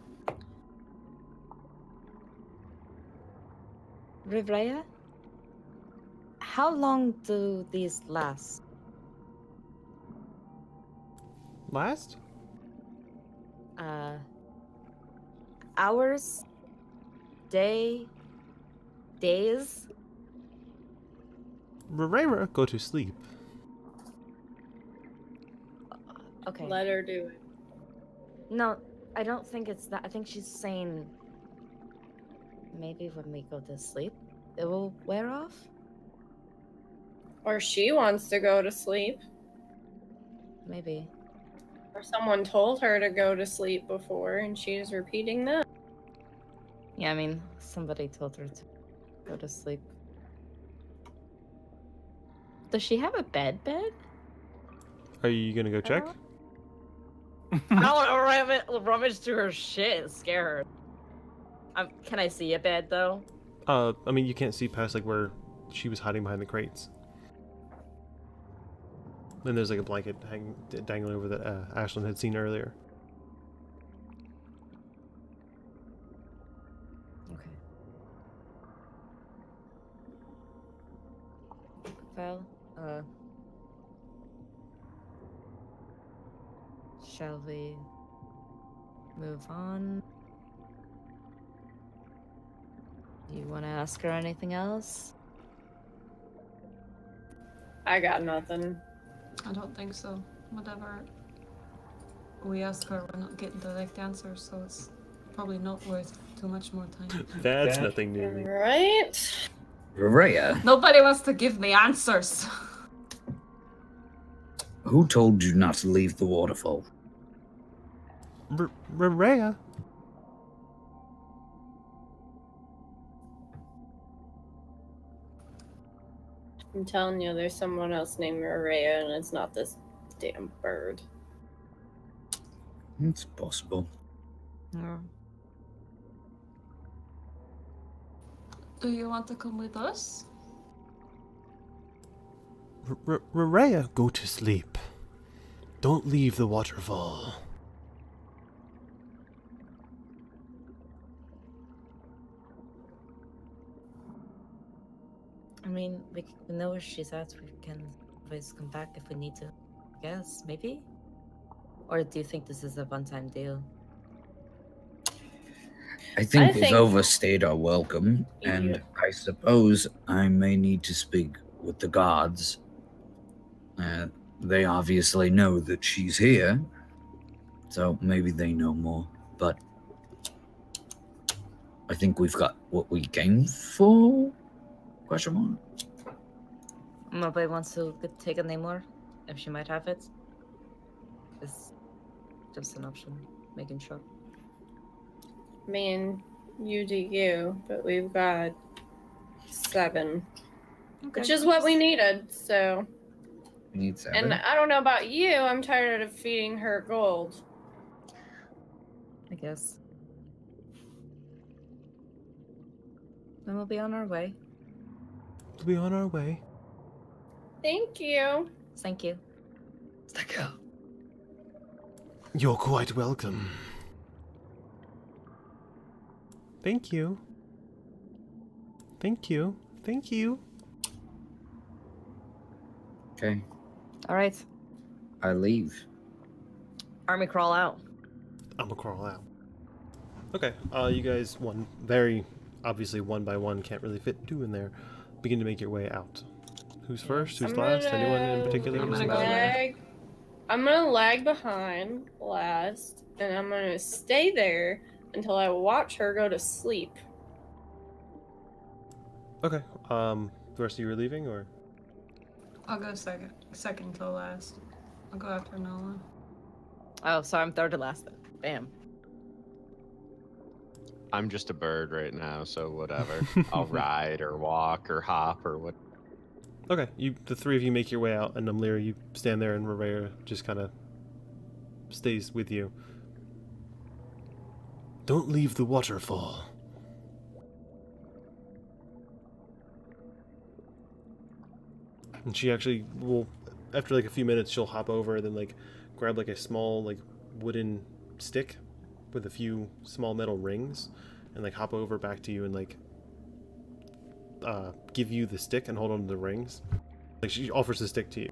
[SPEAKER 3] Rivrea? How long do these last?
[SPEAKER 2] Last?
[SPEAKER 3] Hours? Days?
[SPEAKER 2] Rivera, go to sleep.
[SPEAKER 3] Okay.
[SPEAKER 5] Let her do it.
[SPEAKER 3] No, I don't think it's that. I think she's saying maybe when we go to sleep, it will wear off.
[SPEAKER 5] Or she wants to go to sleep.
[SPEAKER 3] Maybe.
[SPEAKER 5] Or someone told her to go to sleep before and she's repeating that.
[SPEAKER 3] Yeah, I mean, somebody told her to go to sleep. Does she have a bed?
[SPEAKER 2] Are you gonna go check?
[SPEAKER 3] I don't want to rummage through her shit and scare her. Can I see a bed though?
[SPEAKER 2] I mean, you can't see past like where she was hiding behind the crates. Then there's like a blanket dangling over that Ashlyn had seen earlier.
[SPEAKER 3] Okay. Well, shall we move on? You want to ask her anything else?
[SPEAKER 5] I got nothing.
[SPEAKER 4] I don't think so. Whatever we ask her, we're not getting direct answers, so it's probably not worth too much more time.
[SPEAKER 2] That's nothing new.
[SPEAKER 5] Right?
[SPEAKER 8] Rhea,
[SPEAKER 4] Nobody wants to give me answers.
[SPEAKER 8] who told you not to leave the waterfall?
[SPEAKER 2] Rhea?
[SPEAKER 5] I'm telling you, there's someone else named Maria, and it's not this damn bird.
[SPEAKER 8] It's possible.
[SPEAKER 3] No.
[SPEAKER 4] Do you want to come with us?
[SPEAKER 2] Rhea, go to sleep. Don't leave the waterfall.
[SPEAKER 3] I mean, we know where she's at. We can always come back if we need to. I guess, maybe? Or do you think this is a one-time deal?
[SPEAKER 8] I think we've
[SPEAKER 5] think-
[SPEAKER 8] overstayed our welcome, and
[SPEAKER 5] Yeah.
[SPEAKER 8] I suppose I may need to speak with the guards. They obviously know that she's here, so maybe they know more, but I think we've got what we came for? Question mark?
[SPEAKER 3] Nobody wants to take a name more? If she might have it? It's just an option. Making sure.
[SPEAKER 5] I mean, you do you, but we've got 7.
[SPEAKER 3] Okay.
[SPEAKER 5] Which is what we needed, so.
[SPEAKER 1] We need 7.
[SPEAKER 5] And I don't know about you, I'm tired of feeding her gold.
[SPEAKER 3] I guess. Then we'll be on our way.
[SPEAKER 2] We'll be on our way.
[SPEAKER 5] Thank you.
[SPEAKER 3] Thank you.
[SPEAKER 1] Stick out.
[SPEAKER 2] You're quite welcome. Thank you. Thank you. Thank you.
[SPEAKER 1] Okay,
[SPEAKER 3] All right.
[SPEAKER 1] I leave.
[SPEAKER 3] Army crawl out.
[SPEAKER 2] I'm gonna crawl out. Okay, you guys, very obviously one by one, can't really fit 2 in there. Begin to make your way out. Who's first? Who's
[SPEAKER 5] I'm
[SPEAKER 2] last?
[SPEAKER 5] gonna-
[SPEAKER 2] Anyone in particular?
[SPEAKER 4] I'm
[SPEAKER 2] who's
[SPEAKER 4] gonna go
[SPEAKER 2] last?
[SPEAKER 5] I'm gonna lag behind last, and I'm gonna stay there until I watch her go to sleep.
[SPEAKER 2] Okay. The rest of you are leaving, or?
[SPEAKER 4] I'll go second to last. I'll go after Nola.
[SPEAKER 3] Oh, so I'm third to last then. Bam.
[SPEAKER 6] I'm just a bird right now, so whatever. I'll ride or walk or hop or what.
[SPEAKER 2] Okay, the 3 of you make your way out, and Lyra, you stand there, and Rivera just kind of stays with you. Don't leave the waterfall. And she actually will, after like a few minutes, she'll hop over and then like grab like a small like wooden stick with a few small metal rings, and like hop over back to you and like give you the stick and hold on to the rings. Like she offers the stick to you.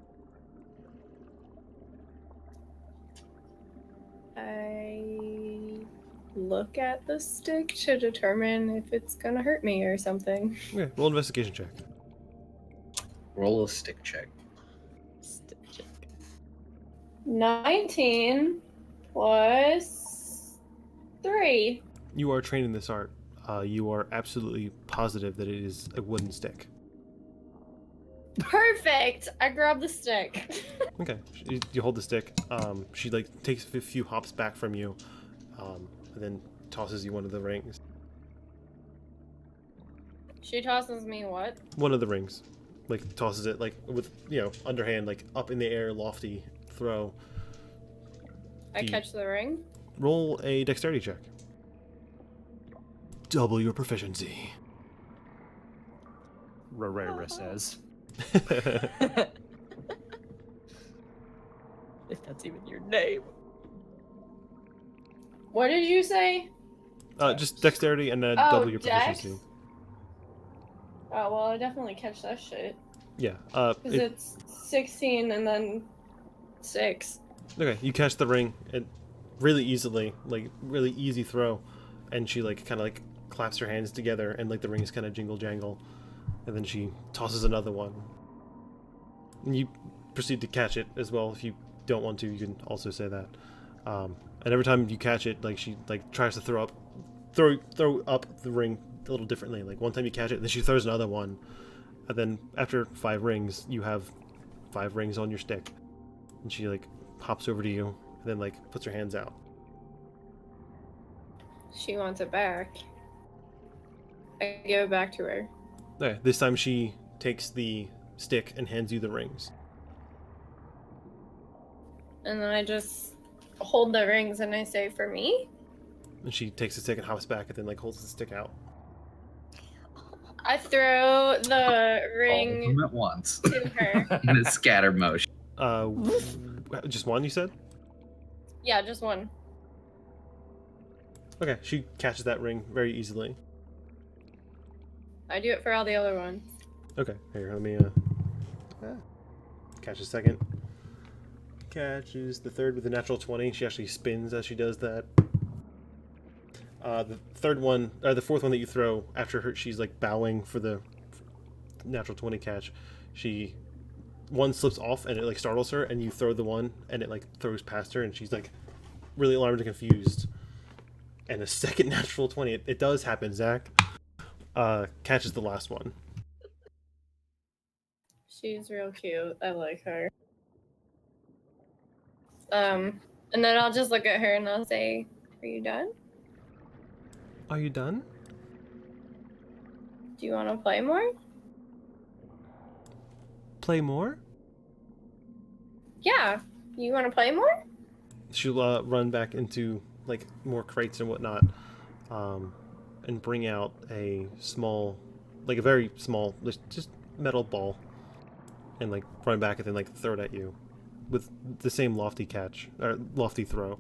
[SPEAKER 5] I look at the stick to determine if it's gonna hurt me or something.
[SPEAKER 2] Okay, roll investigation check.
[SPEAKER 1] Roll a stick check.
[SPEAKER 5] 19 plus 3.
[SPEAKER 2] You are trained in this art. You are absolutely positive that it is a wooden stick.
[SPEAKER 5] Perfect. I grab the stick.
[SPEAKER 2] Okay, you hold the stick. She like takes a few hops back from you, and then tosses you one of the rings.
[SPEAKER 5] She tosses me what?
[SPEAKER 2] One of the rings, like tosses it like with underhand, like up in the air, lofty throw.
[SPEAKER 5] I catch the ring.
[SPEAKER 2] Roll a dexterity check. Double your proficiency.
[SPEAKER 7] Rarera says.
[SPEAKER 3] If that's even your name.
[SPEAKER 5] What did you say?
[SPEAKER 2] Just dexterity and then double your proficiency.
[SPEAKER 5] Dex? Oh, well, I definitely catch that shit.
[SPEAKER 2] Yeah.
[SPEAKER 5] Because it's 16 and then 6.
[SPEAKER 2] Okay, you catch the ring and really easily, like really easy throw, and she like kind of like claps her hands together and like the rings kind of jingle jangle, and then she tosses another one. And you proceed to catch it as well. If you don't want to, you can also say that. And every time you catch it, like she like tries to throw up the ring a little differently. Like one time you catch it, then she throws another one, and then after 5 rings, you have 5 rings on your stick. And she like hops over to you, and then like puts her hands out.
[SPEAKER 5] She wants it back. I give it back to her.
[SPEAKER 2] Okay, this time she takes the stick and hands you the rings.
[SPEAKER 5] And then I just hold the rings and I say, for me?
[SPEAKER 2] And she takes the stick and hops back, and then like holds the stick out.
[SPEAKER 5] I throw the
[SPEAKER 1] All of
[SPEAKER 5] ring
[SPEAKER 1] them at once.
[SPEAKER 5] to her.
[SPEAKER 1] In a scatter motion.
[SPEAKER 2] Just one, you said?
[SPEAKER 5] Yeah, just one.
[SPEAKER 2] Okay, she catches that ring very easily.
[SPEAKER 5] I do it for all the other ones.
[SPEAKER 2] Okay, here, let me catch a second. Catches the third with a natural 20. She actually spins as she does that. The third one, or the fourth one that you throw after her, she's like bowing for the natural 20 catch. One slips off and it like startles her, and you throw the one and it like throws past her, and she's like really alarmed and confused. And a second natural 20, it does happen, Zach. Catches the last one.
[SPEAKER 5] She's real cute. I like her. And then I'll just look at her and I'll say, are you done?
[SPEAKER 2] Are you done?
[SPEAKER 5] Do you want to play more?
[SPEAKER 2] Play more?
[SPEAKER 5] Yeah. You want to play more?
[SPEAKER 2] She'll run back into like more crates and whatnot, and bring out a small, like a very small, just metal ball, and like run back and then like throw it at you with the same lofty catch or lofty throw.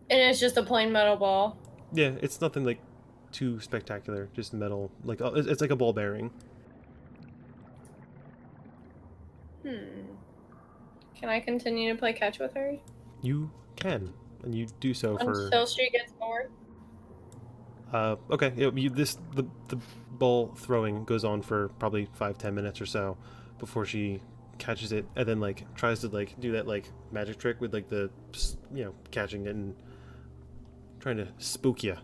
[SPEAKER 5] And it's just a plain metal ball.
[SPEAKER 2] Yeah, it's nothing like too spectacular, just metal. Like it's like a ball bearing.
[SPEAKER 5] Can I continue to play catch with her?
[SPEAKER 2] You can, and you do so for
[SPEAKER 5] until she gets bored.
[SPEAKER 2] Okay. The ball throwing goes on for probably 5-10 minutes or so before she catches it, and then like tries to like do that like magic trick with like the catching it and trying to spook you,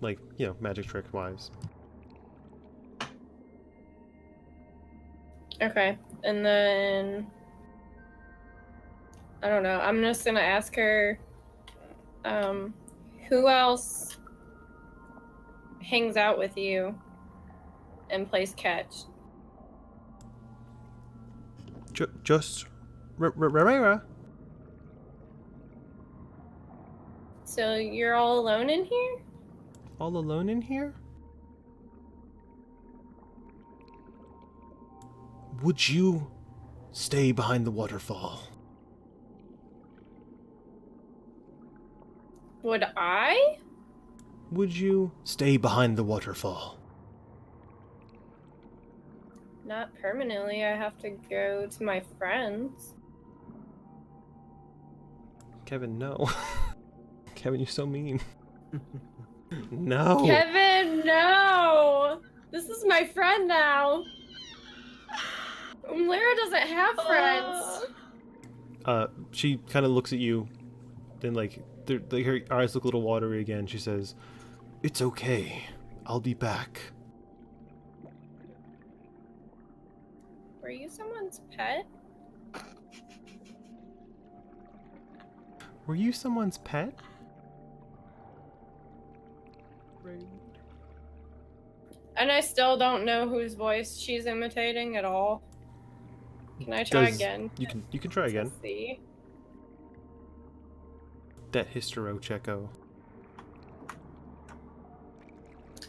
[SPEAKER 2] like magic trick wise.
[SPEAKER 5] Okay, and then I don't know. I'm just gonna ask her, who else hangs out with you and plays catch?
[SPEAKER 2] Just Rarera.
[SPEAKER 5] So you're all alone in here?
[SPEAKER 2] All alone in here? Would you stay behind the waterfall?
[SPEAKER 5] Would I?
[SPEAKER 2] Would you stay behind the waterfall?
[SPEAKER 5] Not permanently. I have to go to my friends.
[SPEAKER 2] Kevin, no. Kevin, you're so mean. No.
[SPEAKER 5] Kevin, no! This is my friend now. Lara doesn't have friends.
[SPEAKER 2] she kind of looks at you, then like her eyes look a little watery again. She says, "It's okay. I'll be back."
[SPEAKER 5] Were you someone's pet?
[SPEAKER 2] Were you someone's pet?
[SPEAKER 5] And I still don't know whose voice she's imitating at all. Can I try again?
[SPEAKER 2] You can try again.
[SPEAKER 5] Let's see.
[SPEAKER 2] That hystero checo.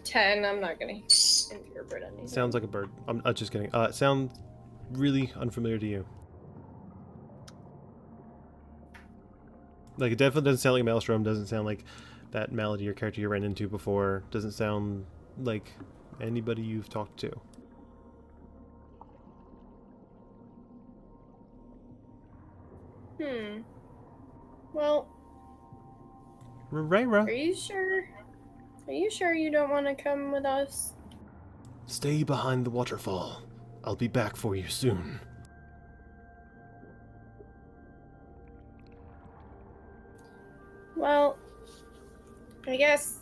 [SPEAKER 5] 10. I'm not gonna interpret anything.
[SPEAKER 2] Sounds like a bird. I'm just kidding. It sounds really unfamiliar to you. Like, it definitely doesn't sound like a Maelstrom. Doesn't sound like that melody or character you ran into before. Doesn't sound like anybody you've talked to.
[SPEAKER 5] Well,
[SPEAKER 2] Rera,
[SPEAKER 5] are you sure? Are you sure you don't want to come with us?
[SPEAKER 2] stay behind the waterfall. I'll be back for you soon.
[SPEAKER 5] Well, I guess.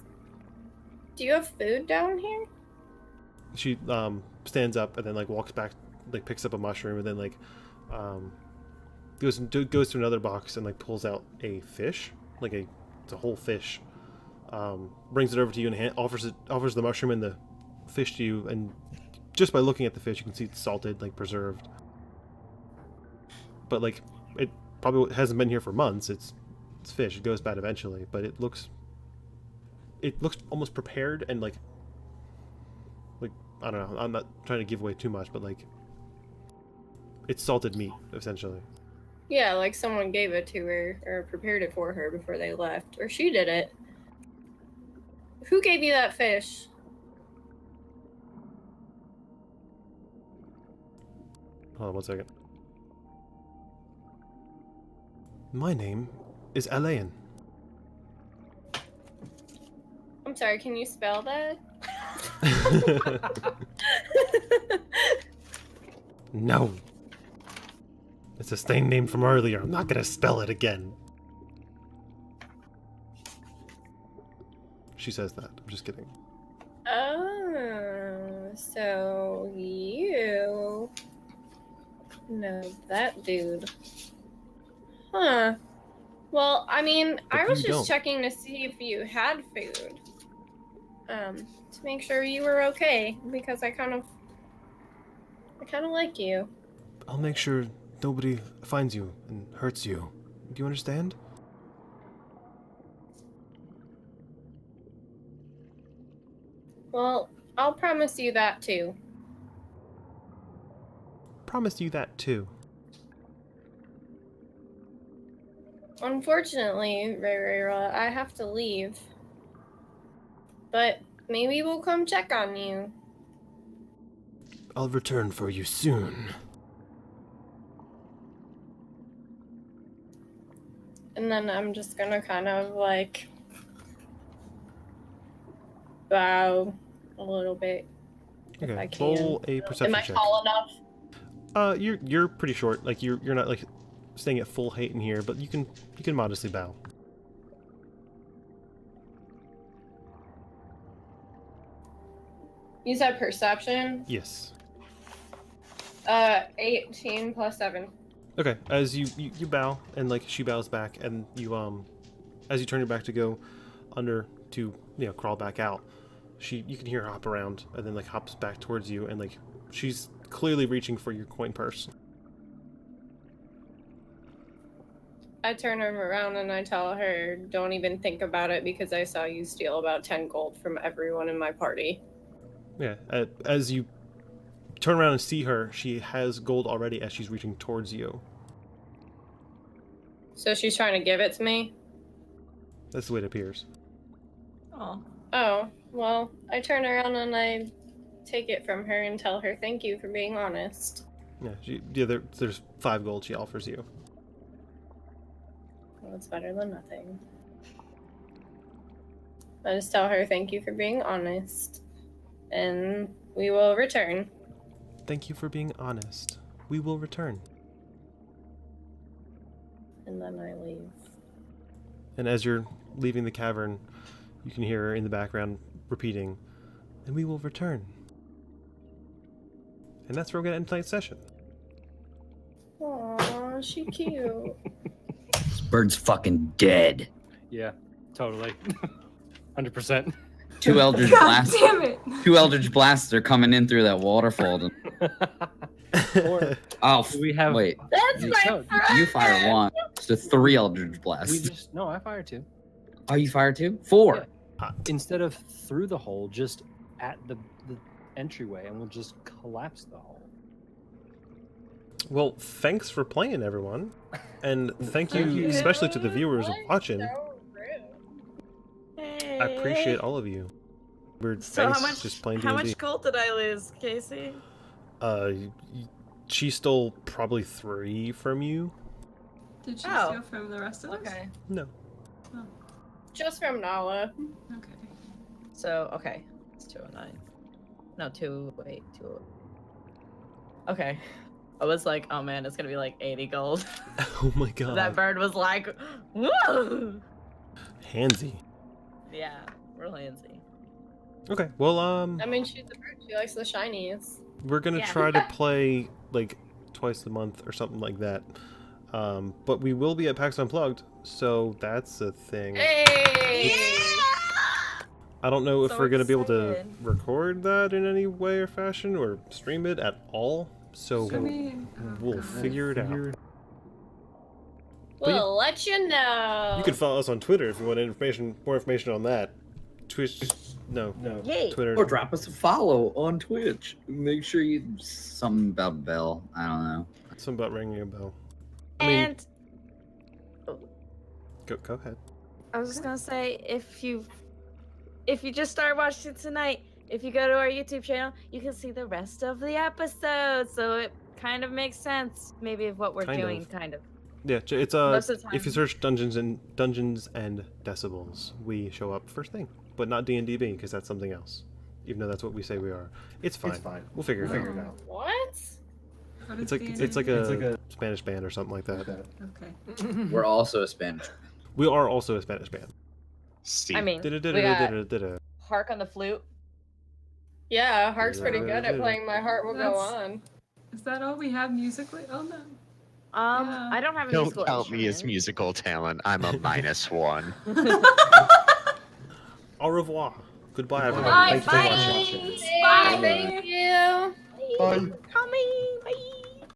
[SPEAKER 5] Do you have food down here?
[SPEAKER 2] She stands up and then like walks back, like picks up a mushroom and then like goes to another box and like pulls out a fish, like it's a whole fish. Brings it over to you and offers the mushroom and the fish to you, and just by looking at the fish you can see it's salted, like preserved. But like it probably hasn't been here for months. It's fish. It goes bad eventually, but it looks almost prepared and like I don't know. I'm not trying to give away too much, but like it's salted meat essentially.
[SPEAKER 5] Yeah, like someone gave it to her or prepared it for her before they left, or she did it. Who gave you that fish?
[SPEAKER 2] Hold on 1 second. My name is Alain.
[SPEAKER 5] I'm sorry, can you spell that?
[SPEAKER 2] No. It's the same name from earlier. I'm not gonna spell it again. She says that. I'm just kidding.
[SPEAKER 5] Oh, so you know that dude. Huh. Well, I mean,
[SPEAKER 2] But
[SPEAKER 5] I was
[SPEAKER 2] you
[SPEAKER 5] just
[SPEAKER 2] don't.
[SPEAKER 5] checking to see if you had food. To make sure you were okay, because I kind of like you.
[SPEAKER 2] I'll make sure nobody finds you and hurts you. Do you understand?
[SPEAKER 5] Well, I'll promise you that too.
[SPEAKER 2] Promise you that too.
[SPEAKER 5] Unfortunately, Rara, I have to leave. But maybe we'll come check on you.
[SPEAKER 2] I'll return for you soon.
[SPEAKER 5] And then I'm just gonna kind of like bow a little bit. If I
[SPEAKER 2] Okay.
[SPEAKER 5] can.
[SPEAKER 2] Roll a perception
[SPEAKER 5] Am I
[SPEAKER 2] check.
[SPEAKER 5] tall enough?
[SPEAKER 2] You're pretty short. Like you're not like staying at full height in here, but you can modestly bow.
[SPEAKER 5] You said perception?
[SPEAKER 2] Yes.
[SPEAKER 5] 18 plus 7.
[SPEAKER 2] Okay. As you bow and like she bows back and you as you turn your back to go under to crawl back out, you can hear her hop around and then like hops back towards you and like she's clearly reaching for your coin purse.
[SPEAKER 5] I turn her around and I tell her, don't even think about it because I saw you steal about 10 gold from everyone in my party.
[SPEAKER 2] Yeah. As you turn around and see her, she has gold already as she's reaching towards you.
[SPEAKER 5] So she's trying to give it to me?
[SPEAKER 2] That's the way it appears.
[SPEAKER 4] Oh.
[SPEAKER 5] Oh, well, I turn around and I take it from her and tell her thank you for being honest.
[SPEAKER 2] Yeah. There's 5 gold she offers you.
[SPEAKER 5] Well, it's better than nothing. I just tell her thank you for being honest, and we will return.
[SPEAKER 2] Thank you for being honest. We will return.
[SPEAKER 5] and then I leave.
[SPEAKER 2] And as you're leaving the cavern, you can hear her in the background repeating, "And we will return." And that's where we're going to end tonight's session.
[SPEAKER 5] Aw, she cute.
[SPEAKER 8] This bird's fucking dead.
[SPEAKER 7] Yeah, totally. 100%.
[SPEAKER 1] Two Eldritch
[SPEAKER 4] God
[SPEAKER 1] Blasts.
[SPEAKER 4] damn it!
[SPEAKER 1] Two Eldritch Blasts are coming in through that waterfall.
[SPEAKER 7] Or
[SPEAKER 1] Oh,
[SPEAKER 7] we have.
[SPEAKER 1] wait.
[SPEAKER 5] That's
[SPEAKER 7] You
[SPEAKER 5] my
[SPEAKER 7] don't.
[SPEAKER 5] friend!
[SPEAKER 1] You fire one. So 3 Eldritch
[SPEAKER 7] We
[SPEAKER 1] Blasts.
[SPEAKER 7] just no. I fire 2.
[SPEAKER 1] Oh, you fire 2? 4.
[SPEAKER 7] Yeah. Instead of through the hole, just at the entryway, and we'll just collapse the hole.
[SPEAKER 2] Well, thanks for playing, everyone. And thank you especially to the viewers watching.
[SPEAKER 5] So rude.
[SPEAKER 2] I appreciate all of you. We're
[SPEAKER 3] So how
[SPEAKER 2] just
[SPEAKER 3] much?
[SPEAKER 2] playing
[SPEAKER 3] How
[SPEAKER 2] D&D.
[SPEAKER 3] much gold did I lose, Casey?
[SPEAKER 2] She stole probably 3 from you.
[SPEAKER 4] Did she
[SPEAKER 3] Oh.
[SPEAKER 4] steal from the rest of us?
[SPEAKER 3] Okay.
[SPEAKER 2] No.
[SPEAKER 5] Just from Nala.
[SPEAKER 4] Okay.
[SPEAKER 3] So okay, it's 209. No, 2. Wait, 2. Okay. I was like, oh man, it's gonna be like 80 gold.
[SPEAKER 2] Oh my god.
[SPEAKER 3] That bird was like, woo!
[SPEAKER 2] Handsy.
[SPEAKER 3] Yeah, real handsy.
[SPEAKER 2] Okay, well,
[SPEAKER 5] I mean, she's a bird. She likes the shinies.
[SPEAKER 2] we're gonna
[SPEAKER 3] Yeah.
[SPEAKER 2] try to play like twice a month or something like that. But we will be at PAX Unplugged, so that's a thing.
[SPEAKER 5] Hey!
[SPEAKER 2] I don't know if
[SPEAKER 3] So
[SPEAKER 2] we're gonna be able to
[SPEAKER 3] excited.
[SPEAKER 2] record that in any way or fashion or stream it at all. So
[SPEAKER 4] I mean, oh,
[SPEAKER 2] we'll
[SPEAKER 4] God.
[SPEAKER 2] figure it out. But yeah.
[SPEAKER 5] We'll let you know.
[SPEAKER 2] You can follow us on Twitter if you want more information on that. Twitch, no,
[SPEAKER 3] Yay!
[SPEAKER 2] Twitter.
[SPEAKER 1] Or drop us a follow on Twitch. Make sure you... Something about bell. I don't know.
[SPEAKER 2] Something about ringing a bell. I mean,
[SPEAKER 3] And
[SPEAKER 2] go ahead.
[SPEAKER 3] I was just gonna say, if you just started watching tonight, if you go to our YouTube channel, you can see the rest of the episode. So it kind of makes sense, maybe, of what we're
[SPEAKER 2] Kind
[SPEAKER 3] doing.
[SPEAKER 2] of.
[SPEAKER 3] Kind of.
[SPEAKER 2] Yeah, it's
[SPEAKER 3] Most of the
[SPEAKER 2] if you
[SPEAKER 3] time.
[SPEAKER 2] search Dungeons and Decibels, we show up first thing, but not DndB because that's something else. Even though that's what we say we are, it's fine. We'll figure it out.
[SPEAKER 5] What?
[SPEAKER 4] What
[SPEAKER 2] It's
[SPEAKER 4] is
[SPEAKER 2] like
[SPEAKER 4] D&D?
[SPEAKER 2] a Spanish band or something like that.
[SPEAKER 4] Okay.
[SPEAKER 1] We're also a Spanish.
[SPEAKER 2] We are also a Spanish band.
[SPEAKER 6] See,
[SPEAKER 3] I mean, we got
[SPEAKER 2] Da-da-da-da-da-da-da.
[SPEAKER 3] Hark on the flute.
[SPEAKER 5] Yeah, Hark's pretty good at playing My Heart Will Go
[SPEAKER 4] That's-
[SPEAKER 5] On.
[SPEAKER 4] Is that all we have musically? Oh no. Yeah.
[SPEAKER 3] I don't have a
[SPEAKER 6] don't
[SPEAKER 3] musical
[SPEAKER 6] count me as
[SPEAKER 3] instrument.
[SPEAKER 6] musical talent. I'm a -1.
[SPEAKER 2] Au revoir. Goodbye, everyone.
[SPEAKER 4] Bye.
[SPEAKER 2] Thank you for watching.
[SPEAKER 4] Bye.
[SPEAKER 5] Thank you.
[SPEAKER 6] Bye.
[SPEAKER 3] Coming.